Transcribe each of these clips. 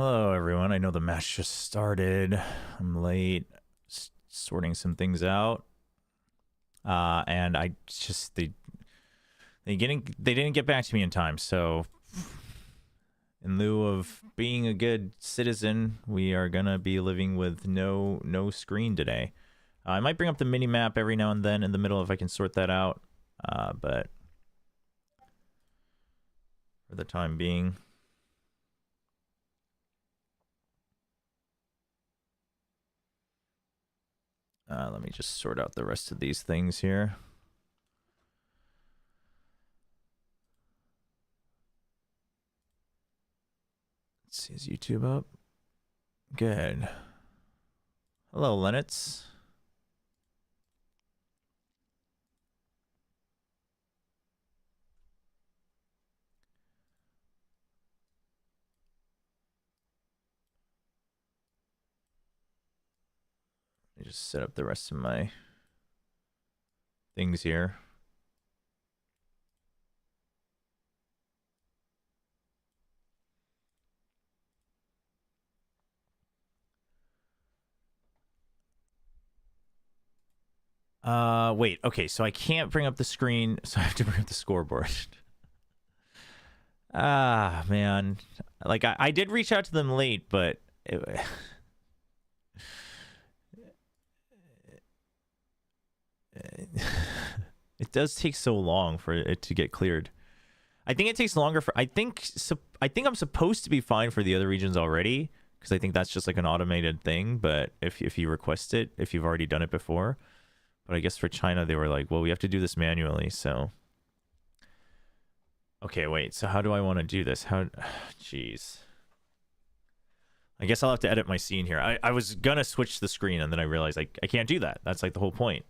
Hello, everyone. I know the match just started. I'm late, sorting some things out, and I just they didn't get back to me in time. So, in lieu of being a good citizen, we are gonna be living with no screen today. I might bring up the mini map every now and then in the middle if I can sort that out, but for the time being. Let me just sort out the rest of these things here. Let's see, is YouTube up? Good. Hello, Lennox. Let me just set up the rest of my things here. Wait, okay, so I can't bring up the screen, so I have to bring up the scoreboard. Ah, man. Like, I did reach out to them late, but it does take so long for it to get cleared. I think it takes longer for, I think I'm supposed to be fine for the other regions already, because I think that's just like an automated thing, but if you request it, if you've already done it before. But I guess for China, they were like, well, we have to do this manually, so. Okay, wait, so how do I want to do this? How, jeez. I guess I'll have to edit my scene here. I was gonna switch the screen, and then I realized I can't do that. That's like the whole point.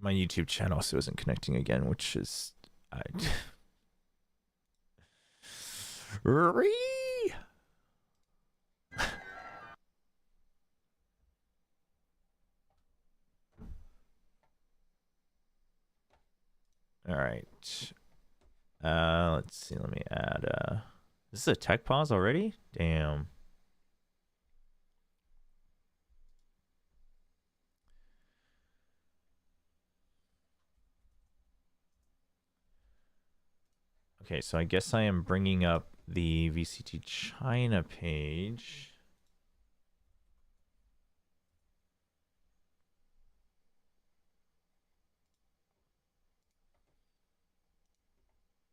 My YouTube channel also isn't connecting again, which is... All right. Let's see. Let me add. This is a tech pause already? Damn. Okay, so I guess I am bringing up the VCT China page.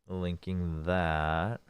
Linking that.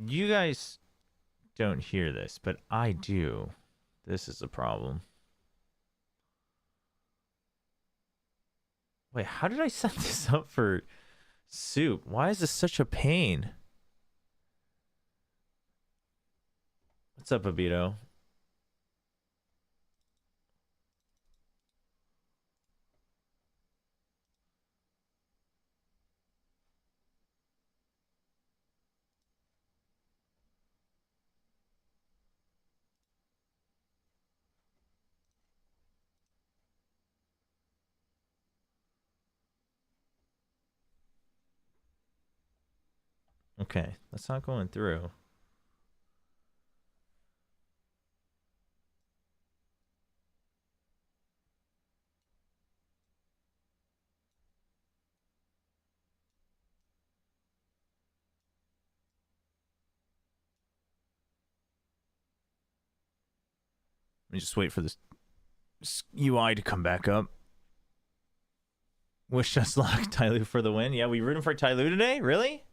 You guys don't hear this, but I do. This is a problem. Wait, how did I set this up for soup? Why is this such a pain? What's up, Abito? Okay, that's not going through. Let me just wait for this UI to come back up. Wish us luck, Tyloo, for the win. Yeah, we rooting for Tyloo today? Really?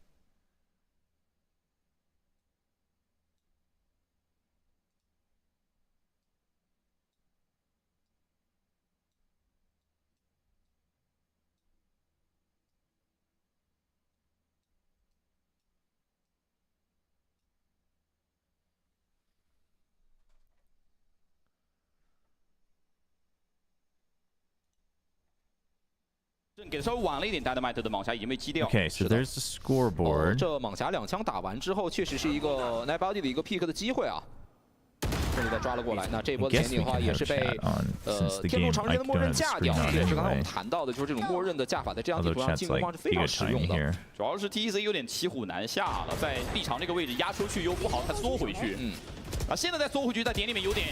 给的稍微晚了一点 ，Dynamite 的蟒侠已经被击掉。Okay, so there's the scoreboard. 这蟒侠2枪打完之后，确实是一个 Nightbody 的一个 pick 的机会啊。甚至再抓了过来，那这一波的前景的话，也是被天路长时间的默认架掉，这也是刚才我们谈到的，就是这种默认的架法在这张地图上进攻方是非常实用的。主要是 TEC 有点骑虎难下了，在 B 场这个位置压出去又不好，他缩回去。啊，现在再缩回去，在点里面有点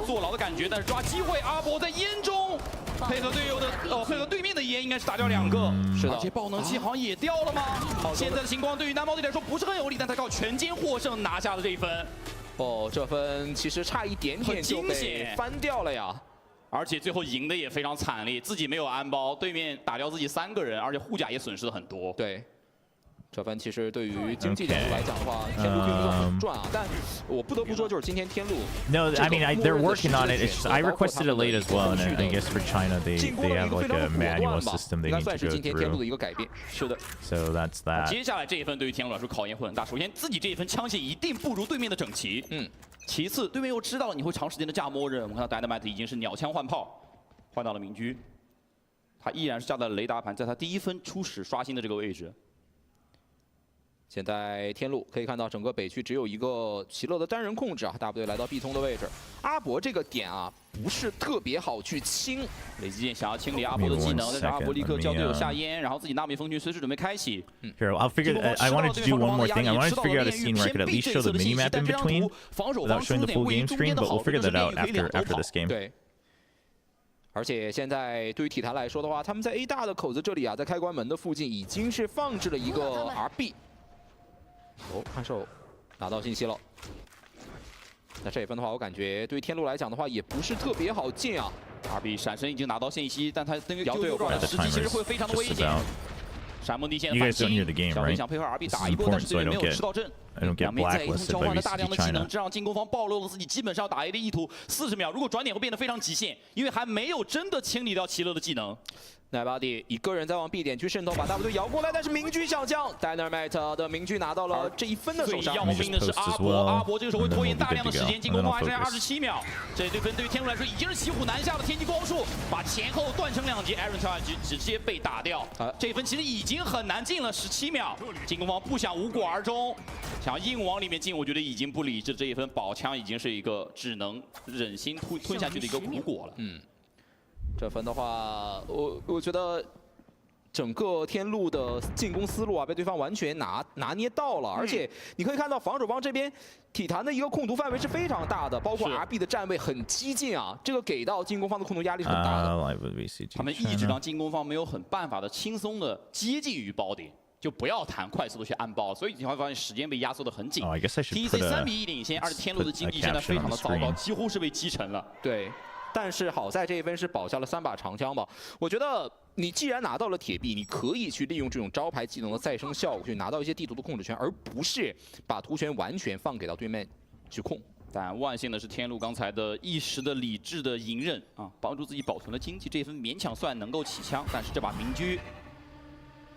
坐牢的感觉，但是抓机会，阿博在烟中配合队友的配合对面的烟，应该是打掉2个。是的，而且爆能器好像也掉了吗？现在的情况对于Nightbody来说不是很有利，但他靠全歼获胜拿下了这一分。这分其实差一点点就被翻掉了呀，而且最后赢的也非常惨烈，自己没有安包，对面打掉自己3个人，而且护甲也损失了很多。对。这分其实对于经济角度来讲的话，天路并不是很赚啊。但我不得不说，就是今天天路。No, I mean they're working on it. It's just, I requested it late as well, and I guess for China they have like a manual system they need to go through. 应该算是今天天路的一个改变。是的。So that's that. 接下来这一分对于天路来说考验会很大。首先自己这一分枪械一定不如对面的整齐。其次，对面又知道你会长时间的架默认。我们看到 Dynamite 已经是鸟枪换炮，换到了民居。他依然是架在了雷达盘，在他第1分初始刷新的这个位置。现在天路可以看到，整个北区只有一个奇乐的单人控制啊，大部队来到 B 通的位置。阿博这个点啊，不是特别好去清。雷击剑想要清理阿博的技能，但是阿博立刻叫队友下烟，然后自己纳米风群随时准备开启。Here, I'll figure. I wanted to do one more thing. I wanted to figure out a scene where I could at least show the minimap in between without showing the full game screen, but we'll figure that out after this game. 对。而且现在对于体坛来说的话，他们在 A 大的口子这里啊，在开关门的附近已经是放置了一个 RB。看手拿到信息了。那这一分的话，我感觉对于天路来讲的话，也不是特别好进啊。RB 闪身已经拿到信息，但他那个队友过来的时机其实会非常的危险。闪梦地线反击，小飞想配合 RB 打一波，但是对面没有吃到阵。两边在一同交换了大量的技能，这让进攻方暴露了自己基本上要打 A 的意图。40秒，如果转点会变得非常极限，因为还没有真的清理掉奇乐的技能。Nightbody 一个人在往 B 点去渗透，把大部队摇过来，但是明居小将 Dynamite 的明居拿到了这1分的手伤。最要命的是阿博，阿博这个时候会拖延大量的时间，进攻方还剩下27秒。这对分对于天路来说已经是骑虎难下的天际光束，把前后断成2截 ，Aaron Charge 直接被打掉。这一分其实已经很难进了，17秒。进攻方不想无果而终，想要硬往里面进，我觉得已经不理智。这一分宝枪已经是一个只能忍心吞下去的一个苦果了。这分的话，我觉得整个天路的进攻思路啊，被对方完全拿捏到了。而且你可以看到防守方这边体坛的一个控图范围是非常大的，包括 RB 的站位很激进啊，这个给到进攻方的控图压力是很大的。他们一直让进攻方没有很办法的轻松的接近于包点。就不要谈快速的去安包，所以你会发现时间被压缩的很紧。TEC 3比1领先，而且天路的经济现在非常的糟糕，几乎是被击沉了。对，但是好在这一分是保下了3把长枪吧。我觉得你既然拿到了铁臂，你可以去利用这种招牌技能的再生效果，去拿到一些地图的控制权，而不是把图权完全放给到对面去控。但万幸的是，天路刚才的一时的理智的隐忍啊，帮助自己保存了经济，这一分勉强算能够起枪，但是这把明居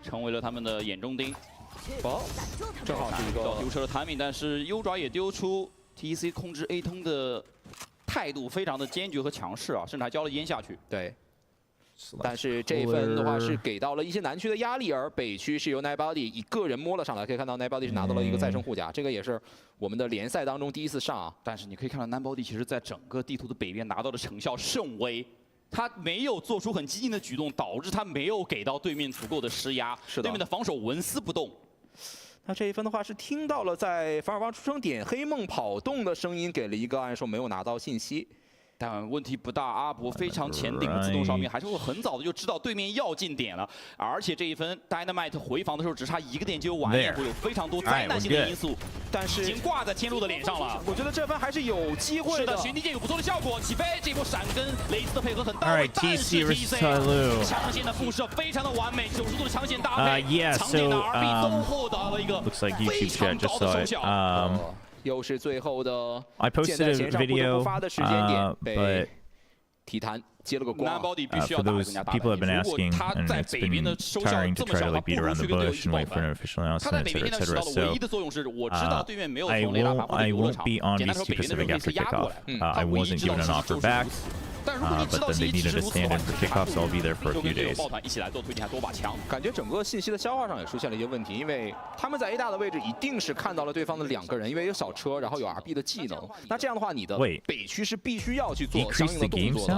成为了他们的眼中钉。正好是一个丢失了弹命，但是优爪也丢出 TEC 控制 A 通的态度非常的坚决和强势啊，甚至还交了烟下去。对。但是这一分的话是给到了一些南区的压力，而北区是由 Nightbody 一个人摸了上来，可以看到 Nightbody 是拿到了一个再生护甲，这个也是我们的联赛当中第1次上啊。但是你可以看到 Nightbody 其实在整个地图的北边拿到的成效甚微。他没有做出很激进的举动，导致他没有给到对面足够的施压，对面的防守纹丝不动。那这一分的话是听到了在反尔方出生点黑梦跑动的声音，给了一个按说没有拿到信息。但问题不大，阿博非常前顶的自动烧灭，还是会很早的就知道对面要进点了。而且这一分 Dynamite 回防的时候只差1个点就完，也会有非常多灾难性的因素，但是已经挂在天路的脸上了。我觉得这分还是有机会的。是的，巡地剑有不错的效果，起飞这波闪跟雷兹的配合很到位，但是 TC 枪线的辐射非常的完美，90度的枪线搭配，场点的 RB 都获得了一个非常高的收效。又是最后的 I posted a video, 发的时间点 but 体坛接了个光。for those people have been asking, and it's been tiring to try to like beat around the bush and wait for an official announcement, etc. So I won't be on VCT Pacific after kickoff. I wasn't given an offer back. But then they needed a stand-in for kickoff, so I'll be there for a few days. 感觉整个信息的消化上也出现了一些问题，因为他们在 A 大的位置一定是看到了对方的2个人，因为有小车，然后有 RB 的技能。那这样的话，你的北区是必须要去做相应的动作的。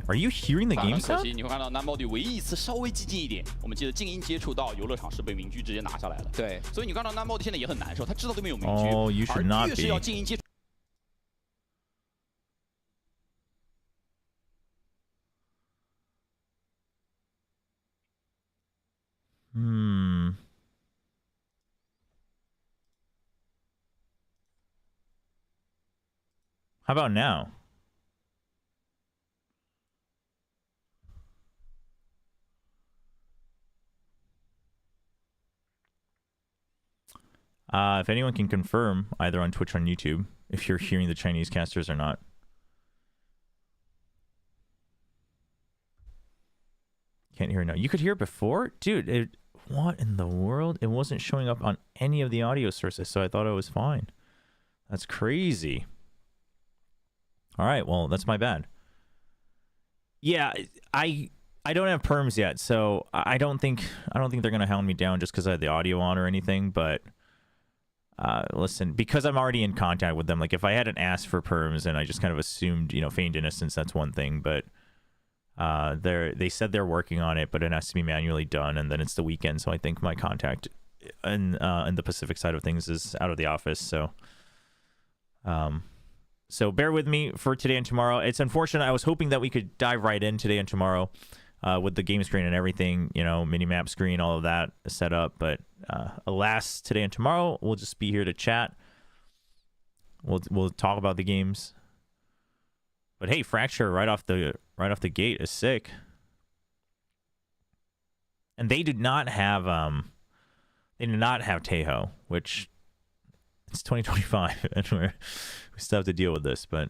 Are you hearing the game sound? 你会看到 Nambody 唯一一次稍微激进一点，我们记得静音接触到游乐场是被民居直接拿下来了。对，所以你看到 Nambody 现在也很难受，他知道对面有民居，而越是要静音接触。How about now? If anyone can confirm, either on Twitch or on YouTube, if you're hearing the Chinese casters or not. Can't hear it now. You could hear it before? Dude, what in the world? It wasn't showing up on any of the audio sources, so I thought it was fine. That's crazy. All right, well, that's my bad. Yeah, I don't have perms yet, so I don't think they're gonna hound me down just because I had the audio on or anything. But listen, because I'm already in contact with them, like if I hadn't asked for perms and I just kind of assumed, you know, feigned innocence, that's one thing. But they said they're working on it, but it has to be manually done, and then it's the weekend, so I think my contact in the Pacific side of things is out of the office. So bear with me for today and tomorrow. It's unfortunate. I was hoping that we could dive right in today and tomorrow with the game screen and everything, you know, mini map screen, all of that set up. But alas, today and tomorrow we'll just be here to chat. We'll talk about the games. But hey, Fracture right off the gate is sick. And they did not have Tejo, which it's 2025 and we still have to deal with this, but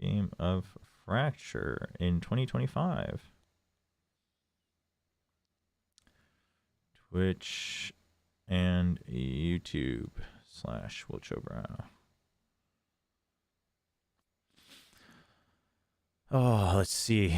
Game of Fracture in 2025. Twitch and YouTube / WillChobra. Oh, let's see.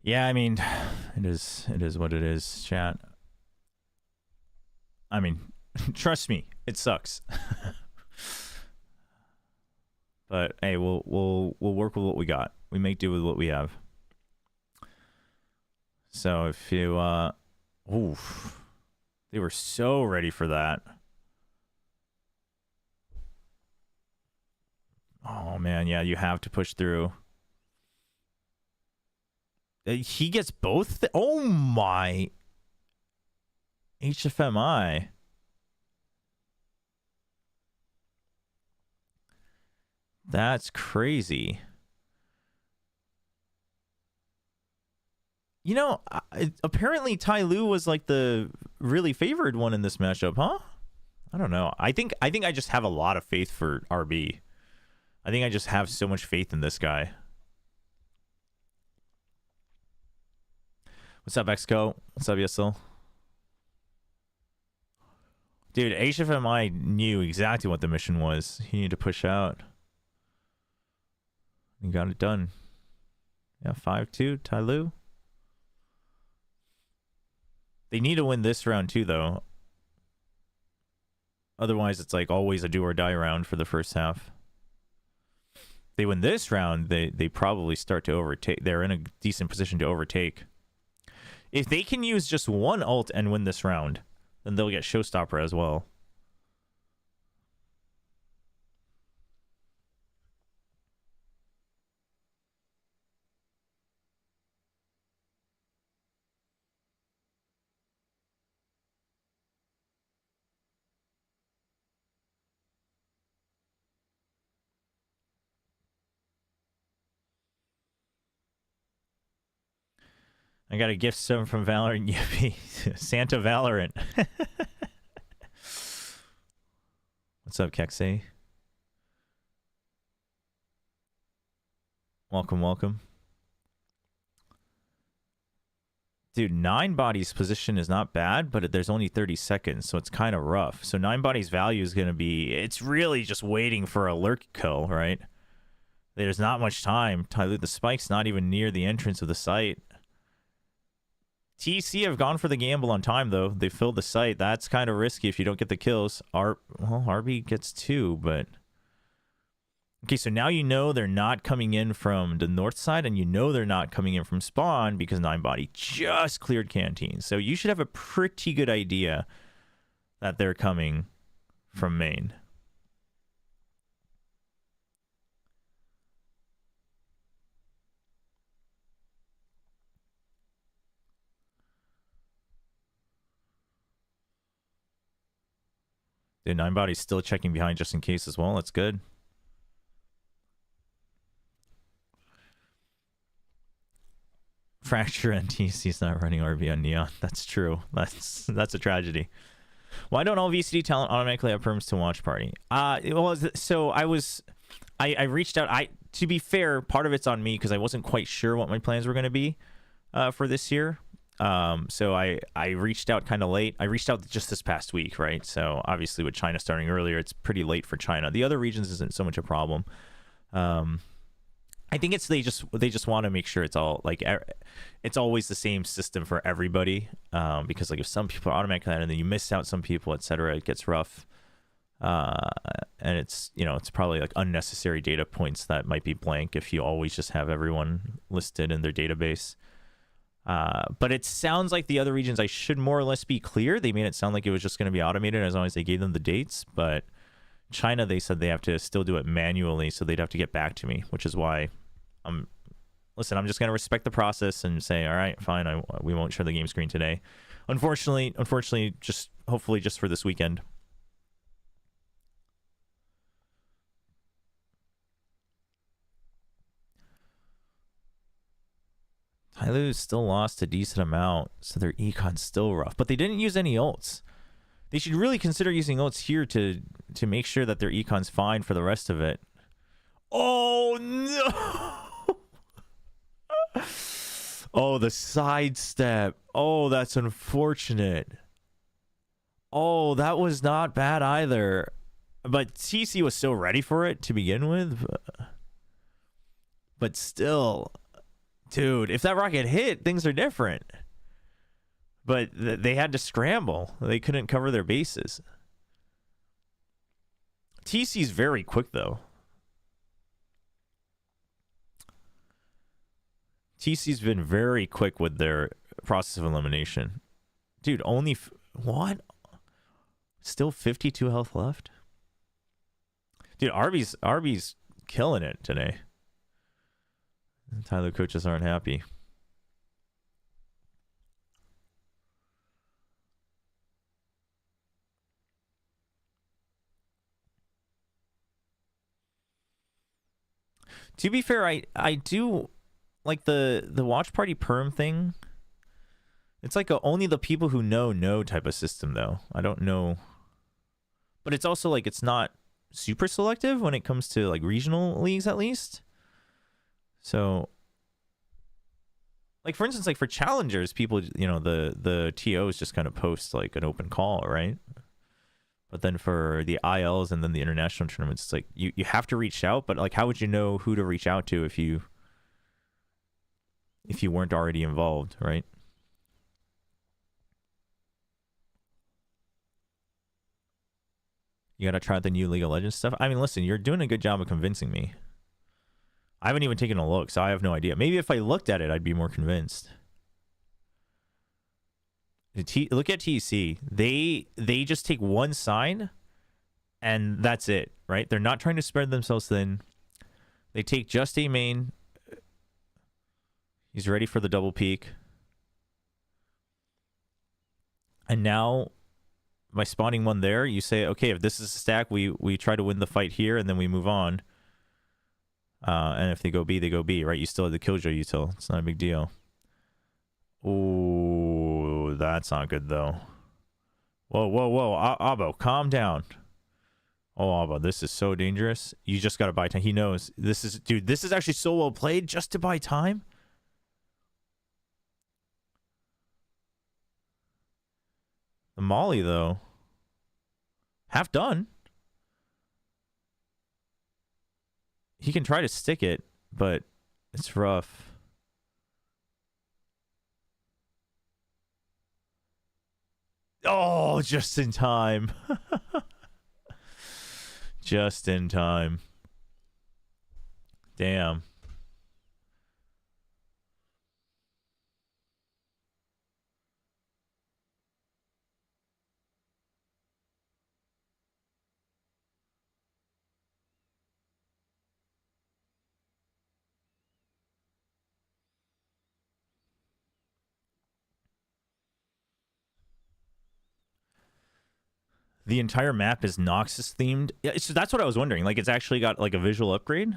Yeah, I mean, it is what it is, chat. I mean, trust me, it sucks. But hey, we'll work with what we got. We make do with what we have. So if you oof, they were so ready for that. Oh man, yeah, you have to push through. He gets both. Oh my. HFMI. That's crazy. You know, apparently Tai Lu was like the really favored one in this matchup, huh? I don't know. I think I just have a lot of faith for RB. I think I just have so much faith in this guy. What's up, Exco? What's up, Yesel? Dude, HFMI knew exactly what the mission was. He needed to push out. He got it done. Yeah, 5-2, Tai Lu. They need to win this round too, though. Otherwise, it's like always a do or die round for the first half. They win this round, they probably start to overtake. They're in a decent position to overtake. If they can use just one ult and win this round, then they'll get Showstopper as well. I got a gift sum from Valorant Yippee. Santa Valorant. What's up, Kexay? Welcome, welcome. Dude, 9body's position is not bad, but there's only 30 seconds, so it's kind of rough. So 9body's value is going to be... It's really just waiting for a lurk kill, right? There's not much time. The spike's not even near the entrance of the site. TC have gone for the gamble on time, though. They filled the site. That's kind of risky if you don't get the kills. Well, RB gets 2, but... Okay, so now you know they're not coming in from the north side, and you know they're not coming in from spawn because 9body just cleared Canteen. So you should have a pretty good idea that they're coming from main. Dude, 9body's still checking behind just in case as well. That's good. Fracture and TC's not running RB on Neon. That's true. That's a tragedy. Why don't all VCT talent automatically have perms to watch party? Well, so I reached out. To be fair, part of it's on me because I wasn't quite sure what my plans were going to be for this year. So I reached out kind of late. I reached out just this past week, right? So obviously with China starting earlier, it's pretty late for China. The other regions isn't so much a problem. I think it's they just want to make sure it's all like it's always the same system for everybody, because like if some people are automatically and then you miss out some people, etc., it gets rough. And it's, you know, it's probably like unnecessary data points that might be blank if you always just have everyone listed in their database. But it sounds like the other regions I should more or less be clear. They made it sound like it was just going to be automated as long as they gave them the dates, but China, they said they have to still do it manually, so they'd have to get back to me, which is why listen, I'm just going to respect the process and say, all right, fine, we won't share the game screen today. Unfortunately, just hopefully just for this weekend. Tyloo still lost a decent amount, so their econ's still rough, but they didn't use any ults. They should really consider using ults here to make sure that their econ's fine for the rest of it. Oh no! Oh, the sidestep. Oh, that's unfortunate. Oh, that was not bad either. But TC was so ready for it to begin with. But still, dude, if that rocket hit, things are different. But they had to scramble. They couldn't cover their bases. TC's very quick, though. TC's been very quick with their process of elimination. Dude, only... what? Still 52 health left? Dude, RB's killing it today. Tyler coaches aren't happy. To be fair, I do like the watch party perm thing. It's like only the people who know type of system, though. I don't know, but it's also like it's not super selective when it comes to like regional leagues, at least. So Like, for instance, like for challengers, people, you know, the TOs just kind of post like an open call, right? But then for the ILs and then the international tournaments, it's like you have to reach out, but like how would you know who to reach out to if you weren't already involved, right? You gotta try out the new League of Legends stuff. I mean, listen, you're doing a good job of convincing me. I haven't even taken a look, so I have no idea. Maybe if I looked at it, I'd be more convinced. Look at TEC. They just take one side, and that's it, right? They're not trying to spread themselves thin. They take just a main. He's ready for the double peak. And now, by spawning one there, you say, okay, if this is a stack, we try to win the fight here, and then we move on. And if they go B, they go B, right? You still have the Killjoy util. It's not a big deal. Ooh, that's not good, though. Whoa, whoa, whoa. Abo, calm down. Oh, Abo, this is so dangerous. You just got to buy time. He knows. This is... Dude, this is actually so well played just to buy time. The Molly, though. Half done. He can try to stick it, but it's rough. Oh, just in time. Just in time. Damn. The entire map is Noxus themed. Yeah, so that's what I was wondering. Like, it's actually got like a visual upgrade,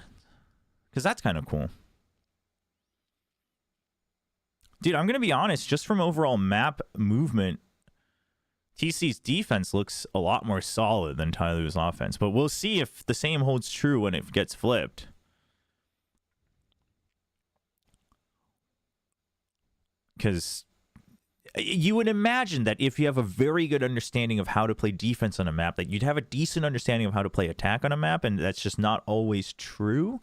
because that's kind of cool. Dude, I'm gonna be honest. Just from overall map movement, TC's defense looks a lot more solid than Tyloo's offense. But we'll see if the same holds true when it gets flipped. Because you would imagine that if you have a very good understanding of how to play defense on a map, that you'd have a decent understanding of how to play attack on a map, and that's just not always true.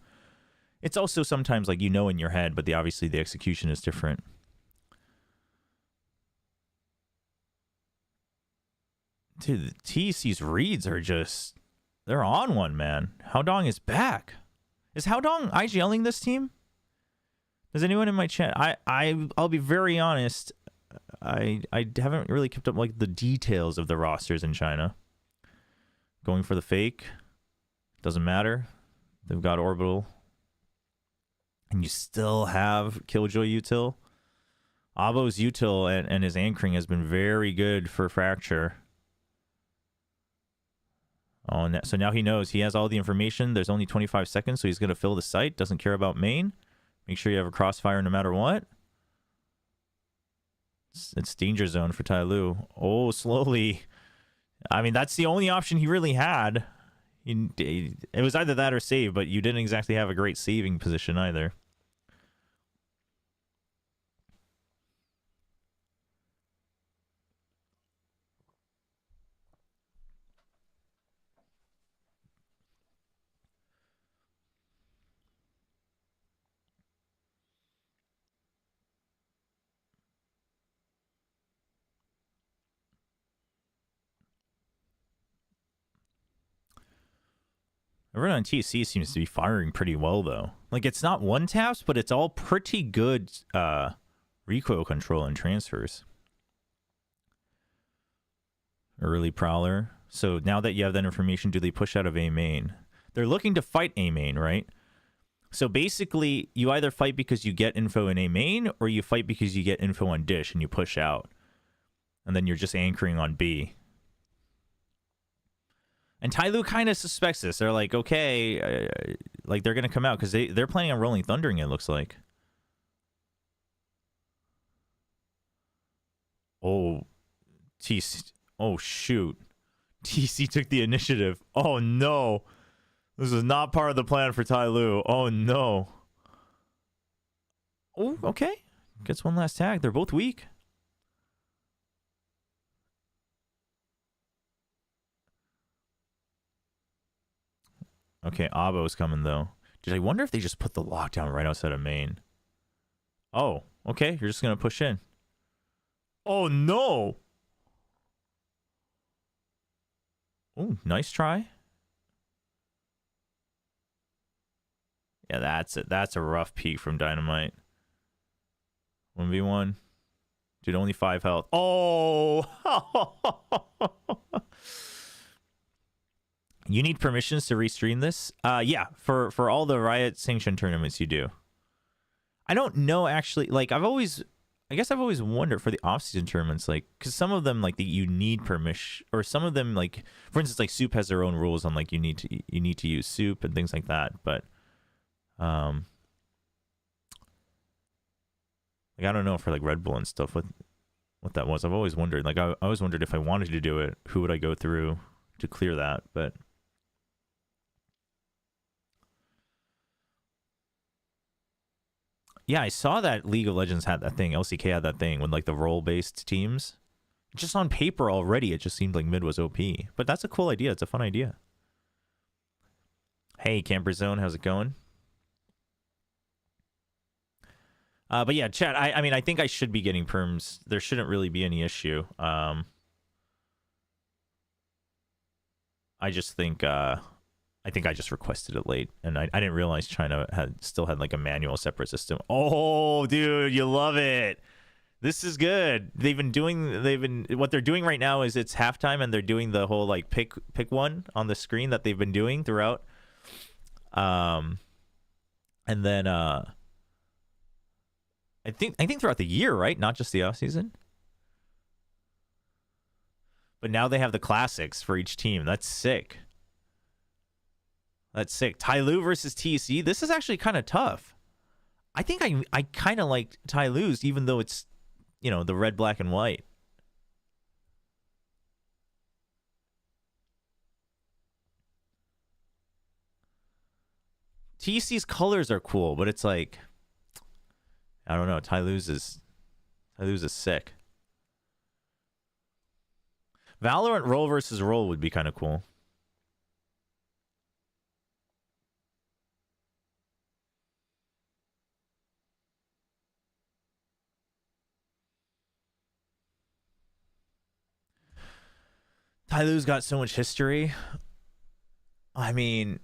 It's also sometimes like you know in your head, but obviously the execution is different. Dude, the TEC's reads are just... They're on one, man. Haodong is back. Is Haodong IGLing this team? Does anyone in my chat... I'll be very honest... I haven't really kept up like the details of the rosters in China. Going for the fake. Doesn't matter. They've got Orbital. And you still have Killjoy util. Abo's util and his anchoring has been very good for Fracture. Oh, so now he knows. He has all the information. There's only 25 seconds, so he's going to fill the site. Doesn't care about main. Make sure you have a crossfire no matter what. It's danger zone for Tyloo. Oh, slowly. I mean, that's the only option he really had. It was either that or save, but you didn't exactly have a great saving position either. Everyone on TC seems to be firing pretty well, though. Like, it's not one taps, but it's all pretty good recoil control and transfers. Early Prowler. So now that you have that information, do they push out of A main? They're looking to fight A main, right? So basically, you either fight because you get info in A main, or you fight because you get info on Dish and you push out. And then you're just anchoring on B. And Tyloo kind of suspects this. They're like, okay, like they're going to come out because they're planning on rolling Thundering, it looks like. Oh, TC. Oh, shoot. TC took the initiative. Oh, no. This is not part of the plan for Tyloo. Oh, no. Oh, okay. gets one last tag. They're both weak. Okay, Abo's coming, though. Dude, I wonder if they just put the lockdown right outside of main. Oh, okay. You're just going to push in. Oh, no. Oh, nice try. Yeah, that's it. That's a rough peek from Dynamite. 1v1. Dude, only 5 health. Oh! You need permissions to restream this? Yeah, for all the Riot sanctioned tournaments you do. I don't know, actually. Like, I guess I've always wondered for the off-season tournaments, like, because some of them, like, you need permission, or some of them, like, for instance, like, Soup has their own rules on, like, you need to use Soup and things like that, but, like, I don't know for, like, Red Bull and stuff, what that was. I've always wondered, like, I always wondered if I wanted to do it, who would I go through to clear that, but... Yeah, I saw that League of Legends had that thing. LCK had that thing with like the role-based teams. Just on paper already, it just seemed like mid was OP. But that's a cool idea. It's a fun idea. Hey, Camper Zone, how's it going? But yeah, chat, I mean, I think I should be getting perms. There shouldn't really be any issue. I just think... I think I just requested it late, and I didn't realize China still had like a manual separate system. Oh, dude, you love it. This is good. What they're doing right now is it's halftime, and they're doing the whole like pick one on the screen that they've been doing throughout. And then I think throughout the year, right? Not just the off season. But now they have the classics for each team. That's sick. That's sick. Tyloo versus TC. This is actually kind of tough. I think I kind of like Tyloo's, even though it's, you know, the red, black, and white. TC's colors are cool, but it's like, I don't know. Tyloo's is sick. Valorant role versus role would be kind of cool. Tyloo's got so much history. I mean,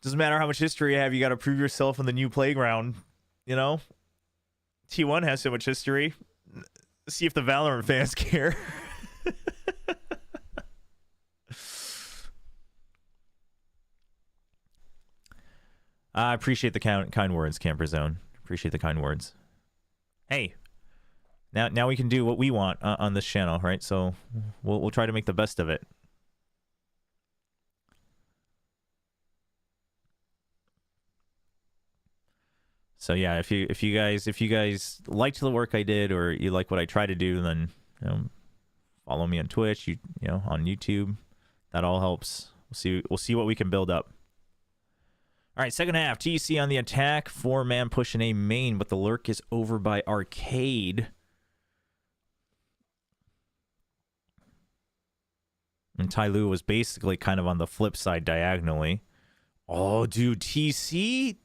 doesn't matter how much history you have, you got to prove yourself in the new playground, you know? T1 has so much history. See if the Valorant fans care. I appreciate the kind words, Camper Zone. Appreciate the kind words. Hey. Now we can do what we want on this channel, right? So we'll try to make the best of it. So yeah, if you guys liked the work I did, or you like what I try to do, then follow me on Twitch, you know, on YouTube. That all helps. We'll see what we can build up. All right, second half. TC on the attack. 4-man pushing a main, but the lurk is over by Arcade. And Tyloo was basically kind of on the flip side diagonally. Oh, dude, TC,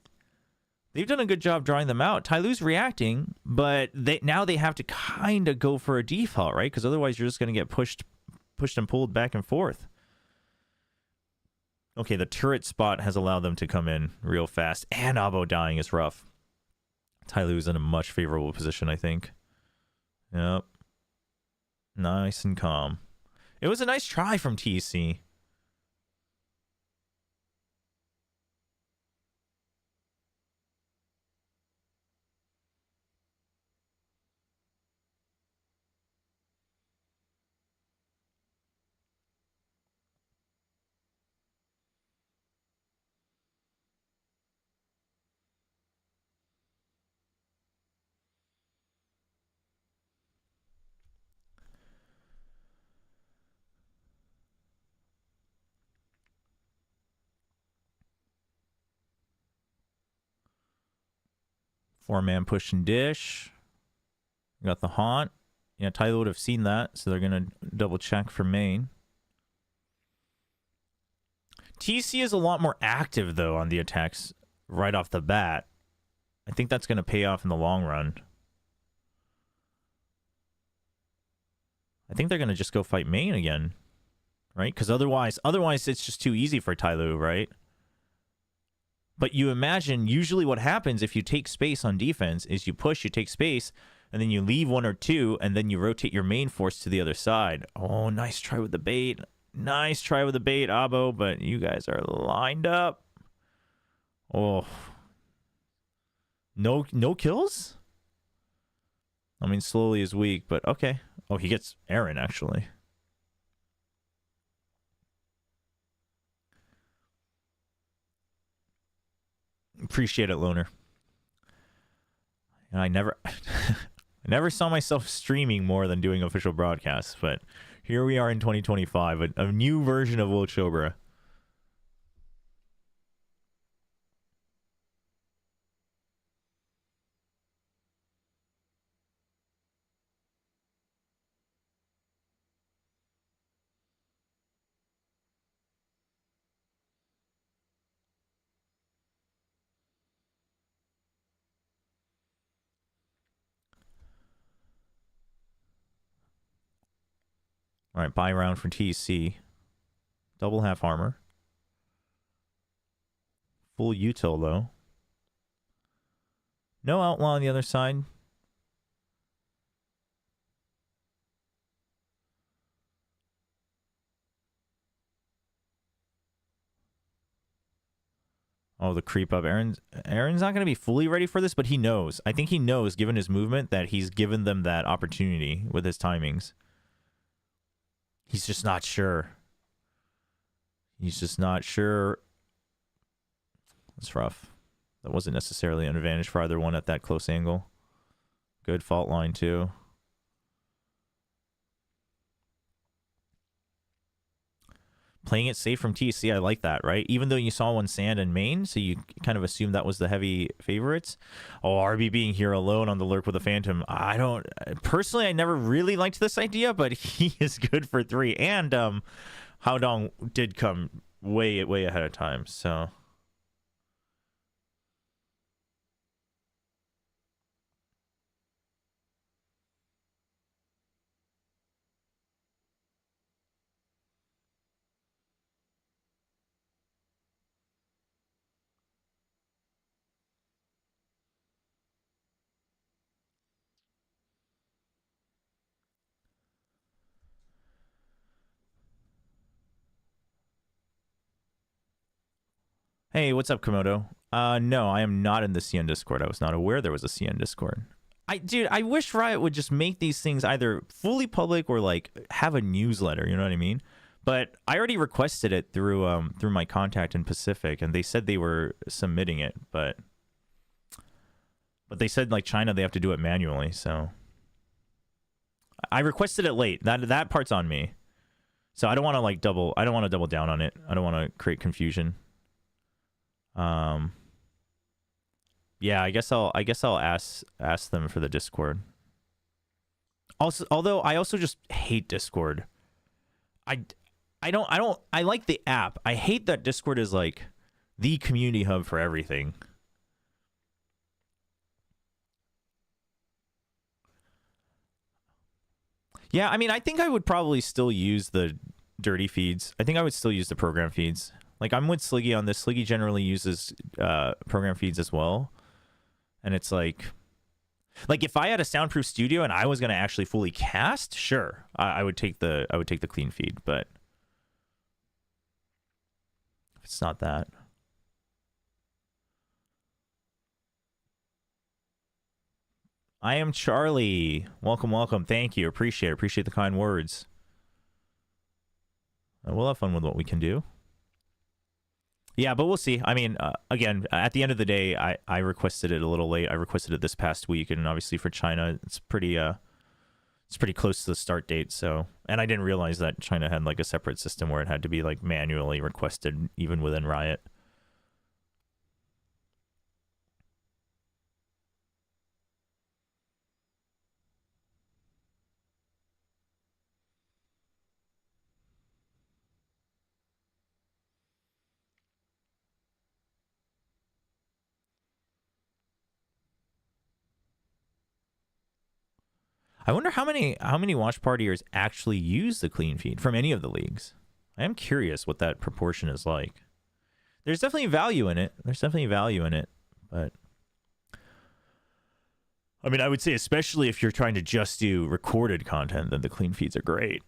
they've done a good job drawing them out. Tyloo's reacting, but now they have to kind of go for a default, right? Because otherwise you're just going to get pushed and pulled back and forth. Okay, the turret spot has allowed them to come in real fast. And Abo dying is rough. Tyloo's in a much favorable position, I think. Yep. Nice and calm. It was a nice try from TC. 4-man push and dish. We got the haunt. Yeah, Tyler would have seen that, so they're going to double check for main. TC is a lot more active, though, on the attacks right off the bat. I think that's going to pay off in the long run. I think they're going to just go fight main again, right? Because otherwise it's just too easy for Tyloo, right? But you imagine usually what happens if you take space on defense is you push, you take space, and then you leave 1 or 2, and then you rotate your main force to the other side. Oh, nice try with the bait. Nice try with the bait, Abo, but you guys are lined up. Oh. No kills? I mean, slowly is weak, but okay. Oh, he gets Aaron, actually. Appreciate it, Loner. And I never... I never saw myself streaming more than doing official broadcasts, but here we are in 2025, a new version of WillChobra. All right, buy round for TC. Double half armor. Full util, though. No outlaw on the other side. Oh, the creep up. Aaron's not going to be fully ready for this, but he knows. I think he knows, given his movement, that he's given them that opportunity with his timings. He's just not sure. He's just not sure. That's rough. That wasn't necessarily an advantage for either one at that close angle. Good fault line, too. Playing it safe from TC, I like that, right? Even though you saw one sand and main, so you kind of assumed that was the heavy favorites. Oh, RB being here alone on the lurk with a Phantom. I don't... Personally, I never really liked this idea, but he is good for 3. And Haodong did come way ahead of time, so... Hey, what's up, Komodo? No, I am not in the CN Discord. I was not aware there was a CN Discord. Dude, I wish Riot would just make these things either fully public or like have a newsletter. You know what I mean? But I already requested it through my contact in Pacific, and they said they were submitting it, but they said like China they have to do it manually. So I requested it late. That part's on me. So I don't want to like double. I don't want to double down on it. I don't want to create confusion. Yeah, I guess I'll ask them for the Discord. Also, although I also just hate Discord. I like the app. I hate that Discord is like the community hub for everything. Yeah, I mean, I think I would probably still use the dirty feeds. I think I would still use the program feeds. Like, I'm with Sliggy on this. Sliggy generally uses program feeds as well. And it's like if I had a soundproof studio and I was going to actually fully cast, sure, I would take the clean feed. But if it's not that. I am Charlie. Welcome, welcome. Thank you. Appreciate it. Appreciate the kind words. We'll have fun with what we can do. Yeah, but we'll see. I mean, again, at the end of the day, I requested it a little late. I requested it this past week, and obviously for China, it's pretty close to the start date. So, and I didn't realize that China had like a separate system where it had to be like manually requested even within Riot. I wonder how many watch partiers actually use the clean feed from any of the leagues. I am curious what that proportion is like. There's definitely value in it. But I mean, I would say especially if you're trying to just do recorded content, then the clean feeds are great.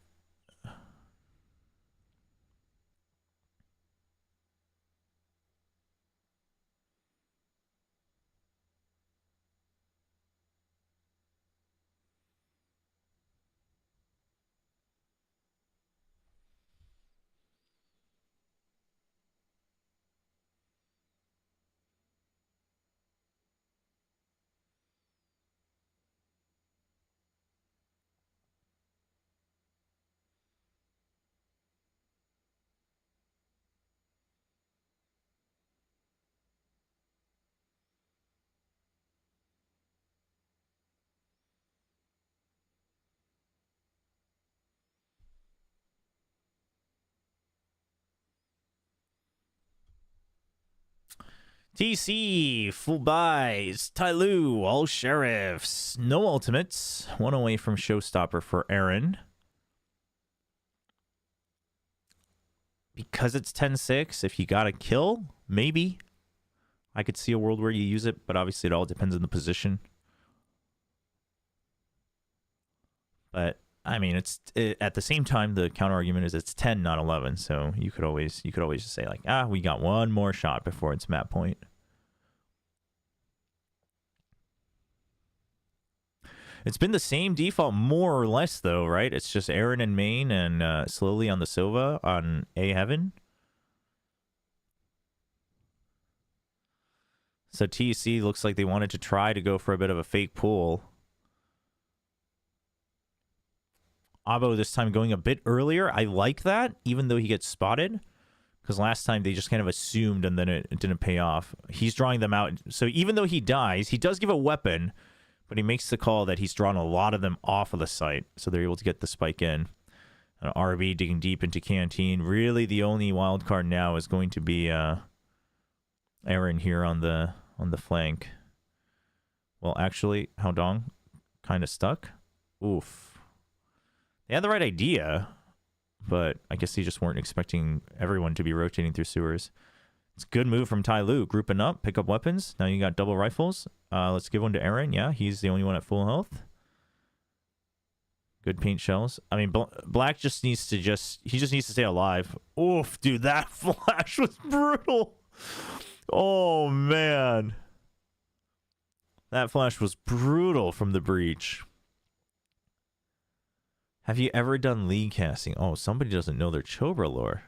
TC, full buys, Tyloo, all sheriffs, no ultimates, one away from showstopper for Aaron. Because it's 10-6, if you got a kill, maybe. I could see a world where you use it, but obviously it all depends on the position. But I mean, at the same time, the counter argument is it's 10, not 11. So you could always just say like, we got one more shot before it's map point. It's been the same default more or less though, right? It's just Aaron and main and slowly on the Sova on A Heaven. So TC looks like they wanted to try to go for a bit of a fake pull. Abo this time going a bit earlier. I like that, even though he gets spotted. Because last time they just kind of assumed and then it didn't pay off. He's drawing them out. So even though he dies, he does give a weapon, but he makes the call that he's drawn a lot of them off of the site. So they're able to get the spike in. RB digging deep into Canteen. Really the only wild card now is going to be Aaron here on the flank. Well, actually, Haodong kind of stuck. Oof. They had the right idea, but I guess they just weren't expecting everyone to be rotating through sewers. It's a good move from Tyloo. Grouping up, pick up weapons. Now you got double rifles. Let's give one to Aaron. Yeah, he's the only one at full health. Good paint shells. I mean, Black just needs to he just needs to stay alive. Oof, dude, that flash was brutal. Oh, man. That flash was brutal from the breach. Have you ever done league casting? Oh, somebody doesn't know their Chobra lore.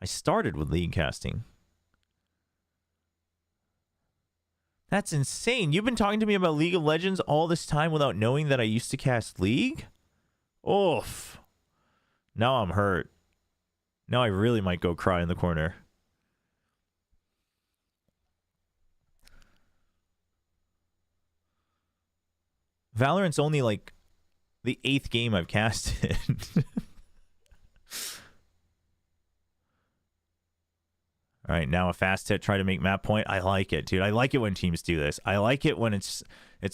I started with league casting. That's insane. You've been talking to me about League of Legends all this time without knowing that I used to cast League? Oof. Now I'm hurt. Now I really might go cry in the corner. Valorant's only like the 8th game I've casted. All right, now a fast hit, try to make map point. I like it, dude. I like it when teams do this. I like it when it's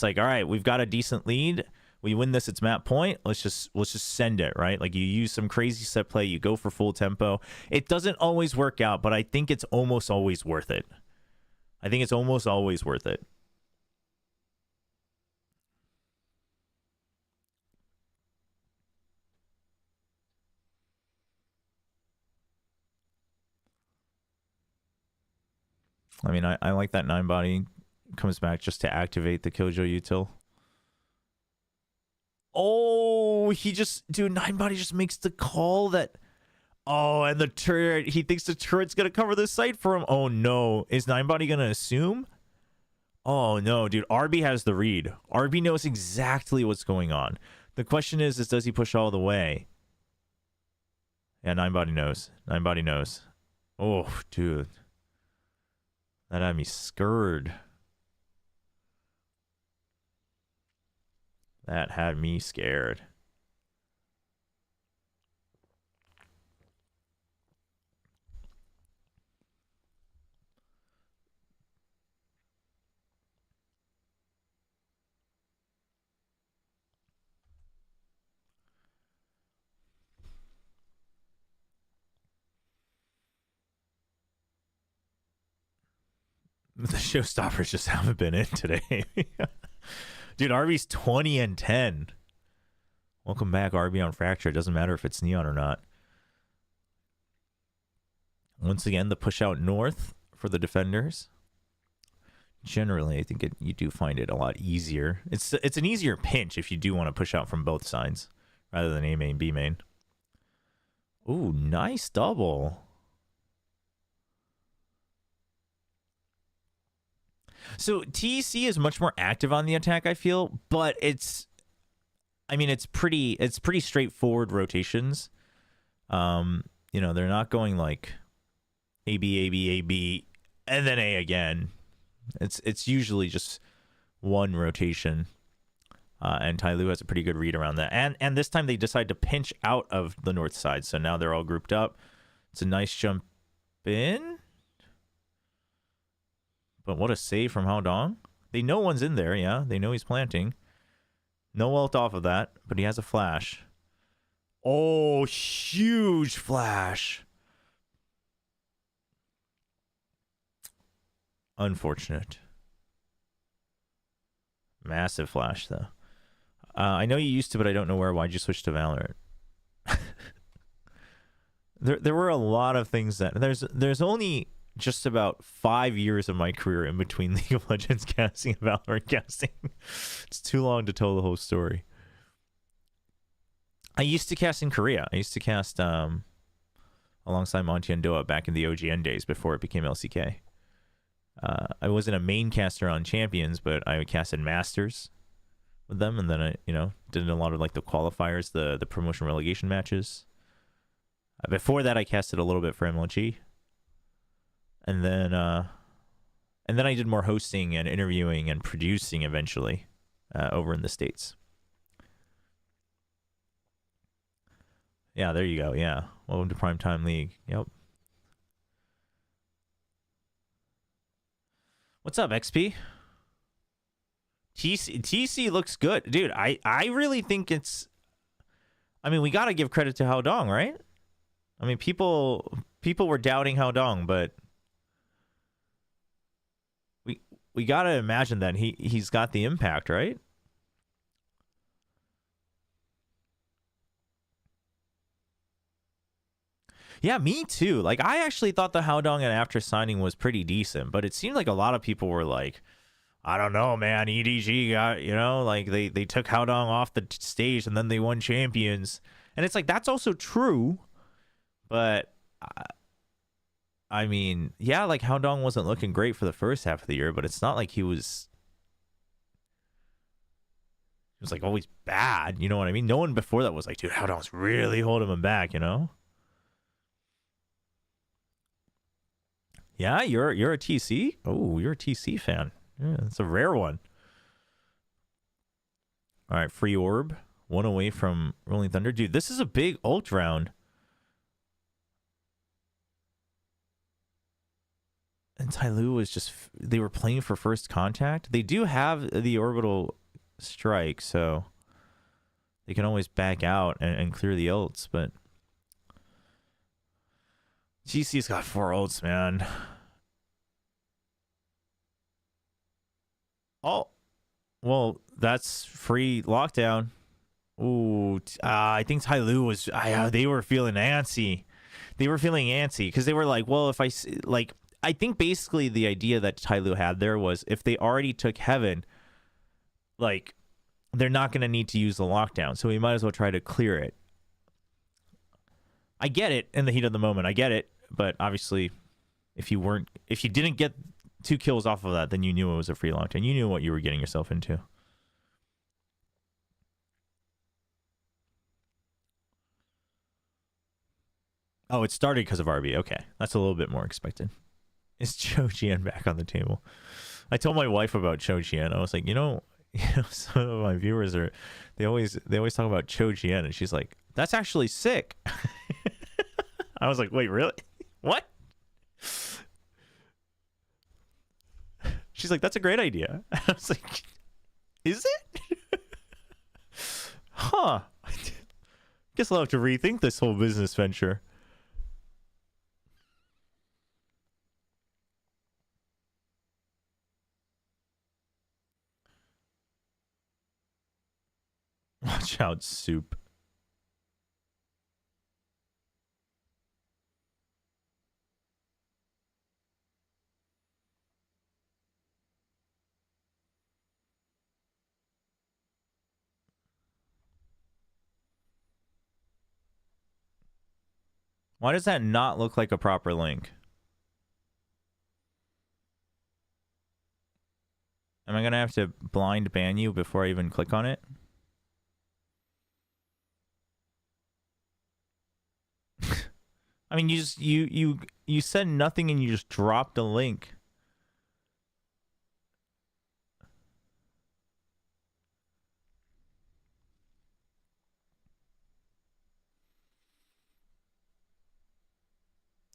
like, all right, we've got a decent lead. We win this, it's map point. Let's just send it, right? Like you use some crazy set play, you go for full tempo. It doesn't always work out, but I think it's almost always worth it. I think it's almost always worth it. I mean, I like that 9-body comes back just to activate the Killjoy util. Oh, dude, 9-body just makes the call that, oh, and the turret, he thinks the turret's going to cover the site for him. Oh, no. Is 9-body going to assume? Oh, no, dude. RB has the read. RB knows exactly what's going on. The question is does he push all the way? Yeah, 9-body knows. 9-body knows. Oh, dude. That had me scared. That had me scared. The showstoppers just haven't been in today. Dude, RB's 20-10. Welcome back, RB on Fracture. It doesn't matter if it's Neon or not. Once again, the push out north for the defenders. Generally, I think you do find it a lot easier. It's an easier pinch if you do want to push out from both sides rather than A main, B main. Ooh, nice double. So TEC is much more active on the attack, I feel, but it's pretty straightforward rotations. You know, they're not going like A B A B A B and then A again. It's usually just one rotation, and Tai Lu has a pretty good read around that. And this time they decide to pinch out of the north side, so now they're all grouped up. It's a nice jump in, but what a save from Hao Dong. They know one's in there, yeah. They know he's planting. No ult off of that, but he has a flash. Oh, huge flash. Unfortunate. Massive flash, though. I know you used to, but I don't know where. Why'd you switch to Valorant? There were a lot of things that... There's only just about 5 years of my career in between League of Legends casting and Valorant casting. It's too long to tell the whole story. I used to cast in Korea. I used to cast alongside Monty and Doa back in the OGN days before it became LCK. I wasn't a main caster on Champions, but I casted Masters with them, and then I, did a lot of like the qualifiers, the promotion relegation matches. Before that, I casted a little bit for MLG, and then I did more hosting and interviewing and producing eventually over in the States. Yeah, there you go. Yeah, welcome to Primetime League. Yep. What's up, XP? TC looks good. Dude, I really think it's... I mean, we got to give credit to Hao Dong, right? I mean, people were doubting Hao Dong, but we got to imagine that he's got the impact, right? Yeah, me too. Like, I actually thought the Hao Dong and after signing was pretty decent, but it seemed like a lot of people were like, I don't know, man, EDG got, like they took Hao Dong off the stage and then they won Champions. And it's like, that's also true. But, I mean, yeah, like Hao Dong wasn't looking great for the first half of the year, but it's not like he was like always bad. You know what I mean? No one before that was like, dude, Hao Dong's really holding him back, Yeah, you're a TC? Oh, you're a TC fan. Yeah, it's a rare one. All right, free orb. One away from Rolling Thunder. Dude, this is a big ult round. And Tai Lu was just... They were playing for first contact. They do have the orbital strike, so they can always back out and clear the ults, but... GC's got 4 ults, man. Oh, well, that's free lockdown. Ooh, I think Tai Lu was... they were feeling antsy. They were feeling antsy because they were like, well, if I... Like, I think basically the idea that Tai Lu had there was if they already took Heaven, like, they're not going to need to use the lockdown, so we might as well try to clear it. I get it in the heat of the moment. I get it. But obviously, if you didn't get 2 kills off of that, then you knew it was a free lockdown. You knew what you were getting yourself into. Oh, it started because of RB. Okay, that's a little bit more expected. Is Cho Jian back on the table? I told my wife about Cho Jian. I was like, some of my viewers they always talk about Cho Jian, and she's like, that's actually sick. I was like, wait, really? What? She's like, that's a great idea. I was like, is it? Huh. Guess I'll have to rethink this whole business venture. Watch out, soup. Why does that not look like a proper link? Am I going to have to blind ban you before I even click on it? I mean, you said nothing and you just dropped a link.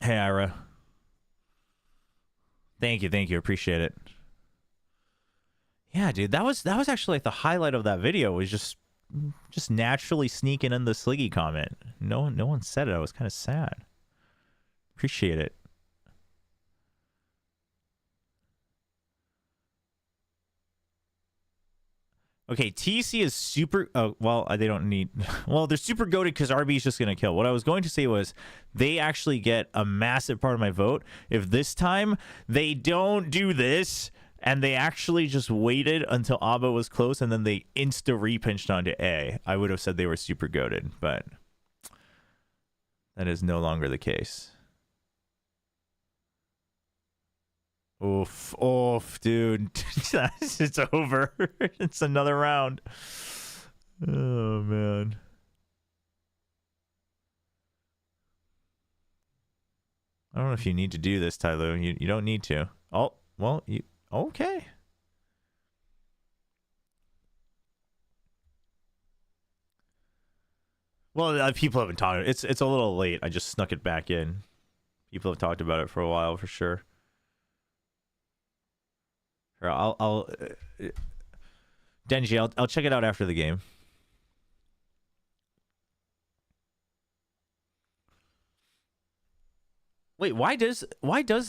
Hey, Ira. Thank you. Appreciate it. Yeah, dude, that was actually like the highlight of that video, was just naturally sneaking in the Sliggy comment. No one said it. I was kind of sad. Appreciate it. Okay, TC is super... Oh, well, they don't need... Well, they're super goated because RB is just going to kill. What I was going to say was they actually get a massive part of my vote if this time they don't do this and they actually just waited until Abba was close and then they insta-repinched onto A. I would have said they were super goated, but that is no longer the case. Oof, dude. It's over. It's another round. Oh, man. I don't know if you need to do this, Tyler. You don't need to. Oh, well, you... Okay. Well, people have been talking. It's a little late. I just snuck it back in. People have talked about it for a while, for sure. I'll Denji, I'll check it out after the game. Wait, why does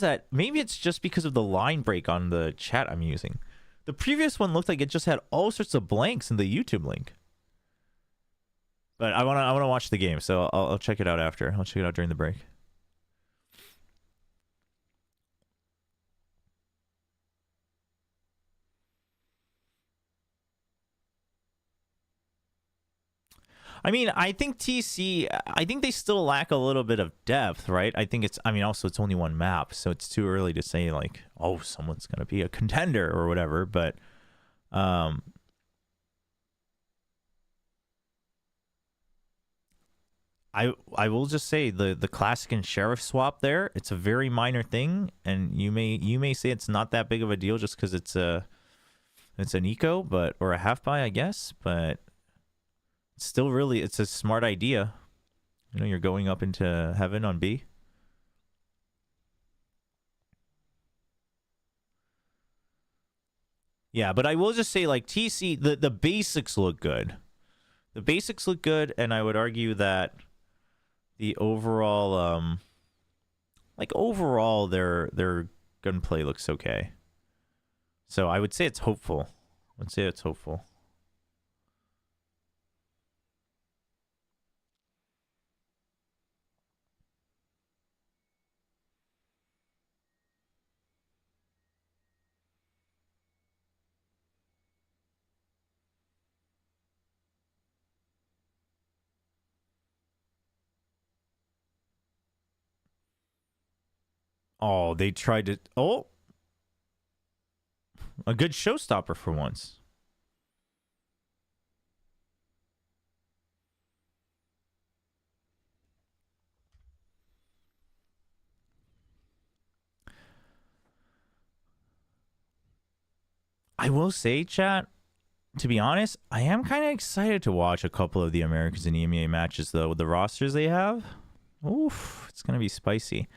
that? Maybe it's just because of the line break on the chat I'm using. The previous one looked like it just had all sorts of blanks in the YouTube link. But I wanna watch the game, so I'll check it out after. I'll check it out during the break. I mean, I think TC, I think they still lack a little bit of depth, right? I think it's, I mean, also it's only one map, so it's too early to say like, oh, someone's going to be a contender or whatever, but I will just say the classic and sheriff swap there, it's a very minor thing, and you may say it's not that big of a deal just because it's an eco, but or a half buy, I guess, but still really it's a smart idea. You know, you're going up into heaven on B. Yeah, but I will just say, like, TC, the basics look good. The basics look good, and I would argue that the overall overall their gunplay looks okay. So I would say it's hopeful. Oh, they tried to... Oh! A good showstopper for once. I will say, chat, to be honest, I am kind of excited to watch a couple of the Americans and EMEA matches, though, with the rosters they have. Oof, it's going to be spicy.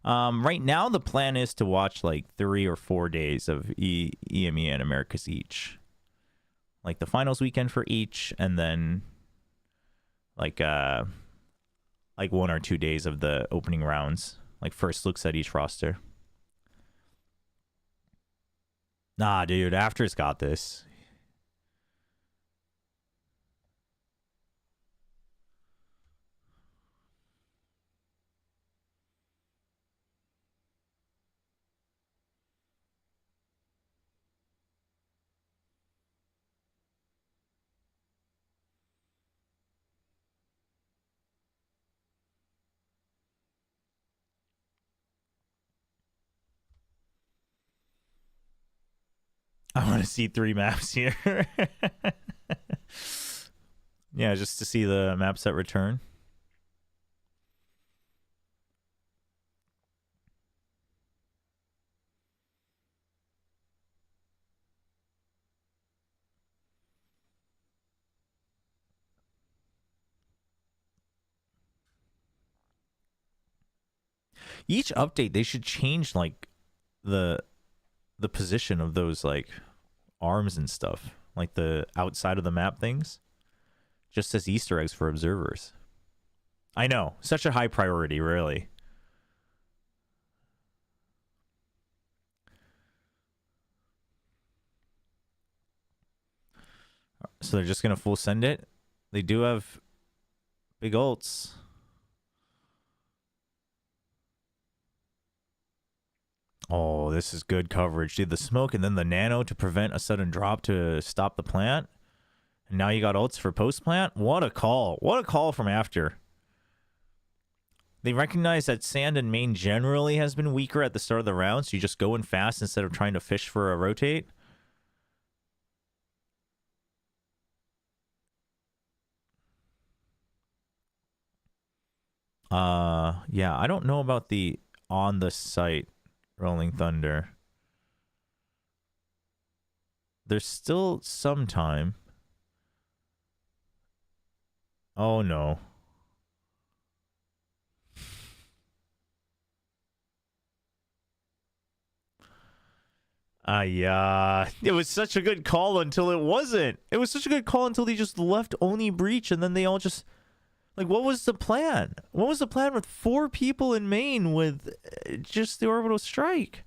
Right now, the plan is to watch like 3 or 4 days of EMEA and Americas each. Like the finals weekend for each, and then like 1 or 2 days of the opening rounds. Like first looks at each roster. Nah, dude, After's got this. I want to see 3 maps here. Yeah, just to see the maps that return. Each update, they should change like the position of those like arms and stuff, like the outside of the map things, just as Easter eggs for observers. I know, such a high priority, really. So they're just gonna full send it. They do have big ults. Oh, this is good coverage. Dude, the smoke and then the nano to prevent a sudden drop to stop the plant. And now you got ults for post-plant? What a call. What a call from after. They recognize that sand and main generally has been weaker at the start of the round, so you just go in fast instead of trying to fish for a rotate. Yeah, I don't know about the on the site Rolling Thunder. There's still some time. Oh no. Yeah. It was such a good call until it wasn't. It was such a good call until they just left only breach, and then they all just... Like, what was the plan? What was the plan with 4 people in main with just the orbital strike?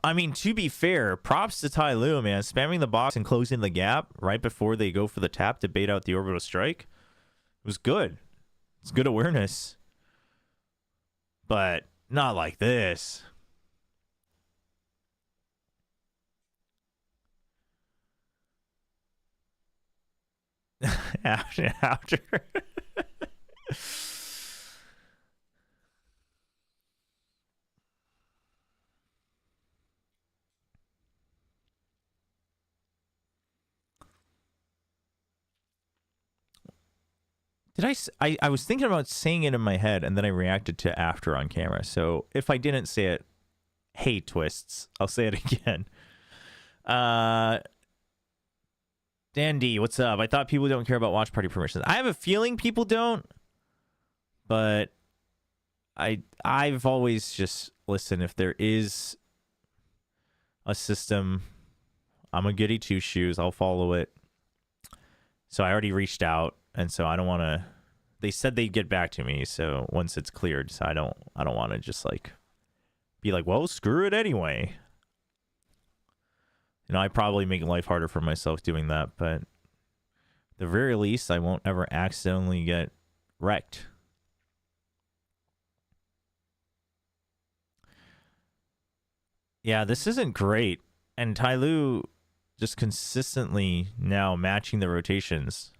I mean, to be fair, props to Tai Lu, man. Spamming the box and closing the gap right before they go for the tap to bait out the orbital strike. It was good. It's good awareness. But not like this. after. I was thinking about saying it in my head, and then I reacted to after on camera. So if I didn't say it, hey, Twists, I'll say it again. Dan D, what's up? I thought people don't care about watch party permissions. I have a feeling people don't, but I've always just, listen, if there is a system, I'm a goody two shoes. I'll follow it. So I already reached out, and so I don't want to. They said they'd get back to me, so once it's cleared, so I don't want to just like be like, well, screw it anyway. You know, I probably make life harder for myself doing that, but at the very least, I won't ever accidentally get wrecked. Yeah, this isn't great. And Tai Lu just consistently now matching the rotations.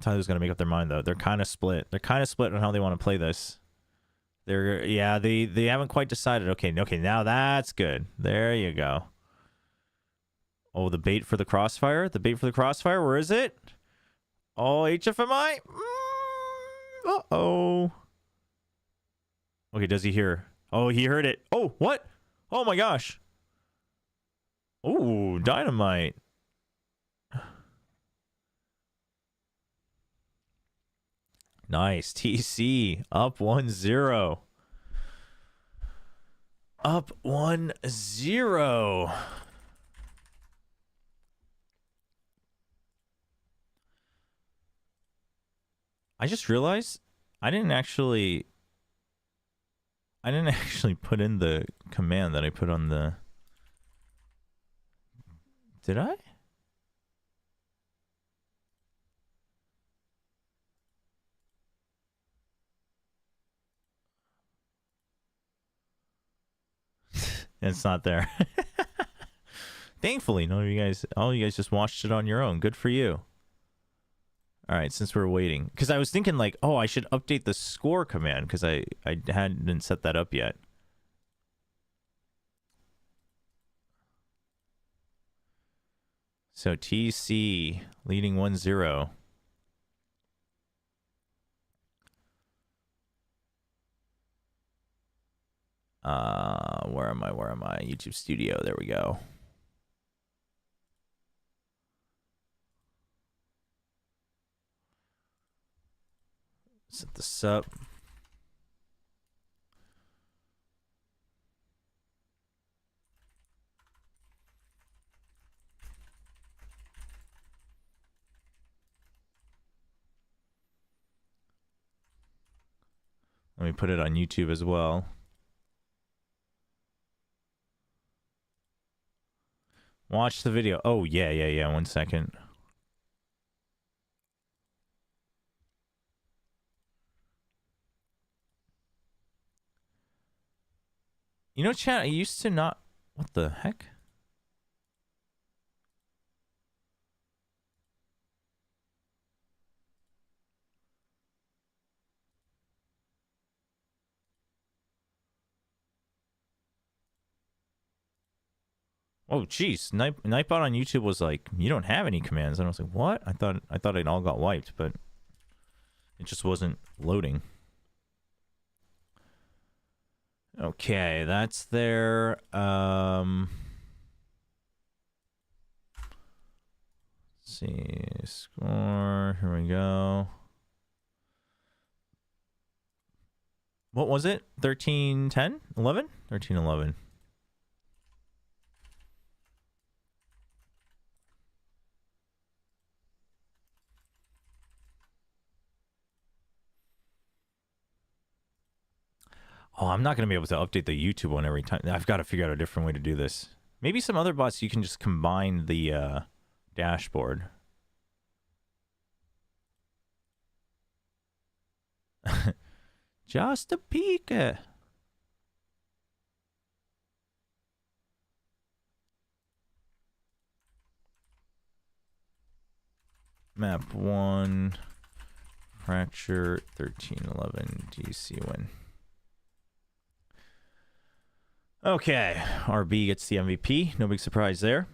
Tai Lu's going to make up their mind, though. They're kind of split. They're kind of split on how they want to play this. They haven't quite decided. Okay, now that's good. There you go. Oh, the bait for the crossfire. The bait for the crossfire. Where is it? Oh, HFMI. Uh-oh. Okay, does he hear? Oh, he heard it. Oh, what? Oh my gosh. Oh, dynamite. Nice. TC up 1-0. Up 1-0. I just realized I didn't actually put in the command that I put on the... Did I? It's not there. Thankfully, all you guys just watched it on your own. Good for you. All right, since we're waiting, because I was thinking like, oh, I should update the score command because I hadn't set that up yet. So TC leading 1-0. Where am I? Where am I? YouTube Studio. There we go. Set this up. Let me put it on YouTube as well. Watch the video. Oh, yeah. 1 second. You know, chat, I used to not... What the heck? Oh, jeez. Nightbot on YouTube was like, you don't have any commands. And I was like, what? I thought it all got wiped, but it just wasn't loading. Okay, that's there. Let's see. Score. Here we go. What was it? 13-10? 11? 13-11. Oh, I'm not going to be able to update the YouTube one every time. I've got to figure out a different way to do this. Maybe some other bots you can just combine the dashboard. Just a peek. Map 1. Fracture 13-11 DC win. Okay, RB gets the MVP. No big surprise there.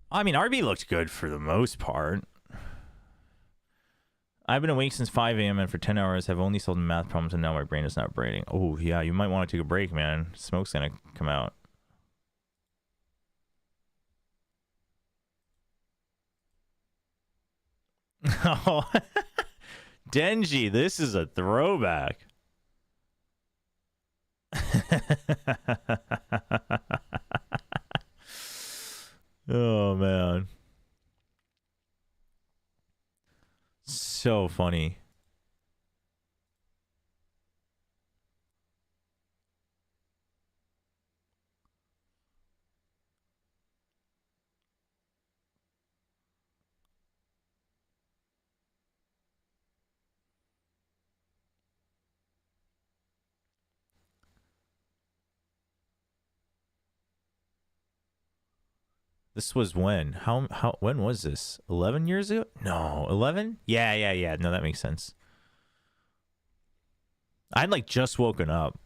I mean, RB looked good for the most part. I've been awake since 5 a.m. and for 10 hours have only solved math problems and now my brain is not braiding. Oh, yeah, you might want to take a break, man. Smoke's gonna come out. Oh, Denji, this is a throwback. Oh, man. So funny. This was when? When was this? 11 years ago? No, 11? Yeah. No, that makes sense. I'd like just woken up.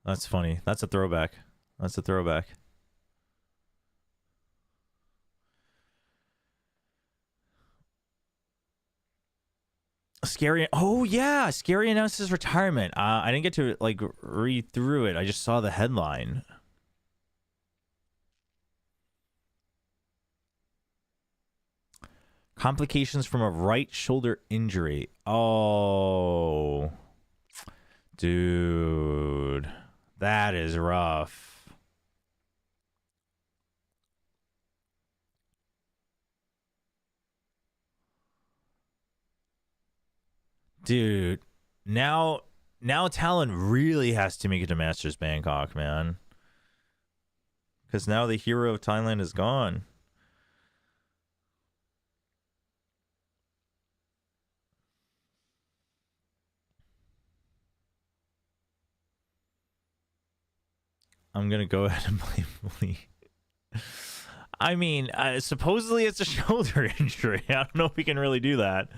That's funny. That's a throwback. That's a throwback. Scary. Oh yeah, Scary announced his retirement. I didn't get to like read through it. I just saw the headline. Complications from a right shoulder injury. Oh, dude, that is rough. Dude, now Talon really has to make it to Masters Bangkok, man. Because now the hero of Thailand is gone. I'm gonna go ahead and blame Lee. I mean, supposedly it's a shoulder injury. I don't know if we can really do that.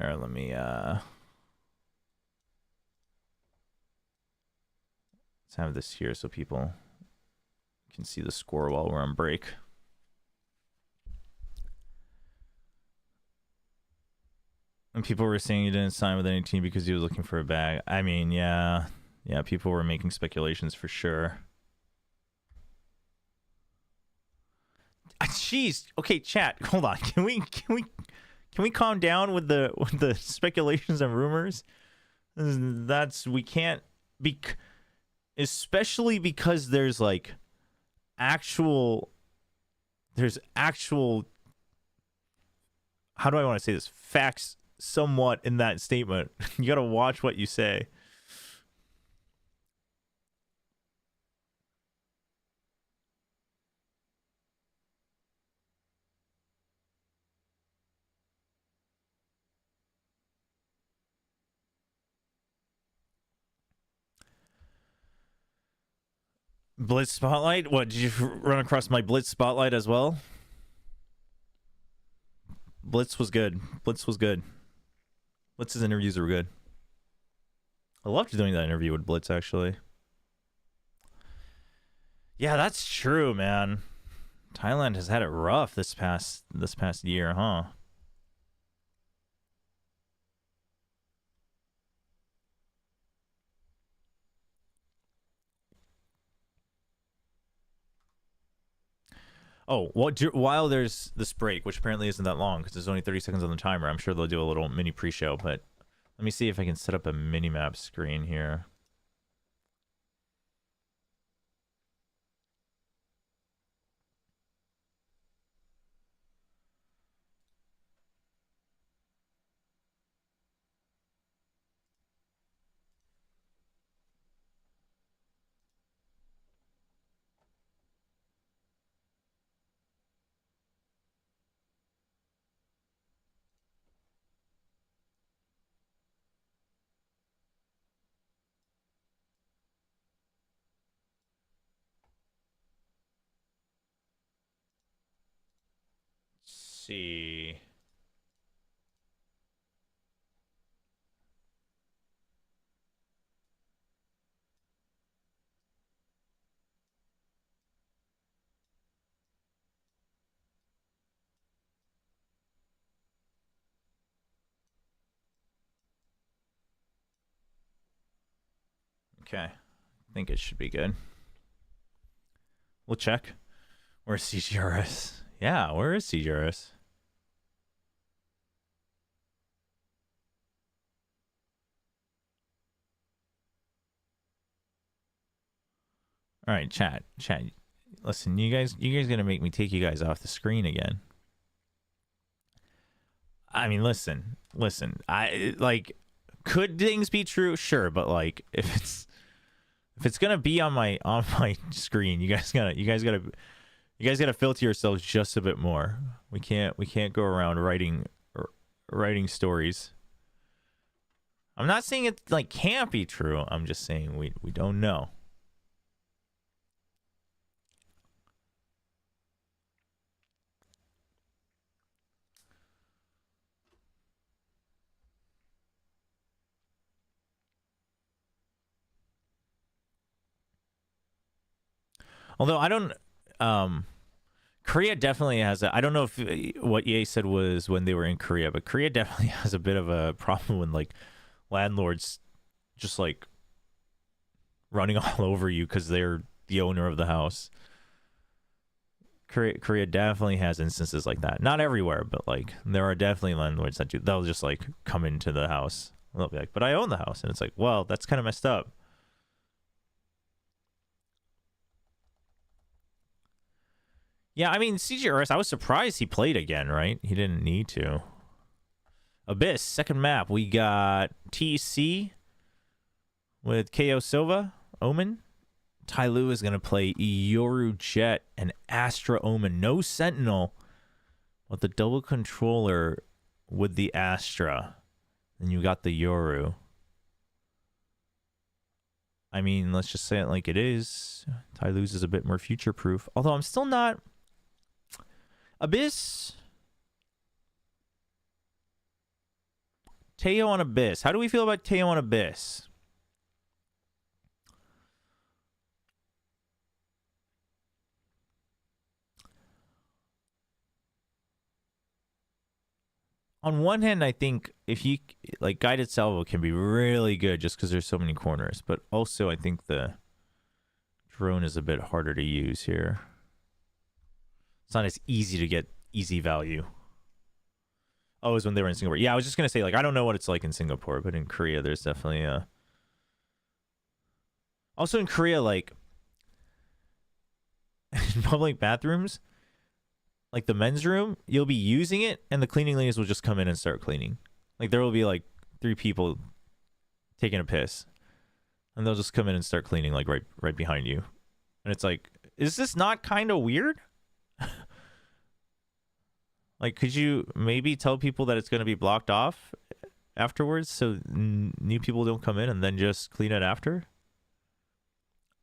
All right, let me let's have this here so people can see the score while we're on break. And people were saying he didn't sign with any team because he was looking for a bag. I mean, yeah, people were making speculations for sure. Jeez. Okay, chat. Hold on. Can we calm down with the speculations and rumors? We can't be, especially because there's like actual. How do I want to say this? Facts somewhat in that statement. You got to watch what you say. Blitz Spotlight? What, did you run across my Blitz Spotlight as well? Blitz was good. Blitz's interviews were good. I loved doing that interview with Blitz, actually. Yeah, that's true, man. Thailand has had it rough this past year, huh? Oh, while there's this break, which apparently isn't that long because there's only 30 seconds on the timer, I'm sure they'll do a little mini pre-show, but let me see if I can set up a mini-map screen here. See. Okay. I think it should be good. We'll check. Where's CGRS? Yeah, where is CGRS? All right, chat. Listen, you guys gonna make me take you guys off the screen again. I mean, listen. I like, could things be true? Sure, but like, if it's gonna be on my screen, you guys gotta filter yourselves just a bit more. We can't go around writing stories. I'm not saying it like can't be true. I'm just saying we don't know. Although I don't, Korea definitely has I don't know if what EA said was when they were in Korea, but Korea definitely has a bit of a problem when like landlords just like running all over you because they're the owner of the house. Korea definitely has instances like that. Not everywhere, but like there are definitely landlords that they'll just like come into the house. They'll be like, "But I own the house," and it's like, well, that's kind of messed up. Yeah, I mean, CGRS, I was surprised he played again, right? He didn't need to. Abyss, second map. We got TC with KO Silva, Omen, Tai Lu is going to play Yoru Jet and Astra Omen. No Sentinel, but the double controller with the Astra. And you got the Yoru. I mean, let's just say it like it is. Tai Lu's is a bit more future-proof. Although I'm still not... Abyss... Teo on Abyss. How do we feel about Teo on Abyss? On one hand, I think if you like guided salvo can be really good just because there's so many corners, but also I think the drone is a bit harder to use here. It's not as easy to get easy value. Oh, it was when they were in Singapore. Yeah, I was just gonna say, like, I don't know what it's like in Singapore, but in Korea, there's definitely a. Also in Korea, like in public bathrooms, like the men's room, you'll be using it, and the cleaning ladies will just come in and start cleaning. Like there will be like 3 people taking a piss, and they'll just come in and start cleaning, like right behind you, and it's like, is this not kind of weird? Like, could you maybe tell people that it's going to be blocked off afterwards so new people don't come in and then just clean it after?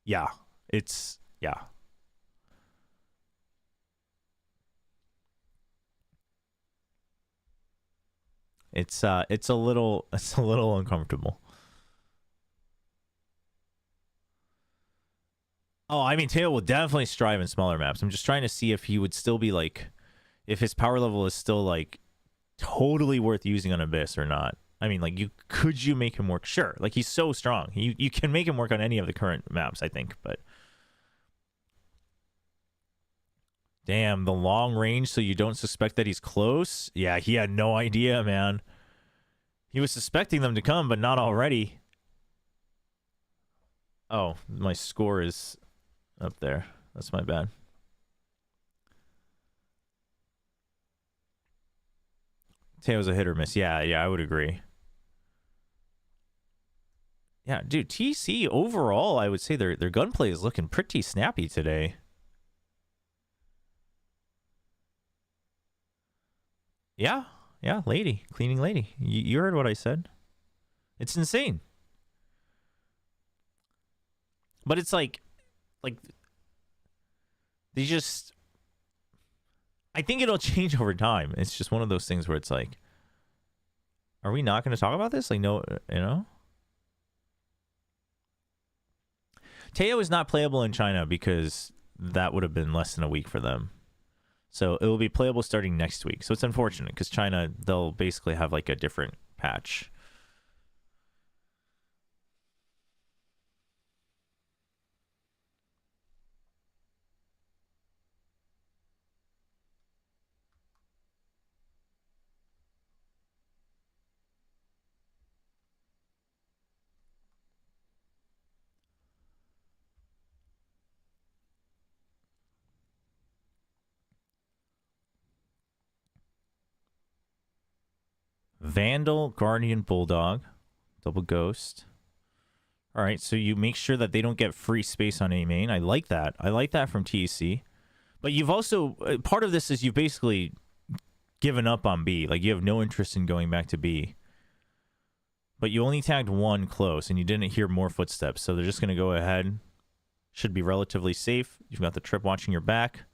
Yeah, yeah. It's a little uncomfortable. Oh, I mean, Teo will definitely strive in smaller maps. I'm just trying to see if he would still be like, if his power level is still like totally worth using on Abyss or not. I mean, like, could you make him work? Sure, like he's so strong. You can make him work on any of the current maps, I think. But damn, the long range, so you don't suspect that he's close. Yeah, he had no idea, man. He was suspecting them to come, but not already. Oh, my score is up there. That's my bad. Teo's a hit or miss. Yeah, I would agree. Yeah, dude, TC overall, I would say their gunplay is looking pretty snappy today. Yeah, lady, cleaning lady. You heard what I said. It's insane. But it's like they just, I think it'll change over time. It's just one of those things where it's like, are we not going to talk about this? Like, no, you know? Teo is not playable in China because that would have been less than a week for them. So it will be playable starting next week. So it's unfortunate because China, they'll basically have like a different patch. Vandal, Guardian, Bulldog, double ghost. All right, so you make sure that they don't get free space on A main. I like that. I like that from TEC. But you've also, part of this is you've basically given up on B. Like, you have no interest in going back to B. But you only tagged one close, and you didn't hear more footsteps. So they're just going to go ahead. Should be relatively safe. You've got the trip watching your back.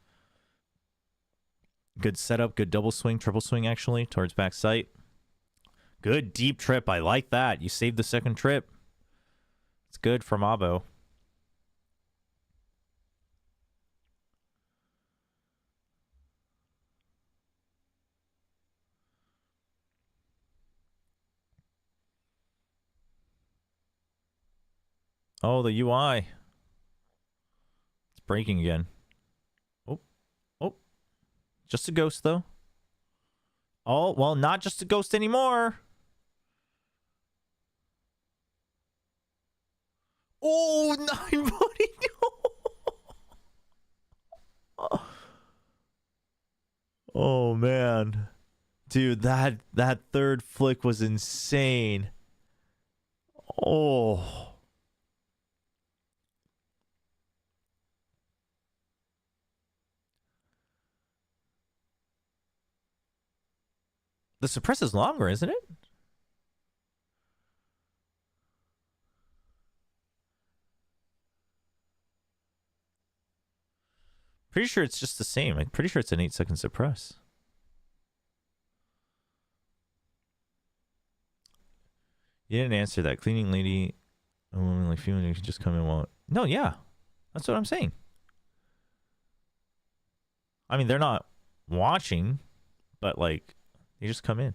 Good setup, good double swing, triple swing, actually, towards back sight. Good deep trip. I like that. You saved the second trip. It's good from Abo. Oh, the UI. It's breaking again. Oh. Just a ghost, though. Oh, well, not just a ghost anymore. Oh, 9 buddy. Oh, man. Dude, that third flick was insane. Oh. The suppress is longer, isn't it? Pretty sure it's just the same. I'm pretty sure it's an 8-second suppress. You didn't answer that. Cleaning lady, a woman like female, you can just come in while... No, yeah. That's what I'm saying. I mean, they're not watching, but like, they just come in.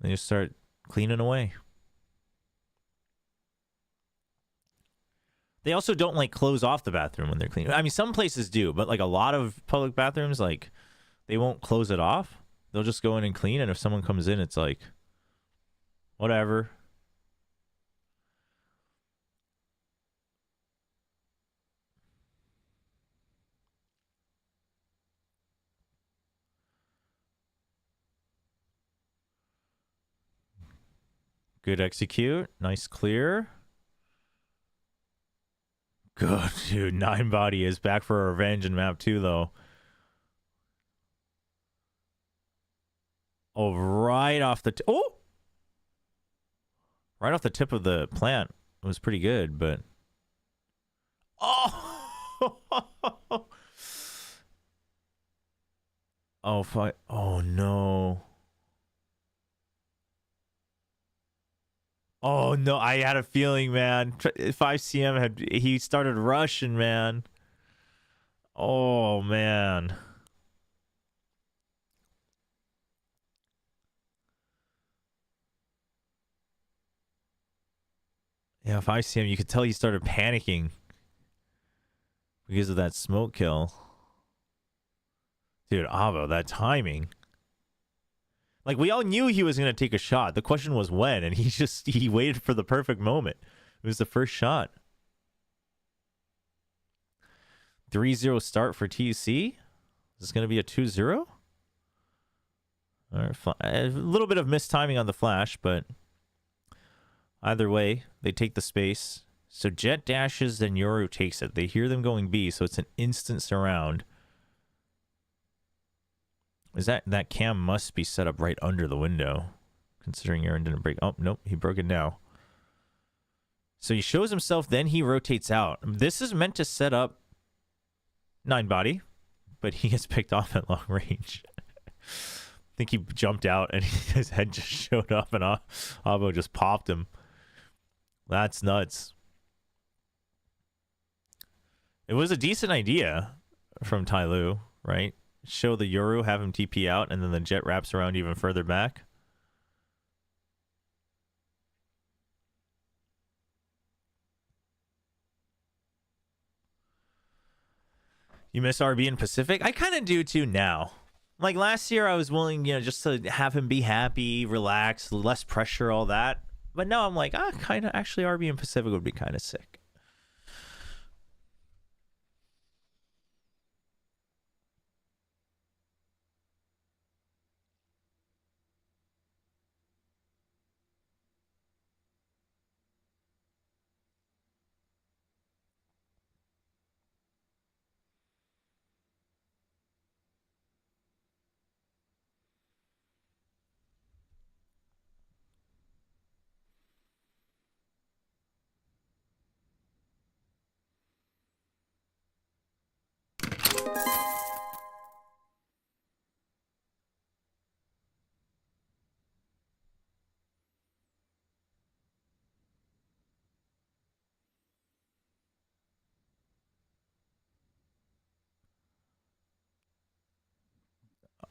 They just start cleaning away. They also don't like close off the bathroom when they're cleaning. I mean, some places do, but like a lot of public bathrooms, like they won't close it off. They'll just go in and clean. And if someone comes in, it's like, whatever. Good execute. Nice clear. Good, dude. 9 body is back for revenge in map 2, though. Oh, right off the... Oh! Right off the tip of the plant. It was pretty good, but... Oh! Oh, fuck. Oh, no. Oh, no. I had a feeling, man. 5CM he started rushing, man. Oh, man. Yeah, 5CM, you could tell he started panicking because of that smoke kill. Dude, Avo, that timing. Like, we all knew he was going to take a shot. The question was when, and he waited for the perfect moment. It was the first shot. 3-0 start for TC. Is this going to be a 2-0? All right, a little bit of mistiming on the flash, but either way, they take the space. So Jet dashes, then Yoru takes it. They hear them going B, so it's an instant surround. Is that cam must be set up right under the window, considering Aaron didn't break. Oh, nope, he broke it now. So he shows himself, then he rotates out. This is meant to set up 9 body, but he gets picked off at long range. I think he jumped out and his head just showed up and Abo just popped him. That's nuts. It was a decent idea from Tai Lu, right? Show the Yoru, have him TP out, and then the Jet wraps around even further back. You miss RB in Pacific? I kind of do too now. Like last year, I was willing, just to have him be happy, relax, less pressure, all that. But now I'm like, kind of actually RB in Pacific would be kind of sick.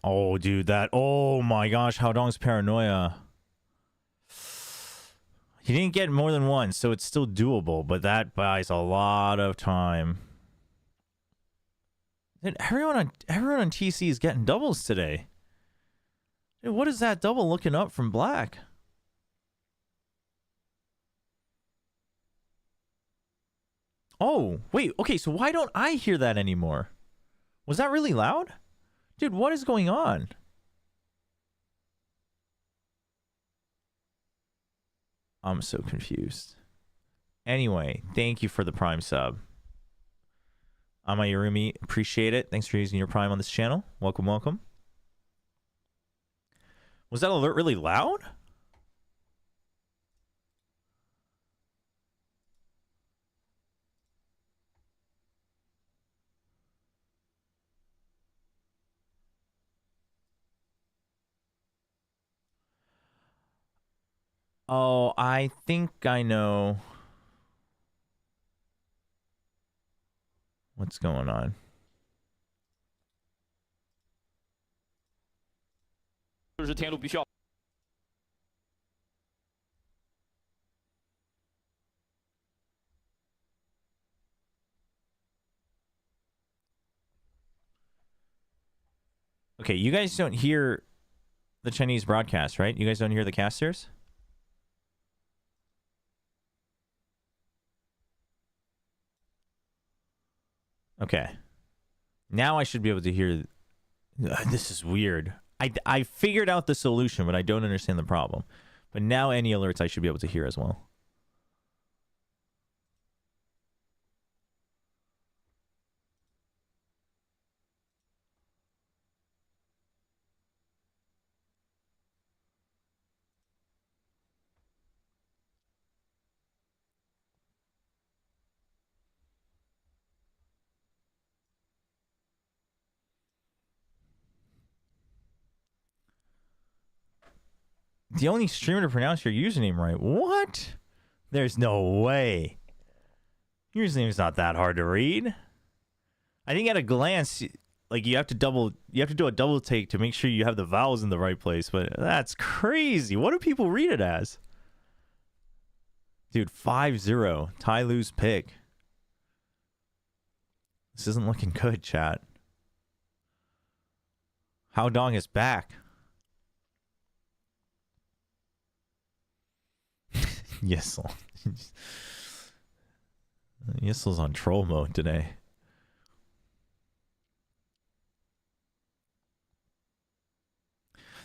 Oh, dude, oh my gosh, Haodong's paranoia. He didn't get more than one, so it's still doable, but that buys a lot of time. Dude, everyone on TC is getting doubles today. Dude, what is that double looking up from Black? Oh, wait, okay, so why don't I hear that anymore? Was that really loud? Dude, what is going on? I'm so confused. Anyway, thank you for the Prime sub. Amayurumi, appreciate it. Thanks for using your Prime on this channel. Welcome, welcome. Was that alert really loud? Oh, I think I know what's going on. Okay, you guys don't hear the Chinese broadcast, right? You guys don't hear the casters? Okay. Now I should be able to hear. This is weird. I figured out the solution, but I don't understand the problem. But now any alerts I should be able to hear as well. The only streamer to pronounce your username right. What? There's no way. Your username's not that hard to read. I think at a glance, like you have to do a double take to make sure you have the vowels in the right place, but that's crazy. What do people read it as? Dude, 5-0. Ty Lu's pick. This isn't looking good, chat. How Dong is back. Yissel. Yissel's on troll mode today.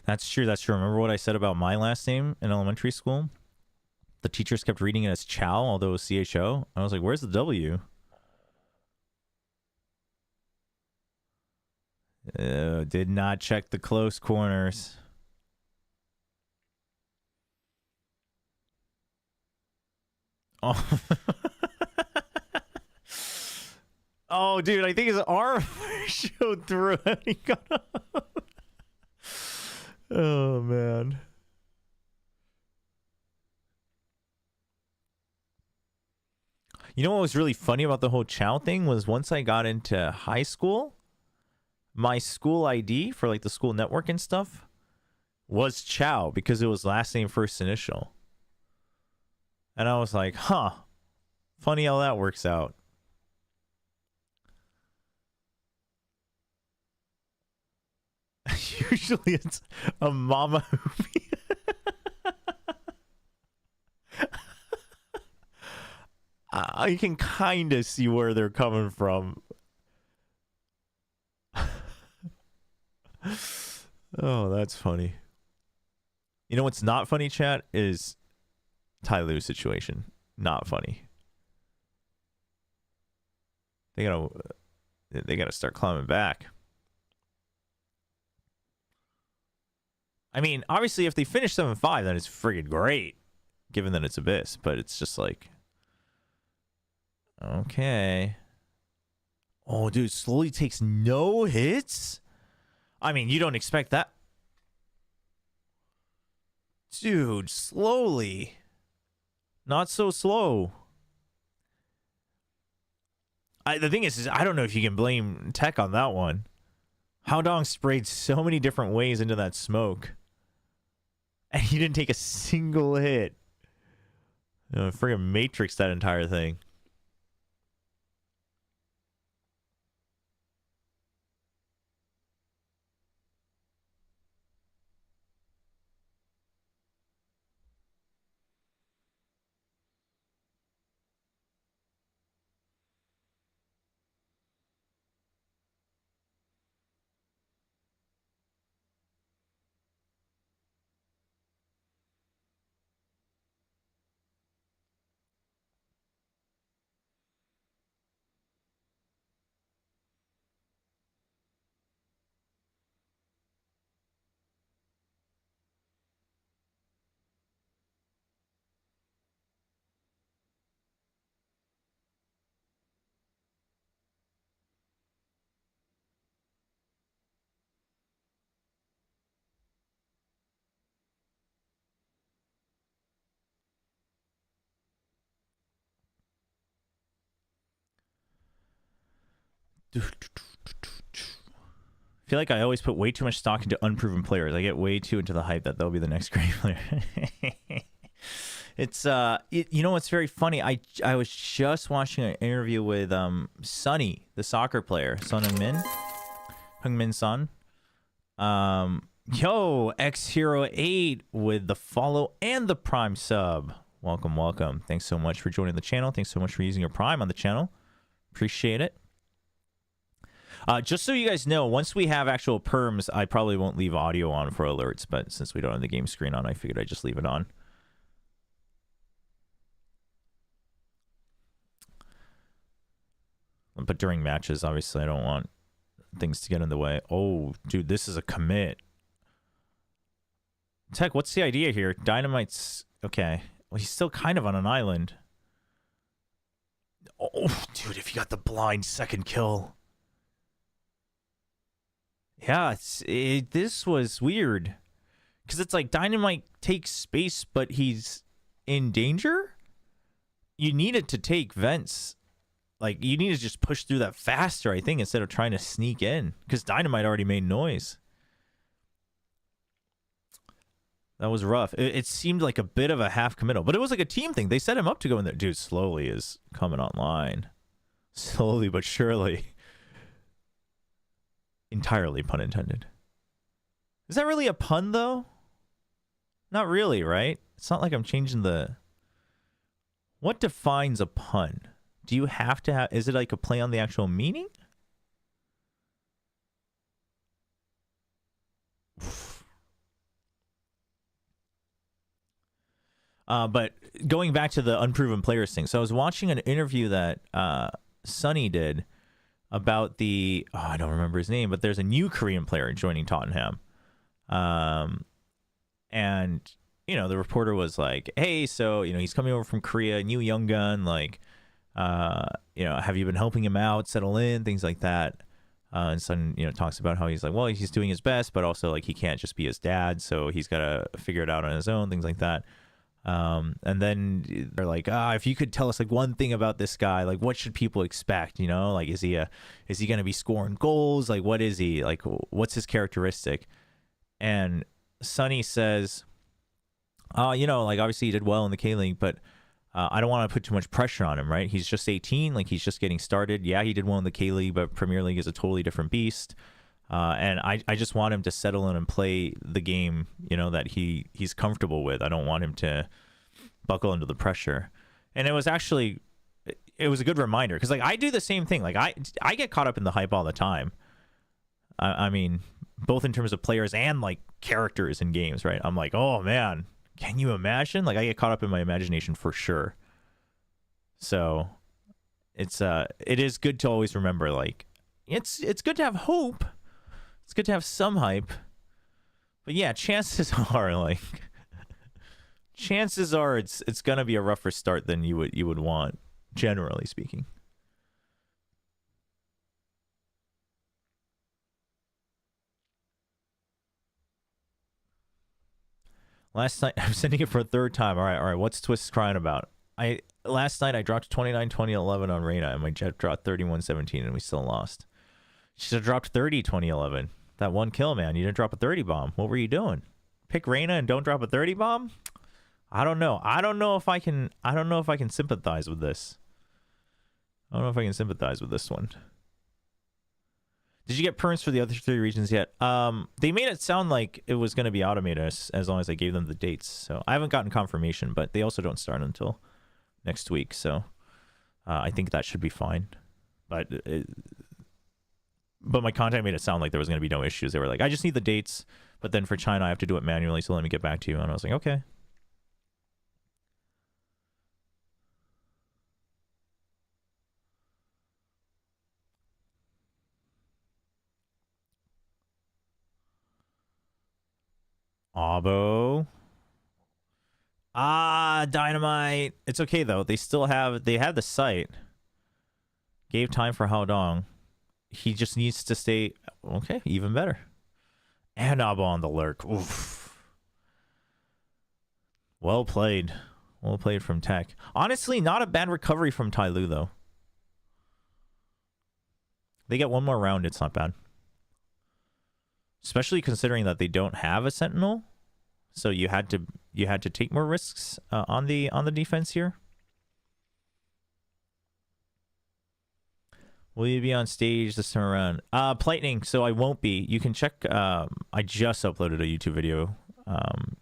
That's true. That's true. Remember what I said about my last name in elementary school? The teachers kept reading it as Chow, although it was CHO. I was like, where's the W? Did not check the close corners. Oh. Oh, dude, I think his arm showed through and he got up. Oh, man. You know what was really funny about the whole Chow thing was once I got into high school, my school ID for like the school network and stuff was Chow because it was last name, first initial. And I was like, huh, funny how that works out. Usually it's a mama hoopy. I can kind of see where they're coming from. Oh, that's funny. You know what's not funny, chat, is Ty Lu's situation. Not funny. They gotta start climbing back. I mean, obviously, if they finish 7-5, then it's friggin' great, given that it's Abyss. But it's just like, okay. Oh, dude, slowly takes no hits? I mean, you don't expect that. Dude, slowly. Not so slow. The thing is I don't know if you can blame Tech on that one. How Dong sprayed so many different ways into that smoke. And he didn't take a single hit. You know, friggin' Matrix that entire thing. feel like I always put way too much stock into unproven players. I get way too into the hype that they'll be the next great player. It's you know what's very funny? I was just watching an interview with Sonny, the soccer player, Heung-min Son. Yo, X Hero 8 with the follow and the Prime sub. Welcome, welcome. Thanks so much for joining the channel. Thanks so much for using your Prime on the channel. Appreciate it. Just so you guys know, once we have actual perms, I probably won't leave audio on for alerts, but since we don't have the game screen on, I figured I'd just leave it on. But during matches, obviously, I don't want things to get in the way. Oh, dude, this is a commit. Tech, what's the idea here? Dynamite's... Okay. Well, he's still kind of on an island. Oh, dude, if you got the blind second kill. Yeah, this was weird. Because it's like Dynamite takes space, but he's in danger? You needed to take vents. Like, you need to just push through that faster, I think, instead of trying to sneak in. Because Dynamite already made noise. That was rough. It seemed like a bit of a half committal. But it was like a team thing. They set him up to go in there. Dude, slowly is coming online. Slowly but surely. Entirely pun intended. Is that really a pun, though? Not really, right? It's not like I'm changing the... What defines a pun? Do you have to have... Is it like a play on the actual meaning? But going back to the unproven players thing. So I was watching an interview that Sonny did about the... Oh, I don't remember his name, but there's a new Korean player joining Tottenham. And, you know, the reporter was like, hey, so, you know, he's coming over from Korea, new young gun, like... you know, have you been helping him out, settle in, things like that? And Son, you know, talks about how he's like, well, he's doing his best, but also like he can't just be his dad, so he's got to figure it out on his own, things like that. And then they're like, if you could tell us like one thing about this guy, like what should people expect? You know, like is he going to be scoring goals? Like what is he? Like what's his characteristic? And Sonny says, you know, like obviously he did well in the K-League, but I don't want to put too much pressure on him, right? He's just 18, like he's just getting started. Yeah, he did well in the K-League, but Premier League is a totally different beast. And I just want him to settle in and play the game, you know, that he's comfortable with. I don't want him to buckle under the pressure. And it was a good reminder because like I do the same thing. Like I get caught up in the hype all the time. I mean, both in terms of players and like characters in games, right? I'm like, oh man. Can you imagine? Like I get caught up in my imagination for sure. So it is good to always remember like it's good to have hope. It's good to have some hype. But yeah, chances are it's going to be a rougher start than you would want, generally speaking. Last night, I'm sending it for a third time. All right. What's Twist crying about? Last night, I dropped 29-20-11 on Reyna, and my Jet dropped 31-17, and we still lost. She should have dropped 30-20-11. That one kill, man. You didn't drop a 30 bomb. What were you doing? Pick Reyna and don't drop a 30 bomb? I don't know. I don't know if I can sympathize with this. I don't know if I can sympathize with this one. Did you get perms for the other 3 regions yet? They made it sound like it was going to be automated as long as I gave them the dates. So I haven't gotten confirmation, but they also don't start until next week. So I think that should be fine. But my contact made it sound like there was going to be no issues. They were like, I just need the dates, but then for China, I have to do it manually. So let me get back to you. And I was like, okay. Abo. Dynamite. It's okay though. They had the site. Gave time for Haodong. He just needs to stay okay, even better. And Abo on the lurk. Oof. Well played. Well played from Tech. Honestly, not a bad recovery from Tai Lu though. They get one more round, it's not bad. Especially considering that they don't have a sentinel. So you had to take more risks on the defense here. Will you be on stage this time around? Lightning, so I won't be. You can check. I just uploaded a YouTube video,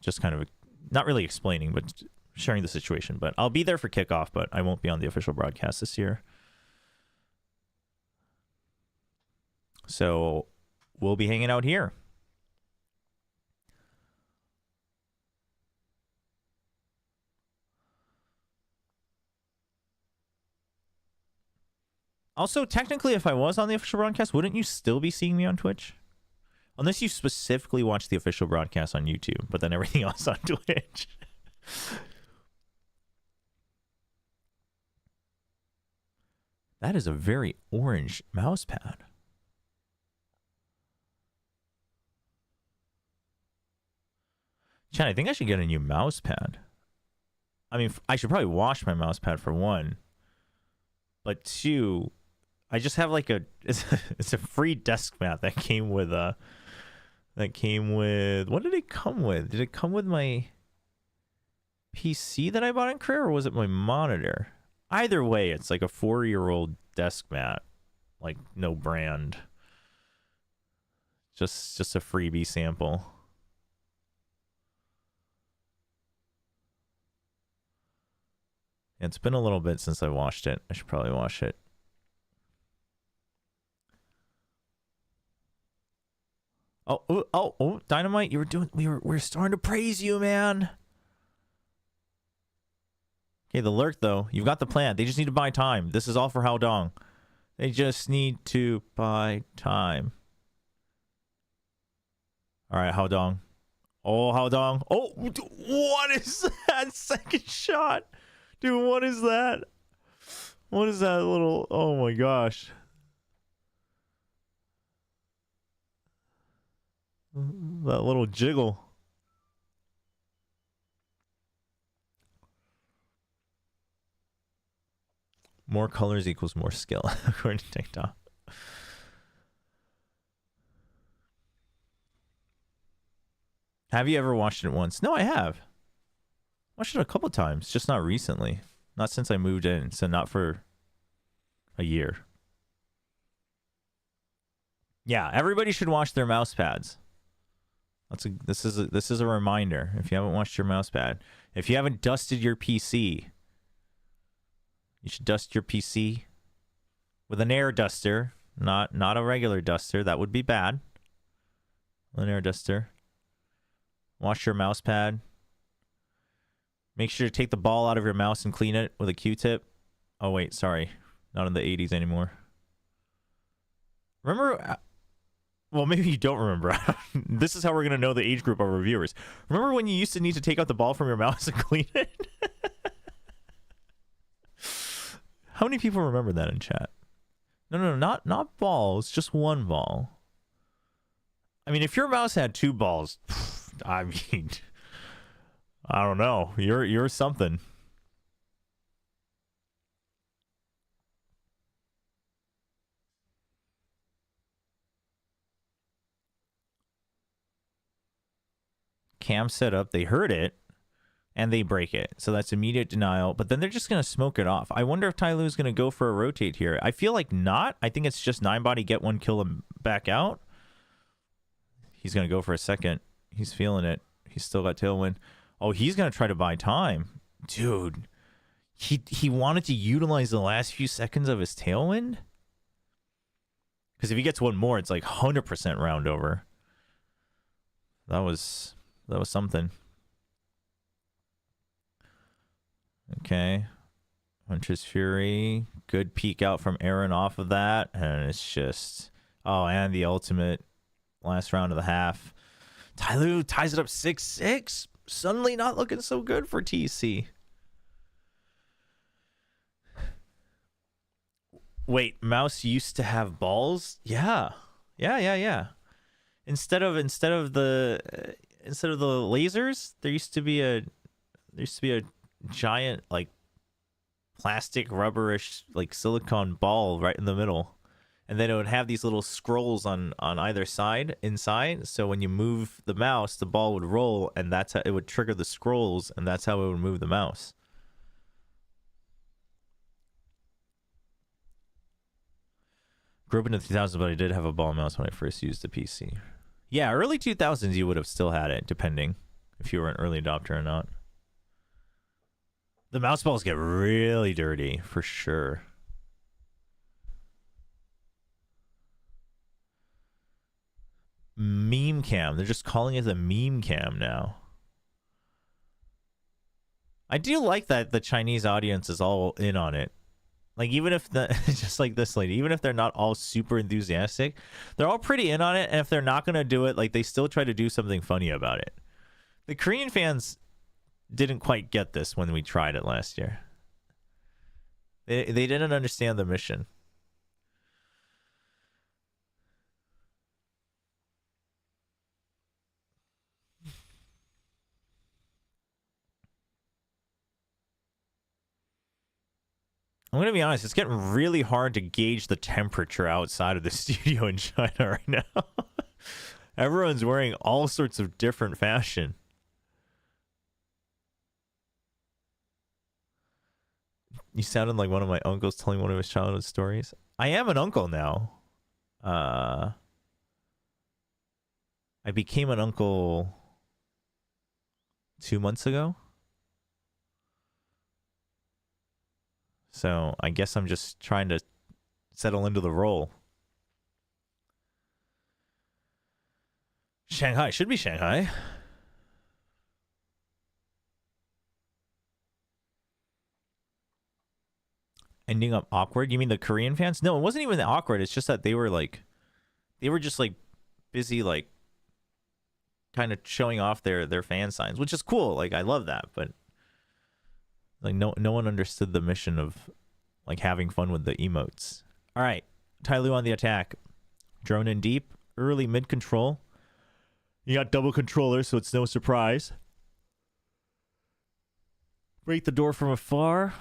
just kind of not really explaining, but sharing the situation. But I'll be there for kickoff, but I won't be on the official broadcast this year. So we'll be hanging out here. Also, technically, if I was on the official broadcast, wouldn't you still be seeing me on Twitch? Unless you specifically watch the official broadcast on YouTube, but then everything else on Twitch. That is a very orange mouse pad. Chan, I think I should get a new mouse pad. I mean, I should probably wash my mouse pad for one. But two, I just have like it's a free desk mat that came with what did it come with? Did it come with my PC that I bought in Korea, or was it my monitor? Either way, it's like a 4-year-old desk mat, like no brand. Just a freebie sample. It's been a little bit since I washed it. I should probably wash it. Oh, Dynamite, we were starting to praise you, man. Okay, the lurk though, you've got the plan. They just need to buy time. This is all for Hao Dong. They just need to buy time. All right, Hao Dong. Oh, Hao Dong. Oh, what is that second shot? Dude, what is that? What is that little... Oh my gosh. That little jiggle. More colors equals more skill, according to TikTok. Have you ever watched it once? No, I have. Watched it a couple times, just not recently. Not since I moved in, so not for a year. Yeah, everybody should wash their mouse pads. This is a reminder. If you haven't washed your mouse pad, if you haven't dusted your PC, you should dust your PC with an air duster, not a regular duster. That would be bad. An air duster. Wash your mouse pad. Make sure to take the ball out of your mouse and clean it with a Q-tip. Oh, wait, sorry. Not in the 80s anymore. Remember... Well, maybe you don't remember. This is how we're going to know the age group of our viewers. Remember when you used to need to take out the ball from your mouse and clean it? How many people remember that in chat? No, not balls. Just one ball. I mean, if your mouse had 2 balls, I mean... I don't know. You're something. Cam setup, they heard it and they break it. So that's immediate denial, but then they're just going to smoke it off. I wonder if Tai Lu's going to go for a rotate here. I feel like not. I think it's just 9-body, get 1 kill and back out. He's going to go for a second. He's feeling it. He's still got tailwind. Oh, he's going to try to buy time. Dude, he wanted to utilize the last few seconds of his tailwind? Because if he gets one more, it's like 100% round over. That was something. Okay. Huntress Fury. Good peek out from Aaron off of that. And it's just... Oh, and the ultimate. Last round of the half. Tai Lu ties it up 6-6. Suddenly not looking so good for TC. Wait, mouse used to have balls? Yeah. Instead of the lasers, there used to be a giant like plastic rubberish like silicone ball right in the middle. and then it would have these little scrolls on either side inside. So when you move the mouse, the ball would roll, and that's how it would trigger the scrolls, and that's how it would move the mouse. Grew up in the 2000s, but I did have a ball mouse when I first used the PC. Yeah, early 2000s, you would have still had it, depending if you were an early adopter or not. The mouse balls get really dirty, for sure. Meme cam. They're just calling it the meme cam now. I do like that the Chinese audience is all in on it. Like, even if the just like this lady, even if they're not all super enthusiastic, they're all pretty in on it. And if they're not gonna do it, like, they still try to do something funny about it. The Korean fans didn't quite get this when we tried it last year. They didn't understand the mission. I'm going to be honest, it's getting really hard to gauge the temperature outside of the studio in China right now. Everyone's wearing all sorts of different fashion. You sounded like one of my uncles telling one of his childhood stories. I am an uncle now. I became an uncle 2 months ago. So I guess I'm just trying to settle into the role. Shanghai. Should be Shanghai. Ending up awkward? You mean the Korean fans? No, it wasn't even awkward. It's just that they were just like busy, like kind of showing off their fan signs, which is cool. Like, I love that, but like no one understood the mission of like having fun with the emotes. All right, Tai Lu on the attack. Drone in deep, early mid control. You got double controller, so it's no surprise. Break the door from afar.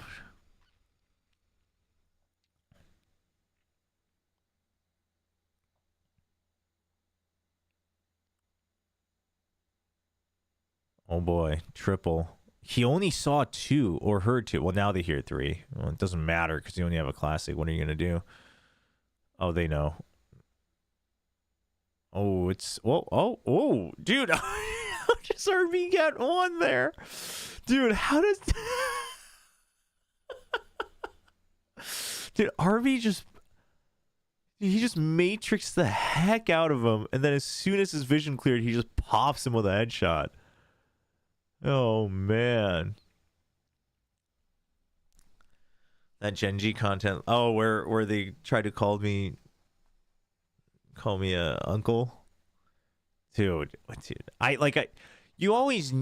Oh boy, triple. He only saw 2 or heard 2. Well, now they hear 3. Well, it doesn't matter because you only have a classic. What are you going to do? Oh, they know. Oh, it's... Oh, dude. How does RB get 1 there? Dude, how does... Dude, RB just... He just matrixed the heck out of him. And then as soon as his vision cleared, he just pops him with a headshot. Oh, man. That Gen G content. Oh, where they tried to call me a uncle. Dude. You always,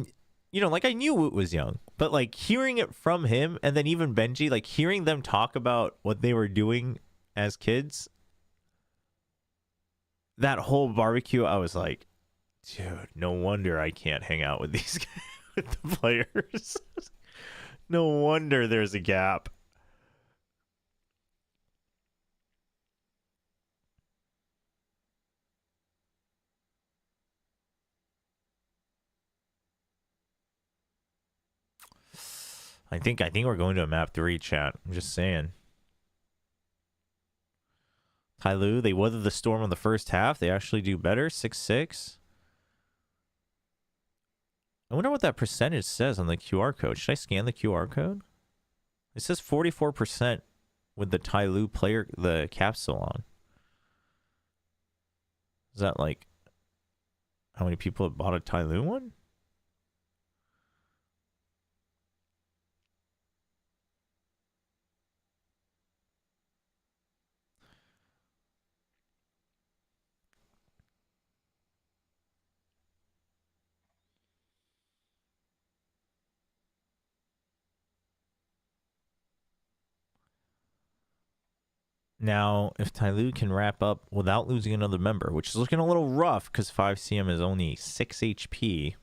like, I knew Woot was young, but like hearing it from him and then even Benji, like hearing them talk about what they were doing as kids, that whole barbecue, I was like, dude, no wonder I can't hang out with these guys. The players. No wonder there's a gap. I think we're going to a map 3, chat. I'm just saying. Tai Lu, they weathered the storm on the first half. They actually do better. 6-6. I wonder what that percentage says on the QR code. Should I scan the QR code? It says 44% with the Tai Lu player, the capsule on. Is that like how many people have bought a Tai Lu one? Now, if Tai Lu can wrap up without losing another member, which is looking a little rough because 5CM is only 6 HP.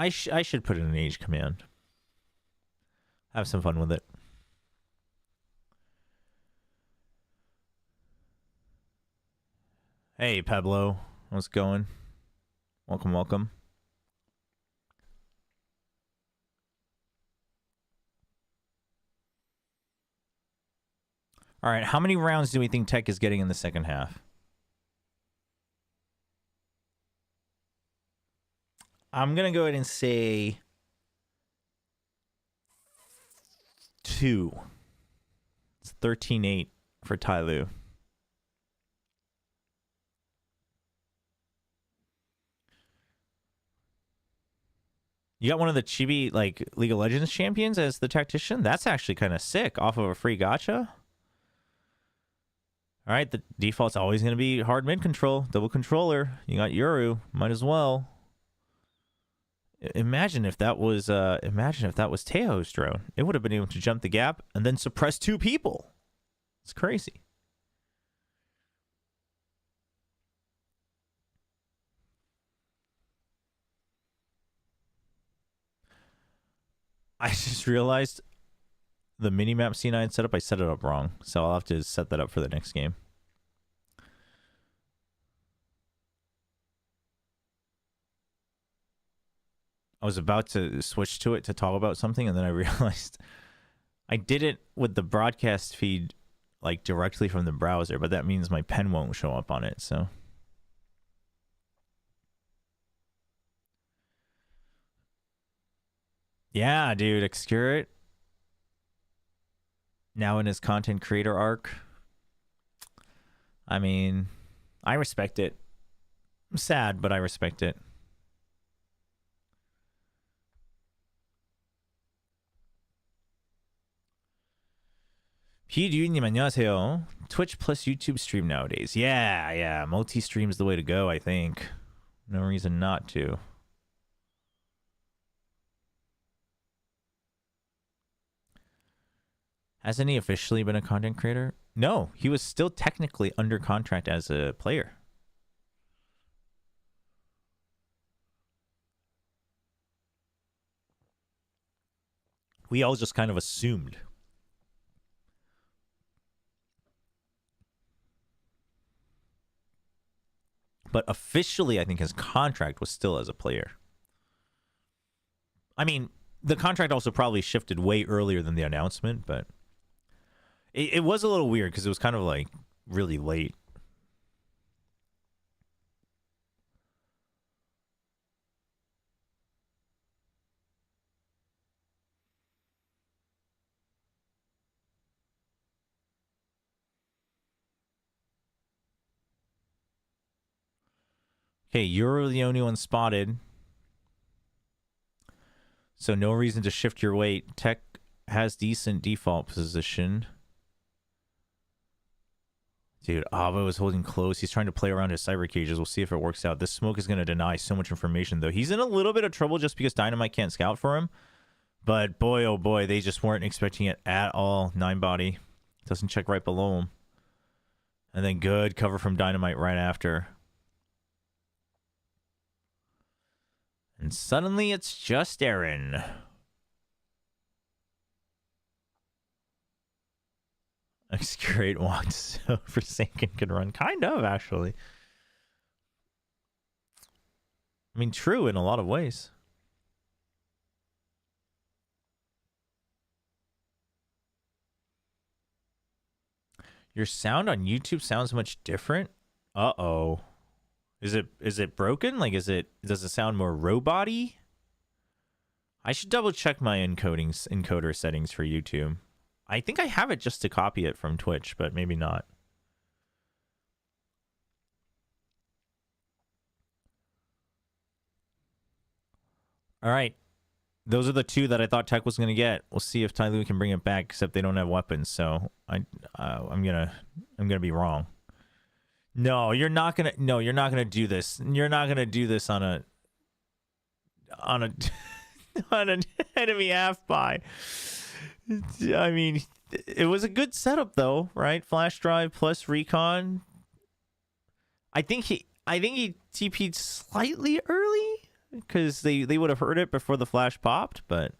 I should put in an age command. Have some fun with it. Hey, Pablo. How's it going? Welcome, welcome. All right, how many rounds do we think Tech is getting in the second half? I'm going to go ahead and say 2. It's 13-8 for Tai Lu. You got one of the chibi, like, League of Legends champions as the tactician? That's actually kind of sick, off of a free gacha. All right, the default's always going to be hard mid control, double controller. You got Yoru, might as well. Imagine if that was Teo's drone. It would have been able to jump the gap and then suppress 2 people. It's crazy. I just realized the minimap C9 setup, I set it up wrong. So I'll have to set that up for the next game. I was about to switch to it to talk about something, and then I realized I did it with the broadcast feed like directly from the browser, but that means my pen won't show up on it, so. Yeah, dude, Xcurate. Now in his content creator arc. I mean, I respect it. I'm sad, but I respect it. PD님 안녕하세요. Twitch plus YouTube stream nowadays. Yeah, multi-stream's the way to go, I think. No reason not to. Hasn't he officially been a content creator? No, he was still technically under contract as a player. We all just kind of assumed. But officially, I think his contract was still as a player. I mean, the contract also probably shifted way earlier than the announcement, but it was a little weird because it was kind of like really late. Okay, you're the only one spotted. So no reason to shift your weight. Tech has decent default position. Dude, Avo is holding close. He's trying to play around his cyber cages. We'll see if it works out. This smoke is going to deny so much information, though. He's in a little bit of trouble just because Dynamite can't scout for him. But boy, oh boy, they just weren't expecting it at all. 9-body. Doesn't check right below him. And then good cover from Dynamite right after. And suddenly it's just Aaron. Xcurate walked so Forsaken can run. Kind of, actually. I mean, true in a lot of ways. Your sound on YouTube sounds much different. Uh-oh. Is it broken? Like, does it sound more robot-y? I should double check my encoder settings for YouTube. I think I have it just to copy it from Twitch, but maybe not. All right. Those are the 2 that I thought Tech was going to get. We'll see if Tai Lu can bring it back, except they don't have weapons, so I'm going to be wrong. No, you're not going to do this. You're not going to do this on an on an enemy half buy. I mean, it was a good setup though, right? Flash drive plus recon. I think he TP'd slightly early. because they would have heard it before the flash popped, but.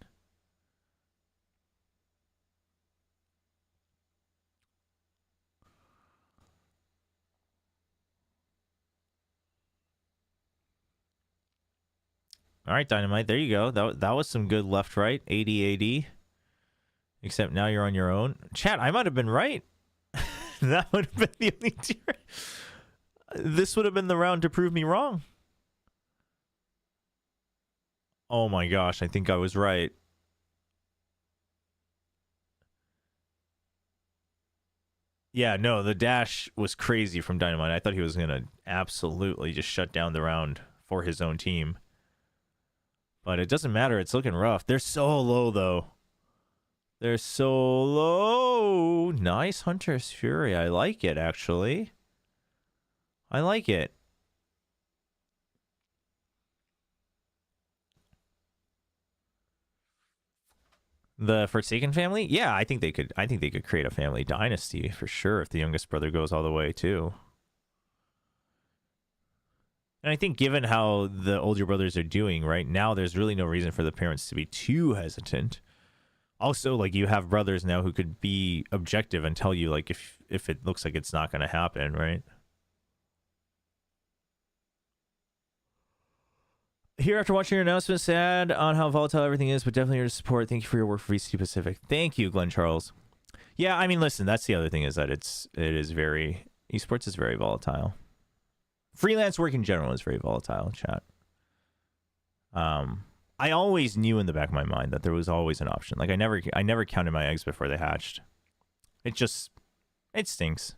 All right, Dynamite, there you go. That was some good left-right, 80-80. Except now you're on your own. Chat, I might have been right. That would have been the only tier. This would have been the round to prove me wrong. Oh my gosh, I think I was right. Yeah, no, the dash was crazy from Dynamite. I thought he was going to absolutely just shut down the round for his own team. But it doesn't matter. It's looking rough. They're so low, though. They're so low. Nice Hunter's Fury. I like it, actually. I like it. The Forsaken family? Yeah, I think they could create a family dynasty for sure if the youngest brother goes all the way, too. And I think given how the older brothers are doing right now, there's really no reason for the parents to be too hesitant. Also, like, you have brothers now who could be objective and tell you, like, if it looks like it's not going to happen, right? Here after watching your announcement, sad on how volatile everything is, but definitely here to support. Thank you for your work for VCT Pacific. Thank you, Glenn Charles. Yeah, I mean, listen, that's the other thing is that esports is very volatile. Freelance work in general is very volatile, chat. I always knew in the back of my mind that there was always an option. Like I never counted my eggs before they hatched. It stinks.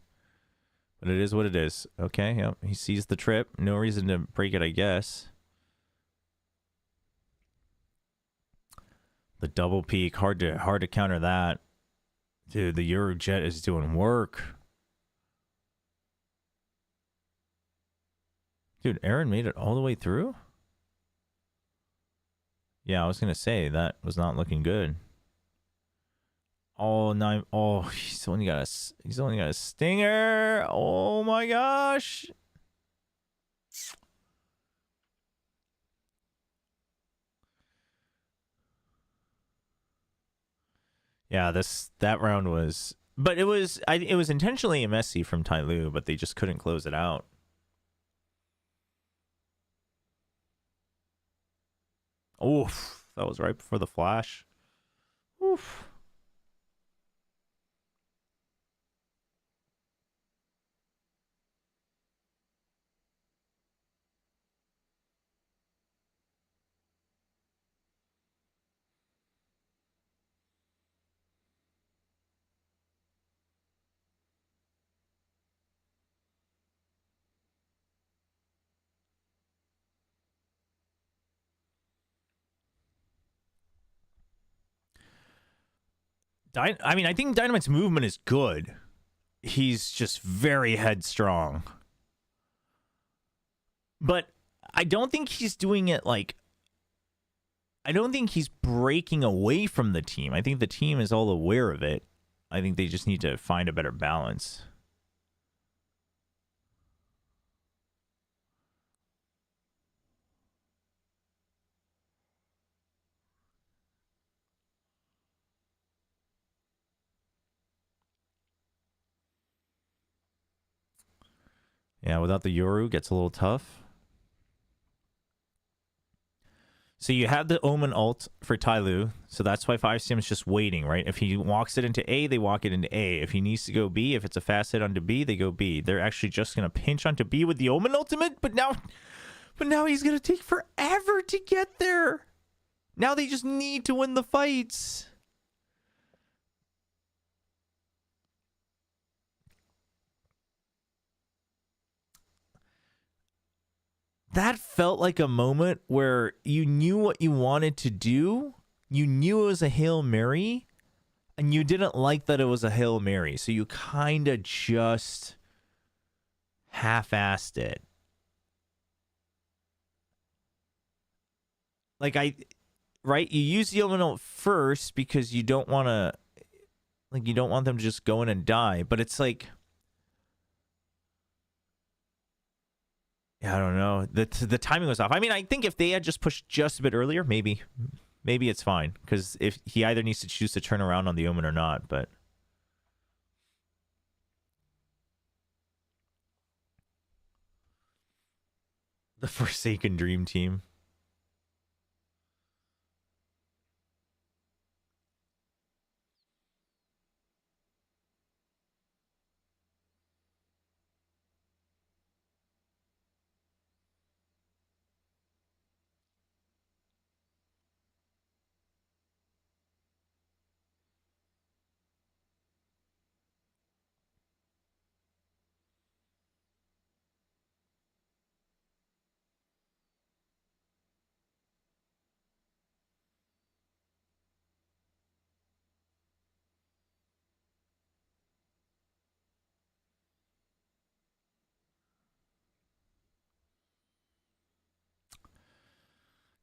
But it is what it is. Okay, yep. He sees the trip. No reason to break it, I guess. The double peak, hard to counter that. Dude, the Eurojet is doing work. Dude, Aaron made it all the way through? Yeah, I was going to say, that was not looking good. Oh, nine. Oh, he's only got a stinger. Oh my gosh. Yeah, that round was, but it was intentionally messy from Tai Lu, but they just couldn't close it out. Oof, that was right before the flash. Oof. I think Dynamite's movement is good. He's just very headstrong. But I don't think he's doing it like... I don't think he's breaking away from the team. I think the team is all aware of it. I think they just need to find a better balance. Yeah, without the Yoru, gets a little tough. So you have the Omen ult for Tai Lu, so that's why 5CM is just waiting, right? If he walks it into A, they walk it into A. If he needs to go B, if it's a fast hit onto B, they go B. They're actually just going to pinch onto B with the Omen ultimate, but now he's going to take forever to get there. Now they just need to win the fights. That felt like a moment where you knew what you wanted to do. You knew it was a Hail Mary, and you didn't like that it was a Hail Mary. So you kind of just half-assed it. Like, right? You use the Omen first because you don't want to, like, you don't want them to just go in and die. But it's like... Yeah, I don't know. The timing was off. I mean, I think if they had just pushed just a bit earlier, maybe it's fine. Because if he either needs to choose to turn around on the Omen or not, but... The Forsaken Dream Team.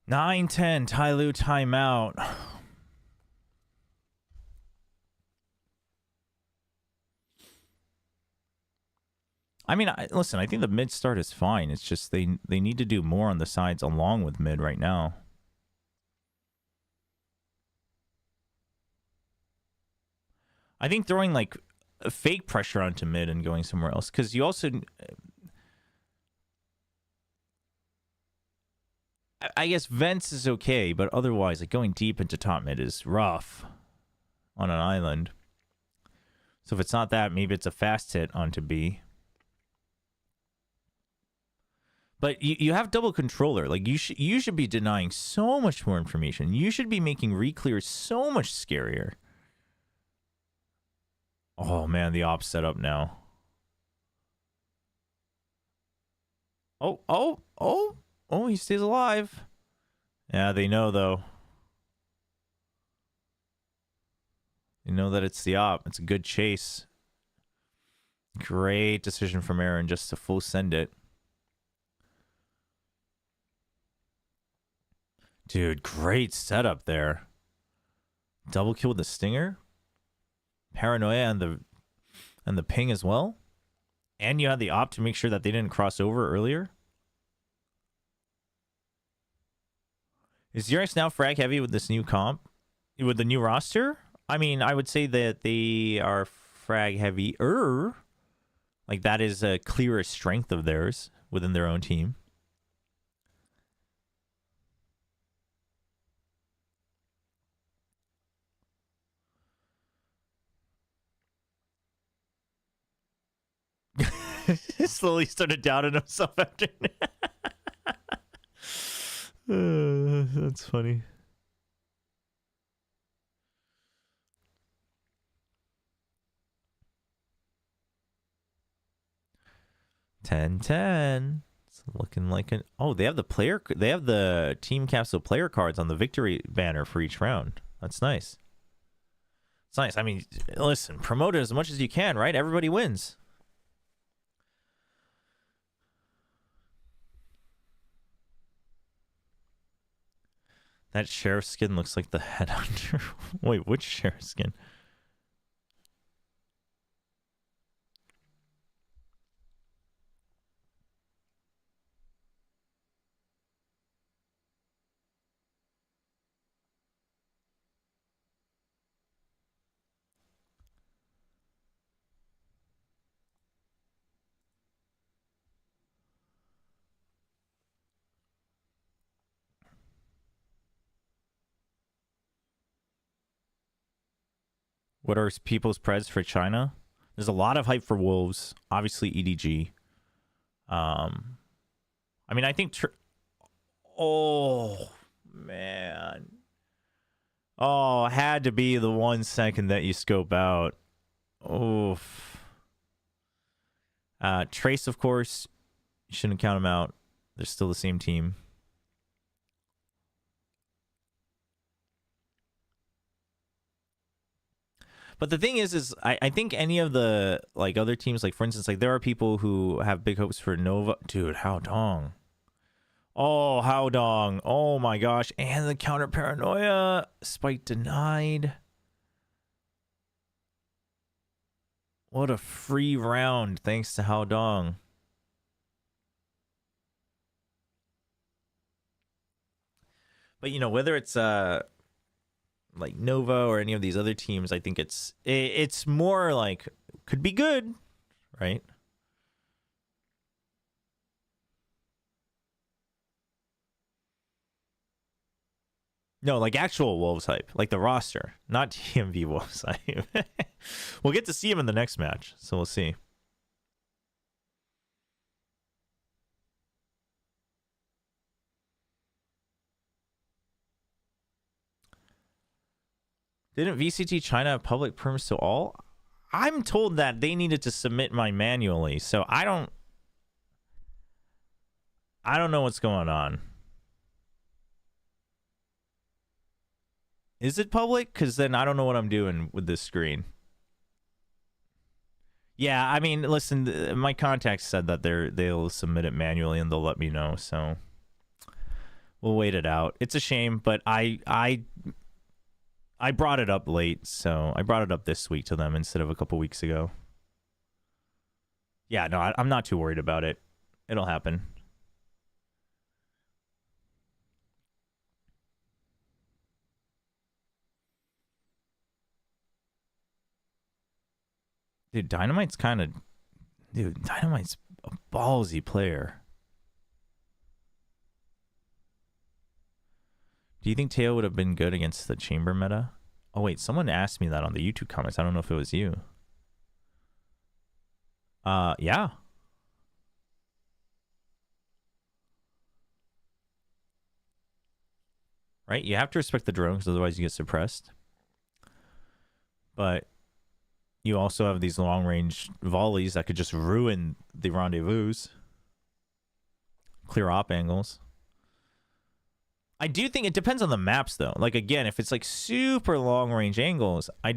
Nine 10 Tyloo timeout. I mean, listen, I think the mid start is fine. It's just they need to do more on the sides along with mid right now. I think throwing like a fake pressure onto mid and going somewhere else, because you also... I guess vents is okay, but otherwise, like going deep into top mid is rough on an island. So if it's not that, maybe it's a fast hit onto B. But you have double controller. Like you should be denying so much more information. You should be making reclear so much scarier. Oh man, the op set up now. Oh, he stays alive. Yeah, they know though. They know that it's the op. It's a good chase. Great decision from Aaron just to full send it. Dude, great setup there. Double kill with the stinger. Paranoia and the ping as well. And you had the op to make sure that they didn't cross over earlier. Is Xerx now frag heavy with this new comp? With the new roster? I mean, I would say that they are frag heavier. Like that is a clearer strength of theirs within their own team. Slowly started doubting himself after. That's funny. $10-10. It's looking like an... Oh, they have the team capsule player cards on the victory banner for each round. That's nice. It's nice. I mean, listen, promote it as much as you can, right? Everybody wins. That sheriff skin looks like the headhunter. Wait, which sheriff skin? What are people's preds for China? There's a lot of hype for Wolves. Obviously, EDG. I mean, I think... Oh, man. Oh, had to be the 1 second that you scope out. Oof. Trace, of course. You shouldn't count them out. They're still the same team. But the thing is I think any of the like other teams, like for instance, like there are people who have big hopes for Nova. Dude, How Dong. Oh, How Dong. Oh my gosh. And the counter paranoia. Spike denied. What a free round thanks to How Dong. But you know, whether it's like Nova or any of these other teams, I think it's more like could be good, right? No, like actual Wolves hype, like the roster, not TMV Wolves hype. We'll get to see him in the next match, so we'll see. Didn't VCT China have public perms to all? I'm told that they needed to submit mine manually, so I don't know what's going on. Is it public? Because then I don't know what I'm doing with this screen. Yeah, I mean, listen, my contacts said that they'll submit it manually and they'll let me know, so we'll wait it out. It's a shame, but I brought it up late, so I brought it up this week to them instead of a couple weeks ago. Yeah, no, I'm not too worried about it. It'll happen. Dude, Dynamite's a ballsy player. Do you think Teo would have been good against the chamber meta? Oh, wait, someone asked me that on the YouTube comments. I don't know if it was you. Yeah. Right? You have to respect the drone because otherwise you get suppressed. But you also have these long-range volleys that could just ruin the rendezvous. Clear op angles. I do think it depends on the maps, though. Like, again, if it's like super long-range angles, I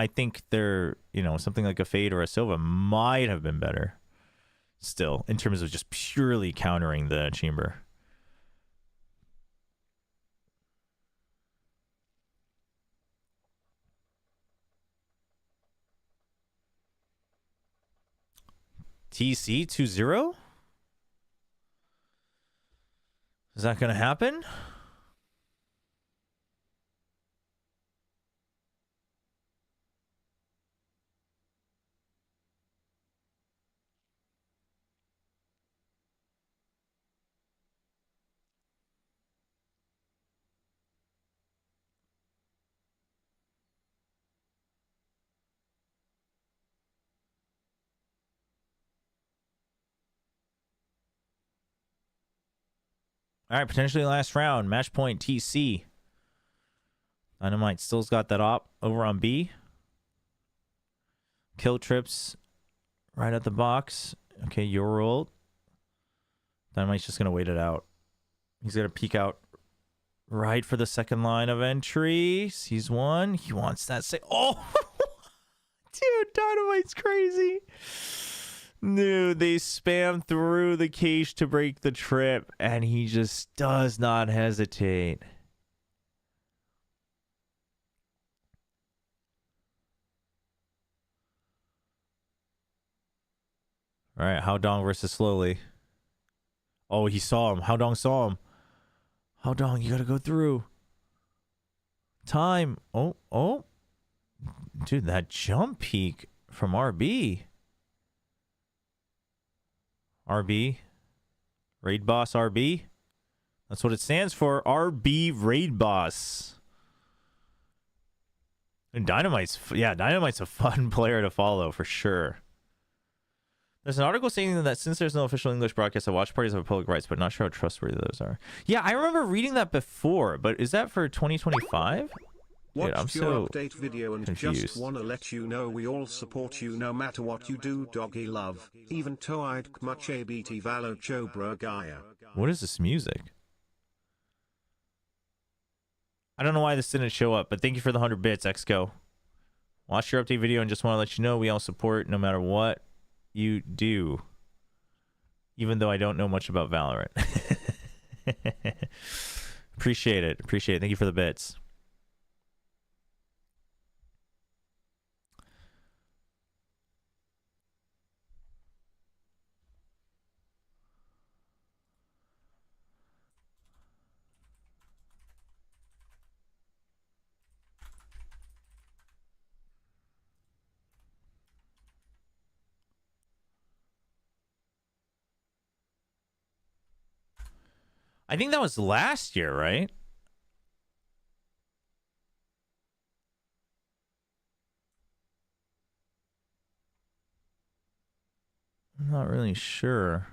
think they're, you know, something like a Fade or a Silva might have been better still in terms of just purely countering the chamber. TC 2-0? Is that going to happen? All right, potentially last round. Match point TC. Dynamite still's got that op over on B. Kill trips right at the box. Okay, your roll. Dynamite's just going to wait it out. He's going to peek out right for the second line of entry. Sees one. He wants that. Oh, dude, Dynamite's crazy. Dude, they spam through the cage to break the trip, and he just does not hesitate. All right, How Dong versus Slowly. Oh, he saw him. How Dong saw him. How Dong, you gotta go through. Time. Oh. Dude, that jump peak from RB. RB. Raid Boss RB. That's what it stands for. RB Raid Boss. And Dynamite's a fun player to follow for sure. There's an article saying that since there's no official English broadcast, the watch parties have public rights, but not sure how trustworthy those are. Yeah, I remember reading that before, but is that for 2025? Dude, I'm so update video and confused. Just wanna let you know we all support you no matter what you do, doggy love. Even Toid Kmuch ABT WillChobra Gaia. What is this music? I don't know why this didn't show up, but thank you for the 100 bits, XGO. Watch your update video and just want to let you know we all support no matter what you do. Even though I don't know much about Valorant. Appreciate it. Thank you for the bits. I think that was last year, right? I'm not really sure.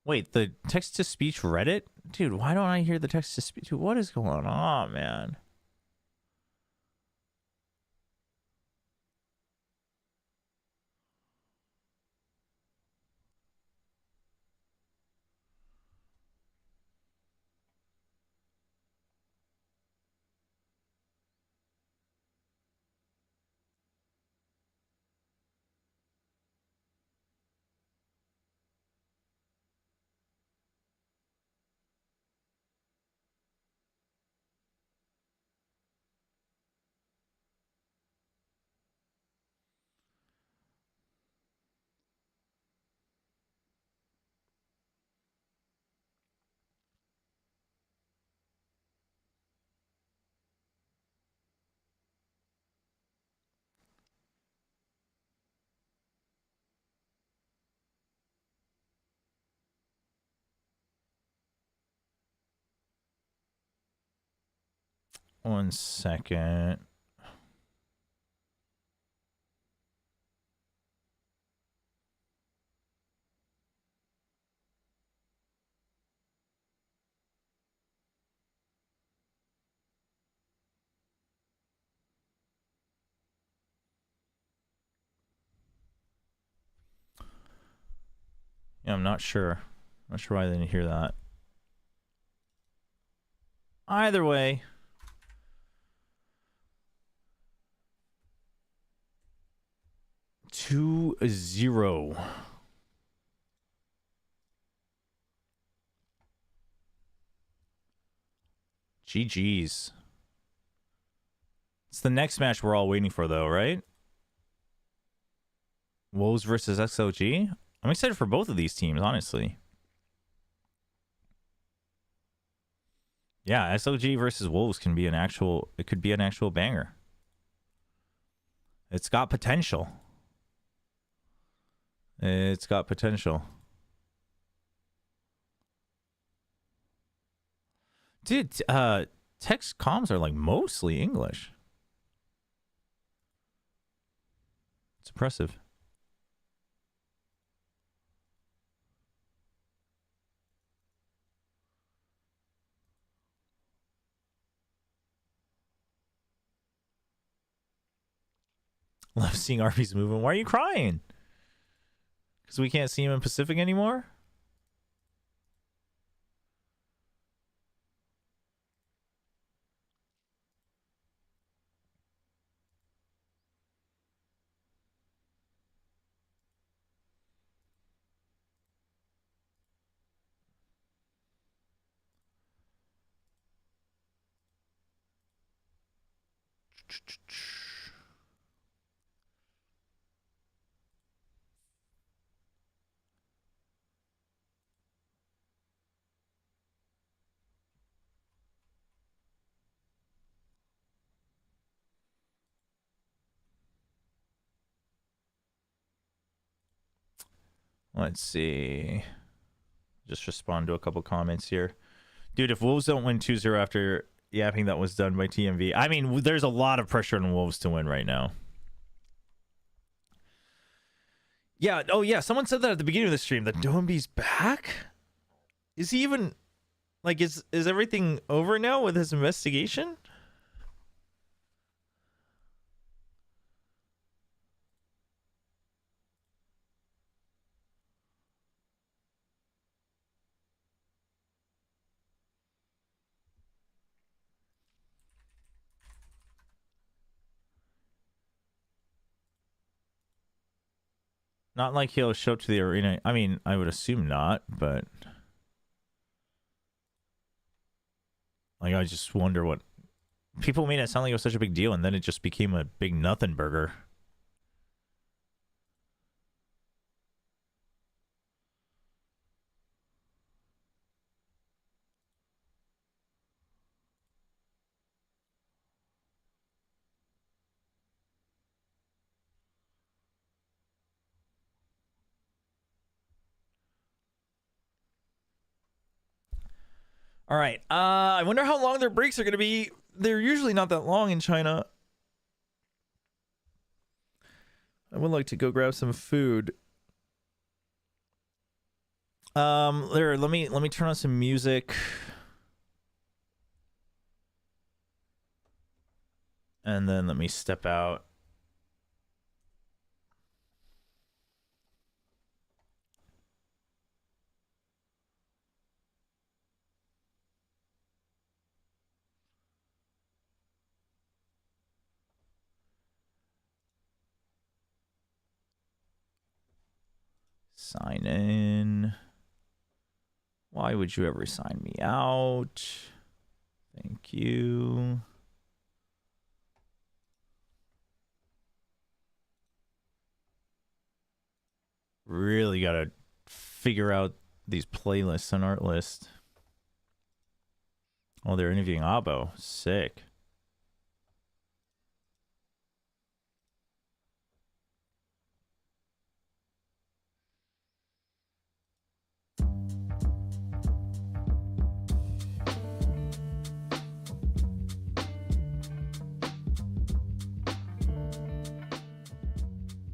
Wait, the text-to-speech Reddit? Dude, why don't I hear the text-to-speech? Dude, what is going on, man? One second. Yeah, I'm not sure. Not sure why I didn't hear that. Either way. Two 0. GG's. It's the next match we're all waiting for, though, right? Wolves versus XLG. I'm excited for both of these teams, honestly. Yeah, XLG versus Wolves can be an actual... It could be an actual banger. It's got potential. It's got potential. Dude, text comms are like mostly English. It's impressive. Love seeing Arby's moving. Why are you crying? Because we can't see him in Pacific anymore? Let's see. Just respond to a couple comments here. Dude, if Wolves don't win 2-0 after yapping that was done by TMV. I mean, there's a lot of pressure on Wolves to win right now. Yeah, oh yeah, someone said that at the beginning of the stream, that Doembe's back? Is he even... Like, is everything over now with his investigation? Not like he'll show up to the arena. I mean, I would assume not, but... Like, I just wonder what People made it sound like it was such a big deal, and then it just became a big nothing burger. All right. I wonder how long their breaks are going to be. They're usually not that long in China. I would like to go grab some food. There. Let me turn on some music. And then let me step out. Sign in. Why would you ever sign me out? Thank you. Really gotta figure out these playlists on art list. Oh, they're interviewing Abo. Sick.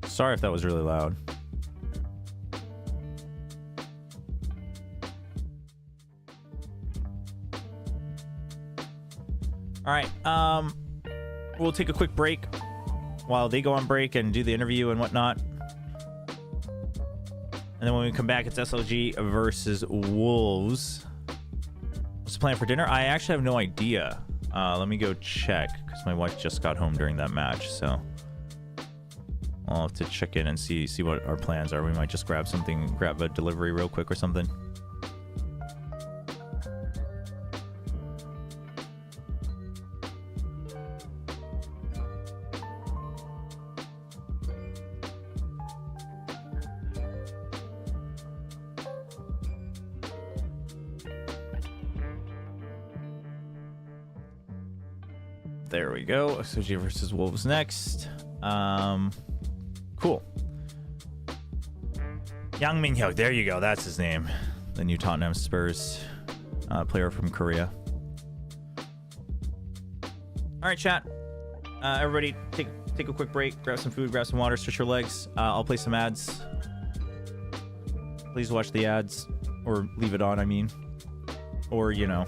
Sorry if that was really loud. All right, we'll take a quick break while they go on break and do the interview and whatnot. And then when we come back, it's XLG versus Wolves. What's the plan for dinner? I actually have no idea. Let me go check, because my wife just got home during that match, so I'll have to check in and see what our plans are. We might just grab a delivery real quick or something. There we go. XLG versus Wolves next. Cool. Yang Min-hyuk, there you go. That's his name. The new Tottenham Spurs player from Korea. All right, chat. Everybody, take a quick break. Grab some food. Grab some water. Stretch your legs. I'll play some ads. Please watch the ads, or leave it on. I mean, or you know,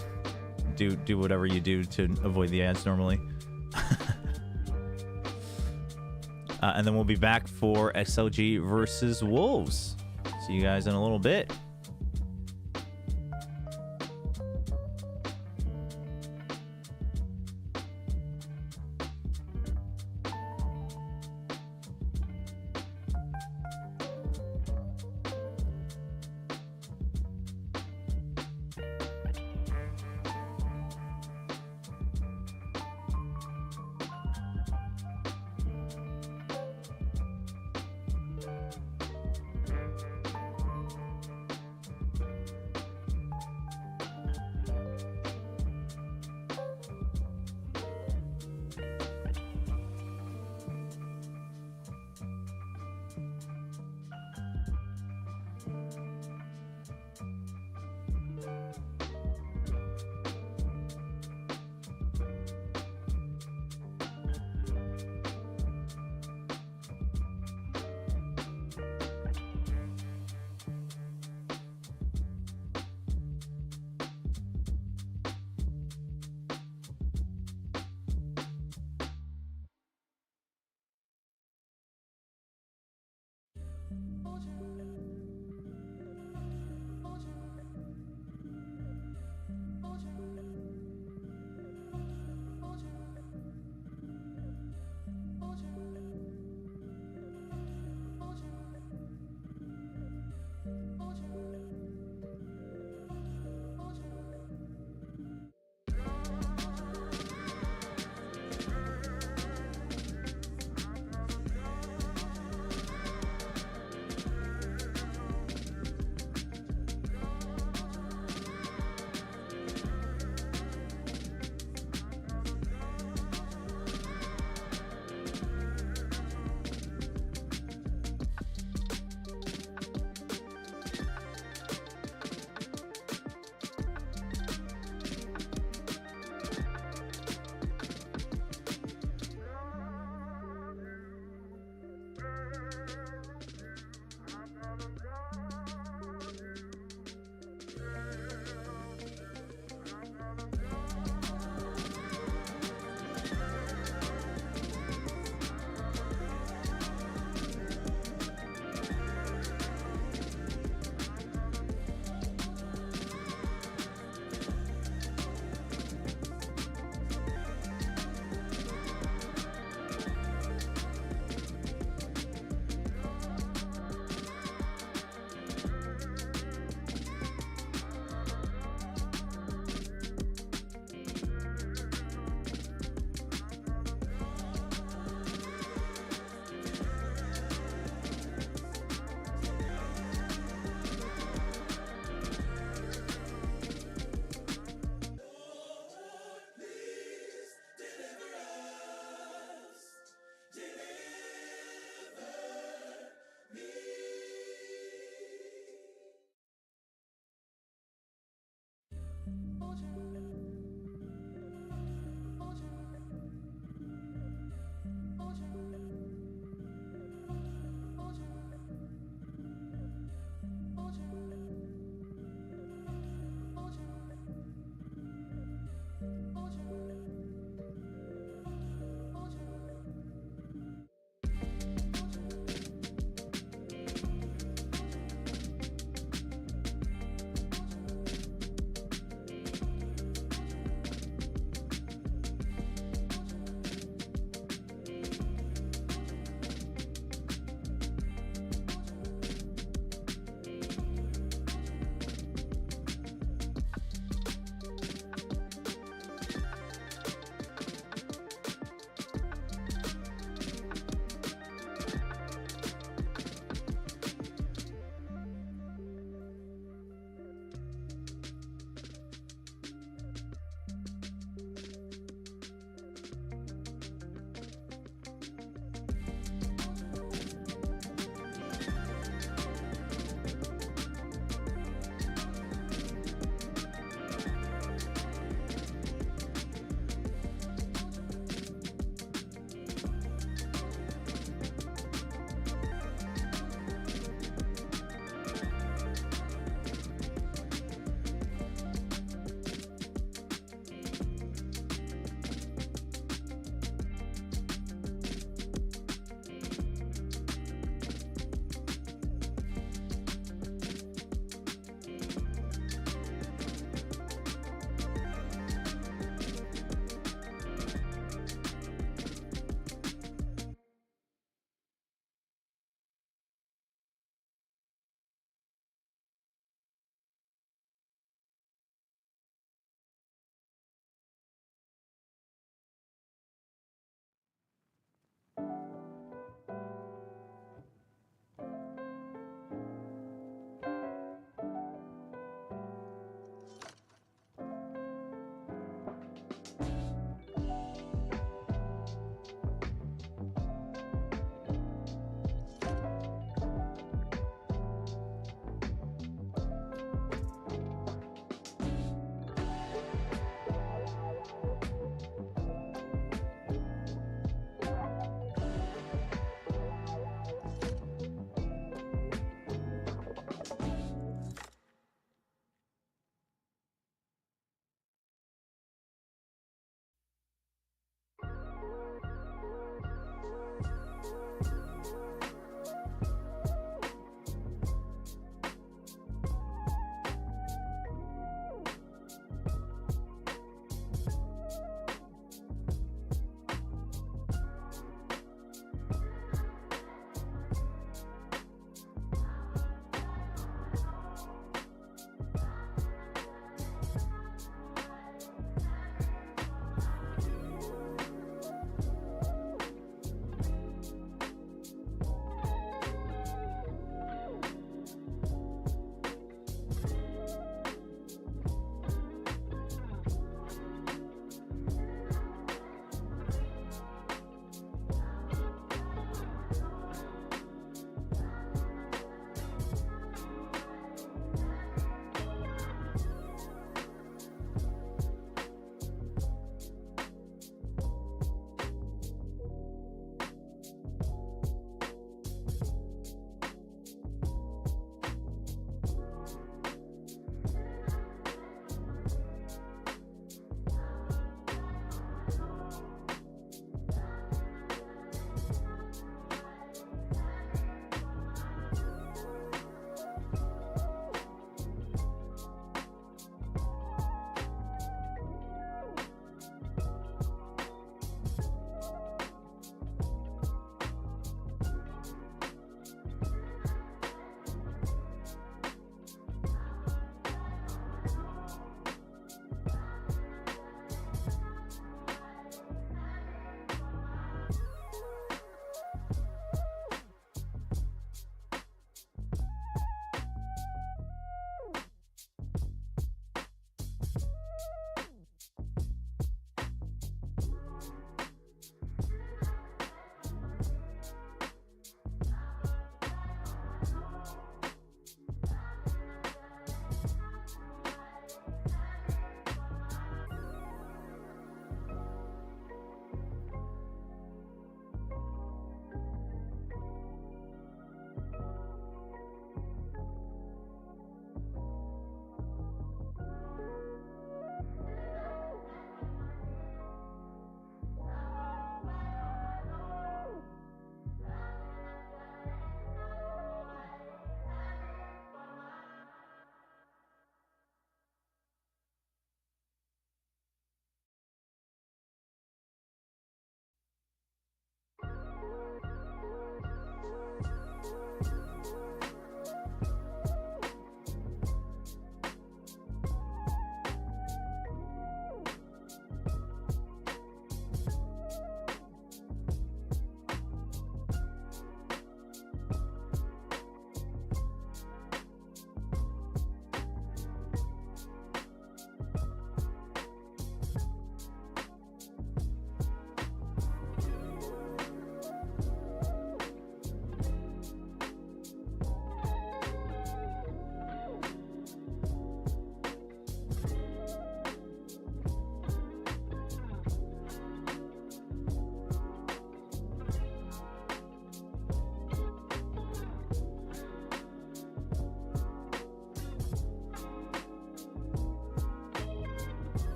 do whatever you do to avoid the ads normally. And then we'll be back for XLG versus Wolves. See you guys in a little bit.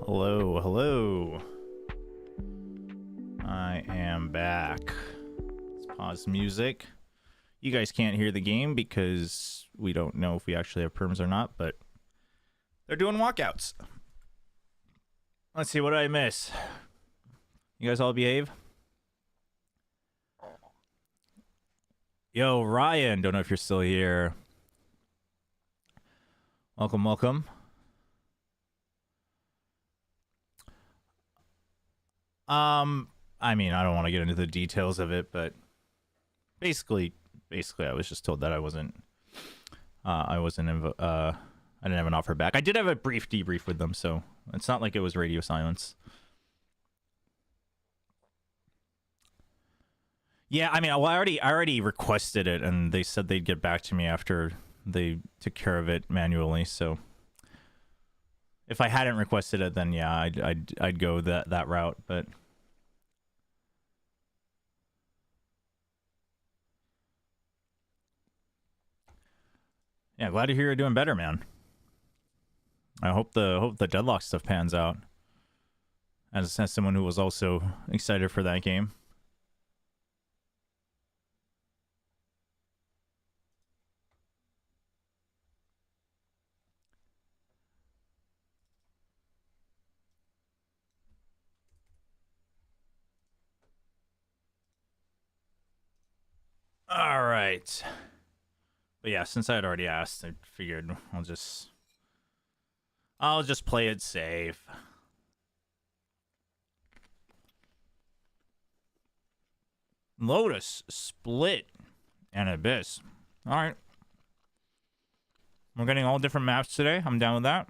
Hello, hello. I am back. Let's pause music. You guys can't hear the game because we don't know if we actually have perms or not, but they're doing walkouts. Let's see, what did I miss? You guys all behave? Yo, Ryan, don't know if you're still here. Welcome, welcome. I mean, I don't want to get into the details of it, but basically I was just told that I didn't have an offer back. I did have a brief debrief with them, so it's not like it was radio silence. Yeah, I mean, well, I already requested it, and they said they'd get back to me after they took care of it manually. So if I hadn't requested it, then yeah, I'd go that route. But yeah, glad to hear you're doing better, man. I hope the deadlock stuff pans out. As someone who was also excited for that game. All right. But yeah, since I had already asked, I figured I'll just play it safe. Lotus, Split, and Abyss. All right. We're getting all different maps today. I'm down with that.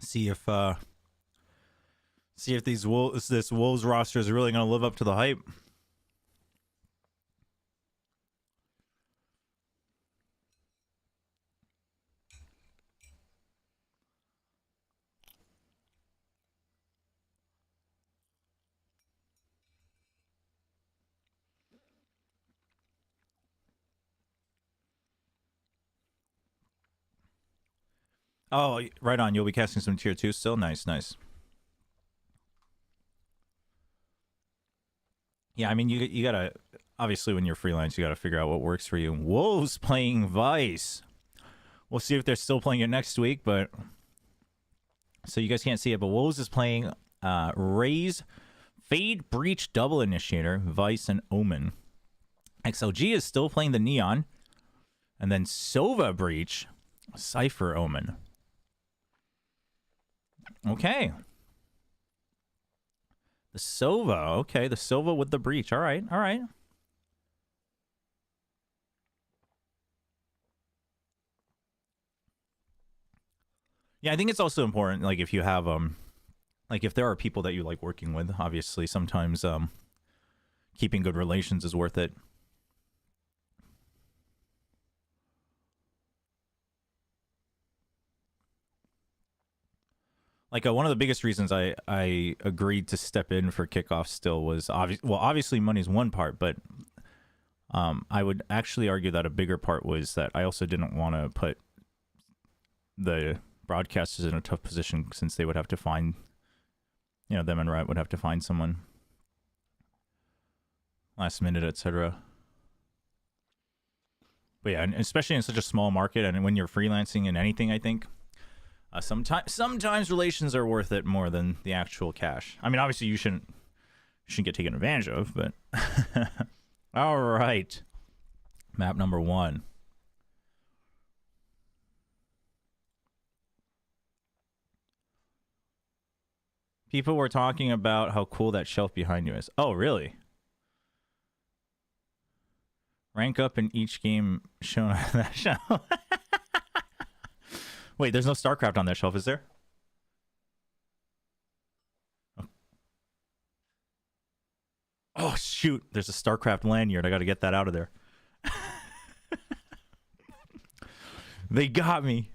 See if this Wolves roster is really going to live up to the hype. Oh, right on. You'll be casting some tier 2 still? Nice, nice. Yeah, I mean, you gotta, obviously when you're freelance, you gotta figure out what works for you. Wolves playing Vice. We'll see if they're still playing it next week, but, so you guys can't see it, but Wolves is playing Raze, Fade, Breach, Double Initiator, Vice, and Omen. XLG is still playing the Neon, and then Sova, Breach, Cypher, Omen. Okay. The Sova. Okay, the Sova with the Breach. All right, all right. Yeah, I think it's also important, like, if you have, like, if there are people that you like working with, obviously, sometimes, keeping good relations is worth it. Like, one of the biggest reasons I agreed to step in for kickoff still was obviously money's one part, but I would actually argue that a bigger part was that I also didn't want to put the broadcasters in a tough position, since they would have to find, you know, them and Riot would have to find someone last minute, etc. But yeah, and especially in such a small market, and when you're freelancing in anything, I think. Sometimes relations are worth it more than the actual cash. I mean, obviously you shouldn't get taken advantage of, but all right. Map number 1. People were talking about how cool that shelf behind you is. Oh, really? Rank up in each game shown on that shelf. Wait, there's no StarCraft on that shelf, is there? shoot, there's a StarCraft lanyard. I got to get that out of there. They got me.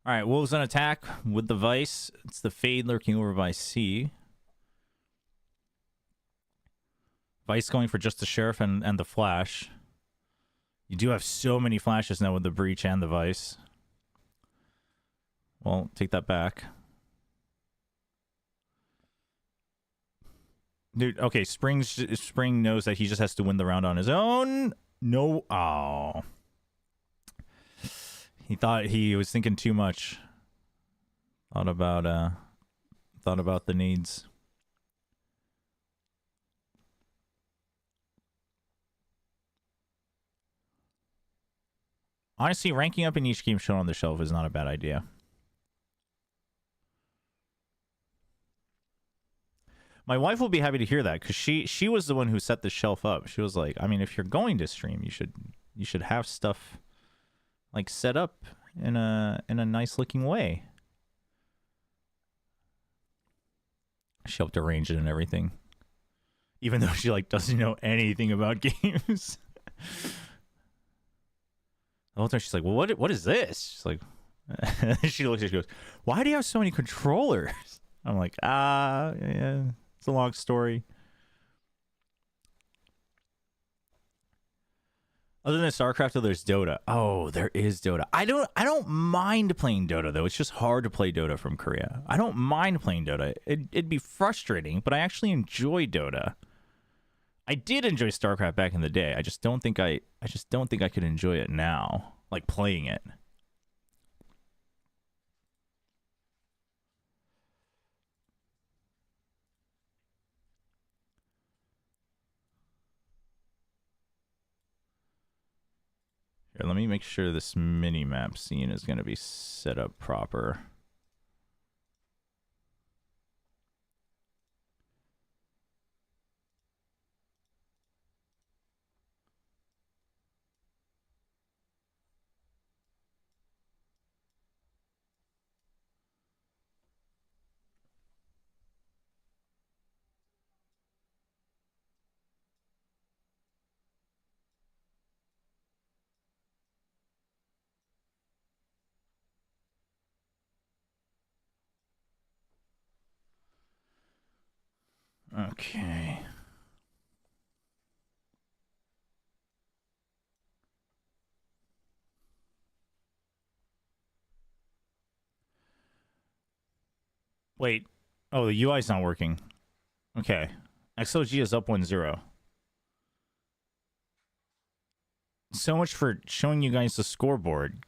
All right, Wolves on attack with the Vice. It's the Fade lurking over by C. Vice going for just the Sheriff and the Flash. You do have so many flashes now with the Breach and the Vice. Well, take that back. Dude, okay, Spring knows that he just has to win the round on his own. No. Oh. He thought he was thinking too much. Thought about the needs. Honestly, ranking up in each game shown on the shelf is not a bad idea. My wife will be happy to hear that because she was the one who set the shelf up. She was like, I mean, if you're going to stream, you should have stuff like set up in a nice looking way. She helped arrange it and everything, even though she like doesn't know anything about games. The whole time she's like, well, what is this? She's like, she looks at it, she goes, why do you have so many controllers? I'm like, yeah, it's a long story. Other than StarCraft, though, there's Dota. Oh, there is Dota. I don't mind playing Dota, though. It's just hard to play Dota from Korea. I don't mind playing Dota. It'd be frustrating, but I actually enjoy Dota. I did enjoy StarCraft back in the day. I just don't think I could enjoy it now, like playing it. Here, let me make sure this mini-map scene is going to be set up proper. Okay. Wait. Oh, the UI's not working. Okay. XLG is up 1-0. So much for showing you guys the scoreboard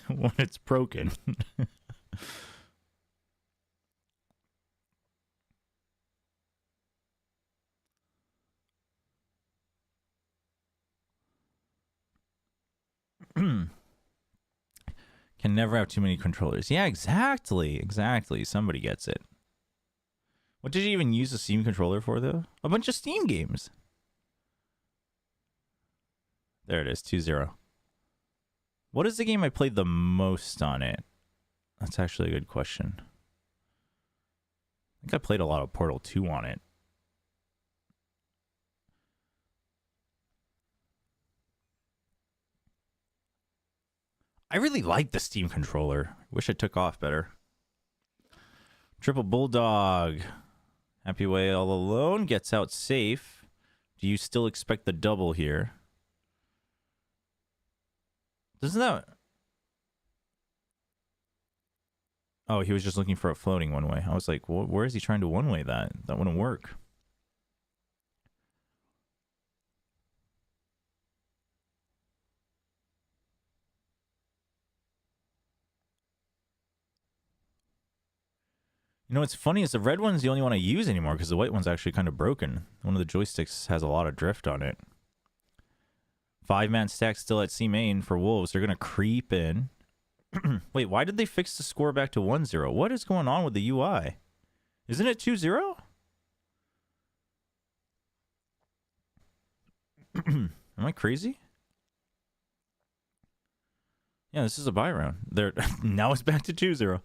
when it's broken. Can never have too many controllers. Yeah, exactly. Exactly. Somebody gets it. What did you even use the Steam controller for, though? A bunch of Steam games. There it is, 2-0. What is the game I played the most on it? That's actually a good question. I think I played a lot of Portal 2 on it. I really like the Steam controller. Wish it took off better. Triple Bulldog. Happy Way all alone. Gets out safe. Do you still expect the double here? Doesn't that... Oh, he was just looking for a floating one way. I was like, well, where is he trying to one way that? That wouldn't work. You know what's funny is the red one's the only one I use anymore because the white one's actually kind of broken. One of the joysticks has a lot of drift on it. 5-man stack still at C main for Wolves. They're going to creep in. Wait, why did they fix the score back to 1-0? What is going on with the UI? Isn't it 2-0? Am I crazy? Yeah, this is a buy round. There now it's back to 2-0.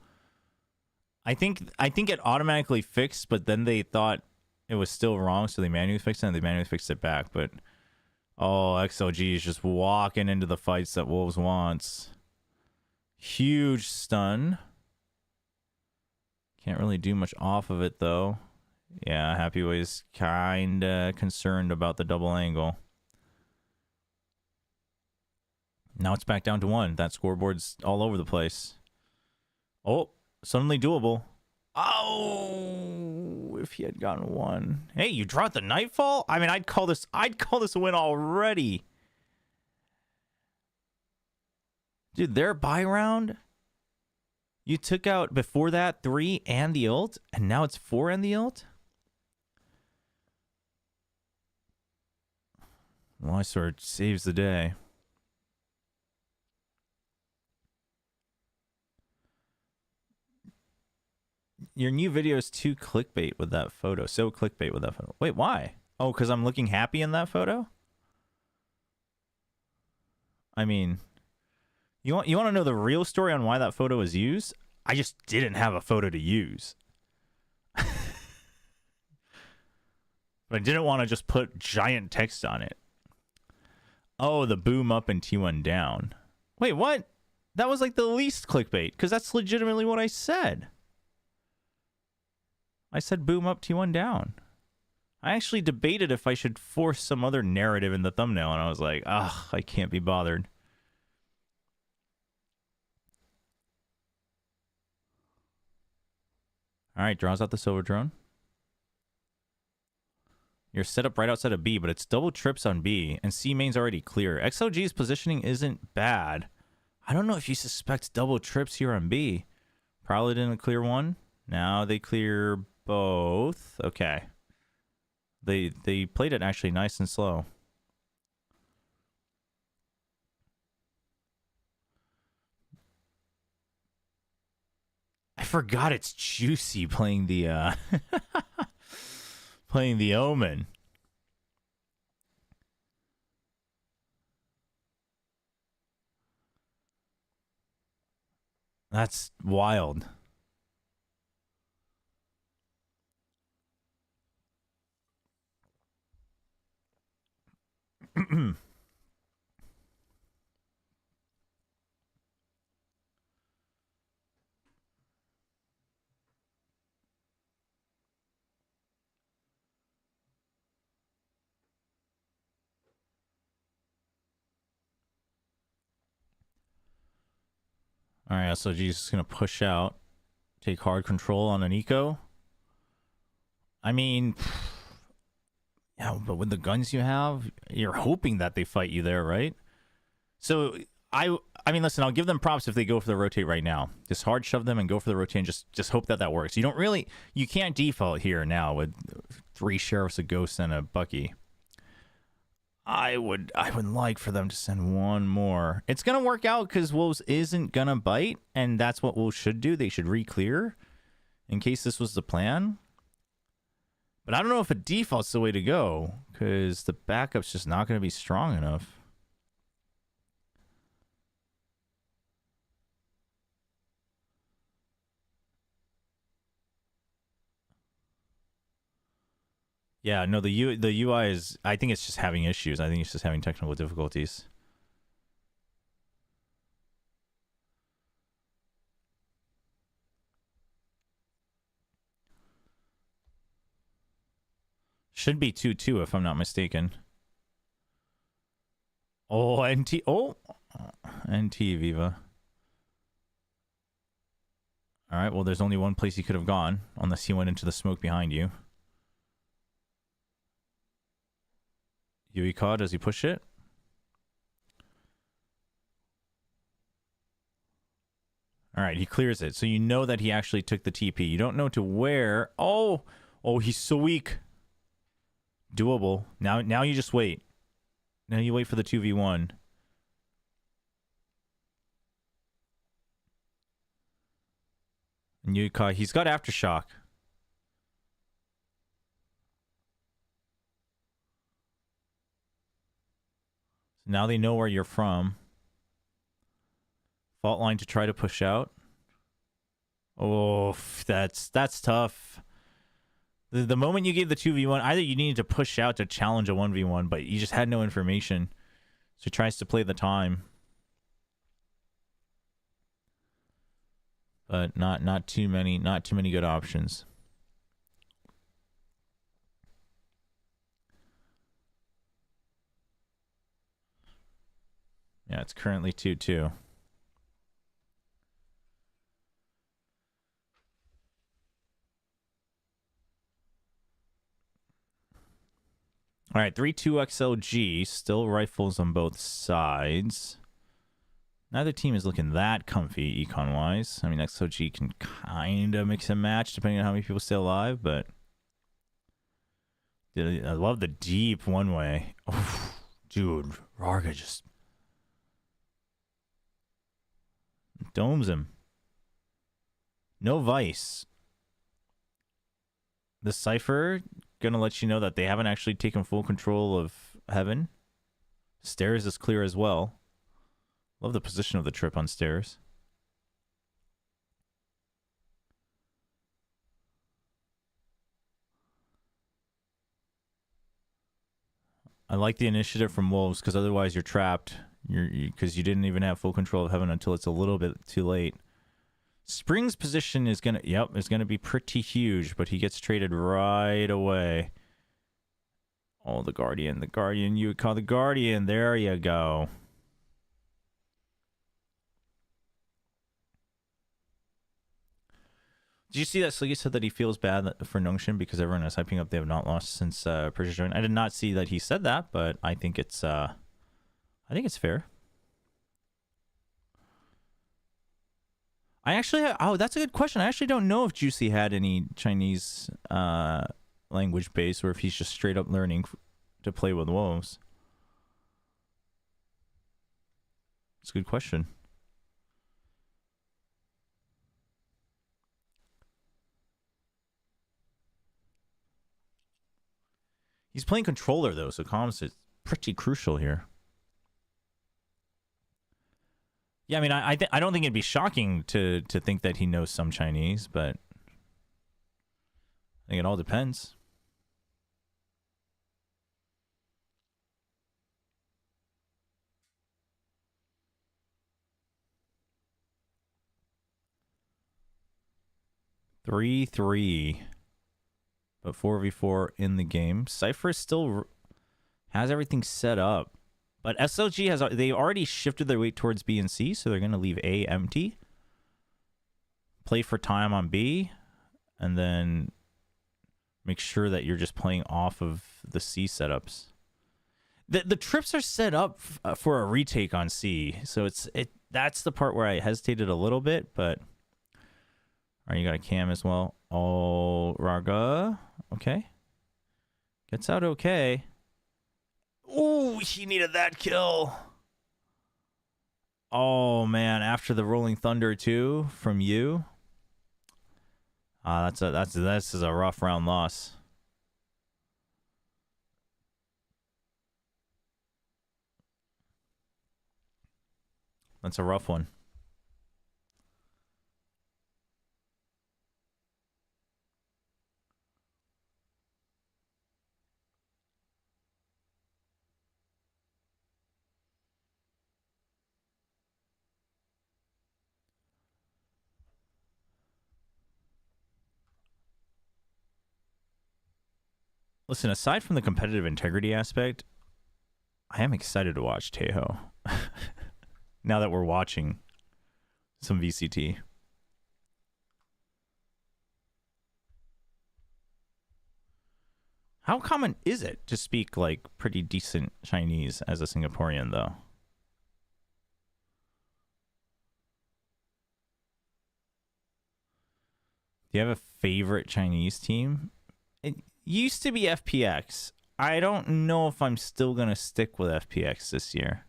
I think it automatically fixed, but then they thought it was still wrong, so they manually fixed it and they manually fixed it back. But oh, XLG is just walking into the fights that Wolves wants. Huge stun. Can't really do much off of it though. Yeah, Happyway's kinda concerned about the double angle. Now it's back down to 1. That scoreboard's all over the place. Oh, suddenly doable. Oh, if he had gotten 1. Hey, you dropped the Nightfall? I mean, I'd call this a win already. Dude, their buy round, you took out before that 3 and the ult, and now it's 4 and the ult? Well, I sort of saves the day. Your new video is too clickbait with that photo. So clickbait with that photo. Wait, why? Oh, because I'm looking happy in that photo? I mean, you want to know the real story on why that photo was used? I just didn't have a photo to use. But I didn't want to just put giant text on it. Oh, the boom up and T1 down. Wait, what? That was like the least clickbait, because that's legitimately what I said. I said boom up, T1 down. I actually debated if I should force some other narrative in the thumbnail, and I was like, ugh, I can't be bothered. All right, draws out the silver drone. You're set up right outside of B, but it's double trips on B, and C main's already clear. XLG's positioning isn't bad. I don't know if you suspect double trips here on B. Probably didn't clear one. Now they clear both. Okay. They played it actually nice and slow. I forgot it's Juicy playing the playing the Omen. That's wild. All right, SLG is just going to push out. Take hard control on an eco. I mean, yeah, but with the guns you have, you're hoping that they fight you there, right? So, I mean, listen, I'll give them props if they go for the rotate right now. Just hard shove them and go for the rotate and just hope that works. You can't default here now with 3 Sheriffs, a Ghost, and a Bucky. I would like for them to send one more. It's going to work out because Wolves isn't going to bite, and that's what Wolves should do. They should re-clear in case this was the plan. But I don't know if a default's the way to go because the backup's just not going to be strong enough. Yeah, no, the UI is, I think it's just having issues. I think it's just having technical difficulties. Should be 2-2 if I'm not mistaken. Oh, NT. Oh, NT Viva. All right, well, there's only one place he could have gone unless he went into the smoke behind you. Yuika, does he push it? All right, he clears it. So you know that he actually took the TP. You don't know to where. Oh, he's so weak. Doable. Now you just wait. Now you wait for the 2v1. And Yuika, he's got Aftershock. Now they know where you're from. Fault line to try to push out. Oh, that's tough. The moment you gave the 2v1, either you needed to push out to challenge a 1v1, but you just had no information. So he tries to play the time. But not too many good options. Yeah, it's currently 2-2. All right, 3-2 XLG. Still rifles on both sides. Neither team is looking that comfy econ-wise. I mean, XLG can kind of mix and match depending on how many people stay alive, but... I love the deep one-way. Oh, dude, Rarga just... domes him. No Vice. The Cypher gonna let you know that they haven't actually taken full control of Heaven. Stairs is clear as well. Love the position of the trip on Stairs. I like the initiative from Wolves because otherwise you're trapped. Because you didn't even have full control of Heaven until it's a little bit too late. Spring's position is gonna be pretty huge, but he gets traded right away. Oh, the Guardian, you would call the Guardian. There you go. Did you see that Sliggy said that he feels bad for Nongshim because everyone is hyping up they have not lost since Persia joined? I did not see that he said that, but I think it's fair. I actually oh, that's a good question. I actually don't know if Juicy had any Chinese language base or if he's just straight up learning to play with wolves. It's a good question. He's playing controller though, so comms is pretty crucial here. Yeah, I mean, I don't think it'd be shocking to think that he knows some Chinese, but I think it all depends. Three, but 4v4 in the game. Cypher still has everything set up. But SLG they already shifted their weight towards B and C, so they're going to leave A empty. Play for time on B, and then make sure that you're just playing off of the C setups. The trips are set up for a retake on C, so that's the part where I hesitated a little bit, but... All right, you got a cam as well. Oh, Rarga. Okay. Gets out okay. Ooh, he needed that kill. Oh man, after the Rolling Thunder too from you. This is a rough round loss. That's a rough one. Listen, aside from the competitive integrity aspect, I am excited to watch Tejo. Now that we're watching some VCT. How common is it to speak like pretty decent Chinese as a Singaporean, though? Do you have a favorite Chinese team? It used to be FPX. I don't know if I'm still going to stick with FPX this year.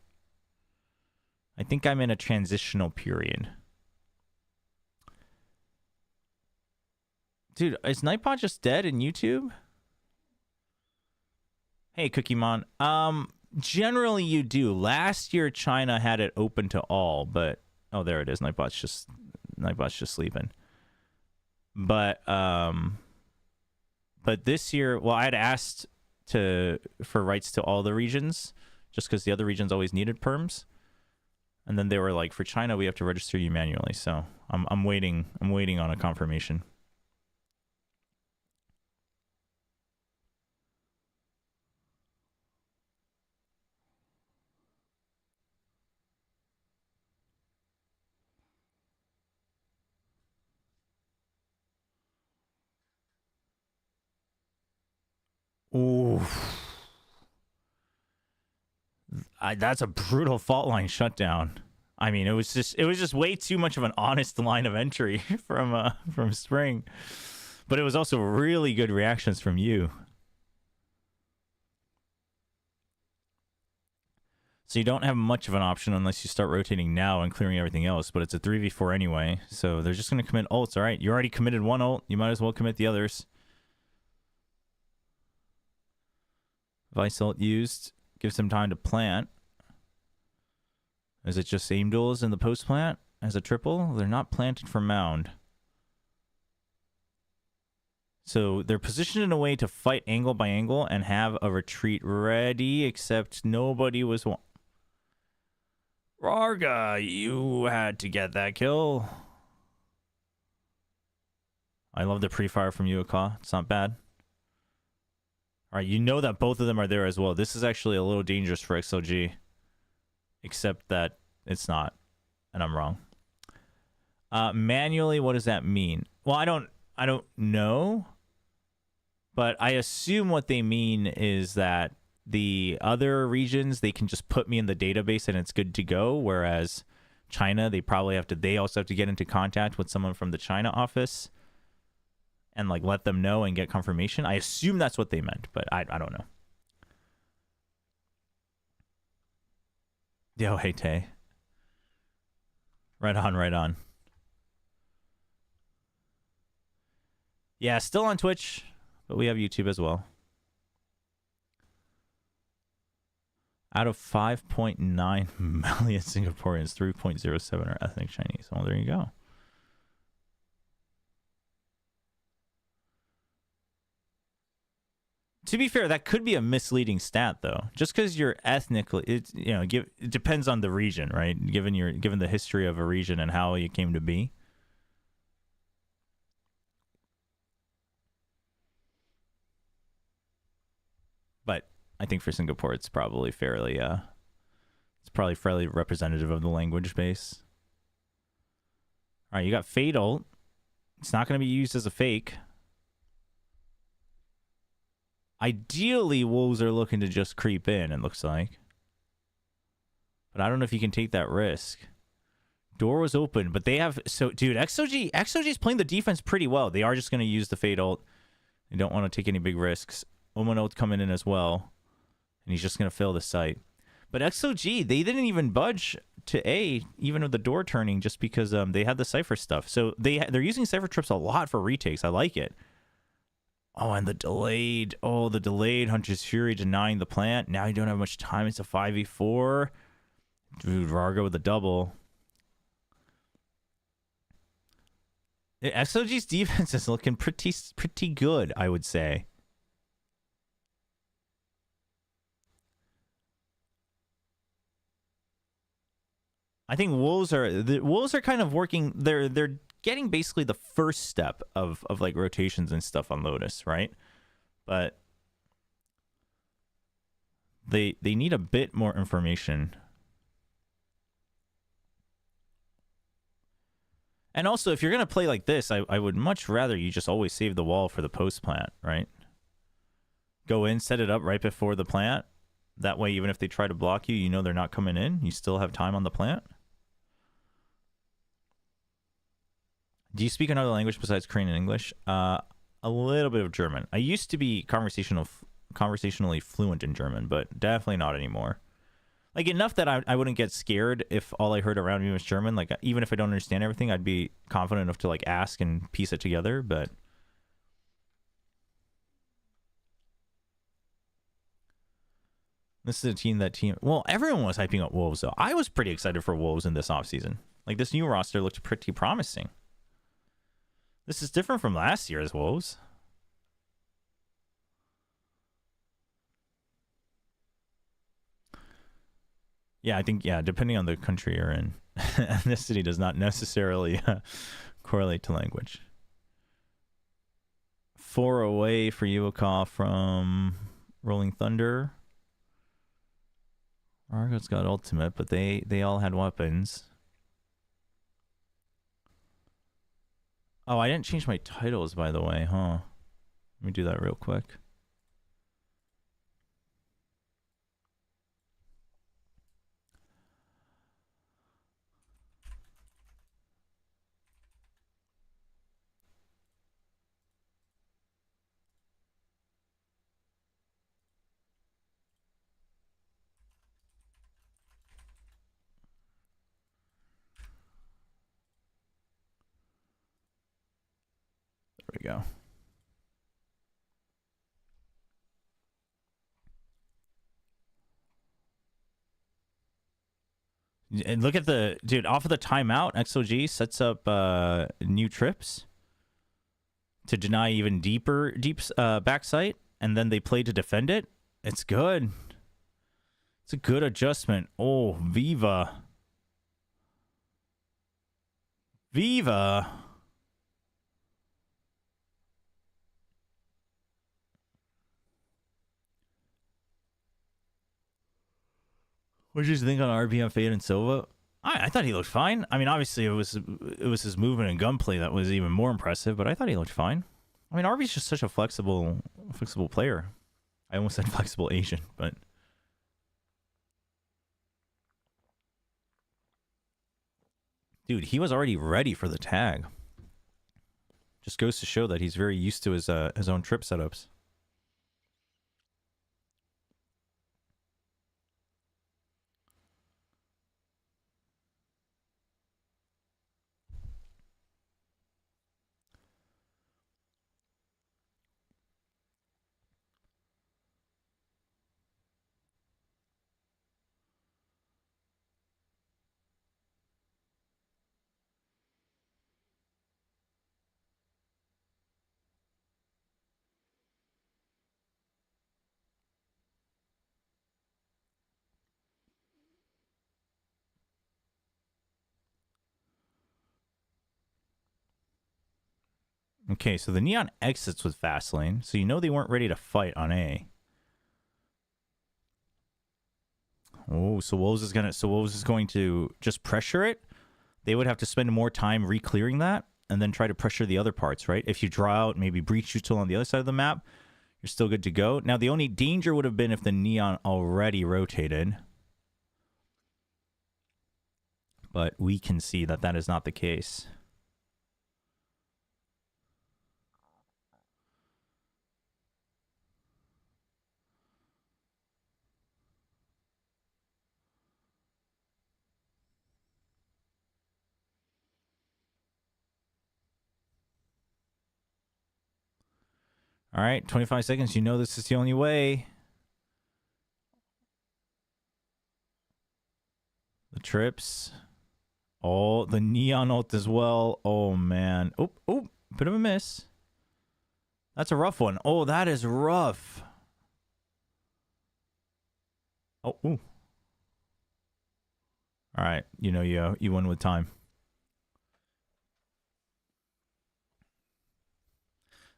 I think I'm in a transitional period. Dude, is Nightbot just dead in YouTube? Hey, Cookiemon. Generally you do. Last year, China had it open to all, but Oh, there it is. Nightbot's just sleeping. But this year, well, I had asked for rights to all the regions, just because the other regions always needed perms, and then they were like, for China, we have to register you manually. So I'm waiting on a confirmation. Ooh. That's a brutal fault line shutdown. I mean, it was just way too much of an honest line of entry from Spring, but it was also really good reactions from you. So you don't have much of an option unless you start rotating now and clearing everything else, but it's a 3v4 anyway, so they're just going to commit ults. All right, you already committed one ult, you might as well commit the others. Vice ult used. Gives them time to plant. Is it just aim duels in the post plant as a triple? They're not planted for mound. So they're positioned in a way to fight angle by angle and have a retreat ready, except nobody was one. Rarga, you had to get that kill. I love the pre-fire from Yuaka. It's not bad. All right, you know that both of them are there as well. This is actually a little dangerous for XLG, except that it's not, and I'm wrong. Manually, what does that mean? Well, I don't know, but I assume what they mean is that the other regions, they can just put me in the database and it's good to go, whereas China, they also have to get into contact with someone from the China office and like let them know and get confirmation. I assume that's what they meant, but I don't know. Yo, hey Tay. Right on, right on. Yeah, still on Twitch, but we have YouTube as well. Out of 5.9 million Singaporeans, 3.07 are ethnic Chinese. Well, there you go. To be fair, that could be a misleading stat, though. Just because you're ethnically, it depends on the region, right? Given the history of a region and how you came to be. But I think for Singapore, it's probably fairly representative of the language base. All right, you got Fade ult. It's not going to be used as a fake. Ideally, Wolves are looking to just creep in, it looks like. But I don't know if you can take that risk. Door was open, but they have... So, dude, XLG is playing the defense pretty well. They are just going to use the Fade ult. They don't want to take any big risks. Omen ult's coming in as well. And he's just going to fill the site. But XLG, they didn't even budge to A, even with the door turning, just because they had the Cypher stuff. So they're using Cypher trips a lot for retakes. I like it. Oh, and the delayed Hunter's Fury denying the plant. Now you don't have much time. It's a 5v4. Dude, Rarga with a double. XOG's defense is looking pretty good, I would say. I think Wolves are kind of working. They're getting basically the first step of like rotations and stuff on Lotus, right? But they need a bit more information. And also, if you're gonna play like this, I would much rather you just always save the wall for the post plant, right? Go in, set it up right before the plant. That way, even if they try to block you, you know they're not coming in. You still have time on the plant. Do you speak another language besides Korean and English? A little bit of German. I used to be conversationally fluent in German, but definitely not anymore. Like, enough that I wouldn't get scared if all I heard around me was German. Like, even if I don't understand everything, I'd be confident enough to, like, ask and piece it together, but... This is a team Well, everyone was hyping up Wolves, though. I was pretty excited for Wolves in this offseason. Like, this new roster looked pretty promising. This is different from last year's WOs. Yeah, I think, yeah, depending on the country you're in, ethnicity does not necessarily correlate to language. 4 away for Yuaka from Rolling Thunder. Argo's got ultimate, but they all had weapons. Oh, I didn't change my titles, by the way, huh? Let me do that real quick. There we go. And look at the dude off of the timeout. XLG sets up new trips to deny even deep backside, and then they play to defend it. It's good. It's a good adjustment. Oh, Viva. What did you think on RBM Fade and Silva? I thought he looked fine. I mean, obviously it was his movement and gunplay that was even more impressive, but I thought he looked fine. I mean, RB's just such a flexible player. I almost said flexible Asian, but dude, he was already ready for the tag. Just goes to show that he's very used to his own trip setups. Okay, so the Neon exits with Fastlane, so you know they weren't ready to fight on A. Oh, so Woz is going to just pressure it. They would have to spend more time re-clearing that and then try to pressure the other parts, right? If you draw out maybe Breach Util on the other side of the map, you're still good to go. Now, the only danger would have been if the Neon already rotated. But we can see that that is not the case. All right, 25 seconds. You know this is the only way. The trips. Oh, the Neon ult as well. Oh, man. Oh, bit of a miss. That's a rough one. Oh, that is rough. Oh, ooh. All right, you know you win with time.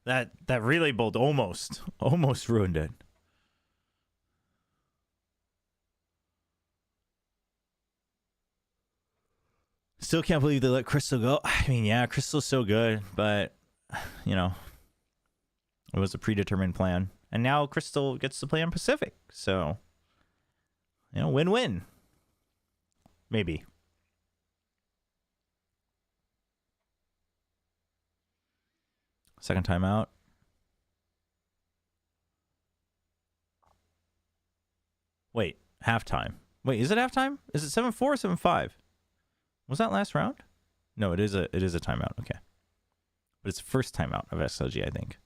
That relay bolt almost ruined it. Still can't believe they let Crystal go. I mean, yeah, Crystal's so good, but you know, it was a predetermined plan, and now Crystal gets to play on Pacific, so you know, win-win. Maybe. Second timeout. Wait, halftime. Wait, is it halftime? Is it 7-4 or 7-5? Was that last round? No, it is a timeout. Okay. But it's the first timeout of XLG, I think.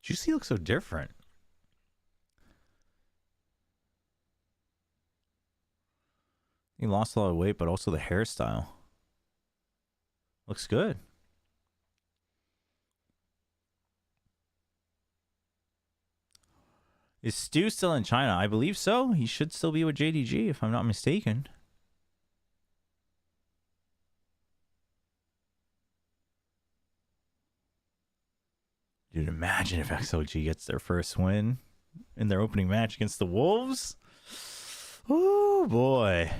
Juicy looks so different. He lost a lot of weight, but also the hairstyle looks good. Is Stu still in China? I believe so. He should still be with JDG, if I'm not mistaken. Dude, imagine if XLG gets their first win in their opening match against the Wolves. Oh, boy.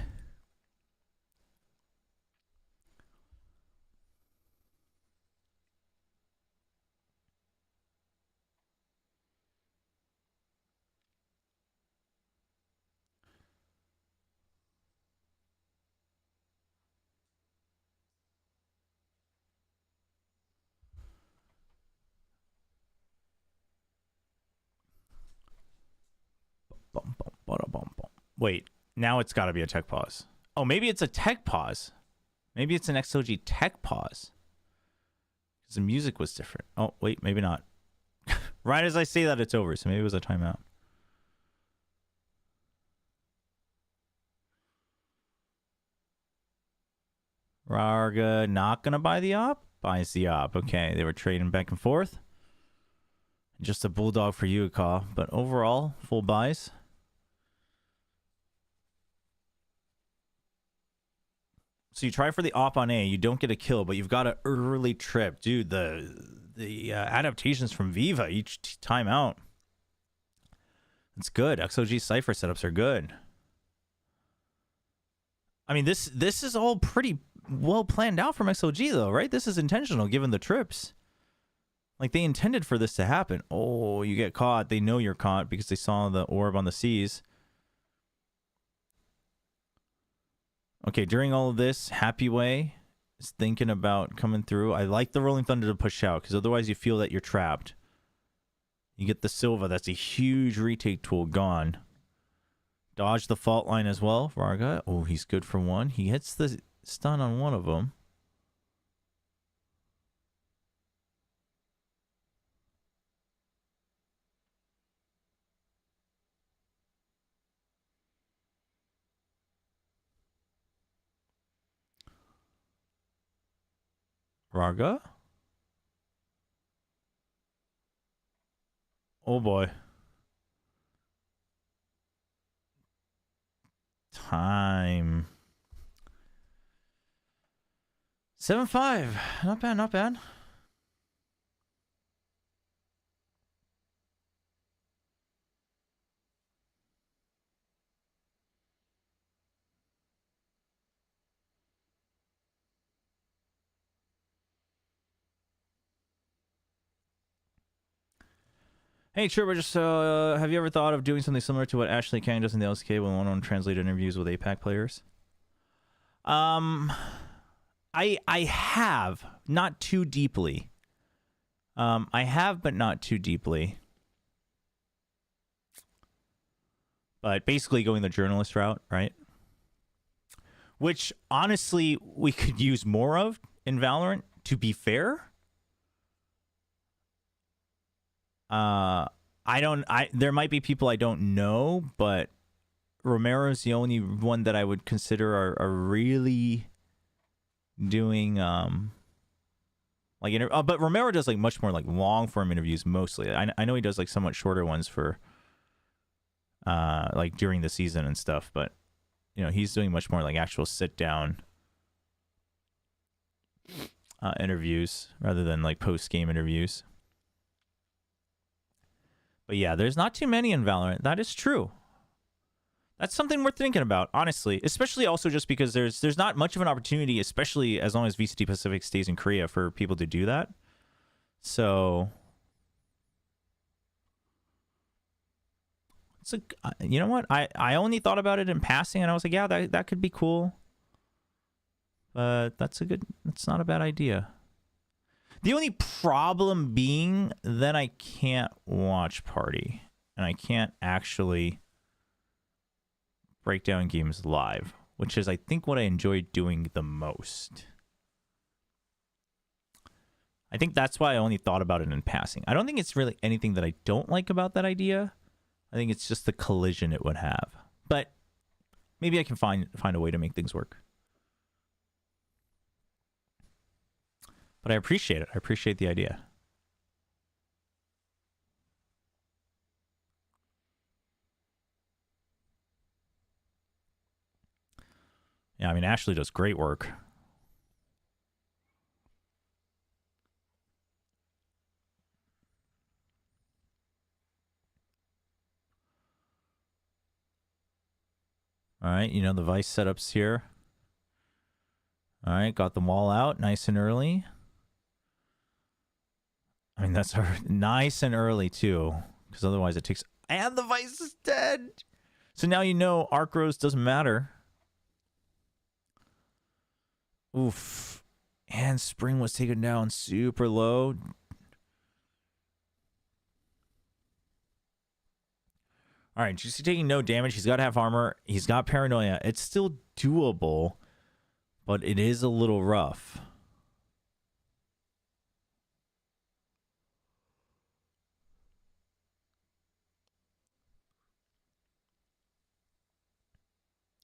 Wait, now it's got to be a tech pause. Oh, maybe it's a tech pause. Maybe it's an XLG tech pause. Because the music was different. Oh, wait, maybe not. Right as I say that, it's over. So maybe it was a timeout. Rarga not going to buy the op? Buys the op. Okay, they were trading back and forth. Just a bulldog for you, Ka. But overall, full buys. So you try for the op on A, you don't get a kill, but you've got an early trip. Dude, the adaptations from Viva each time out. It's good. XOG Cypher setups are good. I mean, this is all pretty well planned out from XOG, though, right? This is intentional, given the trips. Like, they intended for this to happen. Oh, you get caught. They know you're caught because they saw the orb on the seas. Okay, during all of this, Happy Way is thinking about coming through. I like the Rolling Thunder to push out, because otherwise you feel that you're trapped. You get the Silva. That's a huge retake tool gone. Dodge the fault line as well, Varga. Oh, he's good for one. He hits the stun on one of them. Varga? Oh boy. Time. 7-5. Not bad, not bad. Hey, Chobra, just have you ever thought of doing something similar to what Ashley Kang does in the LSK when one-on-one translated interviews with APAC players? I have, not too deeply. I have, but not too deeply. But basically going the journalist route, right? Which, honestly, we could use more of in Valorant, to be fair. There might be people I don't know, but Romero's the only one that I would consider are really doing, but Romero does like much more like long form interviews mostly. I know he does like somewhat shorter ones for, like during the season and stuff, but you know, he's doing much more like actual sit down interviews rather than like post game interviews. But yeah, there's not too many in Valorant. That is true. That's something worth thinking about, honestly. Especially also just because there's not much of an opportunity, especially as long as VCT Pacific stays in Korea, for people to do that. So, it's a, you know what? I only thought about it in passing, and I was like, yeah, that could be cool. But that's not a bad idea. The only problem being that I can't watch party, and I can't actually break down games live, which is, I think, what I enjoy doing the most. I think that's why I only thought about it in passing. I don't think it's really anything that I don't like about that idea. I think it's just the collision it would have. But maybe I can find a way to make things work. But I appreciate it. I appreciate the idea. Yeah, I mean, Ashley does great work. All right, you know, the Vice setups here. All right, got them all out nice and early. I mean, that's our nice and early, too, because otherwise it takes... And the Vice is dead! So now you know Arc Rose doesn't matter. Oof. And Spring was taken down super low. All right, Juicy taking no damage. He's got half armor. He's got paranoia. It's still doable, but it is a little rough.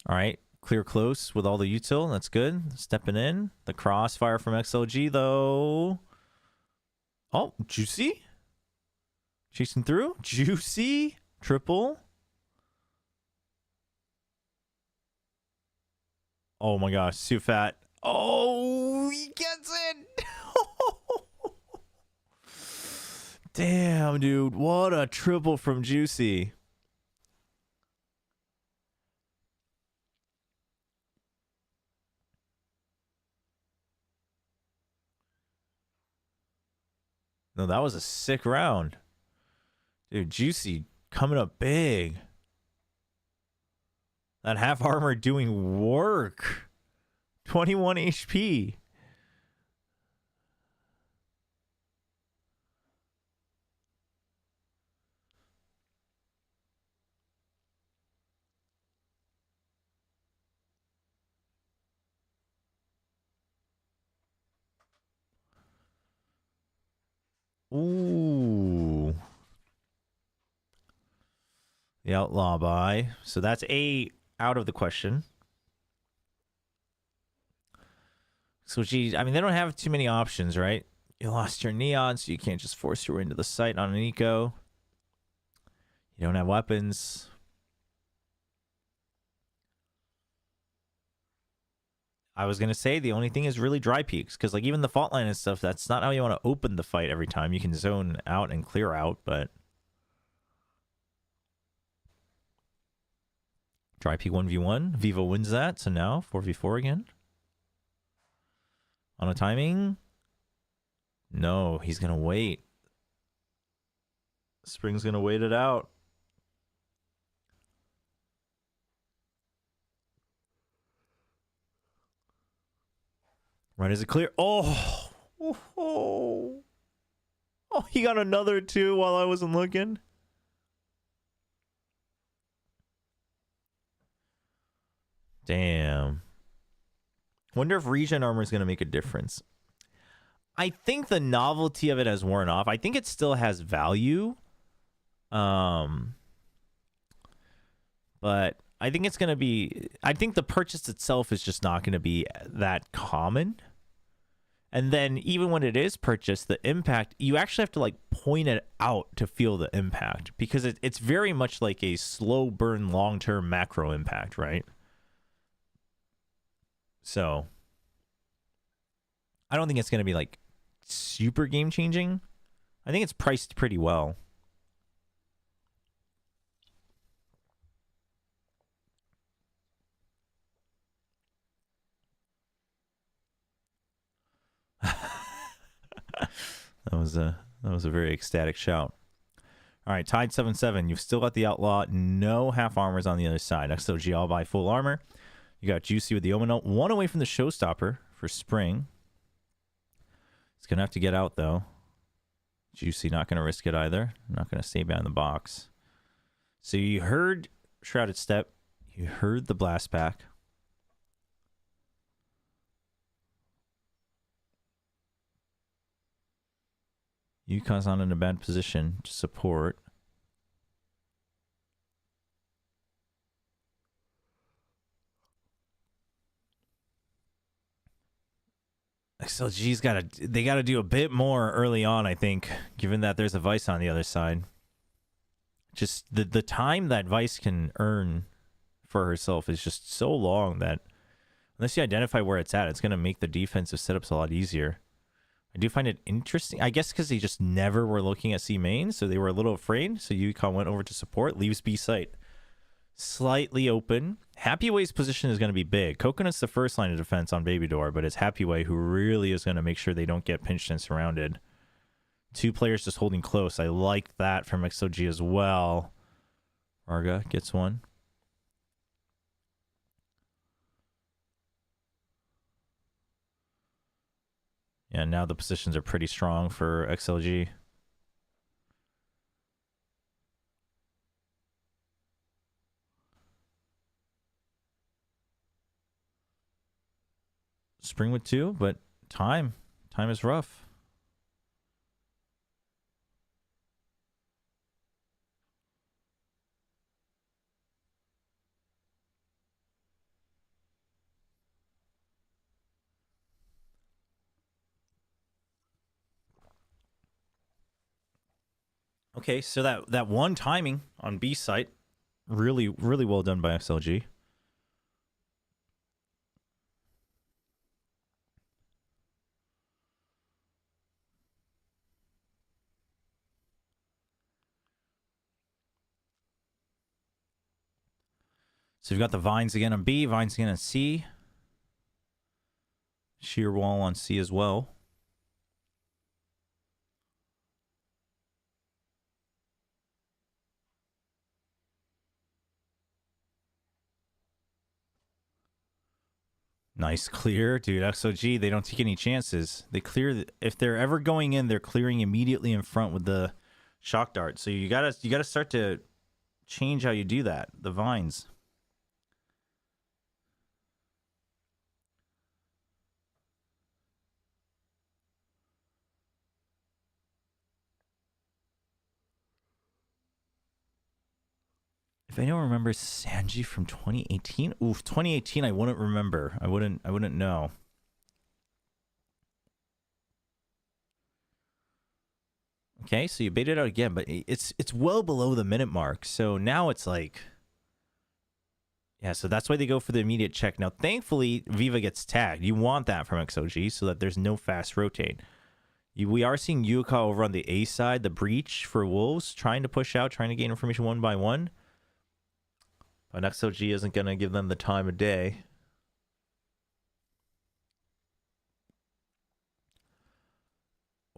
All right, clear close with all the util. That's good. Stepping in. The crossfire from XLG, though. Oh, Juicy. Chasing through. Juicy. Triple. Oh my gosh, too fat. Oh, he gets it. Damn, dude. What a triple from Juicy. No, that was a sick round. Dude, Juicy coming up big. That half armor doing work. 21 HP. Ooh. The outlaw buy. So that's a out of the question. So geez, I mean, they don't have too many options, right? You lost your neon, so you can't just force your way into the site on an eco. You don't have weapons. I was gonna say the only thing is really dry peaks, because like even the fault line and stuff, that's not how you want to open the fight every time. You can zone out and clear out, but dry peak 1v1. Vivo wins that, so now 4v4 again. On a timing? No, he's gonna wait. Spring's gonna wait it out. Right, is it clear? Oh! Oh! Oh, he got another two while I wasn't looking. Damn. Wonder if regen armor is going to make a difference. I think the novelty of it has worn off. I think it still has value. But I think it's going to be... I think the purchase itself is just not going to be that common. And then even when it is purchased, the impact, you actually have to like point it out to feel the impact. Because it's very much like a slow burn, long-term macro impact, right? So I don't think it's going to be like super game changing. I think it's priced pretty well. That was a very ecstatic shout. All right, tied 7-7. You've still got the outlaw. No half armors on the other side. XLG all by full armor. You got Juicy with the Omen ult. One away from the showstopper for Spring. He's going to have to get out, though. Juicy not going to risk it either. Not going to stay behind the box. So you heard Shrouded Step. You heard the blast back. Yuka's not in a bad position to support. XLG's they gotta do a bit more early on, I think, given that there's a Vice on the other side. Just the time that Vice can earn for herself is just so long that unless you identify where it's at, it's gonna make the defensive setups a lot easier. I do find it interesting, I guess, because they just never were looking at C main, so they were a little afraid. So Yukon went over to support, leaves B site slightly open. Happyway's position is going to be big. Coconut's the first line of defense on Baby Door, but it's Happyway who really is going to make sure they don't get pinched and surrounded. 2 players just holding close. I like that from XLG as well. Varga gets one. Yeah, now the positions are pretty strong for XLG. Spring with 2, but time is rough. Okay, so that one timing on B site, really well done by XLG. So you've got the Vines again on B, Vines again on C. Sheer wall on C as well. Nice clear, dude. XOG, they don't take any chances. They clear. If they're ever going in, they're clearing immediately in front with the shock dart. So you gotta start to change how you do that. The Vines. If anyone remembers Sanji from 2018, oof, 2018, I wouldn't remember. I wouldn't know. Okay, so you baited out again, but it's well below the minute mark. So now it's like, yeah, so that's why they go for the immediate check. Now, thankfully, Viva gets tagged. You want that from XOG so that there's no fast rotate. We are seeing Yuka over on the A side, the breach for Wolves, trying to push out, trying to gain information one by one. But XOG isn't going to give them the time of day.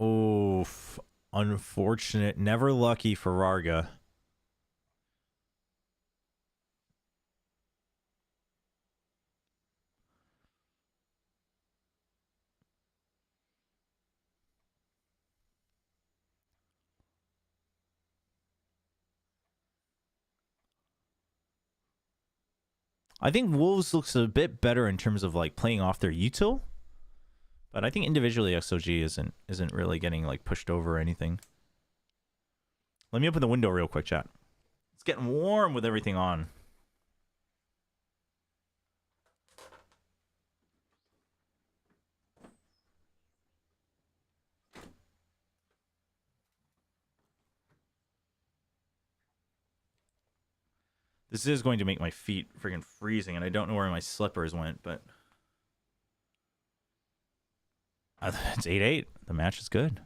Oof. Unfortunate. Never lucky for Varga. I think Wolves looks a bit better in terms of like playing off their util, but I think individually XOG isn't really getting like pushed over or anything. Let me open the window real quick, chat. It's getting warm with everything on. This is going to make my feet freaking freezing, and I don't know where my slippers went, but it's 8-8. The match is good.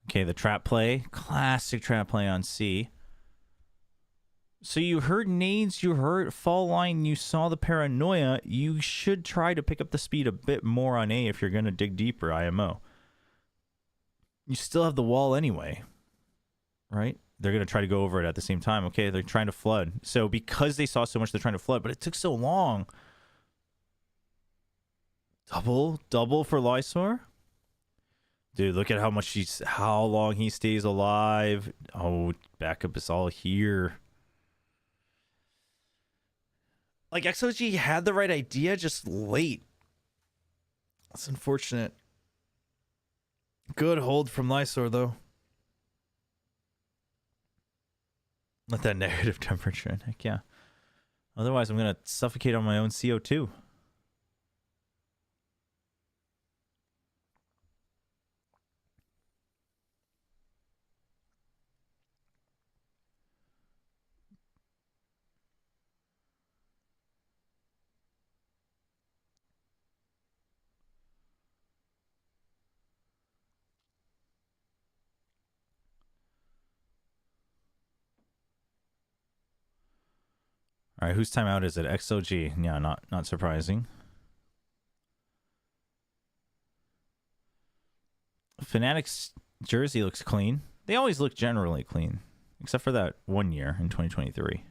Okay, the trap play. Classic trap play on C. So you heard nades, you heard fall line, you saw the paranoia. You should try to pick up the speed a bit more on A if you're going to dig deeper, IMO. You still have the wall anyway, right? They're going to try to go over it at the same time. Okay, they're trying to flood. So because they saw so much, they're trying to flood, but it took so long. Double for Lysor. Dude, look at how long he stays alive. Oh, backup is all here. Like, XLG had the right idea, just late. That's unfortunate. Good hold from Lysor, though. Let that negative temperature in. Heck yeah. Otherwise, I'm going to suffocate on my own CO2. All right, whose timeout is it? XLG. Yeah, not surprising. Fnatic's jersey looks clean. They always look generally clean, except for that 1 year in 2023.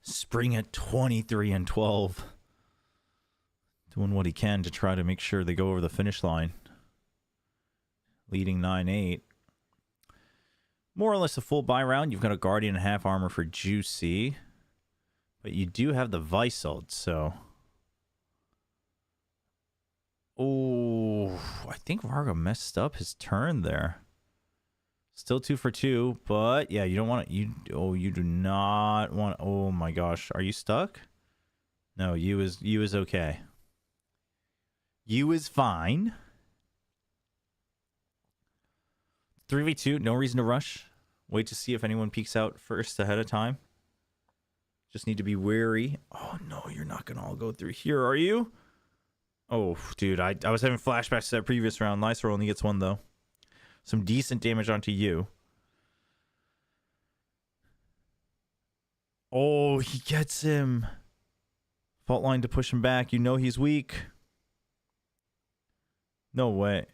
Spring at 23-12. Doing what he can to try to make sure they go over the finish line. Leading 9-8. More or less a full buy round. You've got a Guardian and half armor for Juicy. But you do have the Vice ult, so... Oh, I think Varga messed up his turn there. Still 2 for 2, but yeah, you don't want to. You do not want. Oh my gosh, are you stuck? No, you is okay. You is fine. 3v2, no reason to rush. Wait to see if anyone peeks out first ahead of time. Just need to be wary. Oh no, you're not gonna all go through here, are you? Oh, dude, I was having flashbacks to that previous round. Lysor only gets 1 though. Some decent damage onto you. Oh, he gets him. Fault line to push him back. You know he's weak. No way.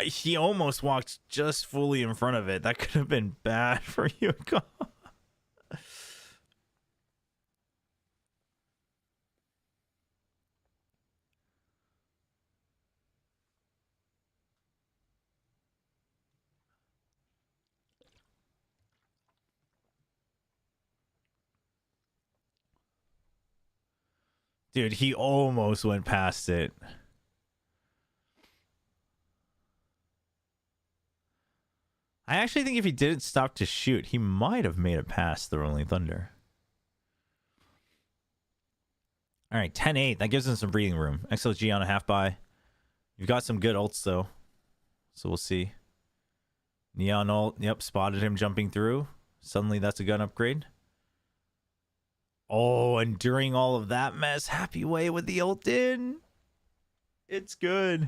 He almost walked just fully in front of it. That could have been bad for you. Dude, he almost went past it. I actually think if he didn't stop to shoot, he might have made it past the Rolling Thunder. All right, 10-8. That gives him some breathing room. XLG on a half buy. You've got some good ults, though. So we'll see. Neon ult. Yep, spotted him jumping through. Suddenly that's a gun upgrade. Oh, and during all of that mess, Happy Way with the ult in. It's good.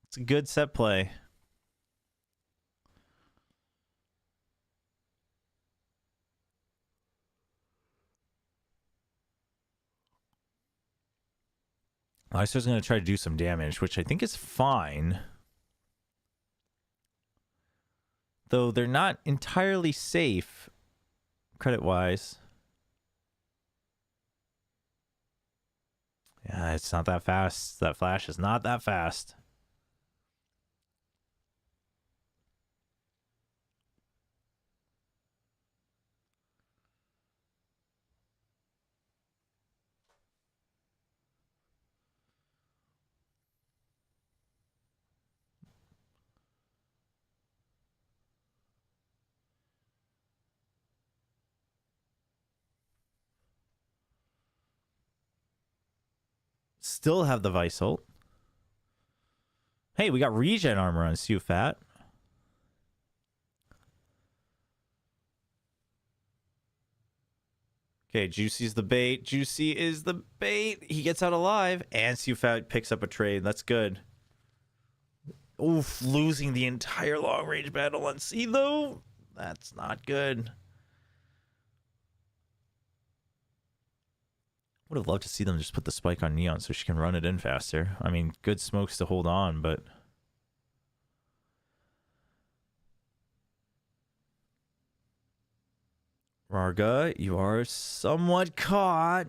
It's a good set play. Lysor's going to try to do some damage, which I think is fine. Though they're not entirely safe, credit-wise. Yeah, it's not that fast. That flash is not that fast. Still have the Vice ult. Hey, we got regen armor on Sufat. Okay, Juicy's the bait. Juicy is the bait. He gets out alive, and Sufat picks up a trade. That's good. Oof, losing the entire long range battle on C though. That's not good. Would have loved to see them just put the spike on Neon so she can run it in faster. I mean, good smokes to hold on, but Rarga, you are somewhat caught.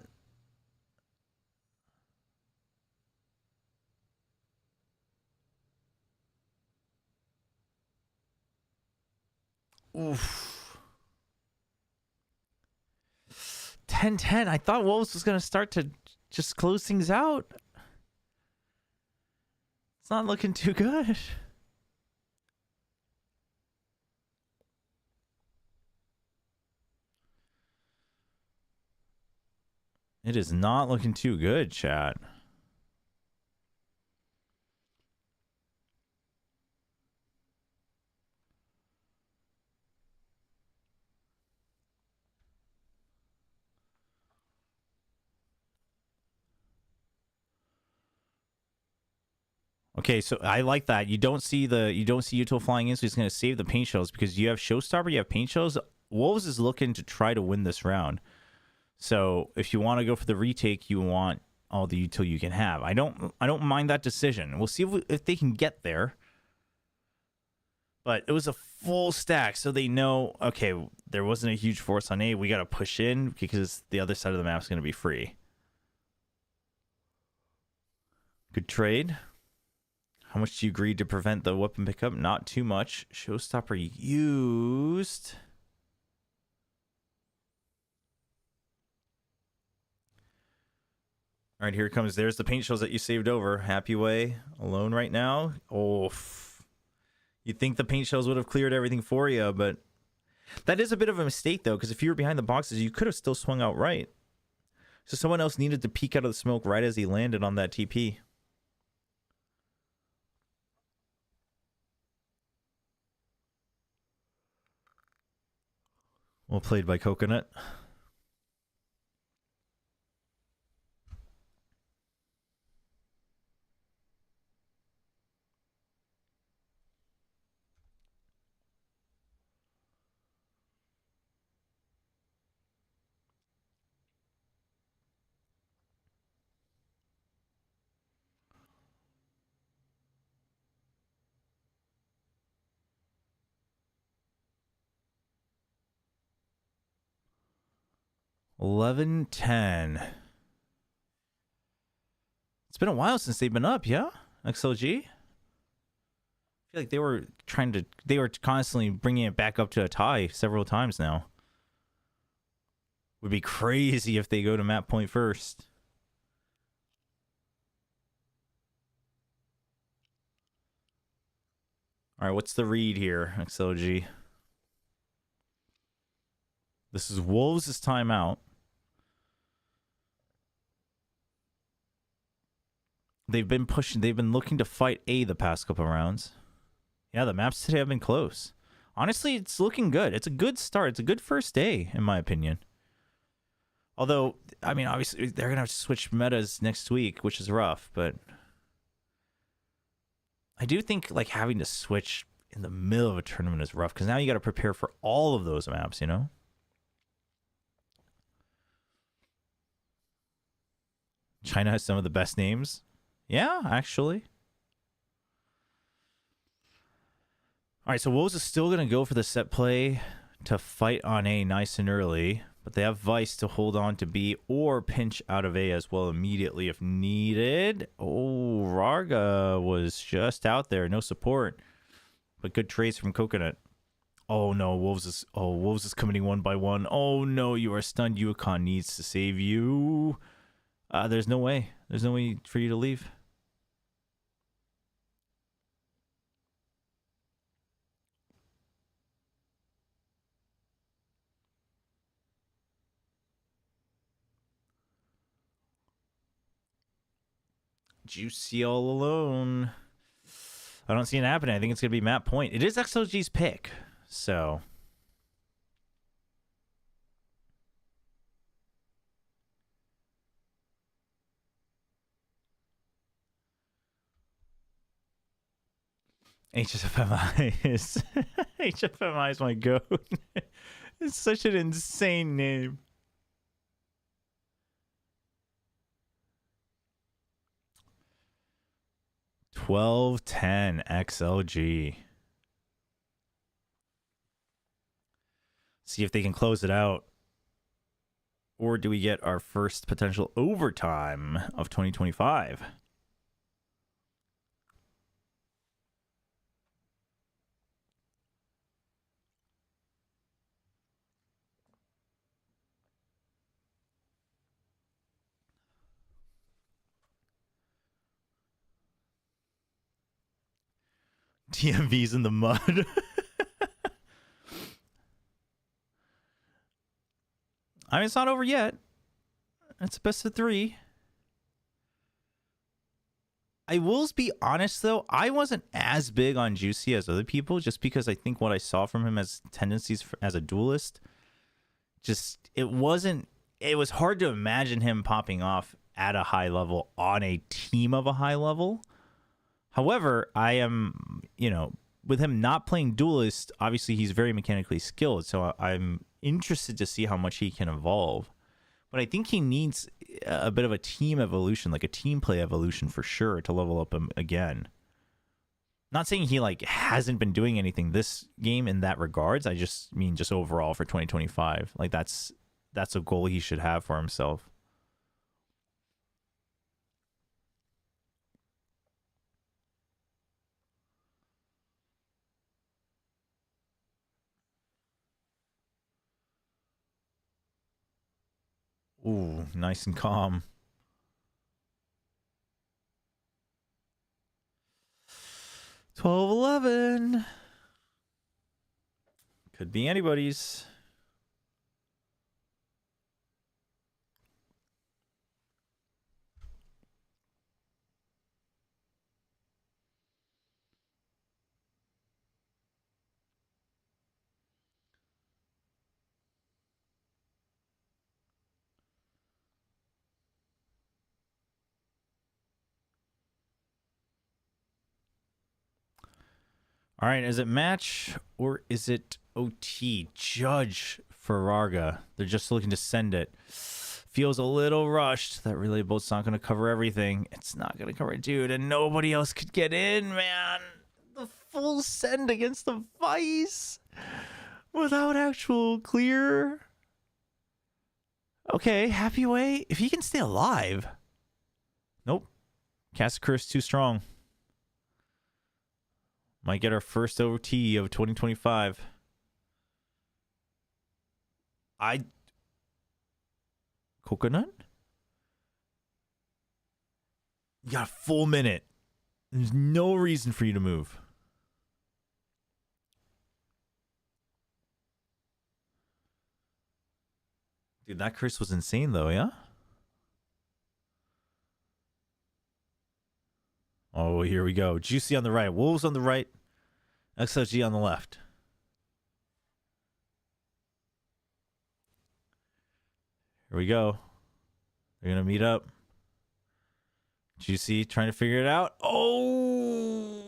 Oof. 10-10. I thought Wolves was going to start to just close things out. It's not looking too good. It is not looking too good, chat. Okay, so I like that. You don't see Yuto flying in, so he's going to save the paint shells because you have Showstopper, you have paint shells. Wolves is looking to try to win this round. So if you want to go for the retake, you want all the util you can have. I don't mind that decision. We'll see if they can get there. But it was a full stack, so they know, okay, there wasn't a huge force on A. We got to push in because the other side of the map is going to be free. Good trade. How much do you agree to prevent the weapon pickup? Not too much. Showstopper used. All right, here it comes. There's the paint shells that you saved over. Happy Way alone right now. Oh, you'd think the paint shells would have cleared everything for you, but that is a bit of a mistake, though, because if you were behind the boxes, you could have still swung out right. So someone else needed to peek out of the smoke right as he landed on that TP. Well played by Coconut. $11-10. It's been a while since they've been up, yeah? XLG? I feel like they were constantly bringing it back up to a tie several times now. Would be crazy if they go to map point first. All right, what's the read here, XLG? This is Wolves' timeout. They've been pushing. They've been looking to fight A the past couple rounds. Yeah, the maps today have been close. Honestly, it's looking good. It's a good start. It's a good first day, in my opinion. Although, I mean, obviously, they're going to have to switch metas next week, which is rough. But I do think, like, having to switch in the middle of a tournament is rough. Because now you got to prepare for all of those maps, you know? China has some of the best names. Yeah, actually. All right, so Wolves is still going to go for the set play to fight on A nice and early, but they have Vice to hold on to B or pinch out of A as well immediately if needed. Oh, Rarga was just out there, no support, but good trades from Coconut. Oh no, Wolves is committing one by one. Oh no, you are stunned. Yukon needs to save you. There's no way. There's no way for you to leave. Juicy all alone. I don't see it happening. I think it's going to be map point. It is XLG's pick, so... HFMI is HFMI is my goat. It's such an insane name. $12.10 XLG. See if they can close it out. Or do we get our first potential overtime of 2025? TMV's in the mud. I mean, it's not over yet. It's best of 3. I will be honest, though. I wasn't as big on Juicy as other people, just because I think what I saw from him as tendencies as a duelist, just, it was hard to imagine him popping off at a high level on a team of a high level. However, I am, with him not playing duelist, obviously he's very mechanically skilled, so I'm interested to see how much he can evolve. But I think he needs a bit of a team evolution, like a team play evolution for sure, to level up him again. Not saying he hasn't been doing anything this game in that regards. I just mean just overall for 2025. Like that's a goal he should have for himself. Ooh, nice and calm. $12.11. Could be anybody's. All right, is it match or is it OT? Judge Farraga. They're just looking to send it. Feels a little rushed. That relay boat's not going to cover everything. It's not going to cover it, dude. And nobody else could get in, man. The full send against the Vice without actual clear. Okay, Happy Way. If he can stay alive. Nope. Cast Curse too strong. Might get our first OT of 2025. Coconut? You got a full minute. There's no reason for you to move. Dude, that curse was insane though, yeah? Oh, here we go. Juicy on the right. Wolves on the right. XLG on the left. Here we go. They're going to meet up. Juicy trying to figure it out. Oh!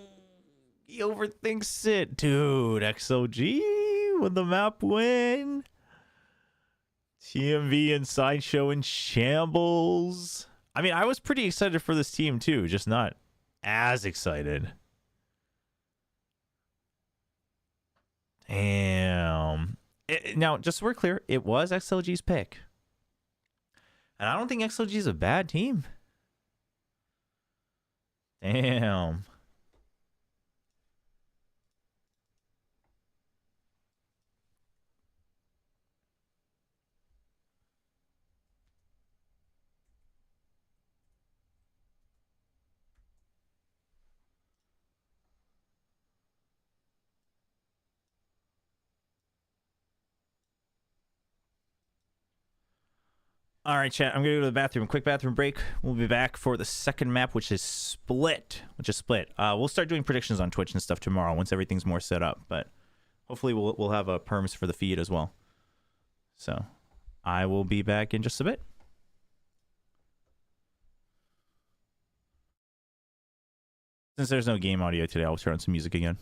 He overthinks it. Dude, XLG with the map win. TMV and Sideshow in shambles. I mean, I was pretty excited for this team too, just not as excited. Damn. Now, just so we're clear, it was XLG's pick. And I don't think XLG is a bad team. Damn. All right, chat. I'm going to go to the bathroom. Quick bathroom break. We'll be back for the second map, which is Split. We'll start doing predictions on Twitch and stuff tomorrow once everything's more set up. But hopefully we'll have perms for the feed as well. So I will be back in just a bit. Since there's no game audio today, I'll turn on some music again.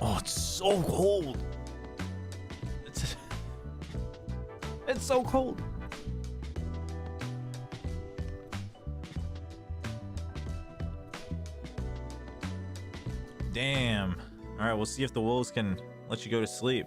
Oh, it's so cold. It's so cold. Damn. All right, we'll see if the wolves can let you go to sleep.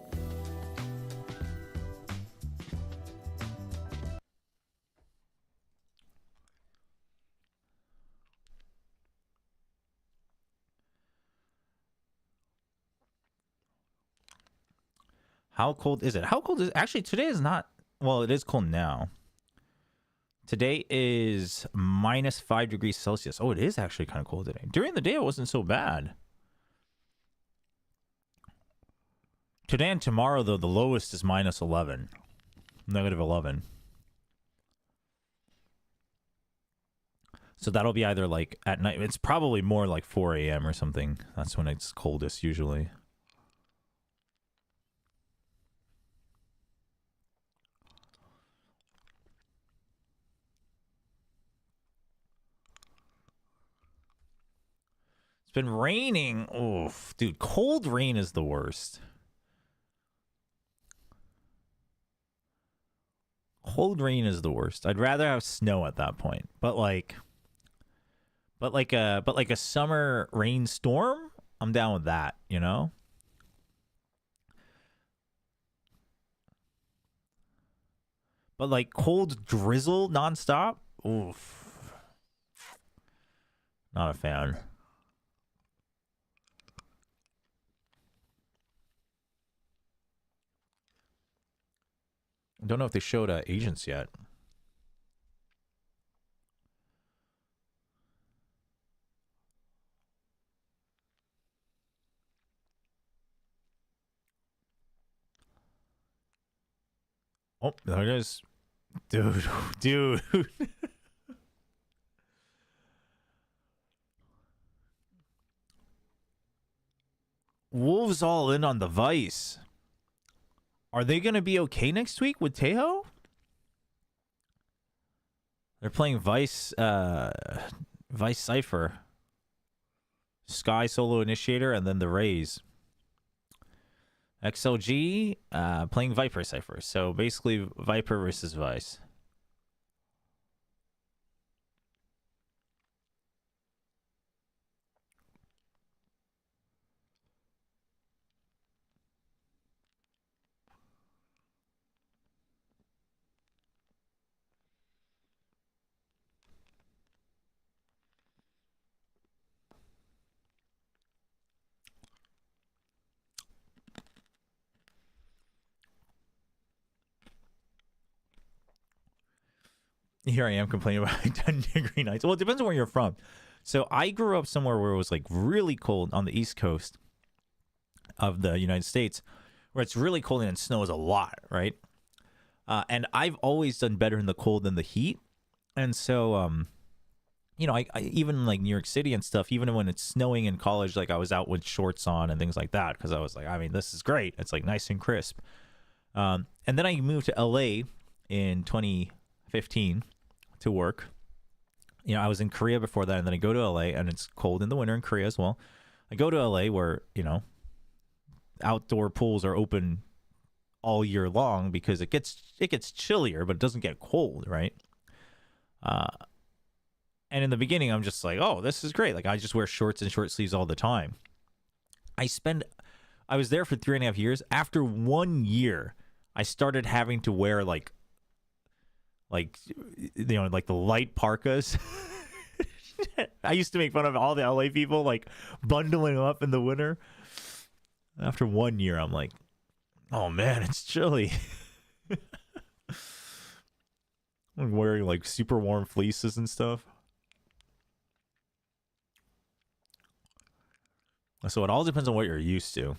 How cold is it? How cold is it? Actually, today is not... Well, it is cold now. Today is minus 5 degrees Celsius. Oh, it is actually kind of cold today. During the day, it wasn't so bad. Today and tomorrow, though, the lowest is minus 11. Negative 11. So that'll be either like at night. It's probably more like 4 a.m. or something. That's when it's coldest usually. It's been raining. Oof, dude, cold rain is the worst. Cold rain is the worst. I'd rather have snow at that point. But like a summer rainstorm, I'm down with that, you know? But like cold drizzle nonstop, oof. Not a fan. I don't know if they showed agents yet. Oh, there it is. Dude, dude. Wolves all in on the Vice. Are they going to be okay next week with Tejo? They're playing Vice Cypher. Sky Solo Initiator, and then the Rays. XLG playing Viper Cypher. So basically Viper versus Vice. Here I am complaining about 10-degree nights. Well, it depends on where you're from. So I grew up somewhere where it was like really cold on the East Coast of the United States, where it's really cold and it snows a lot, right? And I've always done better in the cold than the heat. And so, you know, I even like New York City and stuff, even when it's snowing in college, like I was out with shorts on and things like that because I was like, I mean, this is great. It's like nice and crisp. And then I moved to LA in 2015 to work. You know, I was in Korea before that, and then I go to LA, and it's cold in the winter in Korea as well. I go to LA where, you know, outdoor pools are open all year long because it gets chillier, but it doesn't get cold, right? And in the beginning, I'm just like, oh, this is great. Like, I just wear shorts and short sleeves all the time. I was there for 3.5 years. After 1 year, I started having to wear like you know, like the light parkas. I used to make fun of all the LA people like bundling up in the winter. After 1 year, I'm like, oh man, it's chilly. I'm wearing like super warm fleeces and stuff. So it all depends on what you're used to.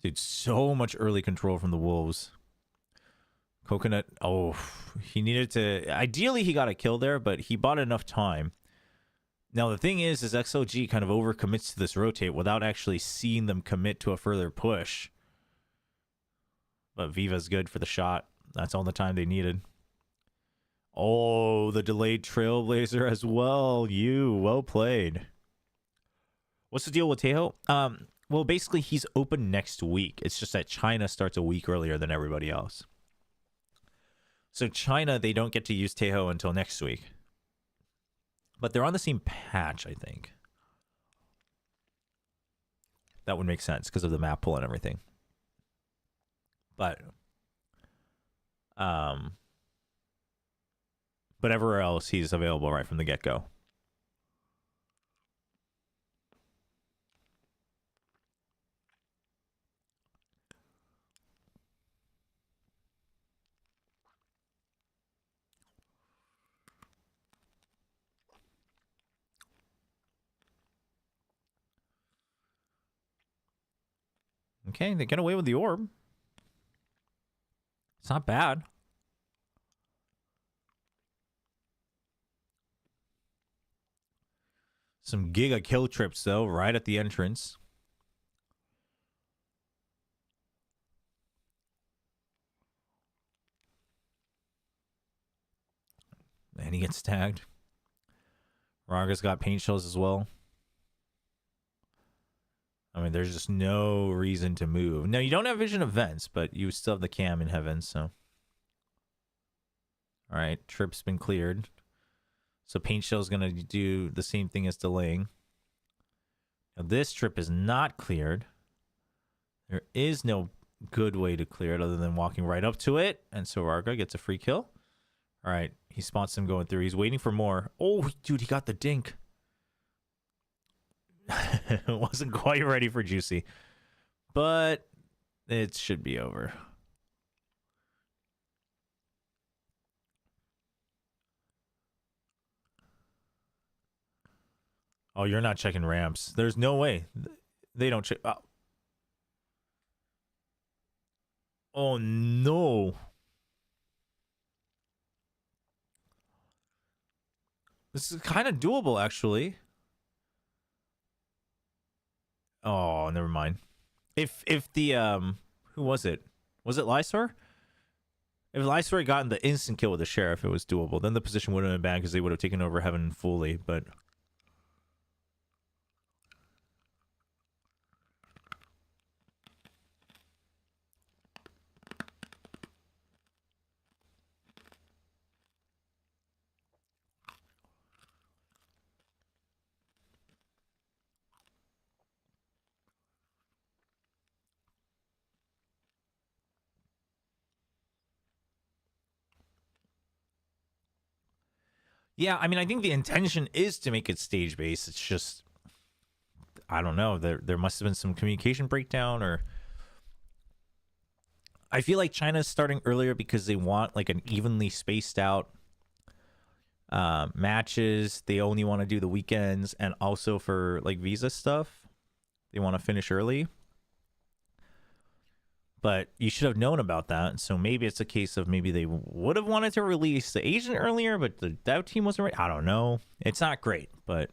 Dude, so much early control from the Wolves. Coconut, oh, he needed to... Ideally, he got a kill there, but he bought enough time. Now, the thing is XLG kind of overcommits to this rotate without actually seeing them commit to a further push. But Viva's good for the shot. That's all the time they needed. Oh, the delayed Trailblazer as well. Well played. What's the deal with Tejo? Well, basically, he's open next week. It's just that China starts a week earlier than everybody else. So China, they don't get to use Tejo until next week. But they're on the same patch, I think. That would make sense because of the map pool and everything. But everywhere else, he's available right from the get-go. Okay, they get away with the orb. It's not bad. Some giga kill trips, though, right at the entrance. And he gets tagged. Raga's got paint shells as well. I mean, there's just no reason to move. Now, you don't have vision of vents, but you still have the cam in heaven, so. All right, trip's been cleared. So paint shell's going to do the same thing as delaying. Now, this trip is not cleared. There is no good way to clear it other than walking right up to it. And so Raga gets a free kill. All right, he spots him going through. He's waiting for more. Oh, dude, he got the dink. Wasn't quite ready for Juicy, but it should be over. Oh, you're not checking ramps. There's no way. They don't check. Oh, no. This is kind of doable, actually. Oh, never mind. If the who was it? Was it Lysor? If Lysor had gotten the instant kill with the sheriff, it was doable. Then the position wouldn't have been bad because they would have taken over heaven fully, but yeah, I mean, I think the intention is to make it stage-based. It's just, I don't know. There must have been some communication breakdown, or I feel like China's starting earlier because they want like an evenly spaced out matches. They only want to do the weekends, and also for like visa stuff, they want to finish early. But you should have known about that. So maybe it's a case of maybe they would have wanted to release the Asian earlier, but the dev team wasn't ready. I don't know. It's not great, but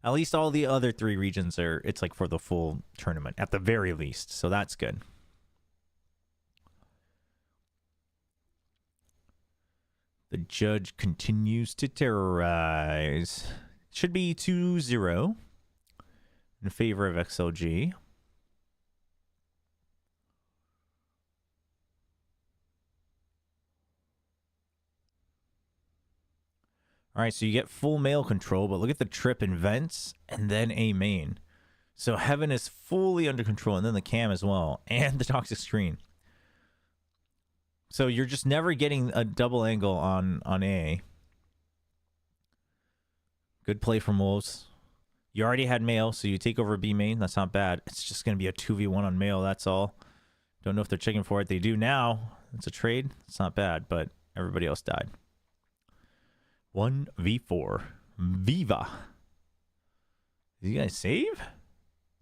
at least all the other 3 regions are, it's like for the full tournament at the very least. So that's good. The judge continues to terrorize. Should be 2-0 in favor of XLG. All right, so you get full male control, but look at the trip and vents, and then a main. So heaven is fully under control, and then the cam as well, and the toxic screen. So you're just never getting a double angle on A. Good play from Wolves. You already had male, so you take over B main. That's not bad. It's just going to be a 2v1 on male, that's all. Don't know if they're checking for it. They do now. It's a trade. It's not bad, but everybody else died. 1v4. Viva. Did you guys save?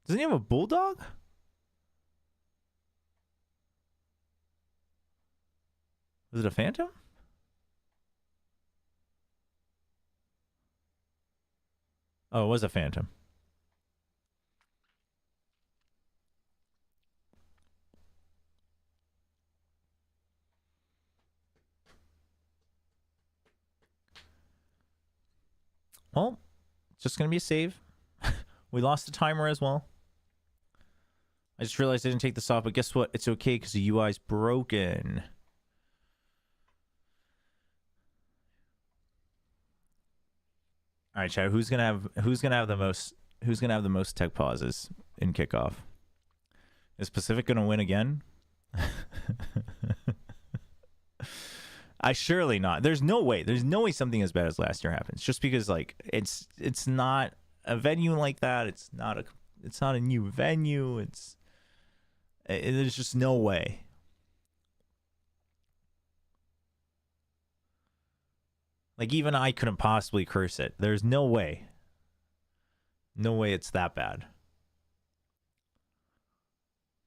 Doesn't he have a bulldog? Was it a phantom? Oh, it was a phantom. Well, it's just going to be a save. We lost the timer as well. I just realized I didn't take this off, but guess what? It's okay because the UI is broken. All right, chat. Who's gonna have the most tech pauses in kickoff? Is Pacific gonna win again? Surely not. There's no way. There's no way something as bad as last year happens. Just because like it's not a venue like that. It's not a new venue. There's just no way. Like, even I couldn't possibly curse it. There's no way. No way it's that bad.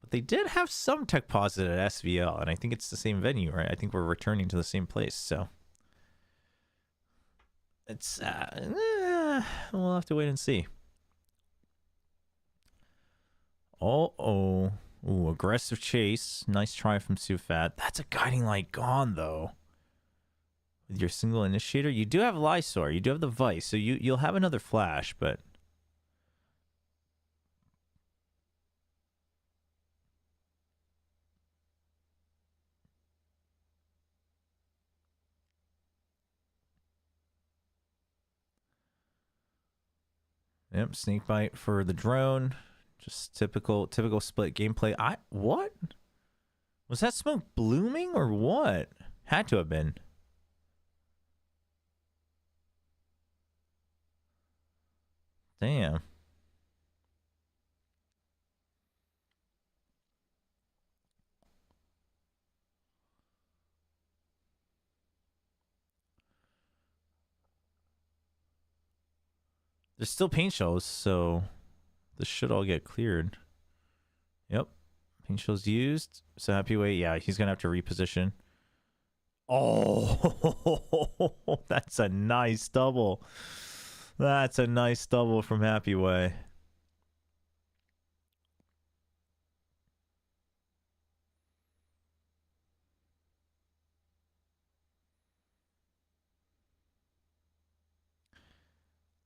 But they did have some tech pauses at SVL, and I think it's the same venue, right? I think we're returning to the same place, so... It's, we'll have to wait and see. Uh-oh. Ooh, aggressive chase. Nice try from Sufat. That's a guiding light gone, though. With your single initiator, you do have Lysor, you do have the Vice, so you'll have another flash, but yep, snake bite for the drone. Just typical split gameplay. What? Was that smoke blooming or what? Had to have been. Damn. There's still paint shells, so this should all get cleared. Yep. Paint shells used. So Happy Way, yeah, he's gonna have to reposition. Oh, that's a nice double. That's a nice double from Happy Way.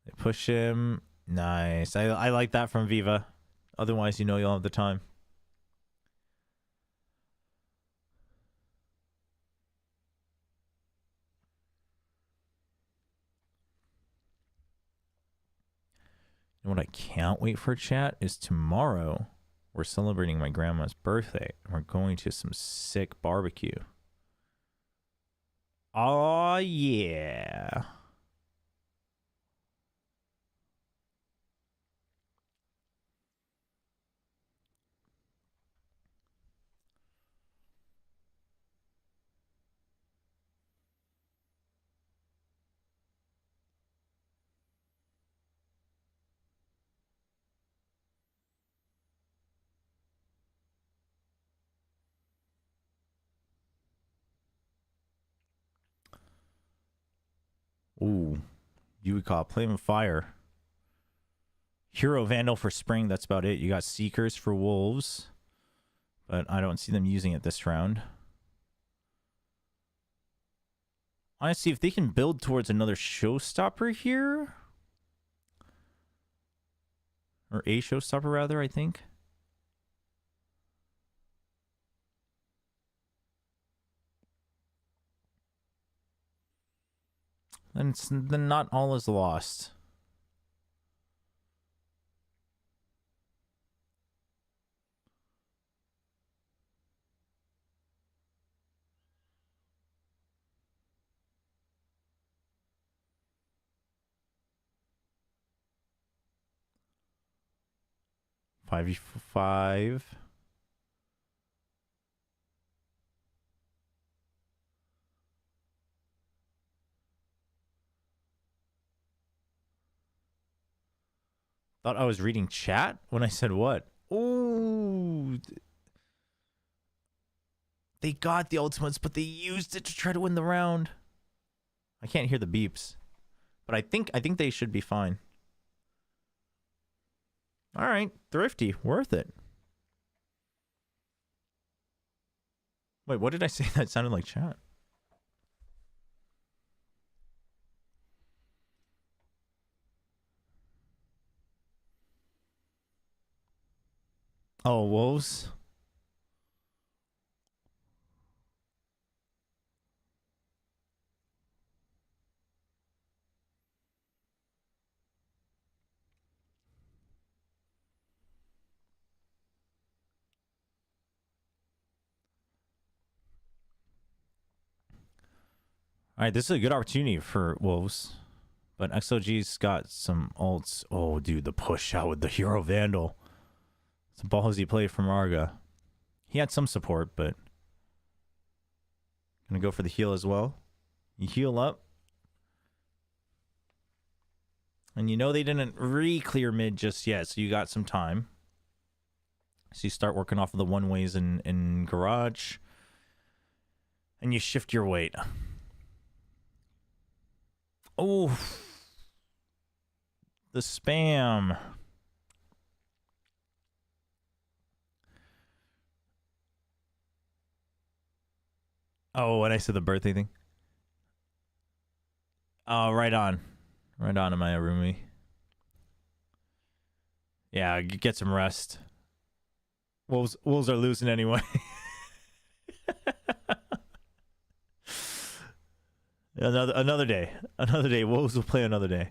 They push him. Nice. I like that from Viva. Otherwise, you know you'll have the time. And what I can't wait for, chat, is tomorrow we're celebrating my grandma's birthday and we're going to some sick barbecue. Oh yeah. Ooh, Uicop, Flame of Fire. Hero Vandal for Spring, that's about it. You got Seekers for Wolves, but I don't see them using it this round. Honestly, if they can build towards another Showstopper here, or a Showstopper rather, I think. Then not all is lost. Five v 5. Thought I was reading chat when I said what? Ooh. They got the ultimates, but they used it to try to win the round. I can't hear the beeps. But I think they should be fine. All right, Thrifty, worth it. Wait, what did I say? That sounded like chat. Oh, Wolves. All right, this is a good opportunity for Wolves. But XLG's got some ults. Oh, dude, the push out with the Hero Vandal. It's a ballsy play from Arga. He had some support, but gonna go for the heal as well. You heal up. And you know they didn't re-clear mid just yet, so you got some time. So you start working off of the one-ways in Garage. And you shift your weight. Oh, the spam. Oh, and I said the birthday thing. Oh, right on. Right on, Amaya Rumi. Yeah, get some rest. Wolves are losing anyway. Another day. Another day. Wolves will play another day.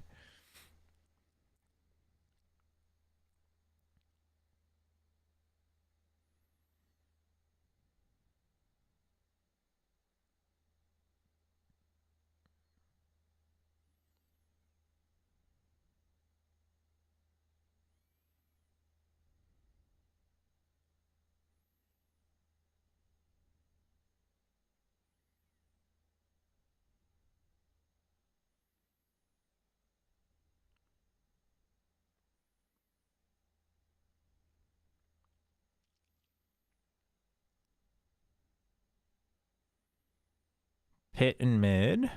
Pit and mid.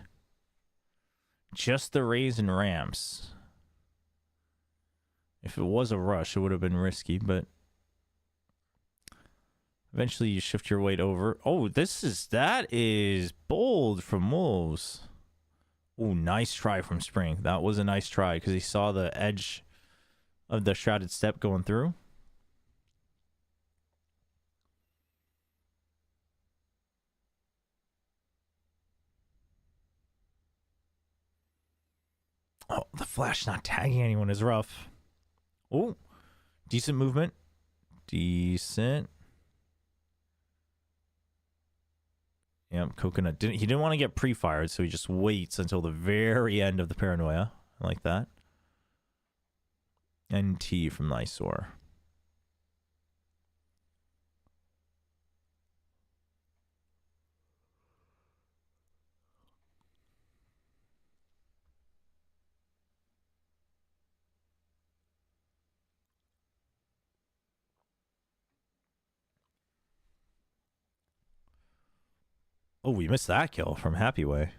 Just the Rays and Rams. If it was a rush, it would have been risky, but eventually you shift your weight over. Oh, that is bold from Wolves. Oh, nice try from Spring. That was a nice try because he saw the edge of the Shrouded Step going through. Oh, the flash not tagging anyone is rough. Oh, decent movement. Decent. Yep, Coconut he didn't want to get pre-fired, so he just waits until the very end of the paranoia. I like that. NT from Lysor. Oh, we missed that kill from Happy Way.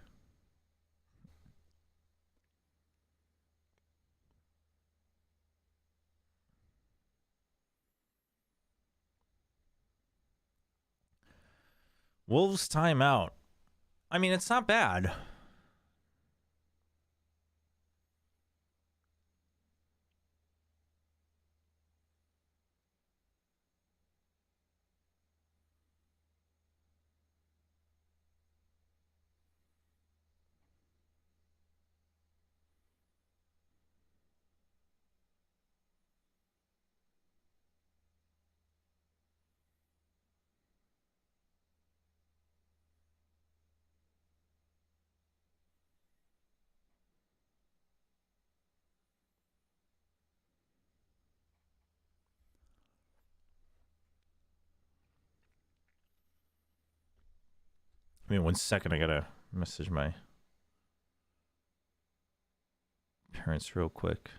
Wolves timeout. I mean, it's not bad. I mean, 1 second, I gotta message my parents real quick.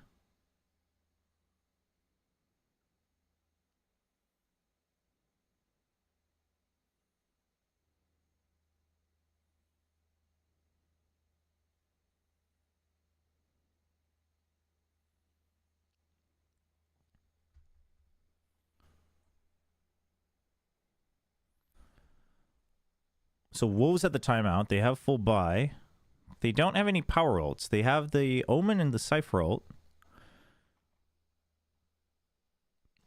So Wolves at the timeout. They have full buy. They don't have any power ults. They have the Omen and the Cypher ult.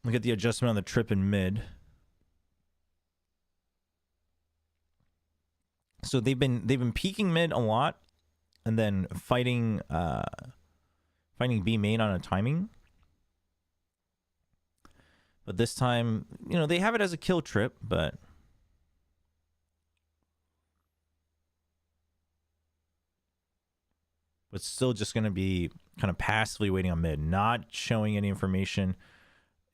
Look at the adjustment on the trip in mid. So they've been peeking mid a lot, and then fighting B main on a timing. But this time, you know, they have it as a kill trip, but still just going to be kind of passively waiting on mid, not showing any information.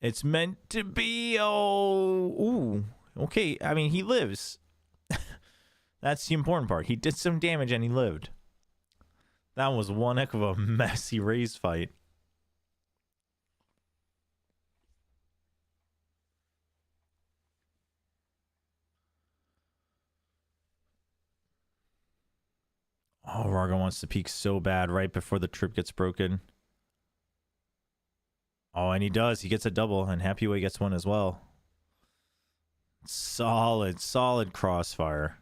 It's meant to be. Oh, ooh, okay. I mean, he lives. That's the important part. He did some damage and he lived. That was one heck of a messy raise fight. Oh, Raga wants to peek so bad right before the trip gets broken. Oh, and he does. He gets a double, and Happy Way gets one as well. Solid, solid crossfire.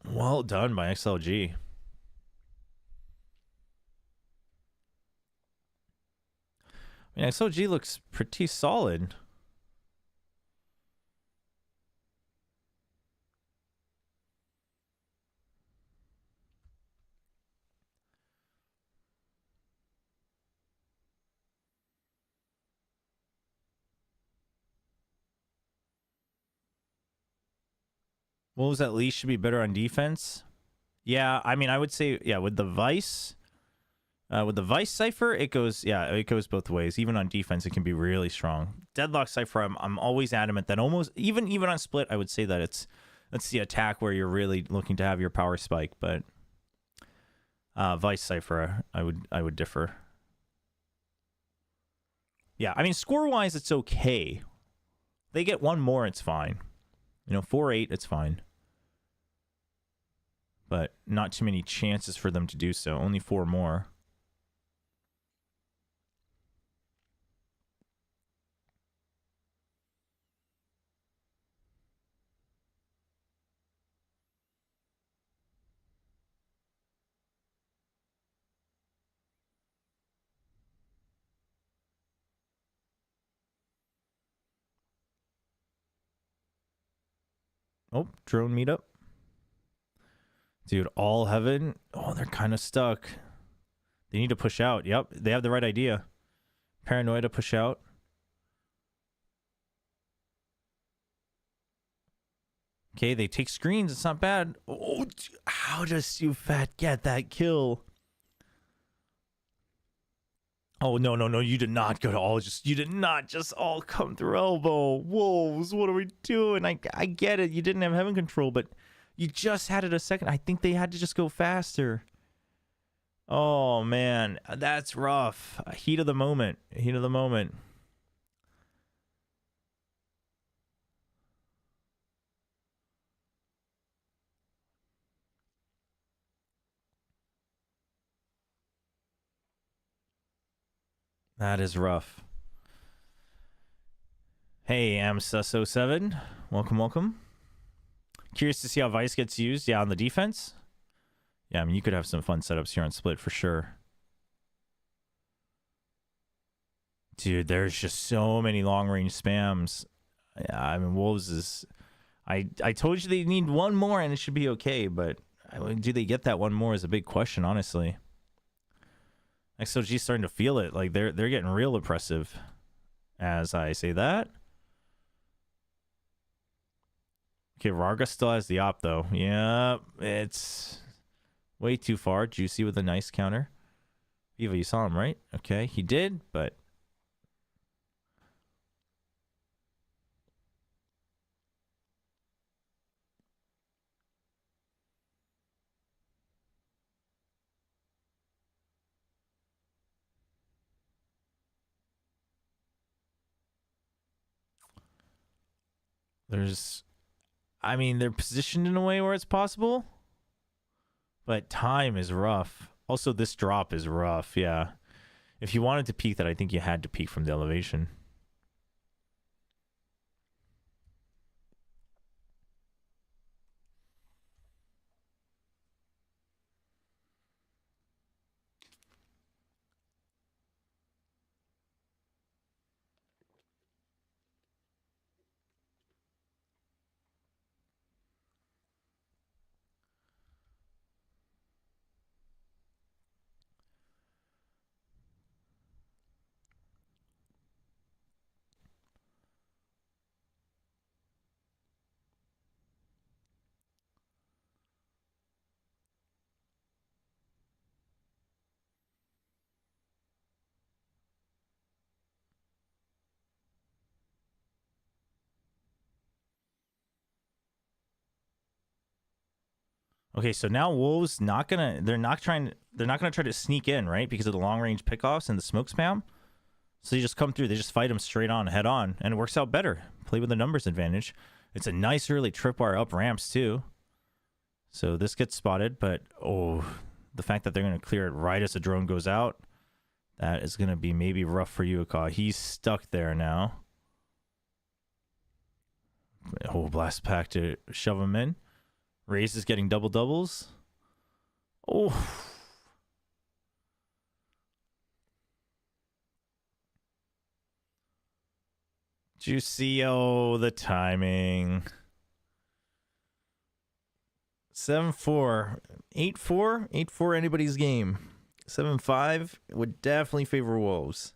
Well done by XLG. I mean, XLG looks pretty solid. Wolves at least should be better on defense. Yeah, I mean, I would say, yeah, with the Vice Cypher, it goes both ways. Even on defense, it can be really strong. Deadlock Cypher, I'm always adamant that almost even on split, I would say that it's the attack where you're really looking to have your power spike. But Vice Cypher, I would differ. Yeah, I mean, score wise, it's okay. They get one more, it's fine. You know, 4-8, it's fine. But not too many chances for them to do so. Only 4 more. Oh, drone meetup. Dude, all heaven. Oh, they're kind of stuck. They need to push out. Yep, they have the right idea. Paranoia to push out. Okay, they take screens. It's not bad. Oh, how does you fat get that kill? Oh, no, no, no. You did not go to all just... You did not just all come through elbow. Wolves, what are we doing? I get it. You didn't have heaven control, but you just had it a second. I think they had to just go faster. Oh, man. That's rough. Heat of the moment. Heat of the moment. That is rough. Hey, Amsus07. Welcome, welcome. Curious to see how Vice gets used. Yeah, on the defense. Yeah, I mean, you could have some fun setups here on Split for sure. Dude, there's just so many long-range spams. Yeah, I mean, Wolves is... I told you they need one more and it should be okay, but do they get that one more is a big question, honestly. XLG's starting to feel it. Like, they're getting real oppressive as I say that. Okay, Varga still has the op, though. Yeah, it's way too far. Juicy with a nice counter. Viva, you saw him, right? Okay, he did, but... There's... I mean, they're positioned in a way where it's possible, but time is rough. Also, this drop is rough, yeah. If you wanted to peek that, I think you had to peek from the elevation. Okay, so now Wolves they're not gonna try to sneak in, right? Because of the long range pickoffs and the smoke spam. So you just come through, they just fight them straight on, head on, and it works out better. Play with the numbers advantage. It's a nice early tripwire up ramps too. So this gets spotted, but the fact that they're gonna clear it right as the drone goes out, that is gonna be maybe rough for Yuka. He's stuck there now. Blast pack to shove him in. Raze is getting double doubles. Juicy. The timing. 7-4. 8-4? 8-4 anybody's game. 7-5 would definitely favor Wolves.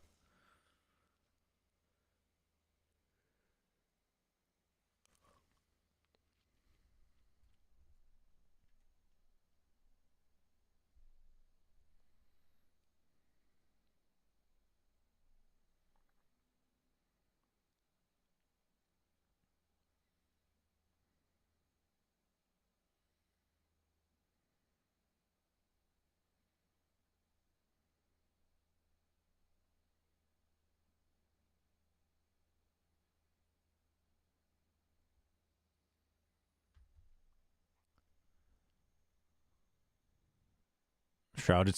Shroud,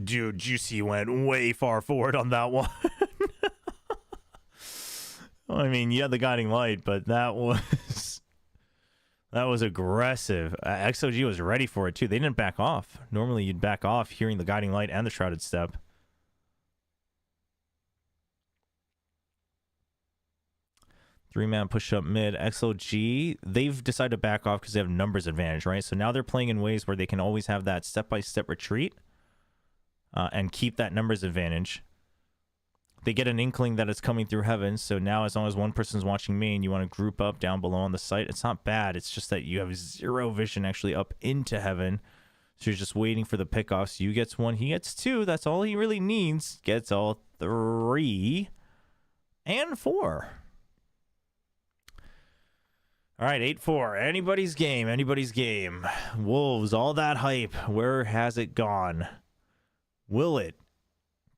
dude, Juicy went way far forward on that one. I mean, yeah, the guiding light, but that was aggressive. XLG was ready for it too. They didn't back off. Normally, you'd back off hearing the guiding light and the shrouded step. Three-man push-up mid. XLG, they've decided to back off because they have numbers advantage, right? So now they're playing in ways where they can always have that step-by-step retreat and keep that numbers advantage. They get an inkling that it's coming through heaven, so now as long as one person's watching me and you want to group up down below on the site, it's not bad. It's just that you have zero vision actually up into heaven. So you're just waiting for the pickoffs. You gets one, he gets two. That's all he really needs. Gets all 3 and 4. All right, 8-4. Anybody's game. Anybody's game. Wolves, all that hype. Where has it gone? Will it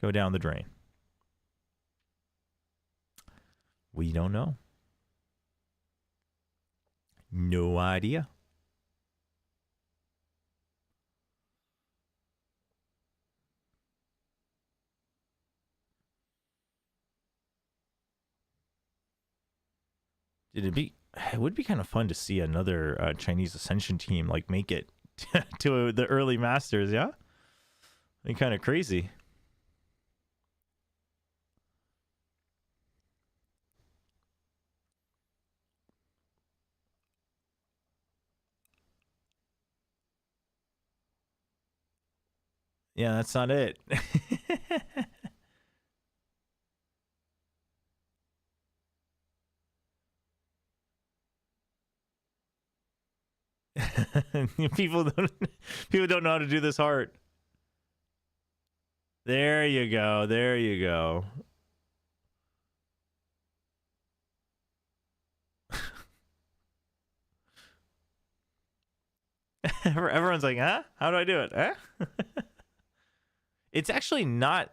go down the drain? We don't know. No idea. It would be kind of fun to see another Chinese Ascension team like make it to the early Masters, yeah? Be kind of crazy. Yeah, that's not it. people don't know how to do this heart. There you go. There you go. Everyone's like, huh? How do I do it? Huh? It's actually not.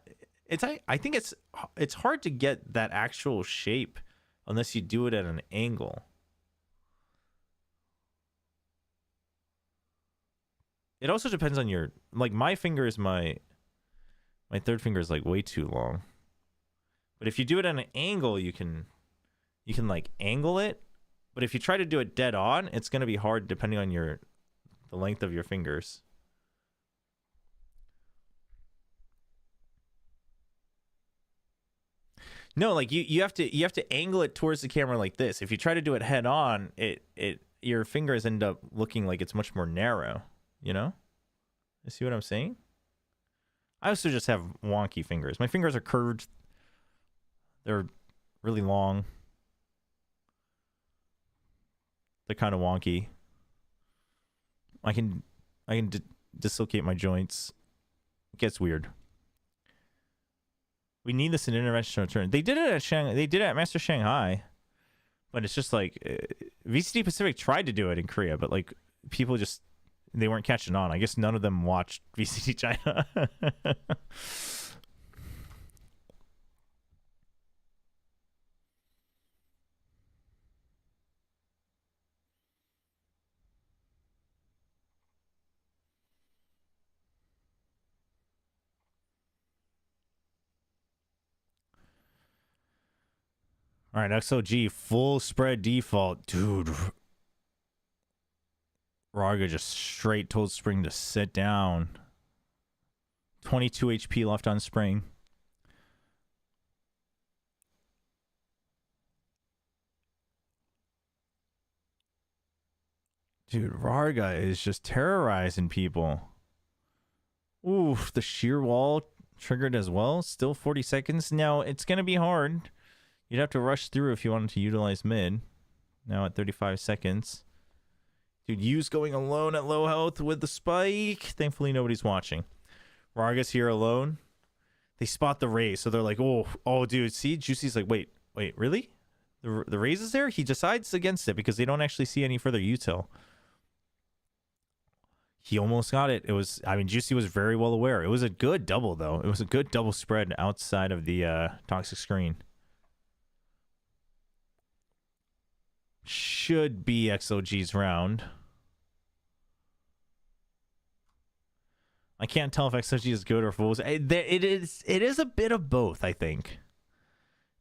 I think it's hard to get that actual shape unless you do it at an angle. It also depends on your, like, my finger is my third finger is like way too long. But if you do it at an angle, you can like angle it. But if you try to do it dead on, it's going to be hard depending on the length of your fingers. No, like you have to angle it towards the camera like this. If you try to do it head on, your fingers end up looking like it's much more narrow, you know? You see what I'm saying? I also just have wonky fingers. My fingers are curved. They're really long. They're kind of wonky. I can dislocate my joints. It gets weird. We need this in intervention return. They did it at They did it at Master Shanghai, but it's just like VCT Pacific tried to do it in Korea, but like people just they weren't catching on. I guess none of them watched VCT China. All right, XLG full spread default, dude. Rarga just straight told Spring to sit down. 22 HP left on Spring. Dude, Rarga is just terrorizing people. Oof, the sheer wall triggered as well. Still 40 seconds. Now, it's going to be hard. You'd have to rush through if you wanted to utilize mid. Now at 35 seconds. Dude, Yu's going alone at low health with the spike. Thankfully, nobody's watching. Rarga's here alone. They spot the Raze, so they're like, oh, dude. See, Juicy's like, wait, really? The Raze is there? He decides against it because they don't actually see any further util. He almost got it. It was, I mean, Juicy was very well aware. It was a good double, though. It was a good double spread outside of the toxic screen. Should be XLG's round. I can't tell if XLG is good or fools. It is a bit of both, I think.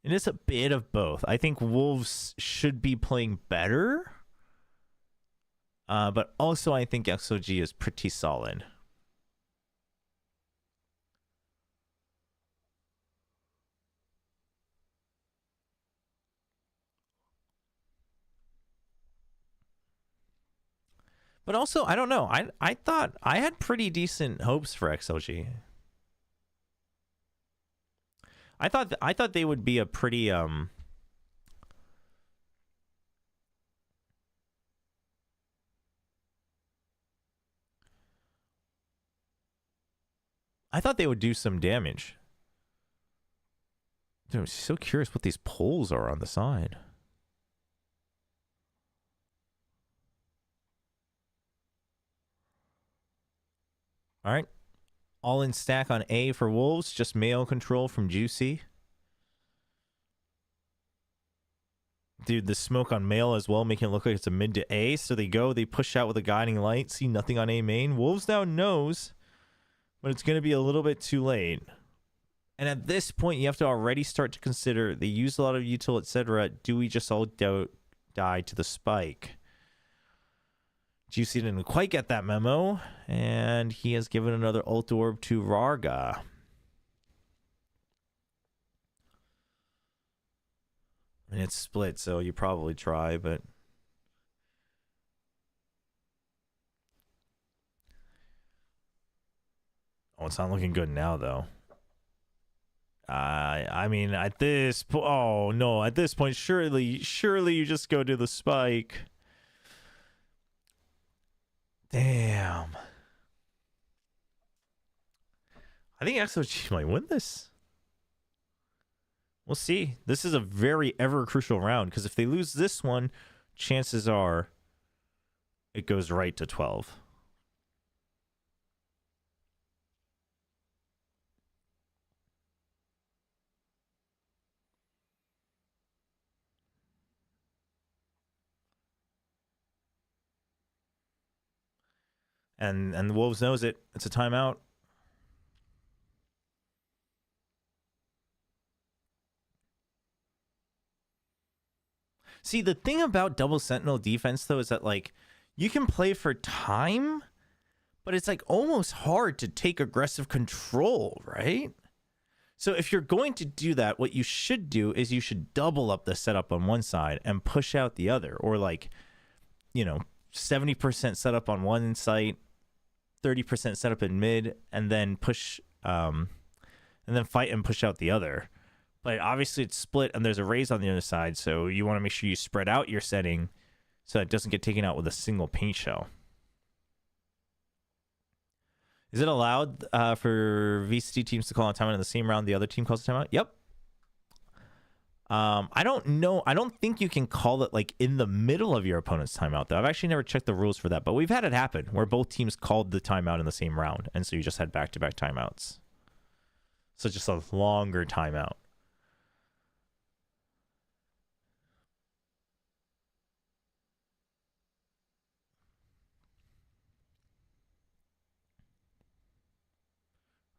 It is a bit of both. I think Wolves should be playing better. But also I think XLG is pretty solid. But also, I don't know. I thought I had pretty decent hopes for XLG. I thought they would be a pretty I thought they would do some damage. Dude, I'm so curious what these poles are on the side. All right. All in stack on A for Wolves. Just Mayo control from Juicy. Dude, the smoke on Mail as well, making it look like it's a mid to A. So they push out with a guiding light. See nothing on A main. Wolves now knows, but it's going to be a little bit too late. And at this point, you have to already start to consider, they use a lot of util, etc. Do we just all die to the spike? Juicy didn't quite get that memo, and he has given another ult orb to Rarga. I mean, it's split, so you probably try, but... Oh, it's not looking good now, though. I mean, at this point... Oh, no, at this point, surely you just go to the spike. Damn. I think XLG might win this. We'll see. This is a very ever crucial round because if they lose this one, chances are it goes right to 12. And the Wolves knows it. It's a timeout. See, the thing about double sentinel defense, though, is that, like, you can play for time, but it's, like, almost hard to take aggressive control, right? So if you're going to do that, what you should do is you should double up the setup on one side and push out the other. Or, like, you know, 70% setup on one site, 30% setup in mid, and then push, and then fight and push out the other. But obviously it's split and there's a Raze on the other side, so you want to make sure you spread out your setting so it doesn't get taken out with a single paint shell. Is it allowed for VCT teams to call a timeout in the same round the other team calls a timeout? Yep. I don't know. I don't think you can call it like in the middle of your opponent's timeout, though. I've actually never checked the rules for that, but we've had it happen where both teams called the timeout in the same round, and so you just had back-to-back timeouts. So just a longer timeout.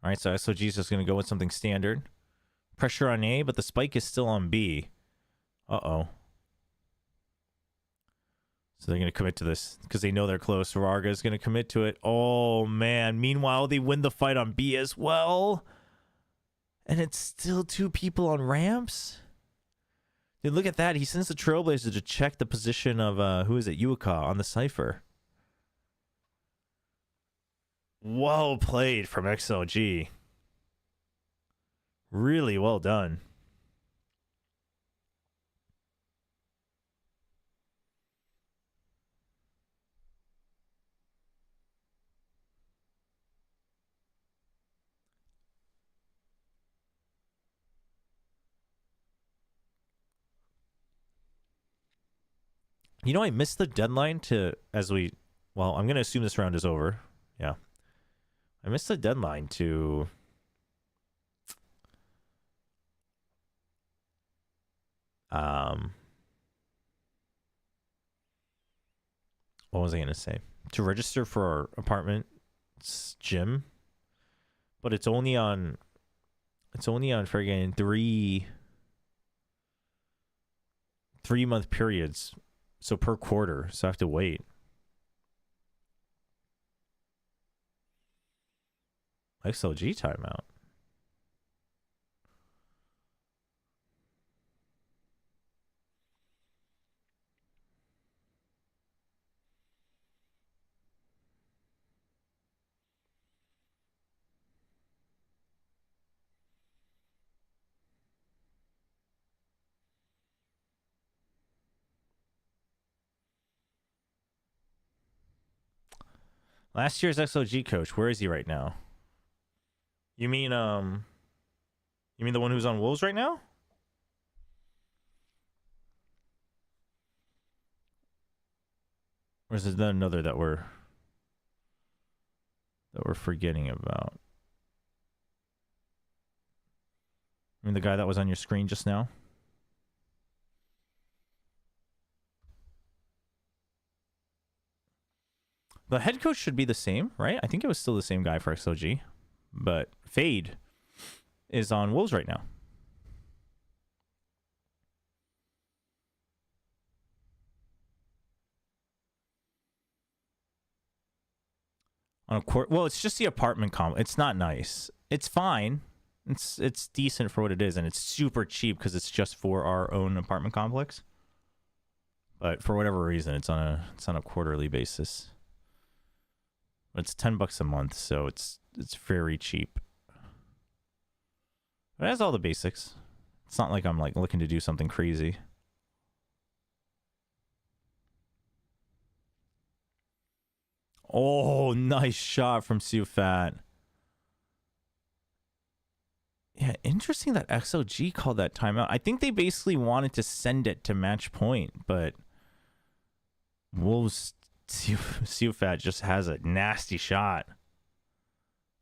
All right, so XLG is just going to go with something standard. Pressure on A, but the spike is still on B. Uh-oh. So they're going to commit to this because they know they're close. Varga is going to commit to it. Oh, man. Meanwhile, they win the fight on B as well. And it's still 2 people on ramps. Dude, look at that. He sends the Trailblazer to check the position of, who is it? Yuka on the Cypher. Well played from XLG. Really well done. You know, I missed the deadline to, well, I'm going to assume this round is over. Yeah. I missed the deadline to what was I going to say? To register for our apartment's gym, but it's only on friggin' 3-month periods. So per quarter, so I have to wait. XLG timeout. Last year's XLG coach, where is he right now? You mean the one who's on Wolves right now? Or is there another that we're forgetting about? I mean the guy that was on your screen just now? The head coach should be the same, right? I think it was still the same guy for XLG. But Fade is on Wolves right now. On a court, well, it's just the apartment It's not nice. It's fine. It's decent for what it is, and it's super cheap because it's just for our own apartment complex. But for whatever reason, it's on a quarterly basis. It's $10 a month, so it's very cheap. It has all the basics. It's not like I'm like looking to do something crazy. Oh, nice shot from Sufat. Yeah, interesting that XLG called that timeout. I think they basically wanted to send it to match point, but Wolves Sufat just has a nasty shot.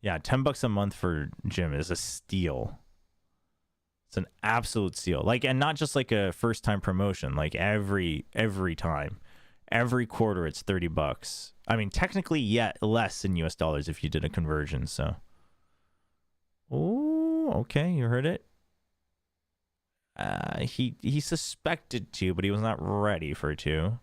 Yeah, $10 a month for Jim is a steal. It's an absolute steal. Like, and not just like a first time promotion. Like every time, every quarter, it's $30. I mean, technically, yet less in US dollars if you did a conversion. So, oh, okay, you heard it. He suspected to, but he was not ready for to.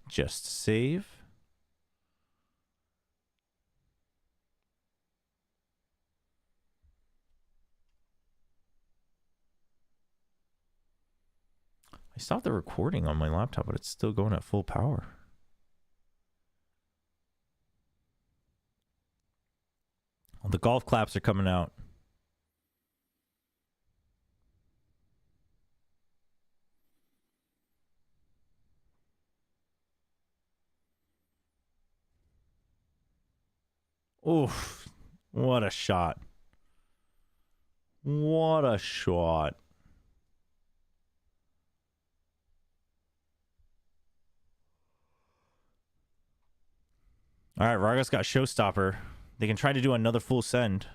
Just save. I stopped the recording on my laptop, but it's still going at full power. Well, the golf claps are coming out. Oof. What a shot. What a shot. All right, Vargas got Showstopper. They can try to do another full send.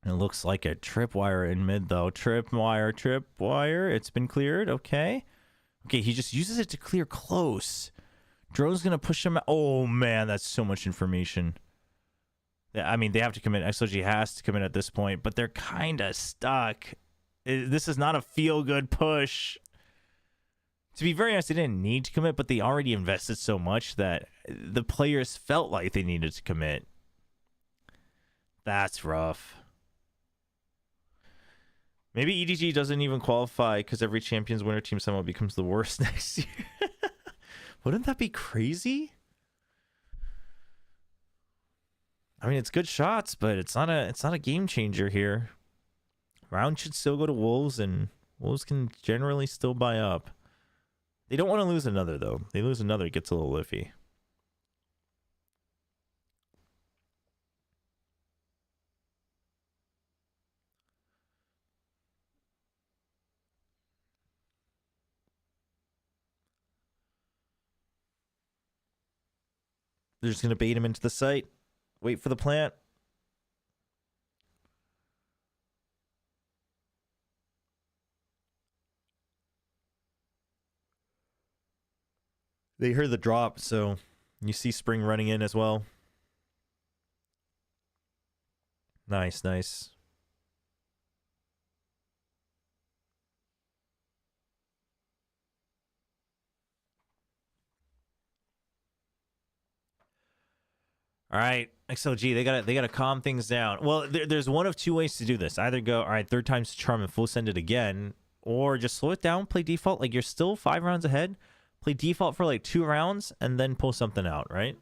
It looks like a tripwire in mid, though. Tripwire. It's been cleared. Okay. Okay, he just uses it to clear close. Drone's going to push him out. Oh, man, that's so much information. I mean, they have to commit. XLG has to commit at this point, but they're kind of stuck. This is not a feel-good push. To be very honest, they didn't need to commit, but they already invested so much that the players felt like they needed to commit. That's rough. Maybe EDG doesn't even qualify because every Champions winner team somehow becomes the worst next year. Wouldn't that be crazy? I mean, it's good shots, but it's not a game changer here. Round should still go to Wolves, and Wolves can generally still buy up. They don't want to lose another, though. They lose another, it gets a little iffy. They're just going to bait him into the site. Wait for the plant. They heard the drop, so you see Spring running in as well. Nice, nice. All right, XLG, they gotta calm things down. Well, there's one of two ways to do this. Either go, all right, third time's the charm and full send it again, or just slow it down, play default. Like, you're still 5 rounds ahead. Play default for like 2 rounds and then pull something out, right?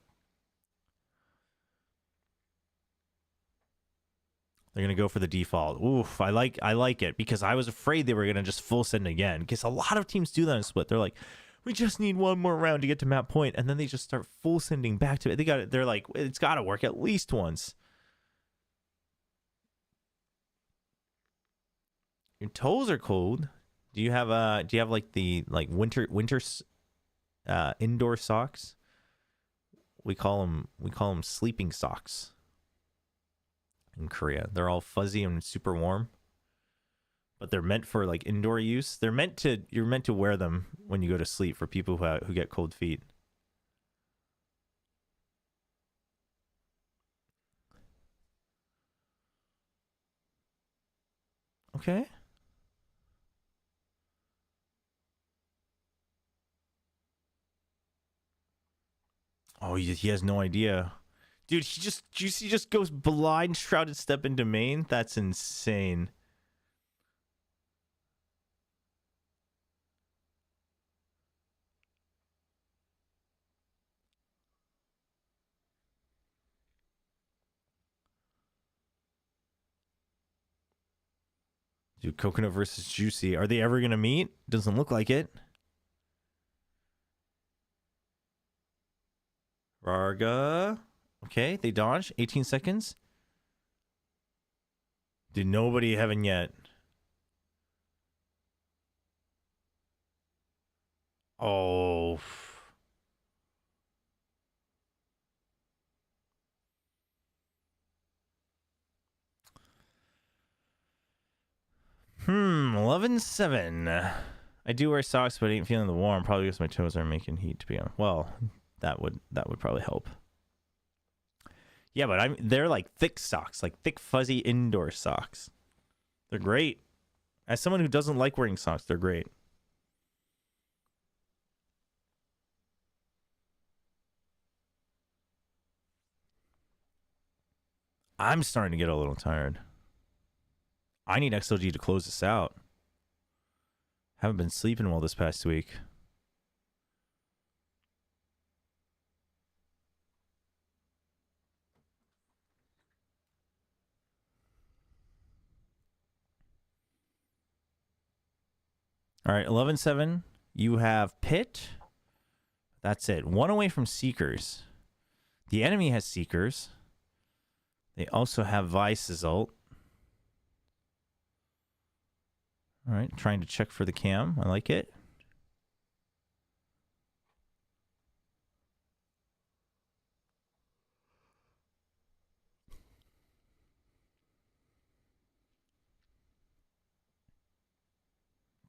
They're gonna go for the default. Oof, I like it because I was afraid they were gonna just full send again. Because a lot of teams do that in split. They're like, we just need one more round to get to map point, and then they just start full sending back to it. They're like, it's got to work at least once. Your toes are cold. Do you have like the winter indoor socks? We call them sleeping socks in Korea. They're all fuzzy and super warm, but they're meant for like indoor use. You're meant to wear them when you go to sleep for people who get cold feet. Okay. Oh, he has no idea. Dude, he just goes blind shrouded step into main. That's insane. Dude, Coconut versus Juicy. Are they ever going to meet? Doesn't look like it. Varga. Okay, they dodge. 18 seconds. Dude, nobody heaven yet. Oh. Hmm, 11-7. I do wear socks, but I ain't feeling the warm. Probably because my toes are making heat, to be honest. Well, that would probably help. Yeah, but they're like thick socks, like thick fuzzy indoor socks. They're great. As someone who doesn't like wearing socks, they're great. I'm starting to get a little tired. I need XLG to close this out. Haven't been sleeping well this past week. All right, 11-7. You have Pit. That's it. 1 away from Seekers. The enemy has Seekers. They also have Vice's ult. All right, trying to check for the cam. I like it.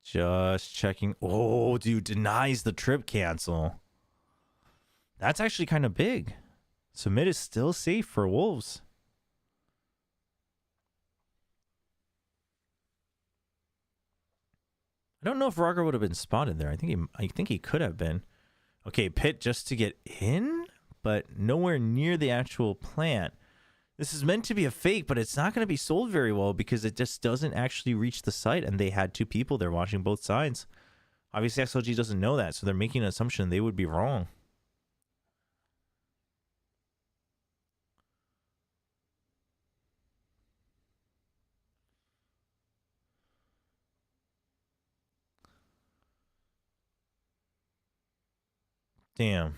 Just checking. Oh, dude, denies the trip cancel. That's actually kind of big. So mid is still safe for Wolves. I don't know if Roger would have been spotted there. I think he could have been. Okay, pit just to get in, but nowhere near the actual plant. This is meant to be a fake, but it's not going to be sold very well because it just doesn't actually reach the site, and they had 2 people there watching both sides. Obviously, XLG doesn't know that, so they're making an assumption they would be wrong. Damn.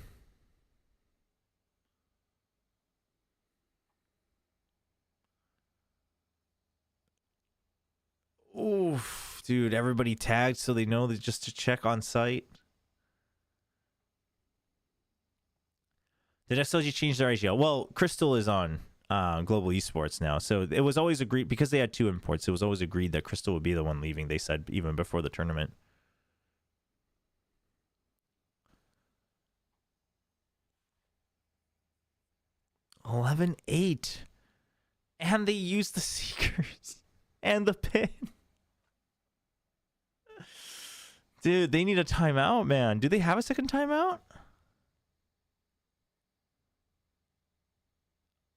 Oof, dude, everybody tagged so they know that just to check on site. Did XLG change their IGL? Well, Crystal is on Global Esports now, so it was always agreed, because they had 2 imports, it was always agreed that Crystal would be the one leaving, they said, even before the tournament. $11-8. And they used the Seekers and the pin. Dude, they need a timeout, man. Do they have a second timeout?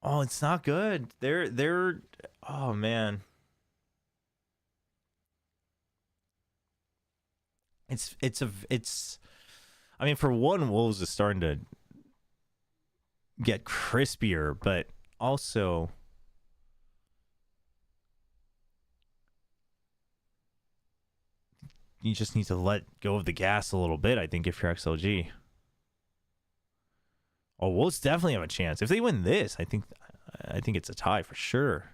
Oh, it's not good. They're oh man. It's I mean, for one, Wolves is starting to get crispier, but also you just need to let go of the gas a little bit, I think, if you're XLG. Oh, Wolves definitely have a chance. If they win this, I think it's a tie for sure.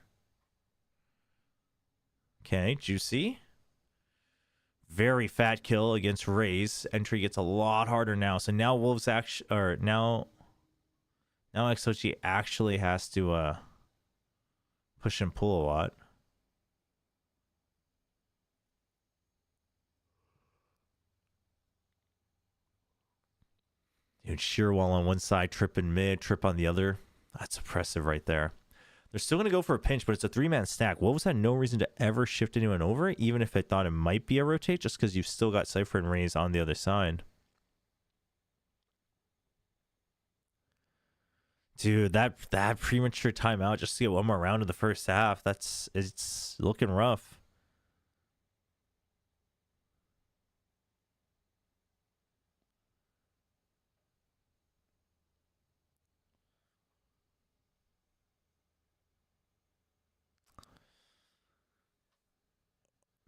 Okay, Juicy. Very fat kill against Raze. Entry gets a lot harder now. So now Wolves actually, or now XLG actually has to push and pull a lot. Dude, Shearwall on one side, Trip in mid, Trip on the other. That's oppressive right there. They're still going to go for a pinch, but it's a 3-man stack. Wolves had no reason to ever shift anyone over, even if they thought it might be a rotate, just because you've still got Cypher and Raze on the other side. Dude, that premature timeout just to get one more round of the first half, it's looking rough.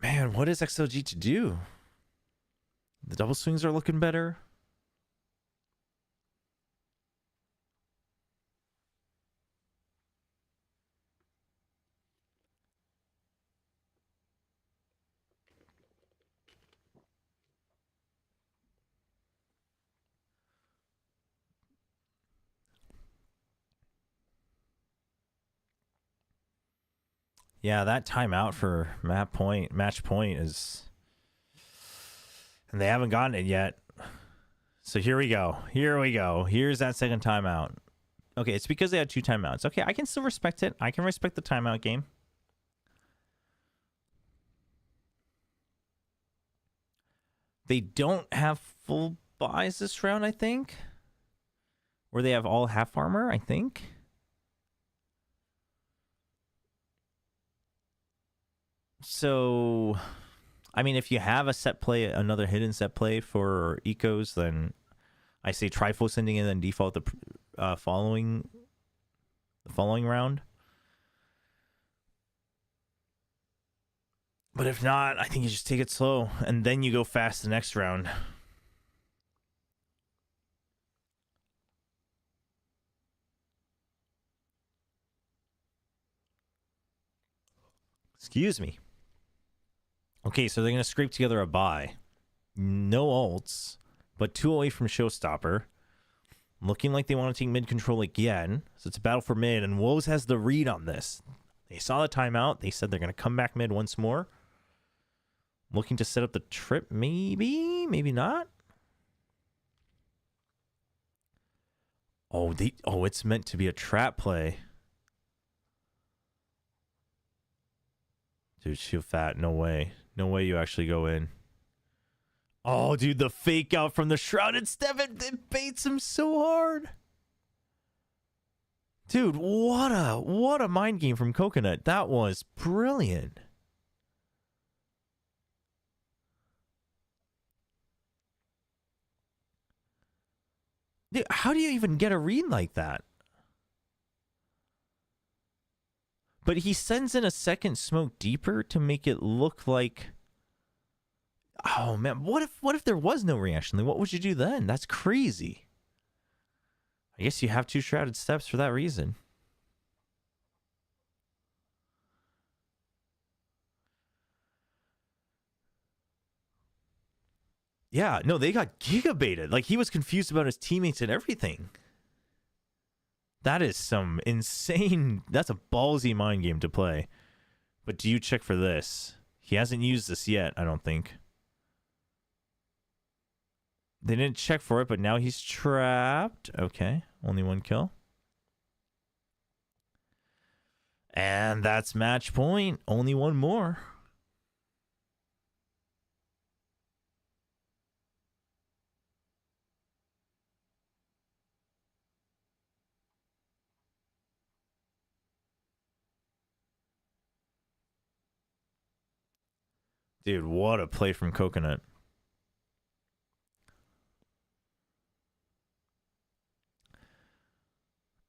Man, what is XLG to do? The double swings are looking better. Yeah, that timeout for match point is, and they haven't gotten it yet. So here we go. Here's that second timeout. Okay, it's because they had 2 timeouts. Okay, I can still respect it. I can respect the timeout game. They don't have full buys this round, I think. Or they have all half armor, I think. So, I mean, if you have a set play, another hidden set play for ecos, then I say Trifle sending in and default the following round. But if not, I think you just take it slow and then you go fast the next round. Excuse me. Okay, so they're going to scrape together a buy. No ults, but 2 away from Showstopper. Looking like they want to take mid control again. So it's a battle for mid, and Woes has the read on this. They saw the timeout. They said they're going to come back mid once more. Looking to set up the trip, maybe? Maybe not? Oh, it's meant to be a trap play. Dude, Shield Fat, no way. No way you actually go in. Oh, dude, the fake out from the Shrouded Step, it baits him so hard. Dude, what a mind game from Coconut. That was brilliant. Dude, how do you even get a read like that? But he sends in a second smoke deeper to make it look like... Oh, man. What if there was no reaction? Like, what would you do then? That's crazy. I guess you have 2 Shrouded Steps for that reason. Yeah, no, they got gigabaited. Like, he was confused about his teammates and everything. That is some insane... That's a ballsy mind game to play. But do you check for this? He hasn't used this yet, I don't think. They didn't check for it, but now he's trapped. Okay, only 1 kill. And that's match point. Only 1 more. Dude, what a play from Coconut.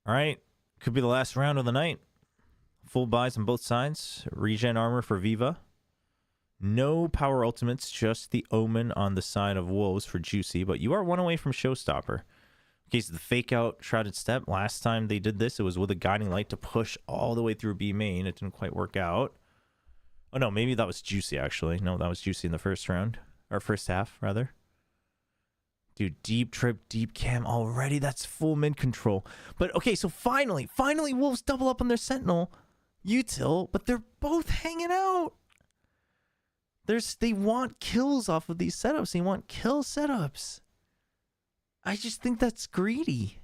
All right, could be the last round of the night. Full buys on both sides. Regen armor for Viva. No power ultimates, just the Omen on the side of Wolves for Juicy, but you are 1 away from Showstopper. Okay, so the fake out Shrouded Step. Last time they did this, it was with a Guiding Light to push all the way through B main. It didn't quite work out. Oh, no, maybe that was Juicy, actually. No, that was Juicy in the first round. Or first half, rather. Dude, deep trip, deep cam already. That's full mid control. But, okay, so finally, Wolves double up on their Sentinel. Util, but they're both hanging out. They want kills off of these setups. They want kill setups. I just think that's greedy.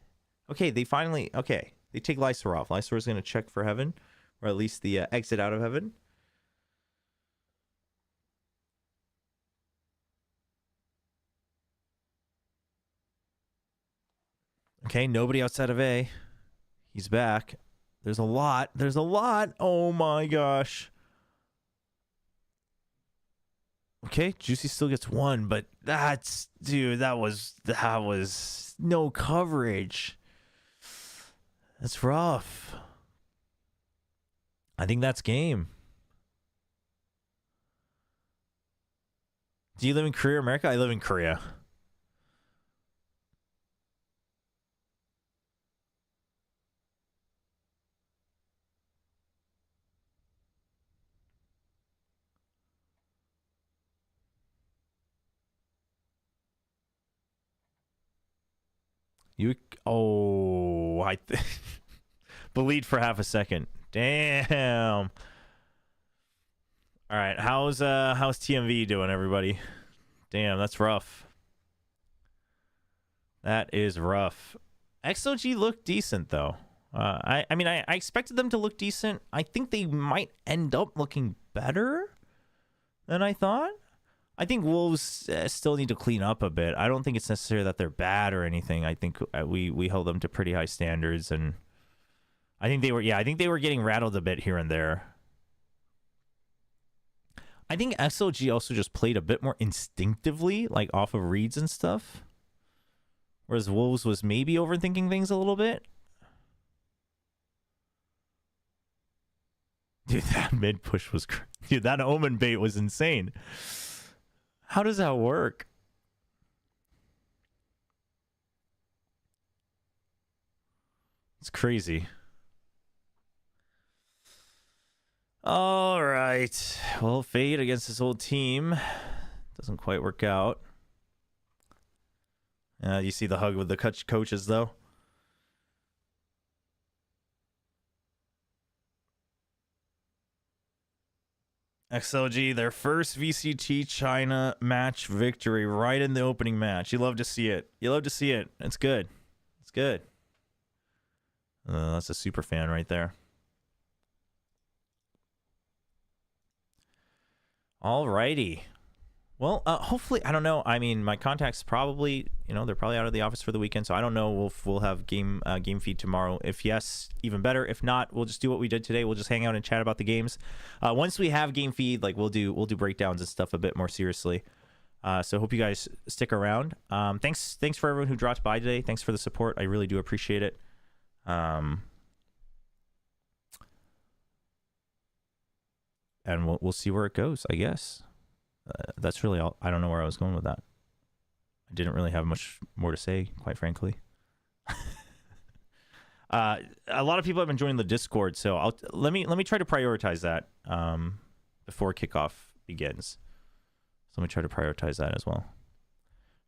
Okay, they take Lysor off. Lysor's going to check for Heaven, or at least the exit out of Heaven. Okay, nobody outside of A. He's back. There's a lot. Oh my gosh. Okay, Juicy still gets 1, but dude, that was no coverage. That's rough. I think that's game. Do you live in Korea, America? I live in Korea. I bleed for half a second. Damn. All right, how's TMV doing, everybody? Damn, that's rough. That is rough. XLG looked decent though. I mean, I expected them to look decent. I think they might end up looking better than I thought. I think Wolves still need to clean up a bit. I don't think it's necessary that they're bad or anything. I think we held them to pretty high standards, and I think they were getting rattled a bit here and there. I think XLG also just played a bit more instinctively, like off of reads and stuff, whereas Wolves was maybe overthinking things a little bit. Dude, that mid push was dude, that Omen bait was insane. How does that work? It's crazy. All right. Well, Fade against this old team doesn't quite work out. You see the hug with the coaches, though. XLG, their first VCT China match victory right in the opening match. You love to see it. You love to see it. It's good. It's good. That's a super fan right there. Alrighty. Well, hopefully, I don't know. I mean, my contacts probably, they're probably out of the office for the weekend, so I don't know if we'll have game feed tomorrow. If yes, even better. If not, we'll just do what we did today. We'll just hang out and chat about the games. Once we have game feed, like we'll do breakdowns and stuff a bit more seriously. So hope you guys stick around. Thanks for everyone who dropped by today. Thanks for the support. I really do appreciate it. And we'll see where it goes, I guess. That's really all. I don't know where I was going with that. I didn't really have much more to say, quite frankly. A lot of people have been joining the Discord, so let me try to prioritize that before kickoff begins. So let me try to prioritize that as well.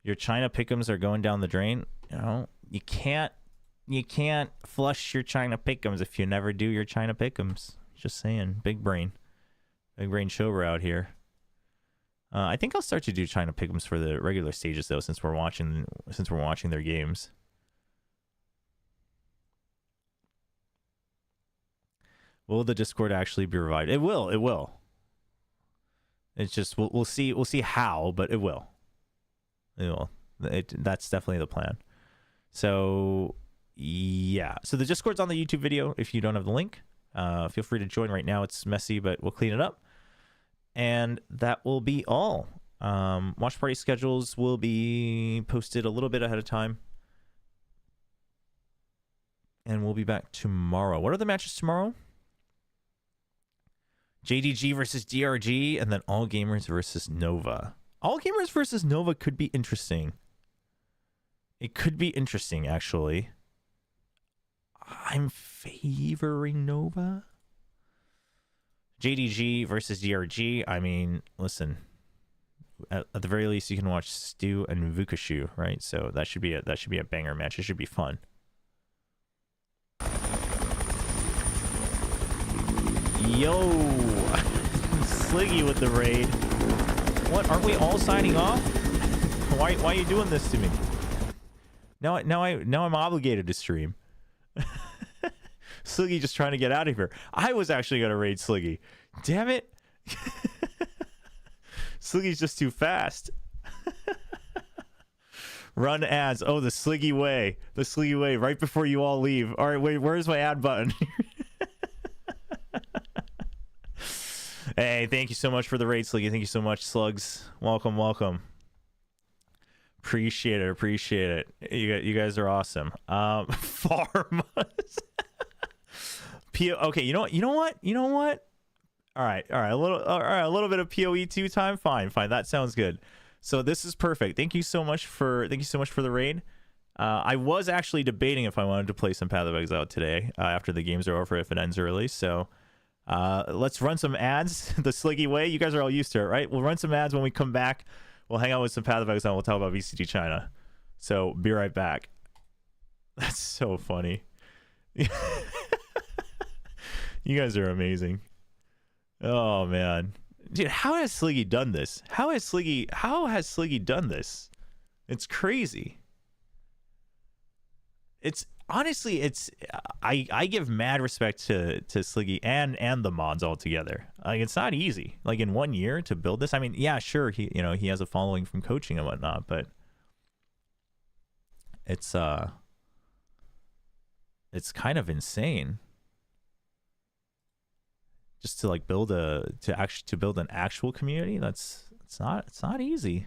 Your China pick'ems are going down the drain. You can't flush your China pick'ems if you never do your China pick'ems. Just saying, big brain Chobra out here. I think I'll start to do China pick'ems for the regular stages though, since we're watching their games. Will the Discord actually be revived? It will. It will. It's just we'll see how, but it will. It will. That's definitely the plan. So yeah. So the Discord's on the YouTube video. If you don't have the link, feel free to join right now. It's messy, but we'll clean it up. And that will be all. Watch party schedules will be posted a little bit ahead of time. And we'll be back tomorrow. What are the matches tomorrow? JDG versus DRG, and then All Gamers versus Nova. All Gamers versus Nova could be interesting. It could be interesting, actually. I'm favoring Nova. JDG versus DRG. I mean, listen. At the very least, you can watch Stu and Vukashu, right? So that should be a banger match. It should be fun. Yo, Sliggy with the raid. What? Aren't we all signing off? Why are you doing this to me? Now I'm obligated to stream. Sliggy just trying to get out of here. I was actually gonna raid Sliggy. Damn it. Sliggy's just too fast. Run ads. Oh, the Sliggy way. The Sliggy way right before you all leave. All right, wait, where's my ad button? Hey, thank you so much for the raid, Sliggy. Thank you so much, Slugs. Welcome. Appreciate it. You guys are awesome. Farmers. Okay, you know what? All right. A little bit of POE2 time. Fine. That sounds good. So this is perfect. Thank you so much for the raid. I was actually debating if I wanted to play some Path of Exile today after the games are over, if it ends early. So let's run some ads the Sliggy way. You guys are all used to it, right? We'll run some ads when we come back. We'll hang out with some Path of Exile. We'll talk about VCT China. So be right back. That's so funny. You guys are amazing. Oh man, dude, how has Sliggy done this? How has Sliggy done this? It's crazy. It's honestly, I give mad respect to Sliggy and the mods altogether. Like, it's not easy. Like, in 1 year to build this. I mean, yeah, sure, he has a following from coaching and whatnot, but it's kind of insane. Just to like build an actual community, it's not easy.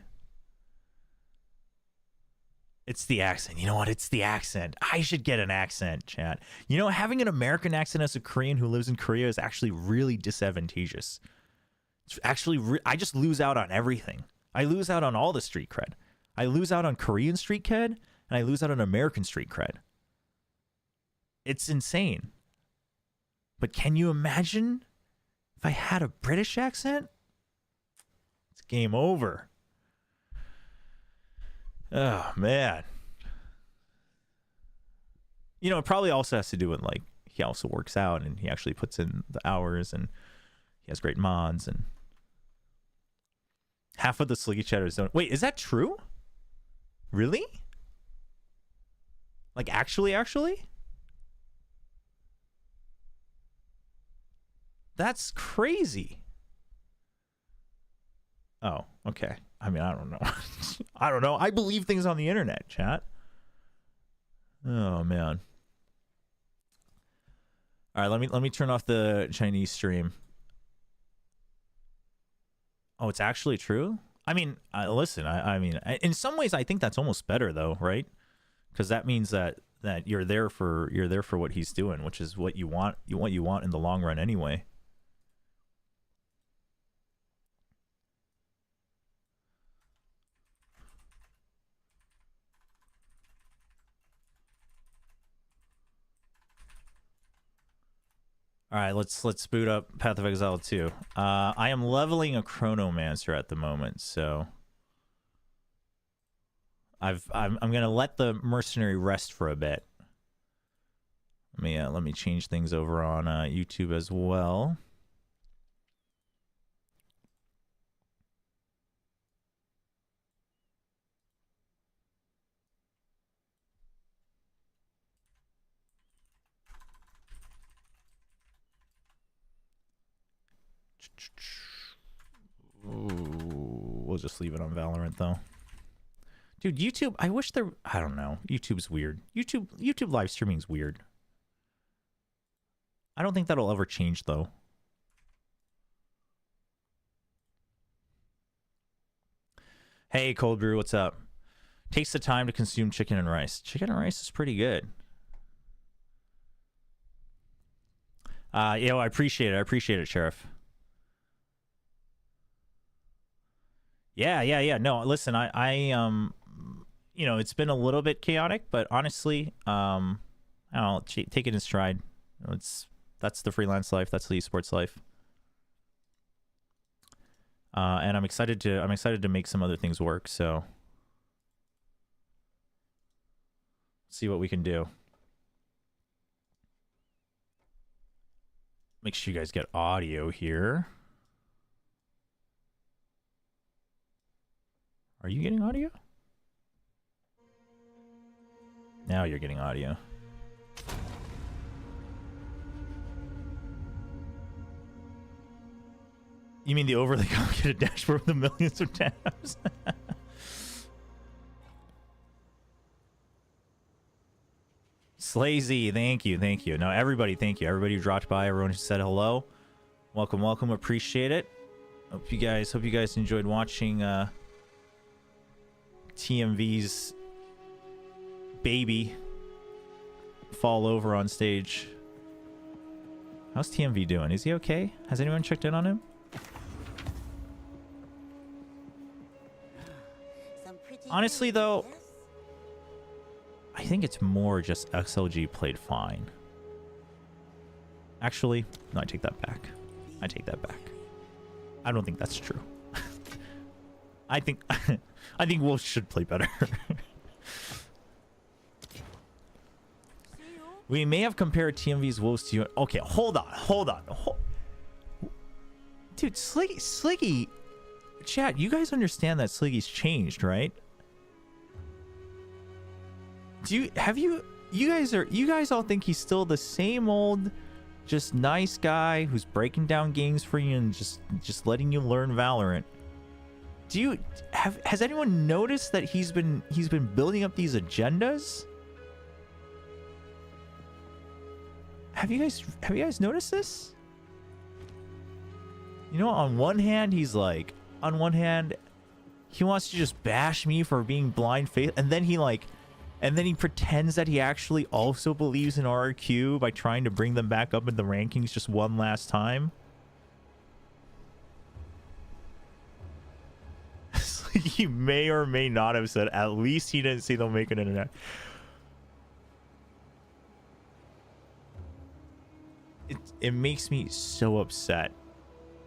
It's the accent. You know what? It's the accent. I should get an accent, chat. Having an American accent as a Korean who lives in Korea is actually really disadvantageous. It's actually I just lose out on everything. I lose out on all the street cred. I lose out on Korean street cred, and I lose out on American street cred. It's insane. But can you imagine If I had a British accent, it's game over. Oh, man. You know, it probably also has to do with, like, he also works out and he actually puts in the hours and he has great mods and half of the Sliggy chatters don't. Wait, is that true? Really? Like, actually? That's crazy. Oh, okay. I mean, I don't know. I don't know. I believe things on the internet, chat. Oh, man. All right, let me turn off the Chinese stream. Oh, it's actually true? I mean, listen, I mean, in some ways I think that's almost better though, right? Cuz that means that you're there for what he's doing, which is what you want in the long run anyway. All right, let's boot up Path of Exile 2. I am leveling a Chronomancer at the moment, so I'm gonna let the mercenary rest for a bit. Let me change things over on YouTube as well. Ooh, we'll just leave it on Valorant though. Dude, YouTube, I wish there, I don't know. YouTube's weird. YouTube live streaming's weird. I don't think that'll ever change though. Hey, Cold Brew, what's up? Takes the time to consume chicken and rice. Chicken and rice is pretty good. I appreciate it. I appreciate it, Sheriff. Yeah. No, listen, I you know, it's been a little bit chaotic, but honestly, I don't know, take it in stride. That's the freelance life. That's the esports life. And I'm excited to make some other things work. So, see what we can do. Make sure you guys get audio here. Are you getting audio? Now you're getting audio. You mean the overly complicated dashboard with the millions of tabs? Slazy, thank you. No, everybody, thank you. Everybody who dropped by, everyone who said hello. Welcome, appreciate it. Hope you guys enjoyed watching TMV's baby fall over on stage. How's TMV doing? Is he okay? Has anyone checked in on him? Honestly though, I think it's more just XLG played fine. Actually, no, I take that back. I don't think that's true. I think WOL should play better. We may have compared TMV's wolves to you. Okay, hold on. Dude, Sliggy, chat, you guys understand that Sliggy's changed, right? You guys all think he's still the same old, just nice guy who's breaking down games for you and just letting you learn Valorant? Has anyone noticed that he's been building up these agendas? Have you guys noticed this? You know, on one hand he wants to just bash me for being blind-faced, and then he pretends that he actually also believes in RRQ by trying to bring them back up in the rankings just one last time. He may or may not have said, at least he didn't see them making it internet. It makes me so upset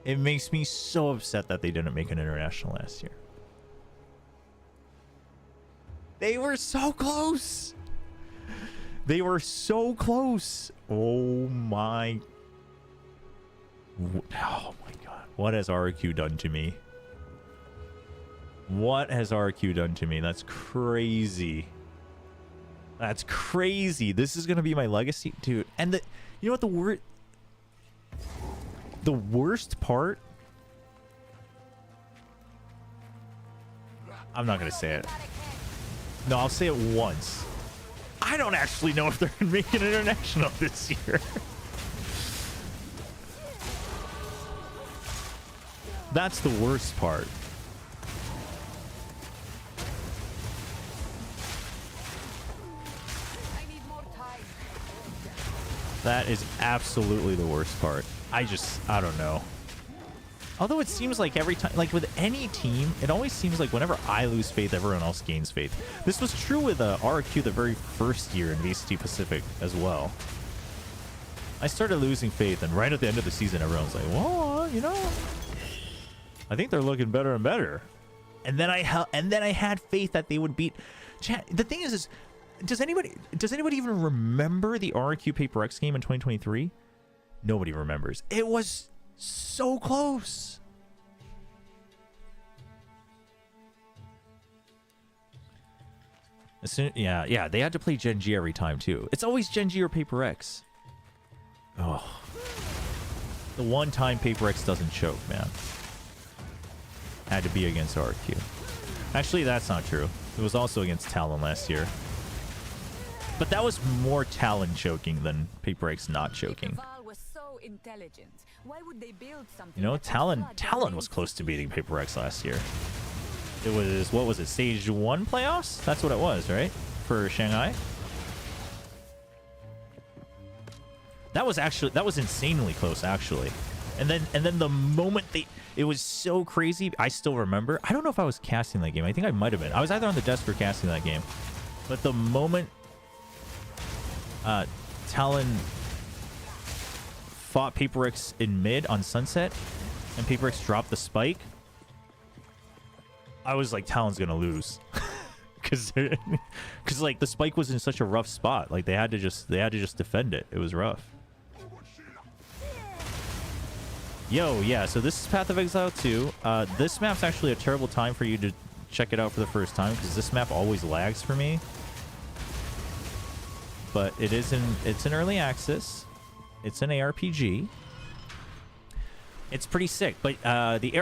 It makes me so upset that they didn't make an international last year. They were so close. They were so close. Oh my. Oh my god. What has RQ done to me? What has RQ done to me? That's crazy. That's crazy. This is going to be my legacy, dude. And you know what the worst part? I'm not going to say it. No, I'll say it once. I don't actually know if they're going to make an international this year. That's the worst part. That is absolutely the worst part. I don't know. Although it seems like every time, like with any team, it always seems like whenever I lose faith, everyone else gains faith. This was true with RQ the very first year in VCT Pacific as well. I started losing faith, and right at the end of the season, everyone's like, "Well, you know, I think they're looking better and better." And then I had faith that they would beat. The thing is does anybody even remember the RQ Paper X game in 2023? Nobody remembers. It was so close. Yeah, they had to play Gen G every time too. It's always Gen G or Paper X. Oh, the one time Paper X doesn't choke, man. Had to be against RQ. Actually, that's not true. It was also against Talon last year. But that was more Talon choking than Paper X not choking. You know, Talon was close to beating Paper X last year. It was, what was it, Stage 1 playoffs? That's what it was, right? For Shanghai? That was insanely close, actually. And then the moment it was so crazy, I still remember. I don't know if I was casting that game. I think I might have been. I was either on the desk or casting that game. But the moment Talon fought Paper X in mid on Sunset and Paper X dropped the spike, I was like, Talon's gonna lose. Because like the spike was in such a rough spot. Like they had to just defend it. It was rough. Yo, yeah, so this is Path of Exile 2. This map's actually a terrible time for you to check it out for the first time because this map always lags for me. But it's in early access. It's an ARPG. It's pretty sick, but the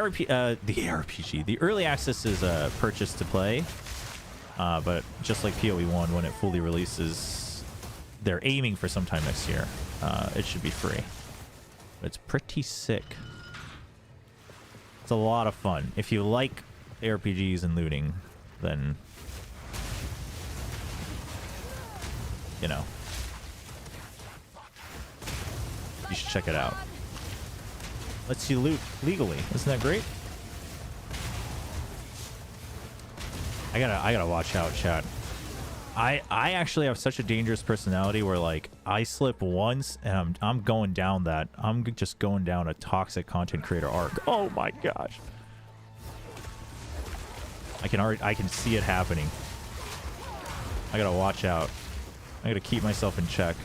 early access is purchased to play. But just like POE1, when it fully releases, they're aiming for sometime next year. It should be free. But it's pretty sick. It's a lot of fun. If you like ARPGs and looting, then you know, you should check it out. Lets you loot legally. Isn't that great? I gotta watch out, chat. I actually have such a dangerous personality where like I slip once and I'm going down that. I'm just going down a toxic content creator arc. Oh my gosh. I can see it happening. I gotta watch out. I gotta keep myself in check.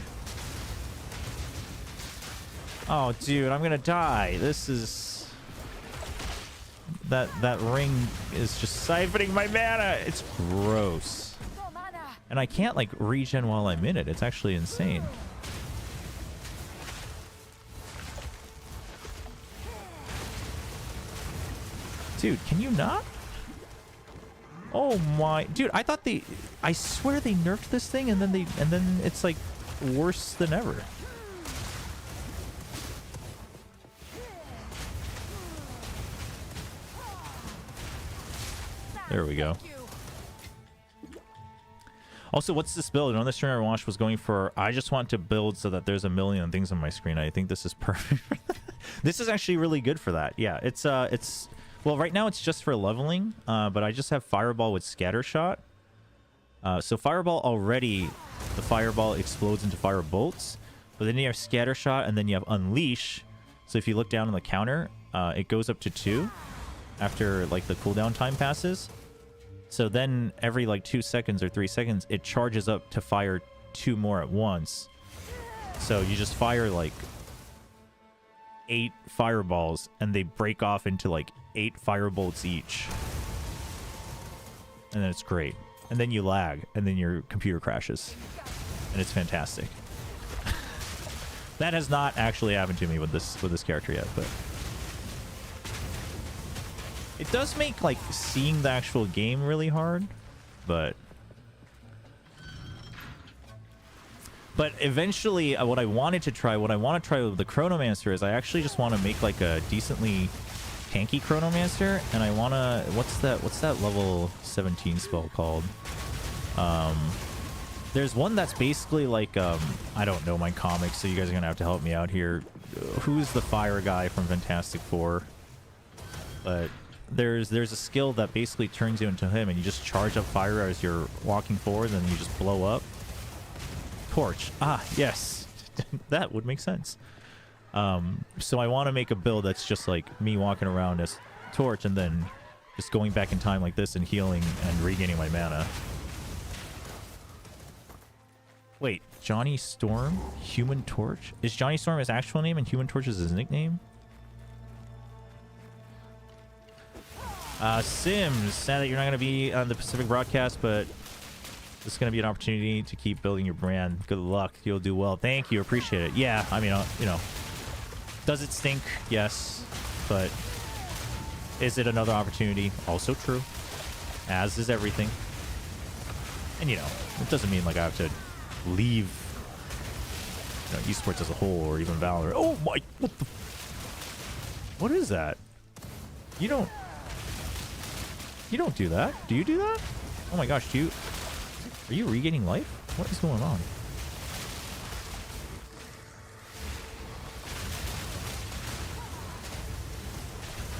Oh, dude, I'm gonna die. This is... That ring is just siphoning my mana. It's gross. And I can't, like, regen while I'm in it. It's actually insane. Dude, can you not? Oh my... Dude, I thought I swear they nerfed this thing and then it's, like, worse than ever. There we go. Also, what's this build? Another streamer I watched was going for, I just want to build so that there's a million things on my screen. I think this is perfect. This is actually really good for that. Yeah, it's well, right now it's just for leveling, but I just have Fireball with Scatter Shot. So Fireball already, the Fireball explodes into Fire Bolts, but then you have Scatter Shot and then you have Unleash. So if you look down on the counter, it goes up to 2 after like the cooldown time passes. So then every like 2 seconds or 3 seconds, it charges up to fire 2 more at once. So you just fire like 8 fireballs and they break off into like 8 firebolts each. And then it's great. And then you lag and then your computer crashes. And it's fantastic. That has not actually happened to me with this character yet, but it does make like seeing the actual game really hard, but eventually what I want to try with the Chronomancer is I actually just want to make like a decently tanky Chronomancer, and I want to, what's that level 17 spell called? There's one that's basically like, I don't know my comics, so you guys are gonna have to help me out here. Who's the fire guy from Fantastic Four? But there's a skill that basically turns you into him, and you just charge up fire as you're walking forward, and you just blow up. Torch. Ah, yes. That would make sense. So I want to make a build that's just like me walking around as Torch, and then just going back in time like this and healing and regaining my mana. Wait, Johnny Storm? Human Torch? Is Johnny Storm his actual name and Human Torch is his nickname? Sims, sad that you're not going to be on the Pacific broadcast, but this is going to be an opportunity to keep building your brand. Good luck. You'll do well. Thank you. Appreciate it. Yeah, I mean, you know, does it stink? Yes. But is it another opportunity? Also true. As is everything. And, you know, it doesn't mean like I have to leave, you know, esports as a whole or even Valorant. Oh my, what is that? You don't do that. Do you do that? Oh my gosh, are you regaining life? What is going on?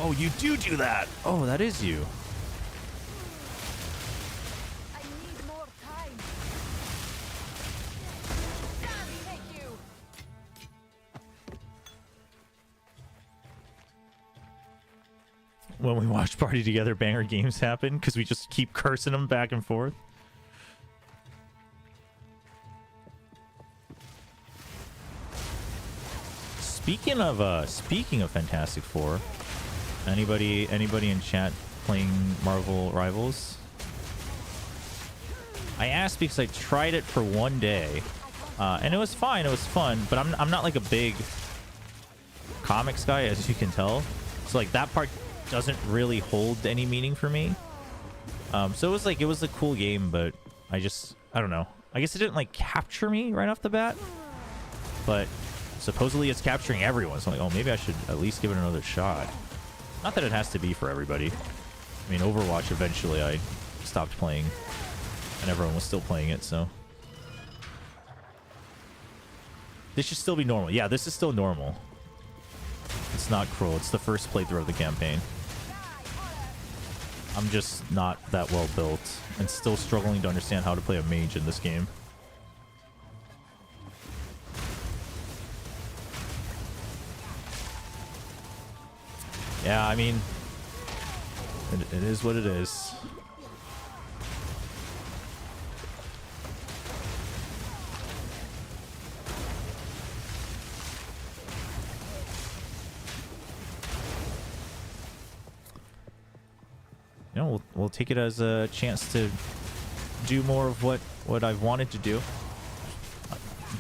Oh, you do that. Oh, that is you. I need more time. Thank you. When we watch party together, banger games happen because we just keep cursing them back and forth. Speaking of Fantastic Four, anybody in chat playing Marvel Rivals? I asked because I tried it for one day, and it was fine. It was fun, but I'm not like a big comics guy, as you can tell. So like that part doesn't really hold any meaning for me. So it was a cool game, but I don't know. I guess it didn't like capture me right off the bat, but supposedly it's capturing everyone. So I'm like, oh, maybe I should at least give it another shot. Not that it has to be for everybody. I mean, Overwatch, eventually I stopped playing and everyone was still playing it, so. This should still be normal. Yeah, this is still normal. It's not cruel. It's the first playthrough of the campaign. I'm just not that well built and still struggling to understand how to play a mage in this game. Yeah, I mean, it is what it is. You know, we'll take it as a chance to do more of what I've wanted to do.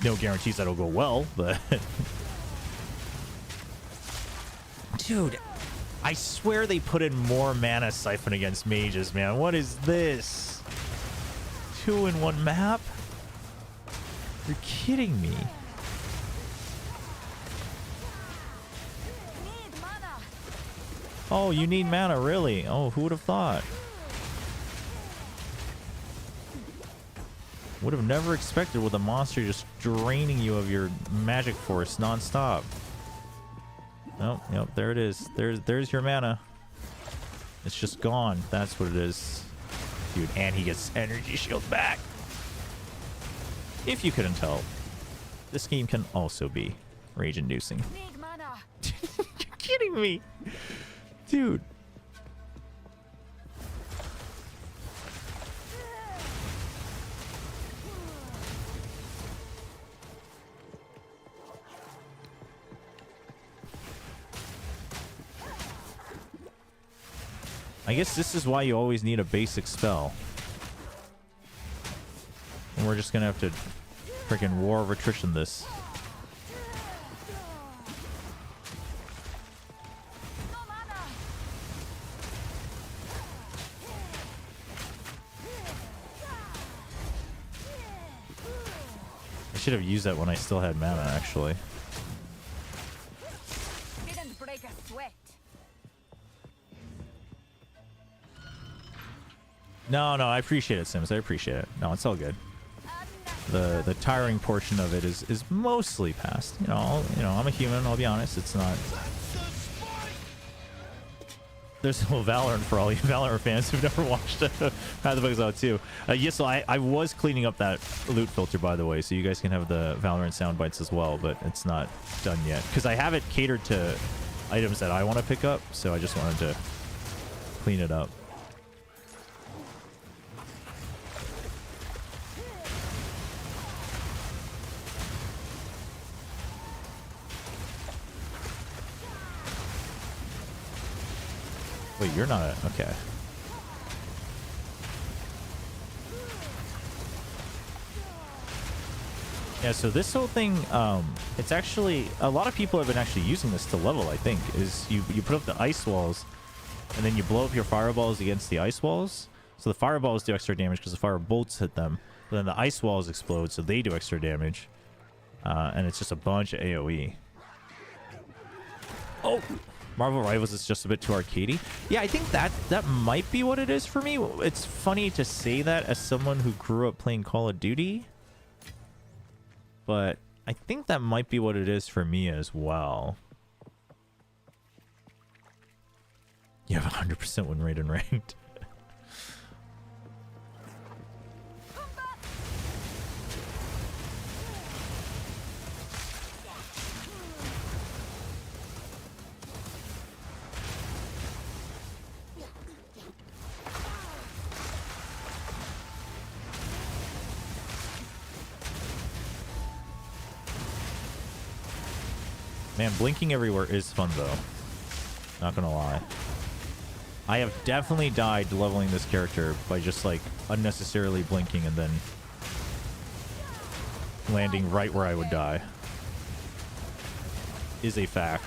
No guarantees that'll go well, but dude, I swear they put in more mana siphon against mages, man. What is this? 2-in-1 map? You're kidding me. Oh, you need mana, really? Oh, who would have thought? Would have never expected with a monster just draining you of your magic force non-stop. Nope, yep, there it is. There's your mana. It's just gone. That's what it is. Dude, and he gets energy shield back. If you couldn't tell, this game can also be rage-inducing. You're kidding me. kidding me? Dude. I guess this is why you always need a basic spell. And we're just gonna have to freaking War of Attrition this. I should have used that when I still had mana, actually. Didn't break a sweat. No, I appreciate it, Sims. I appreciate it. No, it's all good. The tiring portion of it is mostly past. You know, I'm a human. I'll be honest. It's not. There's no Valorant for all you Valorant fans who've never watched Path of Exile 2. Yes, so I was cleaning up that loot filter, by the way, so you guys can have the Valorant sound bites as well, but it's not done yet because I have it catered to items that I want to pick up, so I just wanted to clean it up. Wait, you're not a... Okay. Yeah, so this whole thing, it's actually... A lot of people have been actually using this to level, I think, is you put up the ice walls, and then you blow up your fireballs against the ice walls. So the fireballs do extra damage because the fire bolts hit them. But then the ice walls explode, so they do extra damage. And it's just a bunch of AoE. Oh! Marvel Rivals is just a bit too arcadey. Yeah, I think that might be what it is for me. It's funny to say that as someone who grew up playing Call of Duty, but I think that might be what it is for me as well. You have 100% win rate in ranked. Man, blinking everywhere is fun, though. Not gonna lie. I have definitely died leveling this character by just, like, unnecessarily blinking and then landing right where I would die. Is a fact.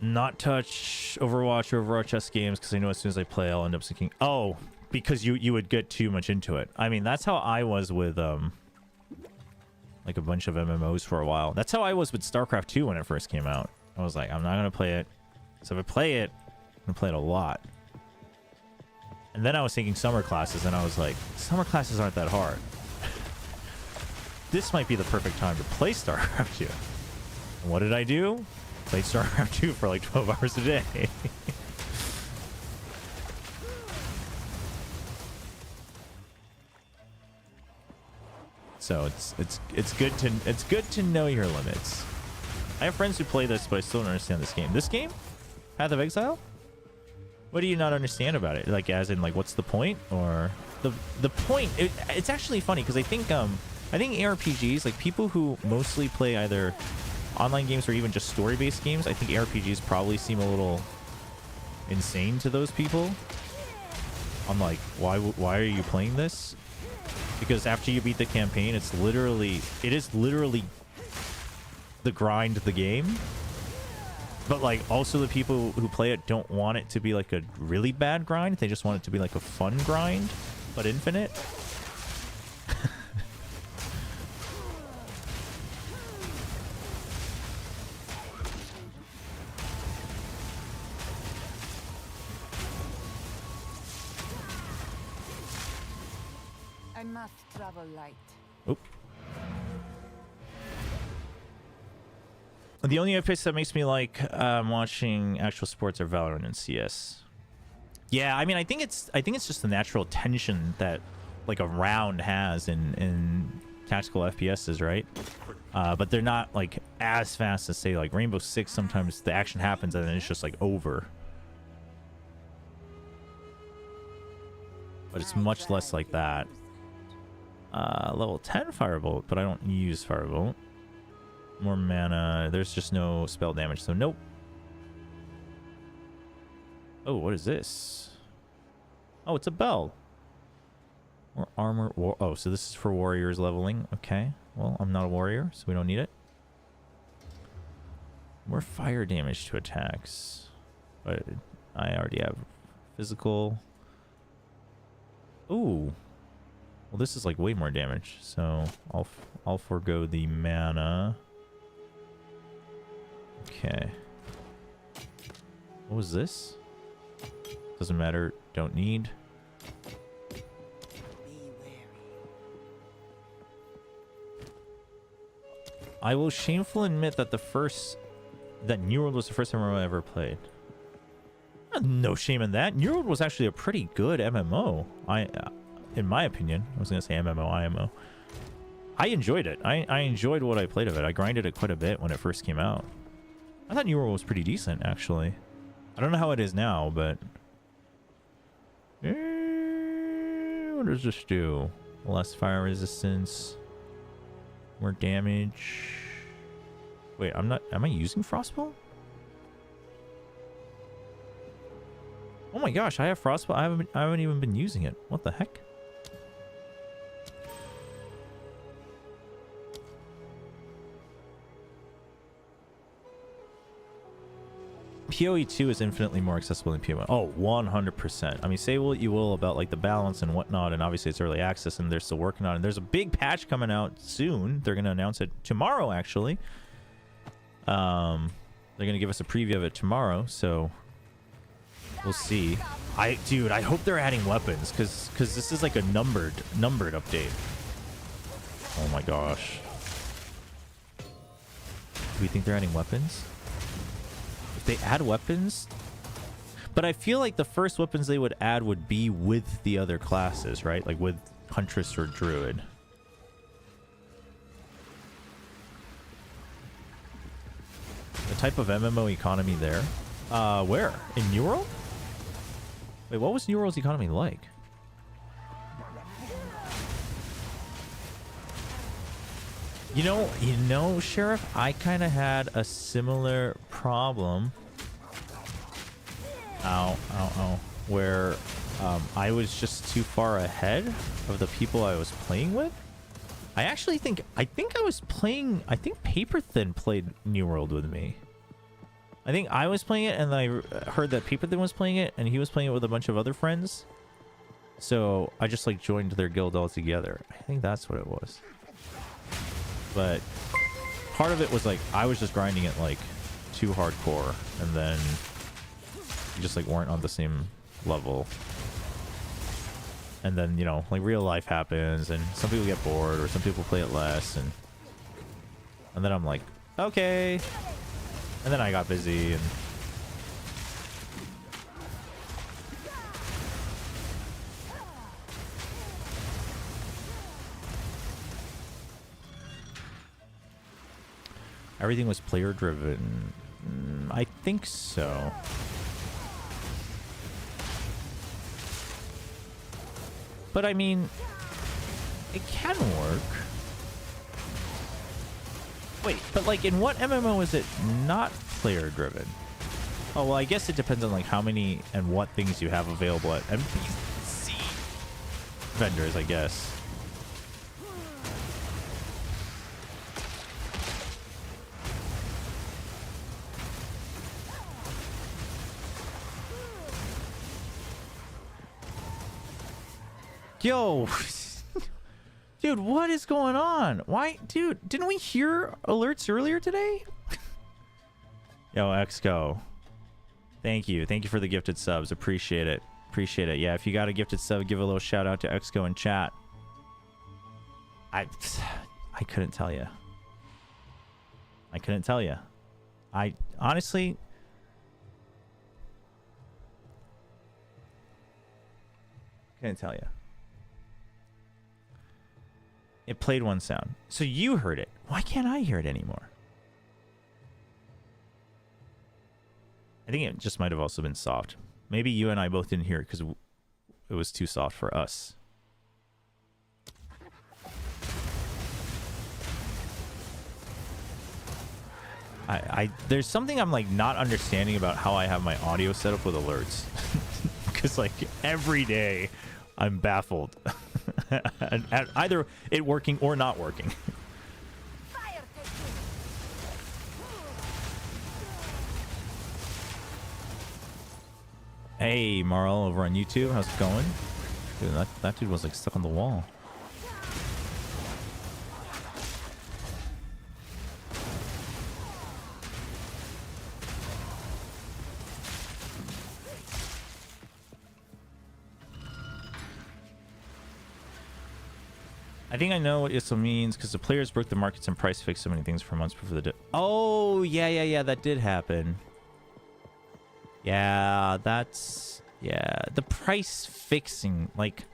Not touch Overwatch or Overwatch S games because I know as soon as I play, I'll end up sinking. Oh! Because you would get too much into it. I mean, that's how I was with like a bunch of MMOs for a while. That's how I was with StarCraft 2 when it first came out. I was like, I'm not gonna play it. So if I play it, I'm gonna play it a lot. And then I was taking summer classes, and I was like, summer classes aren't that hard. This might be the perfect time to play StarCraft 2. And what did I do? Played StarCraft 2 for like 12 hours a day. So it's good to know your limits. I have friends who play this, but I still don't understand this game. This game? Path of Exile? What do you not understand about it? Like, as in, like, what's the point? Or the point? It's actually funny because I think ARPGs, like, people who mostly play either online games or even just story-based games, I think ARPGs probably seem a little insane to those people. I'm like, why are you playing this? Because after you beat the campaign, it is literally the grind of the game. But like, also the people who play it don't want it to be like a really bad grind. They just want it to be like a fun grind, but infinite. I must travel light. Oop. The only FPS that makes me like watching actual sports are Valorant and CS. Yeah, I mean, I think it's just the natural tension that like a round has in tactical FPSs, right? But they're not like as fast as say like Rainbow Six. Sometimes the action happens and then it's just like over. But it's much less like that. Level 10 Firebolt, but I don't use Firebolt. More mana. There's just no spell damage, so nope. Oh, what is this? Oh, it's a bell. More armor. Oh, so this is for warriors leveling. Okay. Well, I'm not a warrior, so we don't need it. More fire damage to attacks. But I already have physical. Ooh. Well, this is like way more damage, so I'll forego the mana. Okay. What was this? Doesn't matter. Don't need. I will shamefully admit that that New World was the first MMO I ever played. No shame in that. New World was actually a pretty good MMO. In my opinion, I was gonna say MMO, IMO. I enjoyed it. I enjoyed what I played of it. I grinded it quite a bit when it first came out. I thought New World was pretty decent, actually. I don't know how it is now, but what does this do? Less fire resistance, more damage. Wait, am I using Frostbolt? Oh my gosh, I have Frostbolt. I haven't even been using it. What the heck? POE2 is infinitely more accessible than POE1. Oh, 100%. I mean, say what you will about like the balance and whatnot, and obviously it's early access and they're still working on it. There's a big patch coming out soon. They're going to announce it tomorrow, actually. They're going to give us a preview of it tomorrow, so we'll see. Dude, I hope they're adding weapons, because this is like a numbered update. Oh my gosh. Do we think they're adding weapons? If they add weapons, but I feel like the first weapons they would add would be with the other classes, right? Like with Huntress or Druid. The type of MMO economy there. Where? In New World? Wait, what was New World's economy like? You know, Sheriff, I kind of had a similar problem. Ow, ow, ow. Where I was just too far ahead of the people I was playing with. I think Paper Thin played New World with me. I think I was playing it, and I heard that Paper Thin was playing it, and he was playing it with a bunch of other friends. So I just like joined their guild all together. I think that's what it was. But part of it was like I was just grinding it like too hardcore, and then we just like weren't on the same level. And then, you know, like real life happens, and some people get bored, or some people play it less, and then I'm like, okay. And then I got busy, and everything was player driven. I think so. But I mean, it can work. Wait, but like in what MMO is it not player driven? Oh, well, I guess it depends on like how many and what things you have available at NPC vendors, I guess. Yo, dude, what is going on? Why, dude, didn't we hear alerts earlier today? Yo, XGO. Thank you. Thank you for the gifted subs. Appreciate it. Appreciate it. Yeah, if you got a gifted sub, give a little shout out to XGO in chat. I couldn't tell you. I couldn't tell you. I honestly... couldn't tell you. It played one sound. So you heard it. Why can't I hear it anymore? I think it just might have also been soft. Maybe you and I both didn't hear it because it was too soft for us. There's something I'm like not understanding about how I have my audio set up with alerts. Because like every day I'm baffled at either it working or not working. Hey, Marl over on YouTube, how's it going? Dude, that dude was like stuck on the wall. I think I know what ISO means because the players broke the markets and price fixed so many things for months before the oh, yeah, that did happen. Yeah, that's... Yeah, the price fixing, like...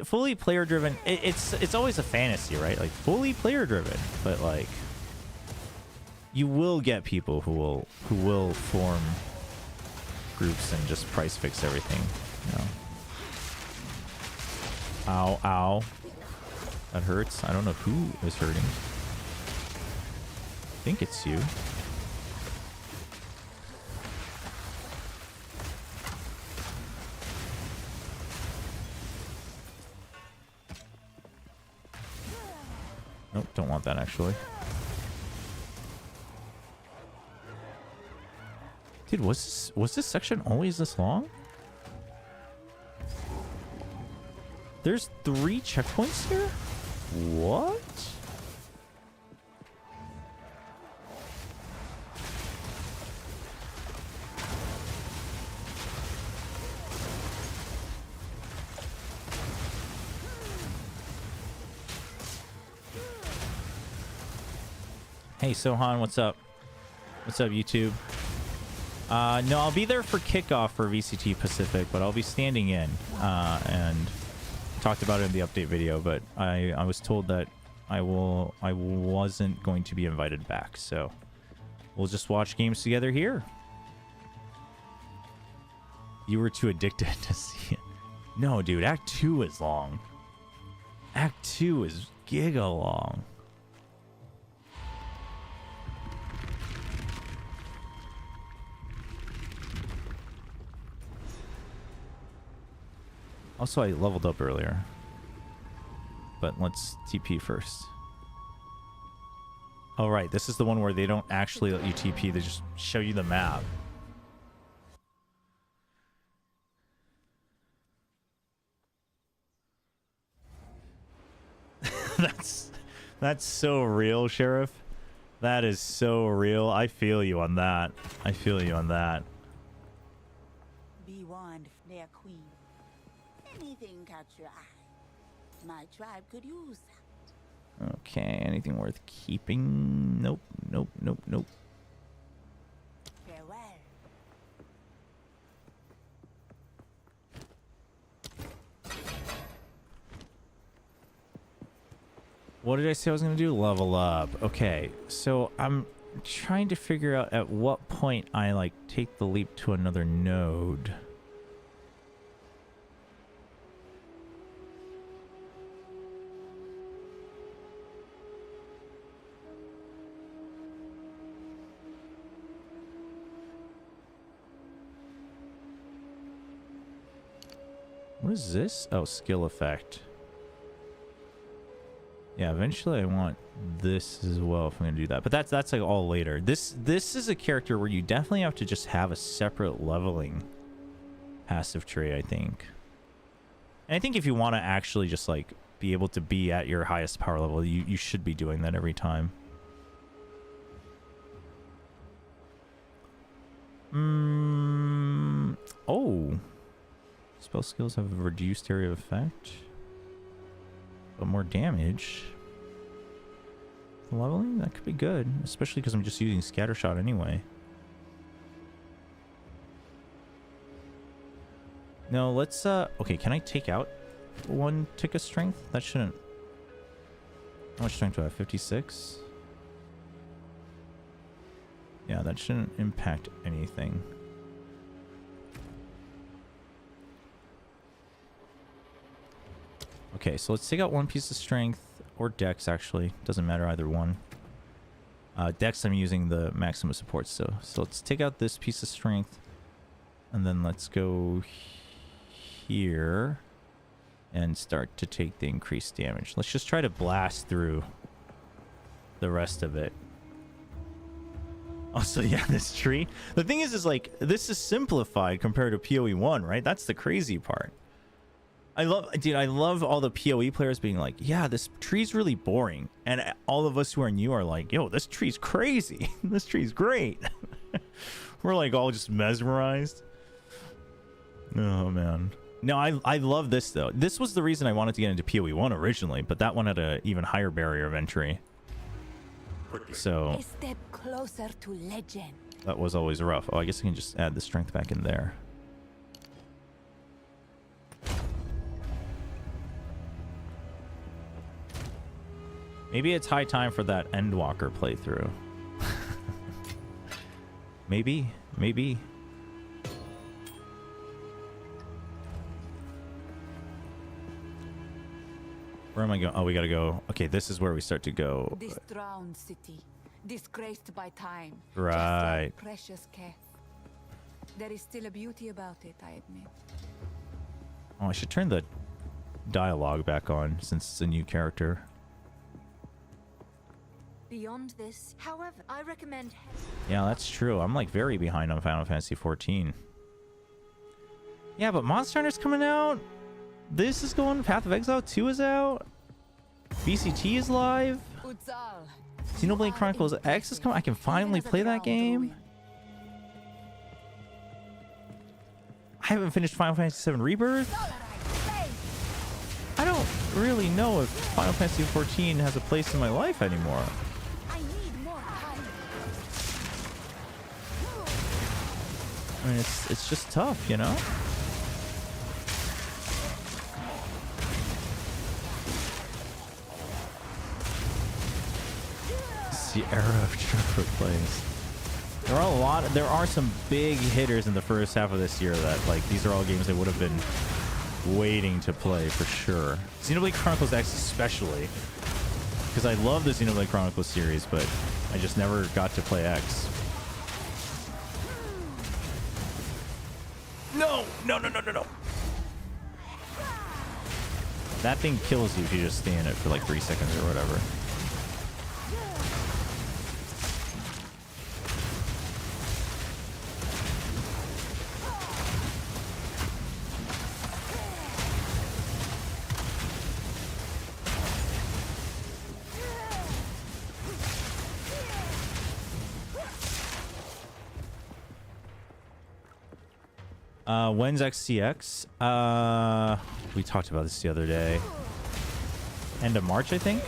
fully player driven, it's always a fantasy, right? Like, fully player driven, but like... You will get people who will form groups and just price fix everything, you know? Ow, ow. That hurts. I don't know who is hurting. I think it's you. Nope, don't want that actually. Dude, was this section always this long? There's 3 checkpoints here? What? Hey Sohan, what's up? What's up, YouTube? No, I'll be there for kickoff for VCT Pacific, but I'll be standing in and talked about it in the update video, but I was told that I wasn't going to be invited back, so we'll just watch games together here. You were too addicted to see it. No, dude, Act 2 is long. Act 2 is giga long. Also, I leveled up earlier. But let's TP first. Oh, right. This is the one where they don't actually let you TP. They just show you the map. That's so real, Sheriff. That is so real. I feel you on that. I feel you on that. Be warned, their queen. Anything catch your eye. My tribe could use that. Okay, anything worth keeping? Nope, nope, nope, nope. Farewell. What did I say I was going to do? Level up. Okay, so I'm trying to figure out at what point I, like, take the leap to another node. What is this? Oh, skill effect. Yeah, eventually I want this as well if I'm gonna do that. But that's like all later. This is a character where you definitely have to just have a separate leveling passive tree, I think. And I think if you want to actually just like be able to be at your highest power level, you should be doing that every time. Oh. Spell skills have a reduced area of effect, but more damage. Leveling? That could be good, especially because I'm just using Scattershot anyway. No, let's okay, can I take out 1 tick of strength? That shouldn't How much strength do I have? 56? Yeah, that shouldn't impact anything. Okay, so let's take out one piece of strength, or dex actually. Doesn't matter either one. Dex I'm using the maximum support, so let's take out this piece of strength. And then let's go here and start to take the increased damage. Let's just try to blast through the rest of it. Also, yeah, this tree. The thing is like, this is simplified compared to POE1, right? That's the crazy part. I love all the POE players being like, yeah, this tree's really boring. And all of us who are new are like, yo, this tree's crazy. This tree's great. We're like all just mesmerized. Oh, man. No, I love this, though. This was the reason I wanted to get into POE1 originally, but that one had an even higher barrier of entry. So A step closer to legend. that was always rough. Oh, I guess I can just add the strength back in there. Maybe it's high time for that Endwalker playthrough. Maybe. Where am I going? Oh, we gotta go. Okay, this is where we start to go. This drowned city, disgraced by time. Right. Just like precious Keth. There is still a beauty about it, I admit. Oh, I should turn the dialogue back on since it's a new character. Beyond this, however, I recommend... Yeah, that's true. I'm like very behind on Final Fantasy 14. Yeah, but Monster Hunter's coming out. This is going. Path of Exile 2 is out. VCT is live. Utzal, Xenoblade Chronicles X is coming. I can finally play that game. I haven't finished Final Fantasy VII Rebirth. I don't really know if Final Fantasy 14 has a place in my life anymore. I need more time. I mean, it's just tough, you know? It's the era of Chobra plays. There are some big hitters in the first half of this year that, like, these are all games I would have been waiting to play for sure. Xenoblade Chronicles X especially, because I love the Xenoblade Chronicles series, but I just never got to play X. No! That thing kills you if you just stay in it for like 3 seconds or whatever. When's XCX? We talked about this the other day. End of March, I think.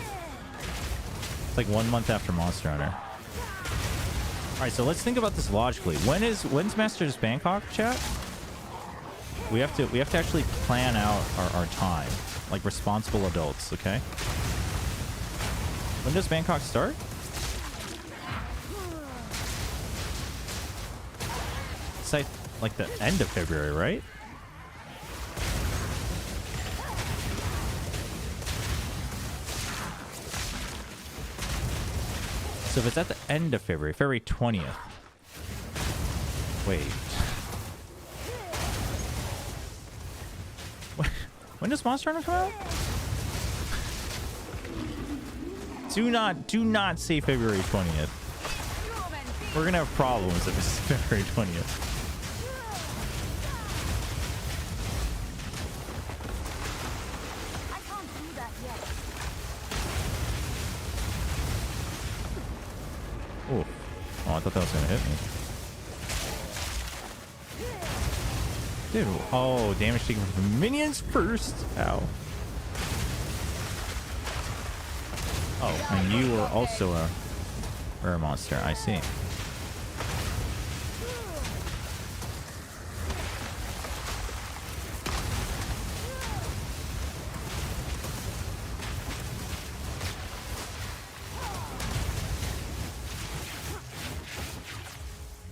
It's like 1 month after Monster Hunter. All right, so let's think about this logically. When's Masters Bangkok, chat? We have to actually plan out our time, like responsible adults. Okay. When does Bangkok start? It's like the end of February, right? So if it's at the end of February, February 20th. Wait. When does Monster Hunter come out? Do not say February 20th. We're gonna have problems if it's February 20th. Oh, I thought that was gonna hit me. Dude, oh, damage taken from minions first. Ow. Oh, and you were also a rare monster. I see.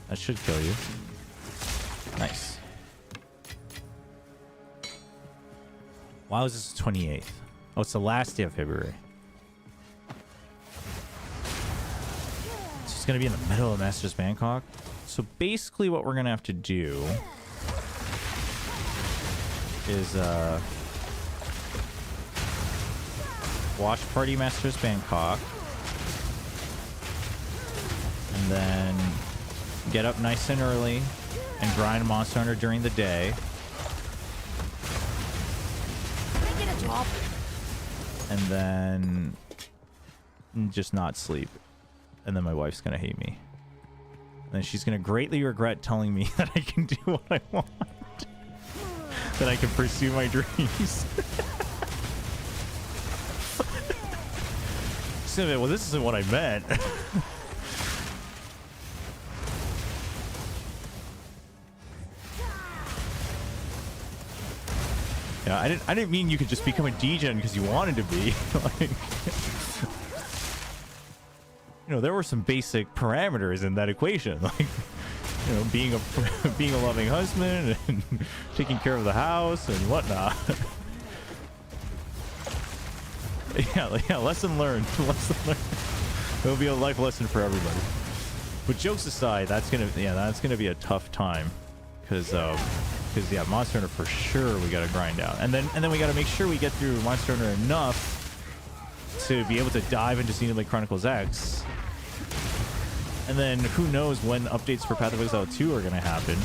That should kill you. Nice. Why was this the 28th? Oh, it's the last day of February. So it's going to be in the middle of Masters Bangkok. So basically what we're going to have to do is Watch Party Masters Bangkok. And then get up nice and early and grind Monster Hunter during the day. And then just not sleep. And then my wife's gonna hate me. And then she's gonna greatly regret telling me that I can do what I want. That I can pursue my dreams. Well, this isn't what I meant. Yeah, I didn't mean you could just become a degen because you wanted to be. Like, you know, there were some basic parameters in that equation, like, you know, being a loving husband and taking care of the house and whatnot. Yeah, lesson learned. Lesson learned. It'll be a life lesson for everybody. But jokes aside, that's gonna be a tough time, because yeah, Monster Hunter for sure we gotta grind out, and then we gotta make sure we get through Monster Hunter enough to be able to dive into Xenoblade Chronicles X, and then who knows when updates for Path of Exile 2 are gonna happen.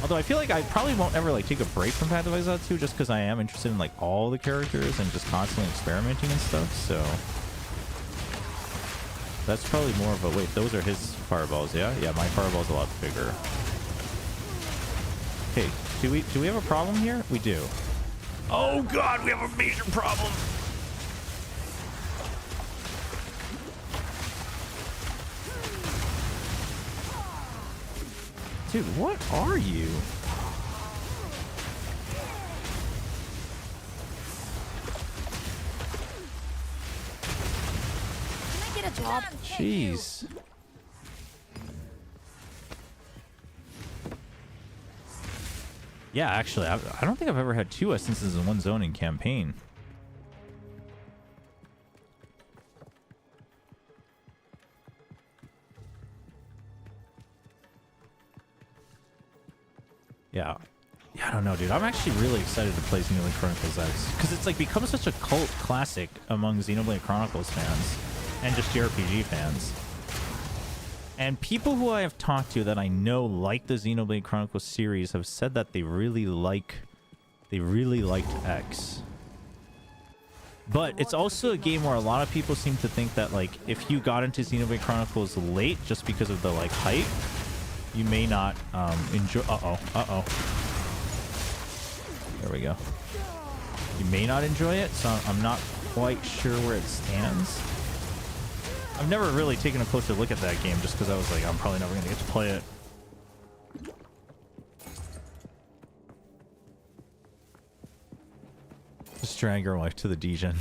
Although I feel like I probably won't ever like take a break from Path of Exile 2, just because I am interested in like all the characters and just constantly experimenting and stuff. So that's probably more of a wait. Those are his fireballs, yeah. Yeah, my fireball's a lot bigger. Okay, do we have a problem here? We do. Oh God, we have a major problem. Dude, what are you? Can I get a job? Jeez. Yeah, actually, I don't think I've ever had 2 essences in one zone in campaign. Yeah, I don't know, dude. I'm actually really excited to play Xenoblade Chronicles X, because it's like become such a cult classic among Xenoblade Chronicles fans and just JRPG fans. And people who I have talked to that I know like the Xenoblade Chronicles series have said that they really liked X. But it's also a game where a lot of people seem to think that like if you got into Xenoblade Chronicles late just because of the like hype, you may not enjoy. There we go. You may not enjoy it, so I'm not quite sure where it stands. I've never really taken a closer look at that game just because I was like, I'm probably never gonna get to play it. Just drag your wife to the degen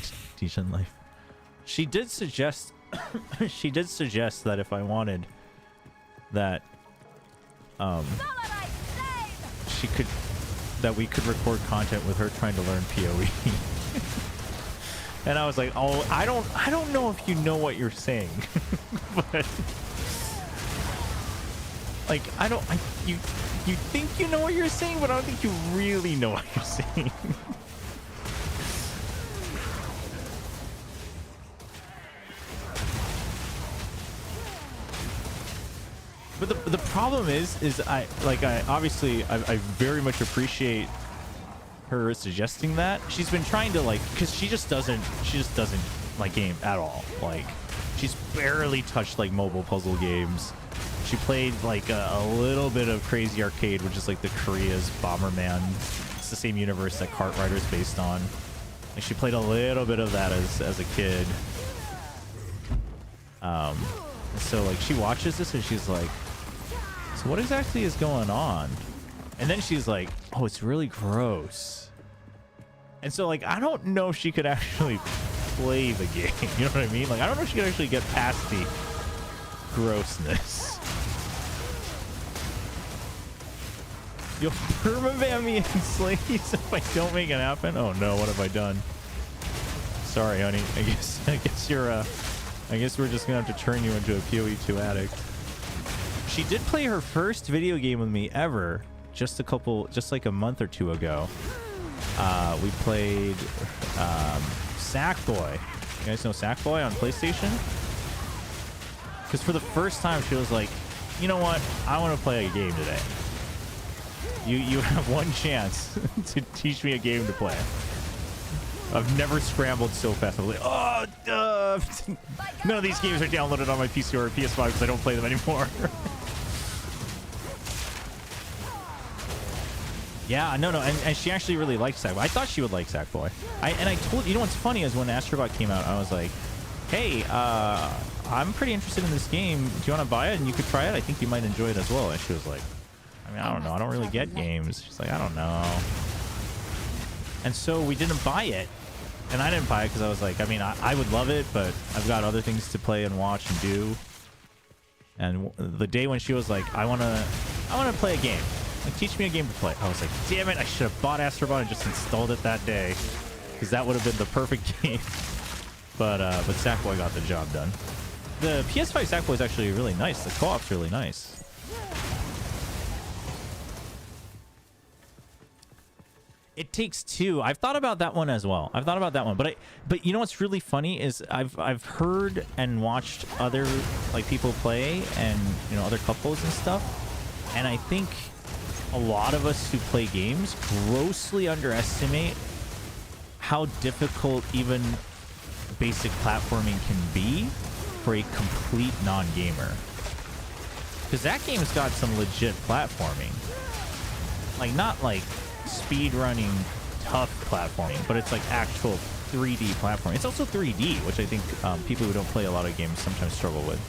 life. She did suggest that if I wanted that we could record content with her trying to learn POE. And I was like, oh, I don't know if you know what you're saying. But like you think you know what you're saying, but I don't think you really know what you're saying. But the problem is I obviously very much appreciate her suggesting that. She's been trying to like, because she just doesn't like game at all. Like, she's barely touched like mobile puzzle games. She played like a little bit of Crazy Arcade, which is like the Korea's Bomberman. It's the same universe that Kart Rider's based on. And she played a little bit of that as a kid. So like she watches this and she's like, so what exactly is going on? And then she's like, oh, it's really gross. And so like I don't know if she could actually play the game. You know what I mean? Like I don't know if she could actually get past grossness. You'll permaban me in Slays if I don't make it happen. Oh no, what have I done? Sorry, honey. I guess you're I guess we're just gonna have to turn you into a POE2 addict. She did play her first video game with me ever just like a month or two ago. We played Sackboy. You guys know Sackboy on PlayStation? Because for the first time she was like, you know what? I want to play a game today. You have one chance to teach me a game to play. I've never scrambled so fast. I'm like, oh, none of these games are downloaded on my PC or PS5 because I don't play them anymore. Yeah, no, and she actually really liked Sackboy. I thought she would like Sackboy. And I told you know what's funny is when Astrobot came out, I was like, hey, I'm pretty interested in this game. Do you want to buy it and you could try it? I think you might enjoy it as well. And she was like, I mean, I don't know. I don't really get games. She's like, I don't know. And so we didn't buy it. And I didn't buy it because I was like, I mean, I would love it, but I've got other things to play and watch and do. And the day when she was like, I want to play a game. Like, teach me a game to play. I was like, damn it, I should have bought Astrobot and just installed it that day. Because that would have been the perfect game. But Sackboy got the job done. The PS5 Sackboy is actually really nice. The co-op's really nice. It Takes Two. I've thought about that one as well. I've thought about that one, but you know what's really funny is I've heard and watched other like people play and you know other couples and stuff, and I think a lot of us who play games grossly underestimate how difficult even basic platforming can be for a complete non-gamer. Because that game's got some legit platforming, like not like speed running tough platforming, but it's like actual 3D platforming. It's also 3D, which I think people who don't play a lot of games sometimes struggle with.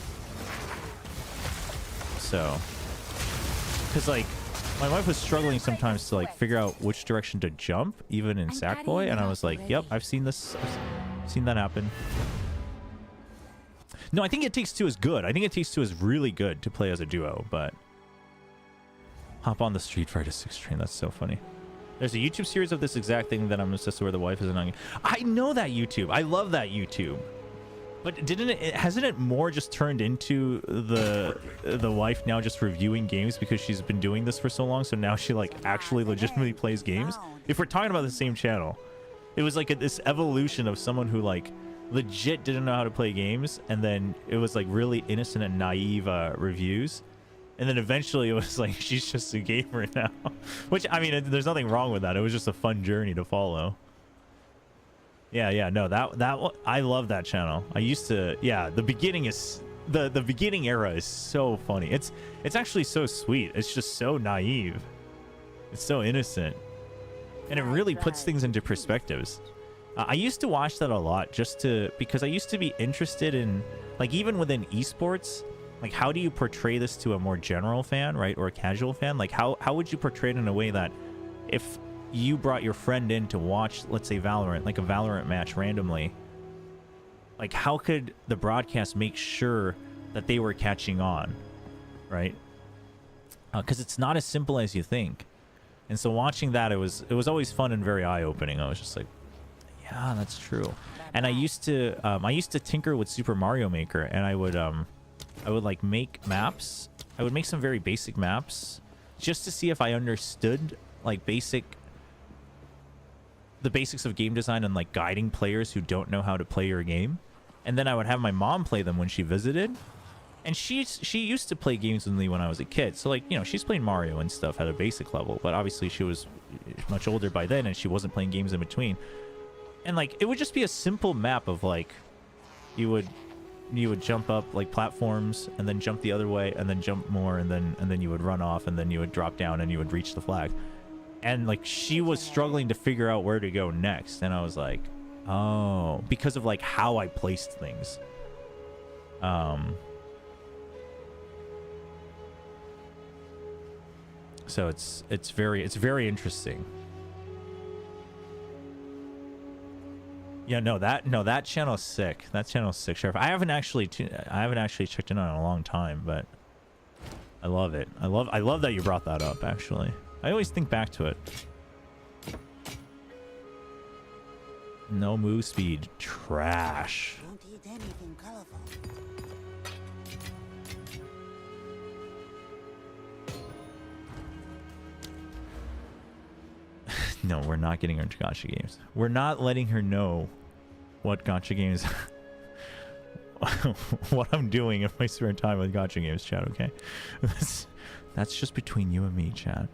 So, because like my wife was struggling sometimes to like figure out which direction to jump, even in Sackboy, and I was like, yep, I've seen this. I've seen that happen. No, I think It Takes Two is good. I think It Takes Two is really good to play as a duo, but hop on the Street Fighter 6 train. That's so funny. There's a YouTube series of this exact thing that I'm obsessed with where the wife is an. I know that YouTube. I love that YouTube. But hasn't it more just turned into the wife now just reviewing games because she's been doing this for so long, so now she like actually legitimately plays games? If we're talking about the same channel, it was like this evolution of someone who like legit didn't know how to play games, and then it was like really innocent and naive reviews. And then eventually it was like, she's just a gamer now. Which, I mean, there's nothing wrong with that. It was just a fun journey to follow. Yeah, no, that I love that channel. I used to, yeah, the beginning is, the beginning era is so funny. It's actually so sweet. It's just so naive. It's so innocent. And it really puts things into perspectives. I used to watch that a lot because I used to be interested in, like, even within esports, like, how do you portray this to a more general fan, right? Or a casual fan? Like, how would you portray it in a way that if you brought your friend in to watch, let's say, Valorant, like a Valorant match randomly, like, how could the broadcast make sure that they were catching on, right? Because it's not as simple as you think. And so watching that, it was always fun and very eye-opening. I was just like, yeah, that's true. And I used to tinker with Super Mario Maker, and I would like make maps. I would make some very basic maps just to see if I understood like the basics of game design and like guiding players who don't know how to play your game. And then I would have my mom play them when she visited. And she used to play games with me when I was a kid. So like, you know, she's playing Mario and stuff at a basic level, but obviously she was much older by then and she wasn't playing games in between. And like, it would just be a simple map of like, you would jump up like platforms and then jump the other way and then jump more and then you would run off and then you would drop down and you would reach the flag. And like, she was struggling to figure out where to go next, and I was like, oh, because of like how I placed things. So it's very interesting. Yeah, that channel's sick. That channel's sick, Sheriff. I haven't actually checked in on it in a long time, but I love it. I love that you brought that up. Actually, I always think back to it. No move speed, trash. Don't eat anything colorful. No, we're not getting her into gacha games. We're not letting her know what gacha games, what I'm doing in my spare time with gacha games, chat, okay? That's just between you and me, chat.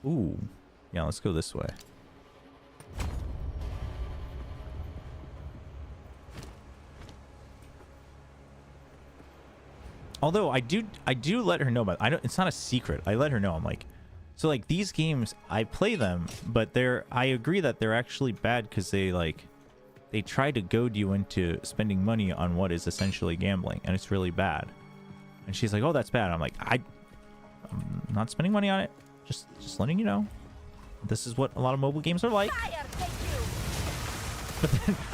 Ooh. Yeah, let's go this way. Although I do let her know, but it's not a secret. I let her know. I'm like, so like these games, I play them, but I agree that they're actually bad because they try to goad you into spending money on what is essentially gambling, and it's really bad. And she's like, oh, that's bad. I'm like, I'm not spending money on it. Just letting you know. This is what a lot of mobile games are like.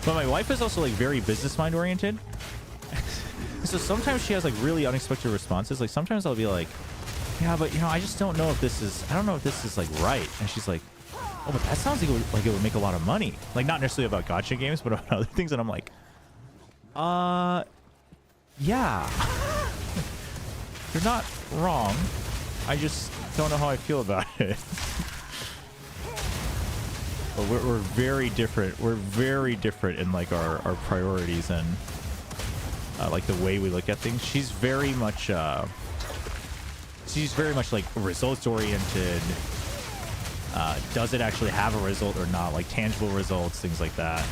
But my wife is also like very business mind oriented. So sometimes she has like really unexpected responses. Like sometimes I'll be like, yeah, but you know, I just don't know if this is, I don't know if this is like right. And she's like, oh, but that sounds like it would make a lot of money. Like not necessarily about gacha games, but about other things. And I'm like, yeah, you're not wrong. I just don't know how I feel about it. But we're very different. We're very different in like our priorities and like the way we look at things. She's very much like results oriented. Does it actually have a result or not? Like tangible results, things like that.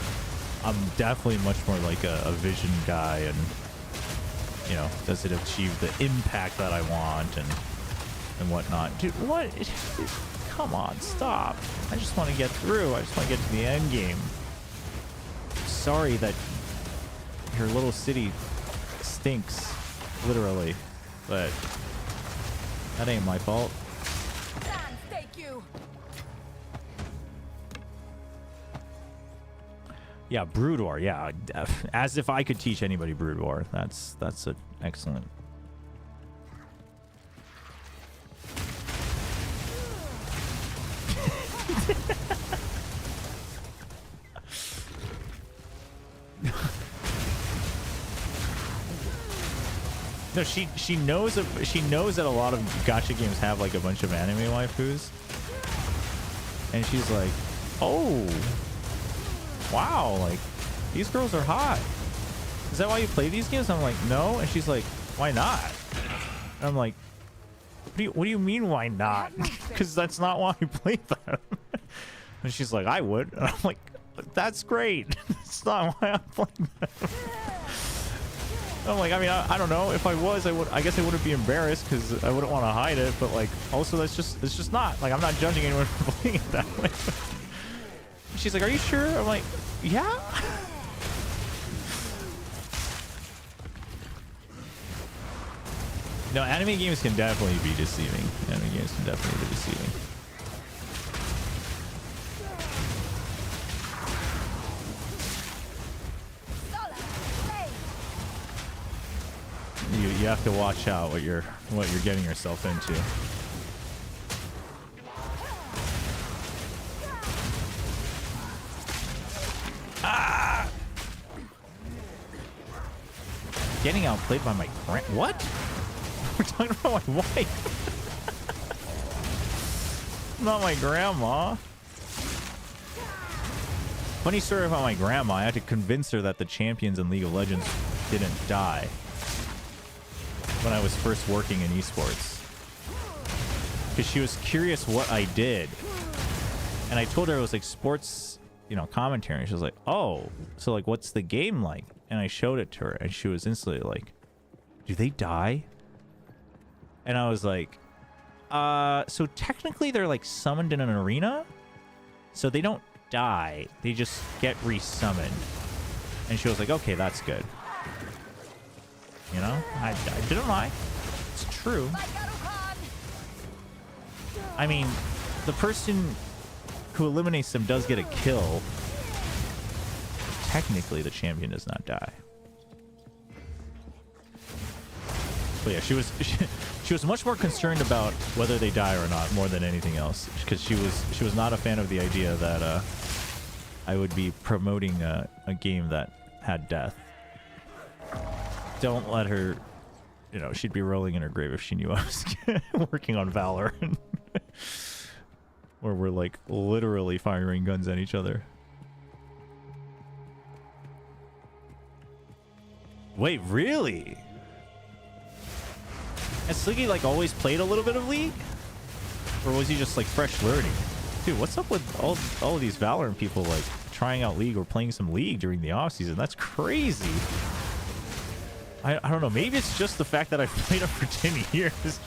I'm definitely much more like a vision guy, and you know, does it achieve the impact that I want and whatnot. Dude, what? Come on, stop. I just want to get through. I just want to get to the end game. Sorry that your little city stinks, literally, but that ain't my fault. Yeah, Brood War. Yeah, as if I could teach anybody Brood War. That's an excellent. No, she knows that a lot of gacha games have like a bunch of anime waifus, and she's like, oh, wow, like these girls are hot. Is that why you play these games? I'm like, no. And she's like, why not? And I'm like, what do you mean why not? Because that's not why I play them. And she's like, I would. And I'm like, that's great. That's not why I'm playing them. I'm like, I mean, I don't know. If I was, I guess I wouldn't be embarrassed because I wouldn't want to hide it. But like, also, it's just not. Like, I'm not judging anyone for playing it that way. She's like, are you sure? I'm like, yeah. No, anime games can definitely be deceiving. Anime games can definitely be deceiving. You have to watch out what you're getting yourself into. Ah! Getting outplayed by my what? We're talking about my wife. Not my grandma. Funny story about my grandma. I had to convince her that the champions in League of Legends didn't die when I was first working in esports, because she was curious what I did, and I told her it was like sports, you know, commentary. And she was like, oh, so like what's the game like? And I showed it to her, and she was instantly like, do they die? And I was like, so technically they're like summoned in an arena, so they don't die, they just get resummoned. And she was like, okay, that's good. You know, I didn't lie. It's true. I mean, the person who eliminates them does get a kill, technically the champion does not die. But yeah, she was much more concerned about whether they die or not more than anything else, because she was not a fan of the idea that I would be promoting a game that had death. Don't let her, you know, she'd be rolling in her grave if she knew I was working on Valorant. Where we're like literally firing guns at each other. Wait, really? Has Sliggy like always played a little bit of League? Or was he just like fresh learning? Dude, what's up with all of these Valorant people like trying out League or playing some League during the off season? That's crazy. I don't know, maybe it's just the fact that I've played it for 10 years.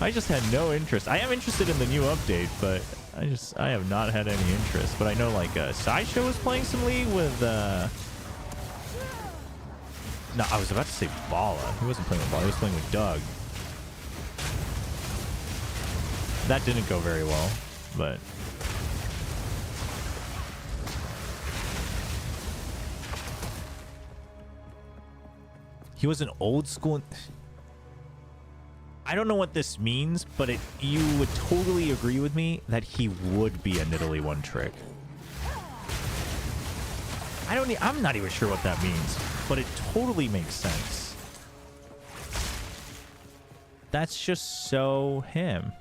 I just had no interest. I am interested in the new update, but I have not had any interest. But I know like Sideshow was playing some League with no, I was about to say Bala. He wasn't playing with Bala, he was playing with Doug. That didn't go very well, but he was an old school. I don't know what this means, but you would totally agree with me that he would be a Nidalee one trick. I'm not even sure what that means, but it totally makes sense. That's just so him.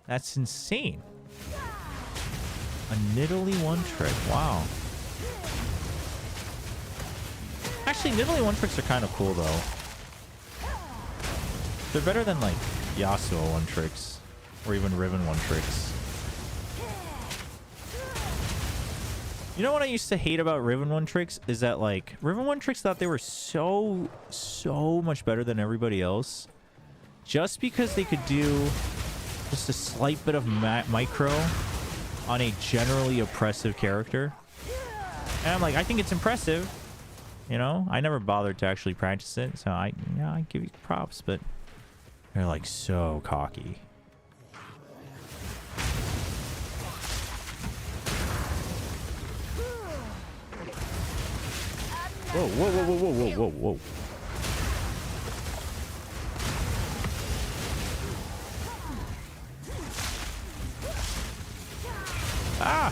That's insane. A Nidalee one trick. Wow. Actually, Nidalee one tricks are kind of cool though. They're better than like Yasuo one tricks or even Riven one tricks. You know what I used to hate about Riven one tricks is that like Riven one tricks thought they were so much better than everybody else just because they could do just a slight bit of micro on a generally oppressive character. And I'm like, I think it's impressive. You know, I never bothered to actually practice it, so I give you props, but they're like so cocky. Whoa, whoa, whoa, whoa, whoa, whoa, whoa, whoa. Ah!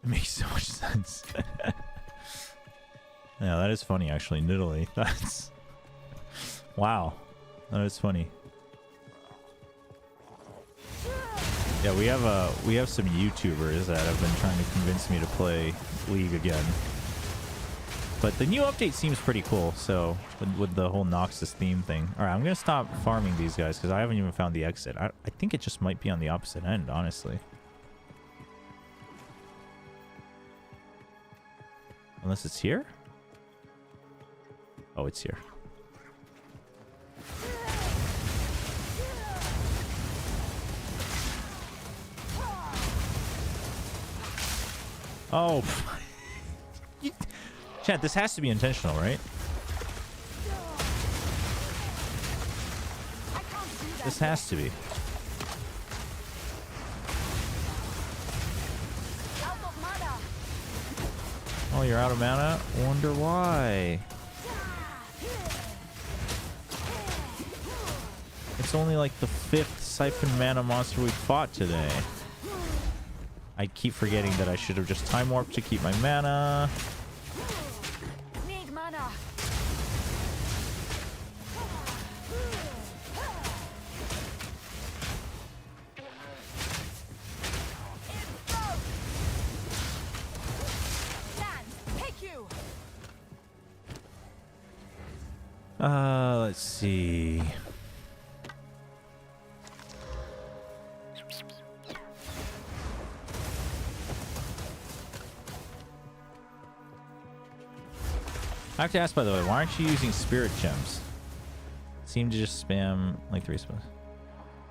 It makes so much sense. Yeah, that is funny actually. Nidalee. That's wow. That is funny. Yeah, we have some YouTubers that have been trying to convince me to play League again. But the new update seems pretty cool, so with the whole Noxus theme thing. Alright, I'm gonna stop farming these guys because I haven't even found the exit. I think it just might be on the opposite end, honestly. Unless it's here? Oh, it's here. Oh. Chat, this has to be intentional, right? This has to be. Oh, you're out of mana? Wonder why. It's only like the 5th siphon mana monster we fought today. I keep forgetting that I should have just time warped to keep my mana. Need mana. Let's see. I have to ask, by the way, why aren't you using spirit gems? Seem to just spam like 3 spells.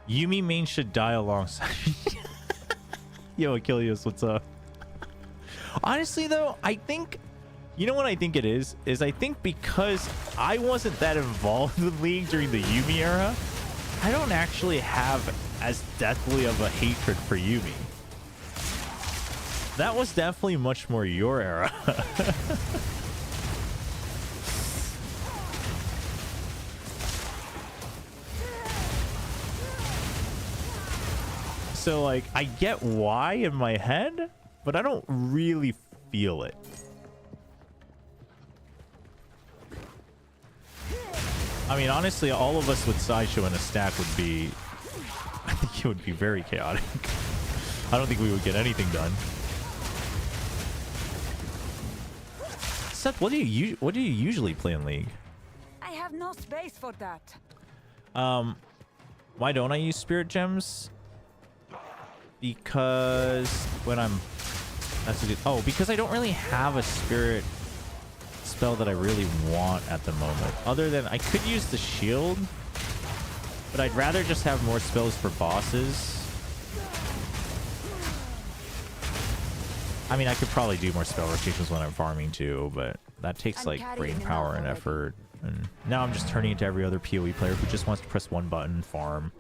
Yumi main should die alongside. Yo, Achilles, what's up? Honestly, though, I think... You know what I think it is? I think because I wasn't that involved in the League during the Yumi era, I don't actually have as deathly of a hatred for Yumi. That was definitely much more your era. So, like, I get why in my head, but I don't really feel it. I mean, honestly, all of us with Sideshow in a stack would be... I think it would be very chaotic. I don't think we would get anything done. Seth, what do you usually play in League? I have no space for that. Why don't I use Spirit Gems? Because when I'm... That's a good... Oh, because I don't really have a Spirit spell that I really want at the moment. Other than I could use the shield, but I'd rather just have more spells for bosses. I mean, I could probably do more spell rotations when I'm farming too, but that takes like brain power and effort. And now I'm just turning into every other PoE player who just wants to press one button, farm.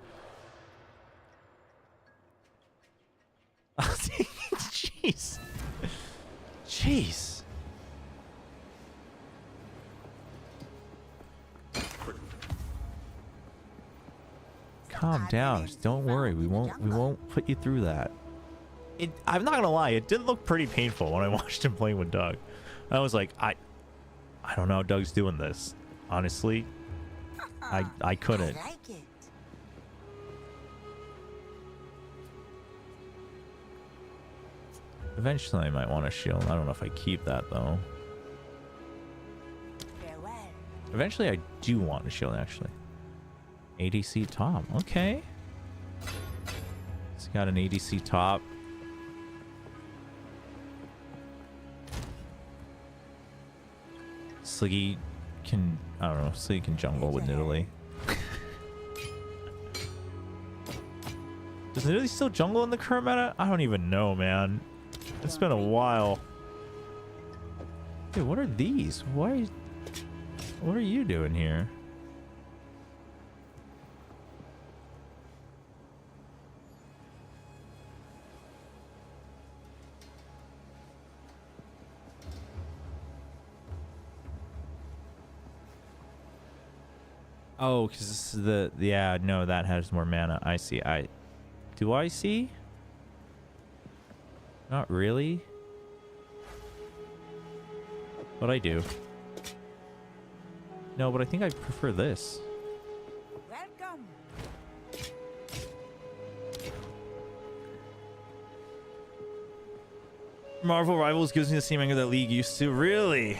Jeez. Jeez. Calm down. Don't worry. We won't put you through that. I'm not gonna lie, it did look pretty painful when I watched him playing with Doug. I was like, I don't know how Doug's doing this. Honestly, I couldn't. I like it. Eventually I might want a shield. I don't know if I keep that though. Farewell. Eventually I do want a shield actually. ADC top. Okay. It's got an ADC top. Sliggy can, I don't know, Sliggy can jungle with Nidalee. Does Nidalee still jungle in the current meta? I don't even know, man. It's been a while. Dude, what are these? Why? What are you doing here? Oh, because this is the... Yeah, no, that has more mana. I see. Do I see? Not really. But I do. No, but I think I prefer this. Welcome. Marvel Rivals gives me the same angle that League used to. Really?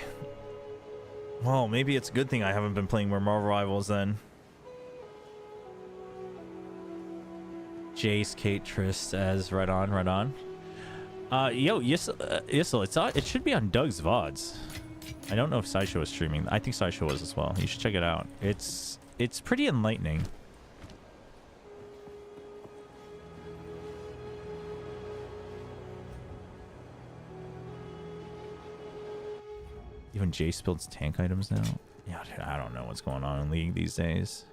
Well, maybe it's a good thing I haven't been playing more Marvel Rivals then. Jace, Kate, Trist as right on, right on. Yo, Yissel, it should be on Doug's VODs. I don't know if Sideshow is streaming. I think Sideshow was as well. You should check it out. It's pretty enlightening. Even Jace builds tank items now. Yeah, dude, I don't know what's going on in League these days.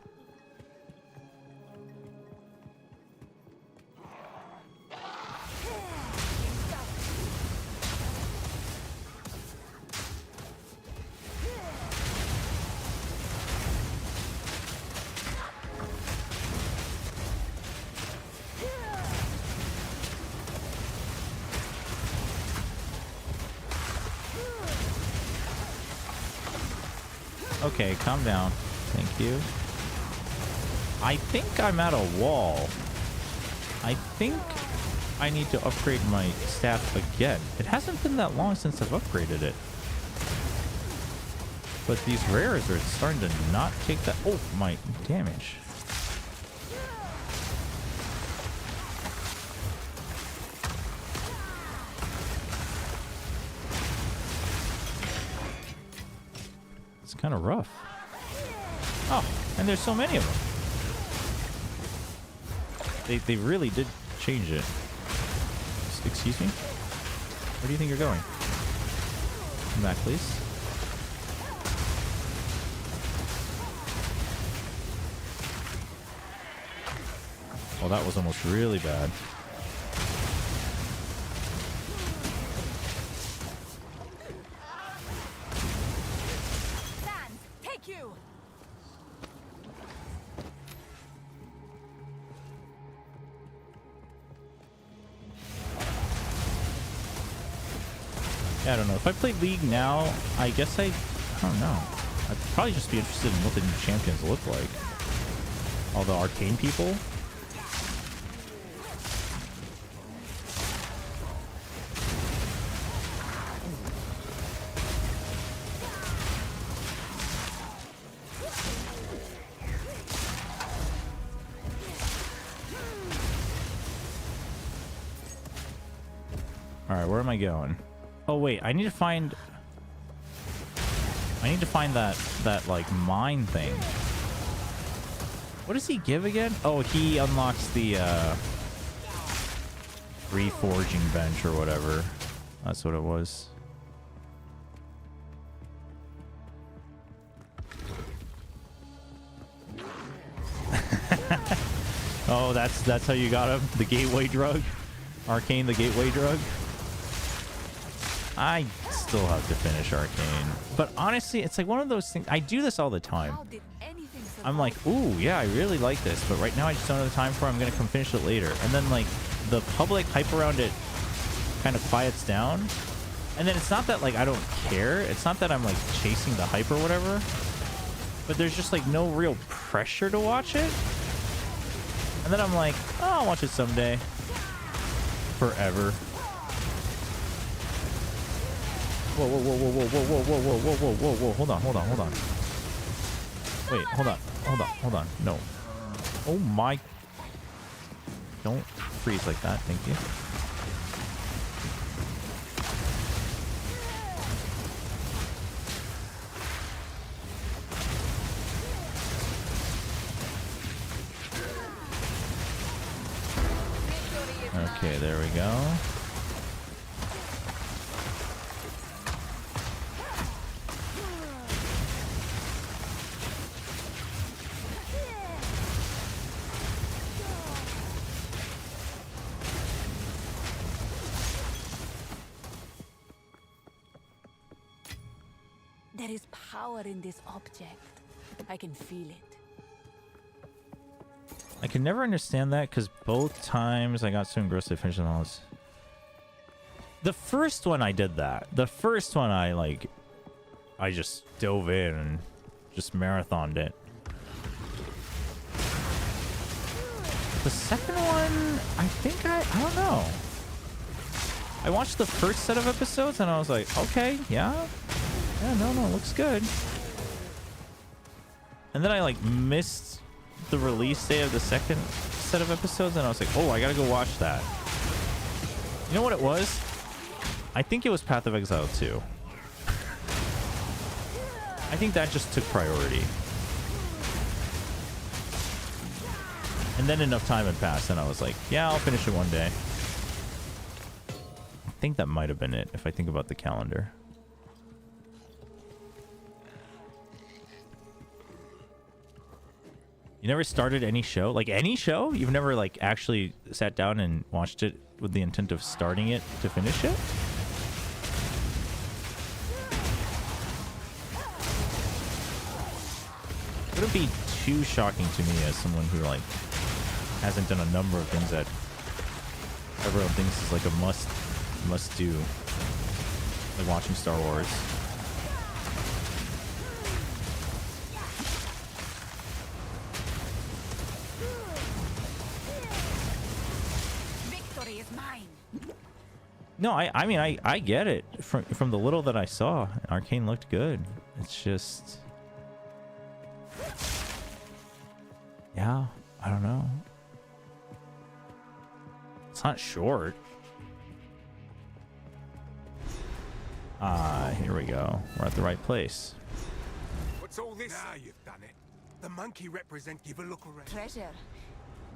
Okay, calm down. Thank you. I think I'm at a wall. I think I need to upgrade my staff again. It hasn't been that long since I've upgraded it. But these rares are starting to not take that... Oh, my damage. Kind of rough. Oh, and there's so many of them. They really did change it. Excuse me? Where do you think you're going? Come back, please. Well, that was almost really bad. Take you. Yeah, I don't know. If I played League now, I guess I don't know. I'd probably just be interested in what the new champions look like. All the arcane people. All right, where am I going? Oh wait, I need to find that like mine thing. What does he give again? Oh, he unlocks the reforging bench or whatever. That's what it was. Oh, that's how you got him? The gateway drug? Arcane, the gateway drug? I still have to finish Arcane. But honestly, it's like one of those things. I do this all the time. I'm like, ooh, yeah, I really like this. But right now, I just don't have the time for it. I'm going to come finish it later. And then, like, the public hype around it kind of quiets down. And then it's not that, like, I don't care. It's not that I'm, like, chasing the hype or whatever. But there's just, like, no real pressure to watch it. And then I'm like, oh, I'll watch it someday. Forever. Whoa, whoa, whoa, whoa, whoa, whoa, whoa, whoa, whoa, whoa, whoa, whoa, hold on, hold on, hold on. Wait, hold on, hold on, hold on. No. Oh my. Don't freeze like that, thank you. Okay, there we go. There is power in this object. I can feel it. I can never understand that because both times I got so engrossed I finished them all. The first one I did that. The first one I just dove in and just marathoned it. The second one, I think I don't know. I watched the first set of episodes and I was like, okay, yeah, no, looks good. And then I like missed the release day of the second set of episodes and I was like, oh, I gotta go watch that. You know what it was? I think it was Path of Exile 2. I think that just took priority. And then enough time had passed and I was like, yeah, I'll finish it one day. I think that might have been it if I think about the calendar. You never started any show? Like any show? You've never like actually sat down and watched it with the intent of starting it to finish it? Wouldn't be too shocking to me as someone who like hasn't done a number of things that everyone thinks is like a must do, like watching Star Wars. No, I mean, I get it. From the little that I saw, Arcane looked good. It's just... yeah, I don't know. It's not short. Here we go. We're at the right place. What's all this? Now you've done it. The monkey represent. Give a look around. Treasure.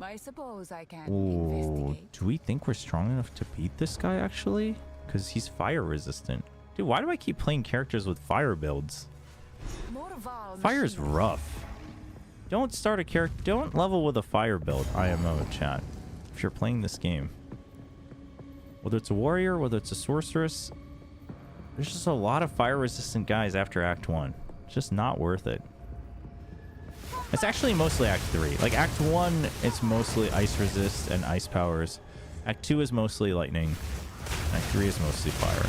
I suppose I can Ooh, investigate. do we think we're strong enough to beat this guy actually? Because he's fire resistant. Dude, why do I keep playing characters with fire builds? More VOL Fire's machinery. rough. Don't start a character. Don't level with a fire build. IMO chat. If you're playing this game, whether it's a warrior, whether it's a sorceress, there's just a lot of fire resistant guys after Act 1. It's just not worth it. It's actually mostly Act 3. Like Act 1, it's mostly ice resist and ice powers. Act 2 is mostly lightning. Act 3 is mostly fire.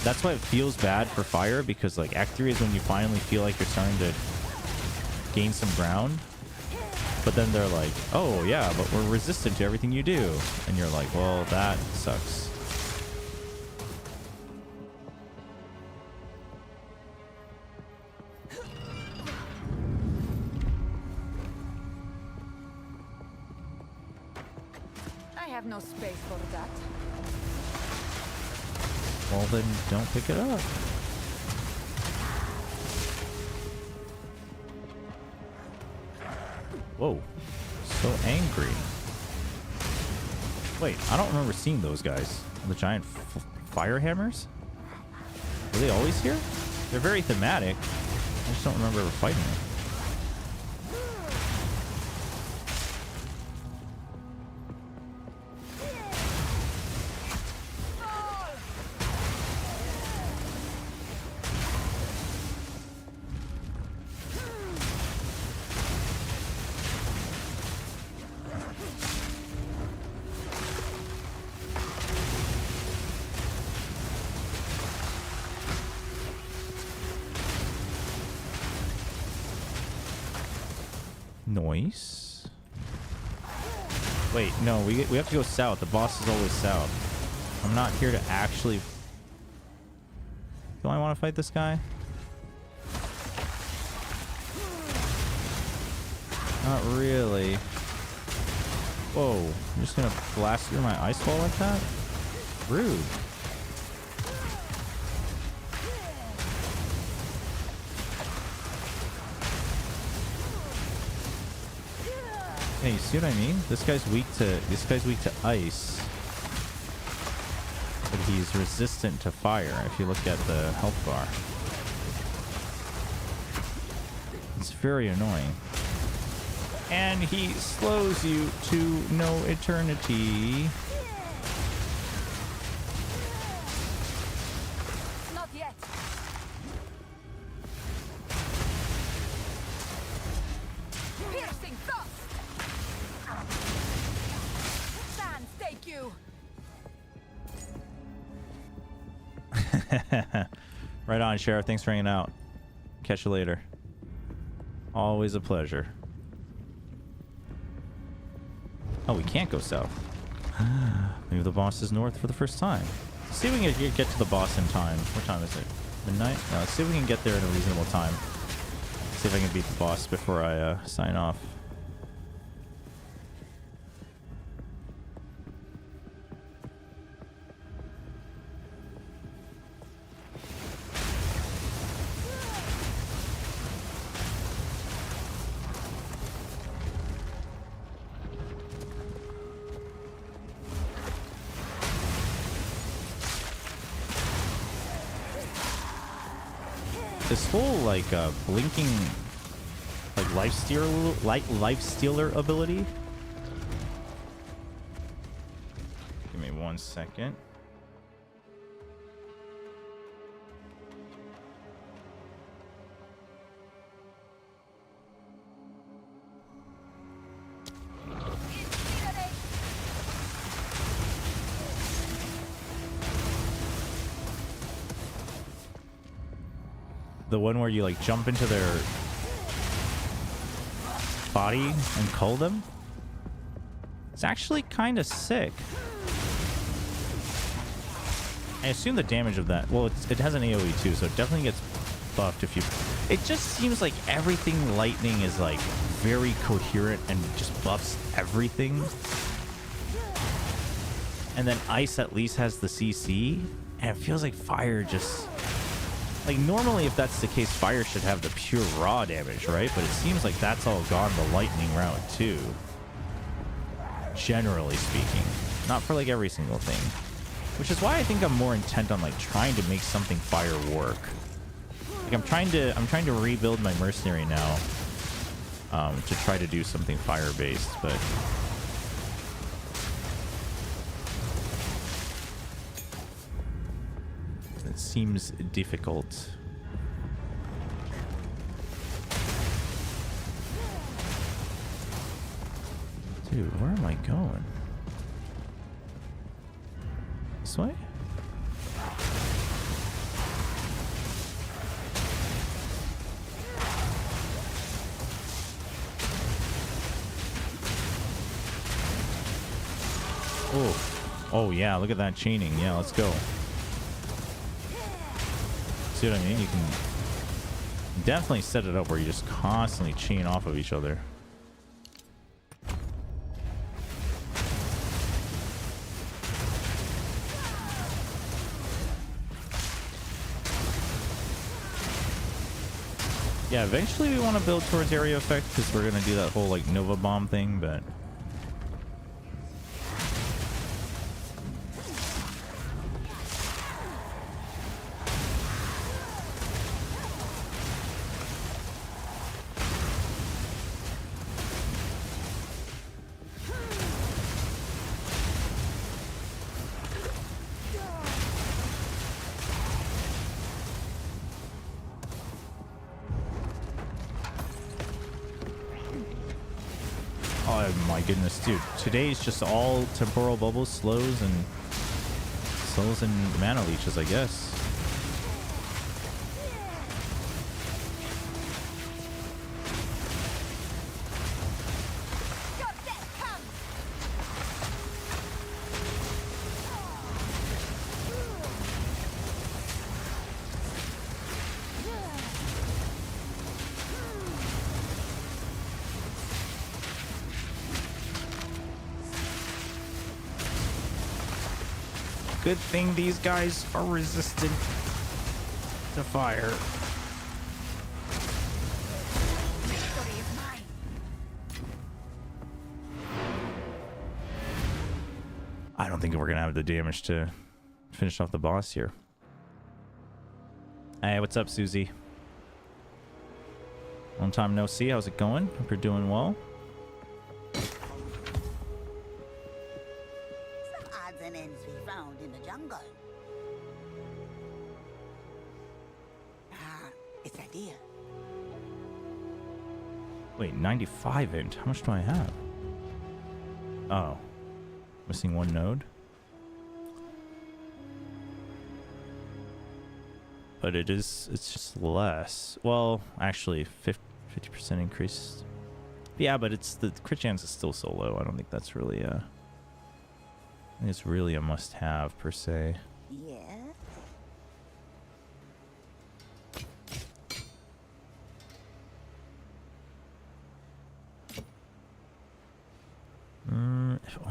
That's why it feels bad for fire, because like Act 3 is when you finally feel like you're starting to gain some ground. But then they're like, oh yeah, but we're resistant to everything you do. And you're like, well, that sucks. I have no space for that. Well, then don't pick it up. Whoa. So angry. Wait, I don't remember seeing those guys. The giant fire hammers? Were they always here? They're very thematic. I just don't remember ever fighting them. Noise. Wait, no, we have to go south. The boss is always south. I'm not here to actually... Do I want to fight this guy? Not really. Whoa, I'm just gonna blast through my ice wall like that? Rude. Hey, you see what I mean? This guy's weak to ice, but he's resistant to fire. If you look at the health bar, it's very annoying, and he slows you to no eternity. Not yet. Piercing thrust. Stand, take you. Right on, Sheriff. Thanks for hanging out. Catch you later. Always a pleasure. Oh, we can't go south. Maybe the boss is north for the first time. Let's see if we can get to the boss in time. What time is it? Midnight? No, let's see if we can get there in a reasonable time. See if I can beat the boss before I sign off. This whole like blinking like life stealer ability. Give me 1 second. The one where you like jump into their body and cull them. It's actually kind of sick. I assume the damage of that, well, it has an AoE too, so it definitely gets buffed if you... It just seems like everything lightning is like very coherent and just buffs everything. And then ice at least has the CC, and it feels like fire just... Like, normally, if that's the case, fire should have the pure raw damage, right? But it seems like that's all gone the lightning route, too. generally speaking, not for like every single thing, which is why I think I'm more intent on like trying to make something fire work. Like I'm trying to rebuild my mercenary now, to try to do something fire based, but it seems difficult. Dude, where am I going? This way? Oh. Oh yeah, look at that chaining. Yeah, let's go. See what I mean? You can definitely set it up where you just constantly chain off of each other. Yeah, eventually we want to build towards area effect because we're going to do that whole like Nova bomb thing, but oh my goodness, dude. Today's just all temporal bubbles, slows, and mana leeches, I guess. Good thing these guys are resistant to fire. Victory is mine. I don't think we're gonna have the damage to finish off the boss here. Hey, what's up, Susie? Long time no see. How's it going? Hope you're doing well. Odds and ends we found in the jungle. It's that deer. Wait, 95 int. How much do I have? Oh, missing one node. But it's just less. Well, actually, 50% increase. Yeah, but it's the crit chance is still so low. I don't think that's really I think it's really a must-have per se. Yeah.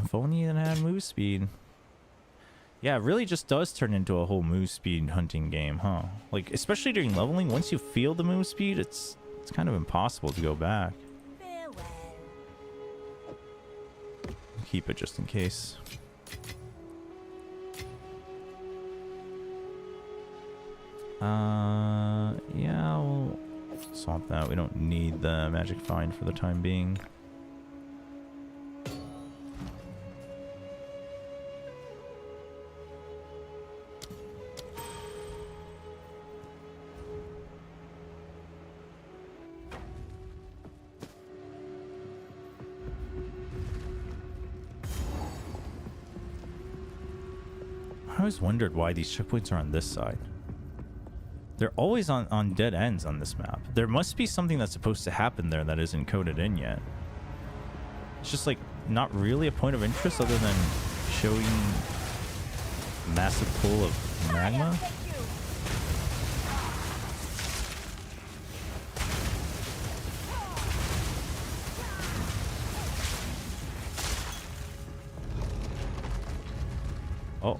If only it had move speed. Yeah, it really just does turn into a whole move speed hunting game, huh? Like, especially during leveling, once you feel the move speed, it's kind of impossible to go back. Farewell. Keep it just in case. Yeah, we'll swap that. We don't need the magic find for the time being. I always wondered why these checkpoints are on this side. They're always on dead ends on this map. There must be something that's supposed to happen there that isn't coded in yet. It's just like not really a point of interest other than showing massive pool of magma. Oh.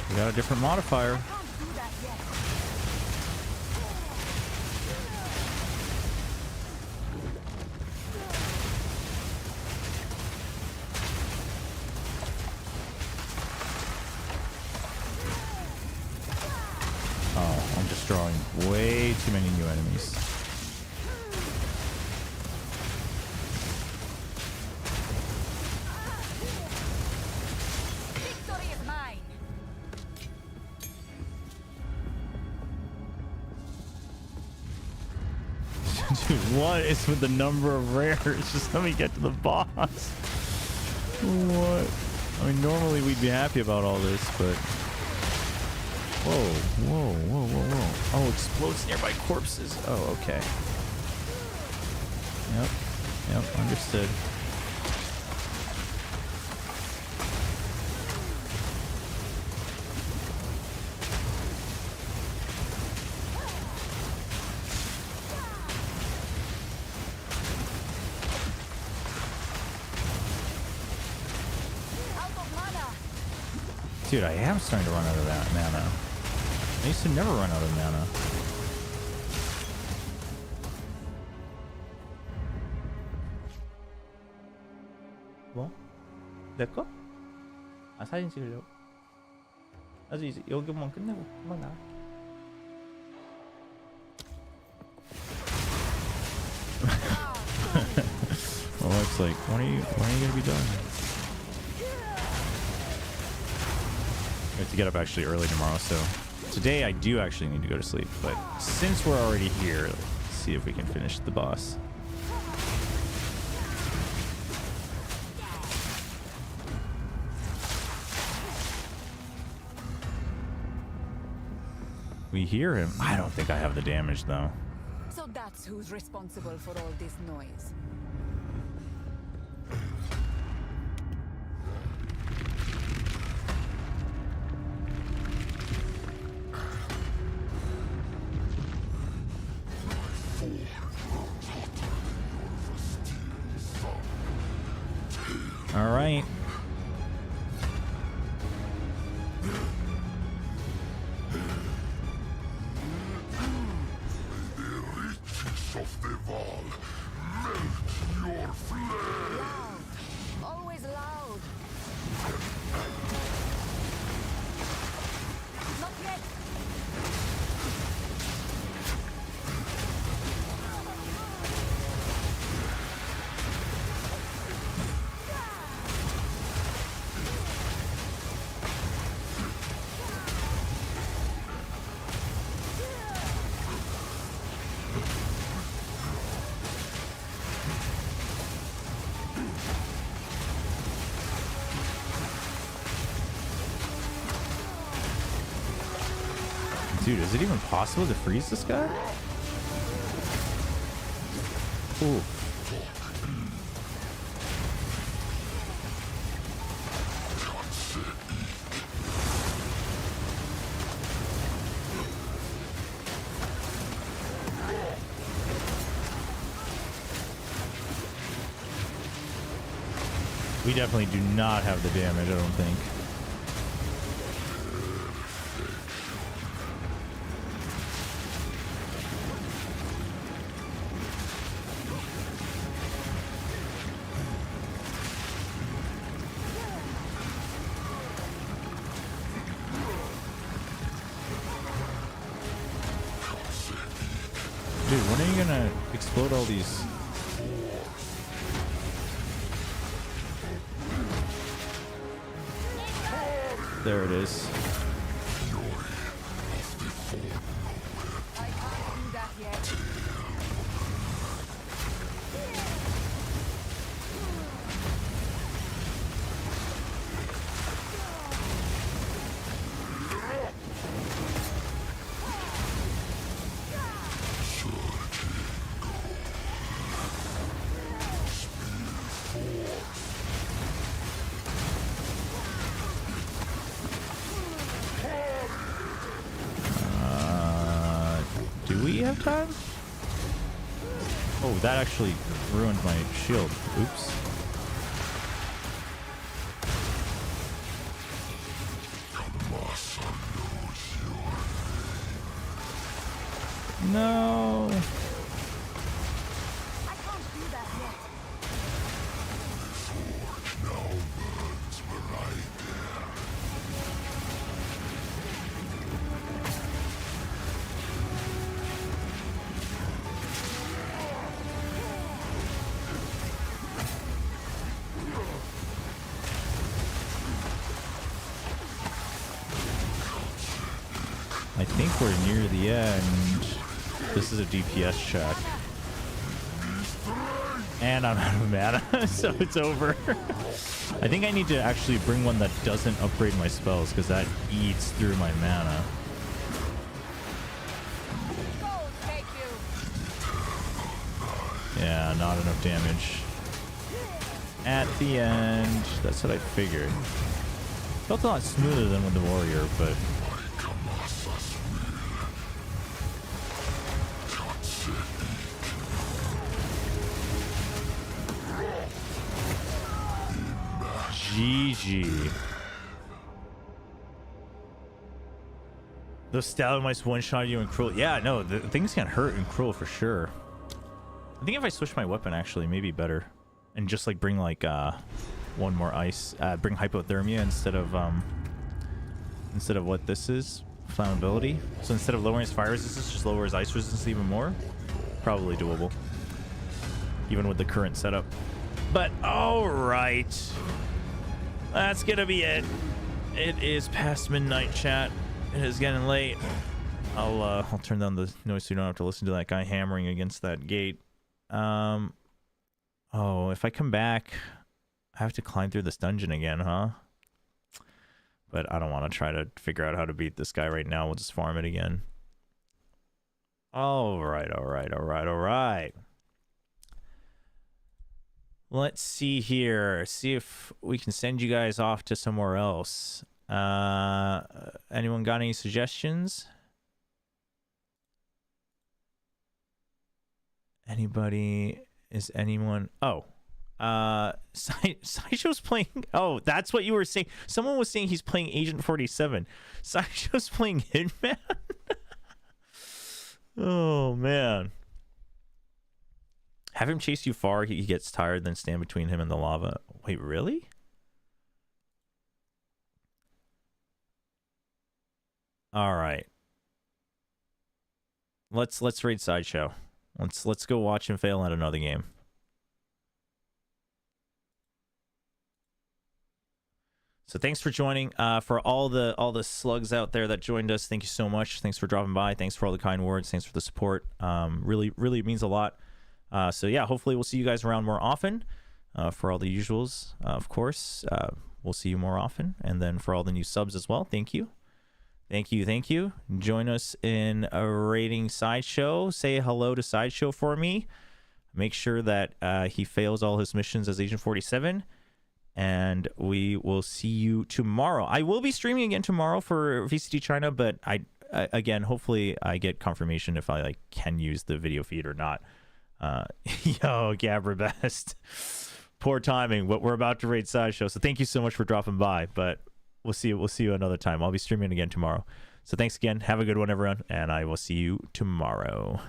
We got a different modifier. way too many new enemies. Victory is mine. Dude, what is with the number of rares? Just let me get to the boss. What? I mean, normally we'd be happy about all this, but... Whoa, whoa, whoa, whoa, whoa. Oh, explodes nearby corpses. Oh, okay. Yep, understood. Dude, I am starting to run out of that mana. I used to never run out of mana. 뭐? 내 거? 아, 사진 찍으려고. 아주 이제 여기만 끝내고 금방 나갈게. My wife's like, when are you gonna be done? I have to get up actually early tomorrow, so today I do actually need to go to sleep, but since we're already here, let's see if we can finish the boss. We hear him. I don't think I have the damage though. So that's who's responsible for all this noise. All right. Always loud. Not yet. Dude, is it even possible to freeze this guy? Ooh. We definitely do not have the damage, I don't think. Dude, when are you gonna explode all these? There it is. I can't do that yet. Do we have time? Oh, that actually ruined my shield. Oops. No. I can't do that yet. I think we're near the end. This is a DPS check. And I'm out of mana, so it's over. I think I need to actually bring one that doesn't upgrade my spells, because that eats through my mana. Yeah, not enough damage. At the end, that's what I figured. Felt a lot smoother than with the warrior, but... GG. Those stallion mice one-shot you in Cruel. Yeah, no, the things can hurt in Cruel for sure. I think if I switch my weapon, actually, maybe better. And just, like, bring, like, one more ice. Bring hypothermia instead of what this is. Flammability. So instead of lowering his fire resistance, just lowers ice resistance even more. Probably doable. Even with the current setup. But, alright. That's gonna be it. It is past midnight, chat. It is getting late. I'll turn down the noise so you don't have to listen to that guy hammering against that gate. Oh, if I come back, I have to climb through this dungeon again, huh? But I don't want to try to figure out how to beat this guy right now. We'll just farm it again. Alright. Let's see here. See if we can send you guys off to somewhere else. Anyone got any suggestions? Anybody? Is anyone? Oh. Sideshow's playing... Oh, that's what you were saying. Someone was saying he's playing Agent 47. Sideshow's playing Hitman? Oh, man. Have him chase you far, he gets tired, then stand between him and the lava. Wait, really? All right. Let's raid Sideshow. Let's go watch him fail at another game. So thanks for joining. For all the slugs out there that joined us, thank you so much. Thanks for dropping by. Thanks for all the kind words. Thanks for the support. Really means a lot. So yeah, hopefully we'll see you guys around more often. For all the usuals, of course, we'll see you more often. And then for all the new subs as well, thank you. Thank you. Join us in a raiding Sideshow. Say hello to Sideshow for me. Make sure that he fails all his missions as Agent 47. And we will see you tomorrow. I will be streaming again tomorrow for VCT China, but again, hopefully I get confirmation if I can use the video feed or not. Yo, Gabra best. Poor timing, but we're about to raid Sideshow. So thank you so much for dropping by. But we'll see you another time. I'll be streaming again tomorrow. So thanks again. Have a good one, everyone, and I will see you tomorrow.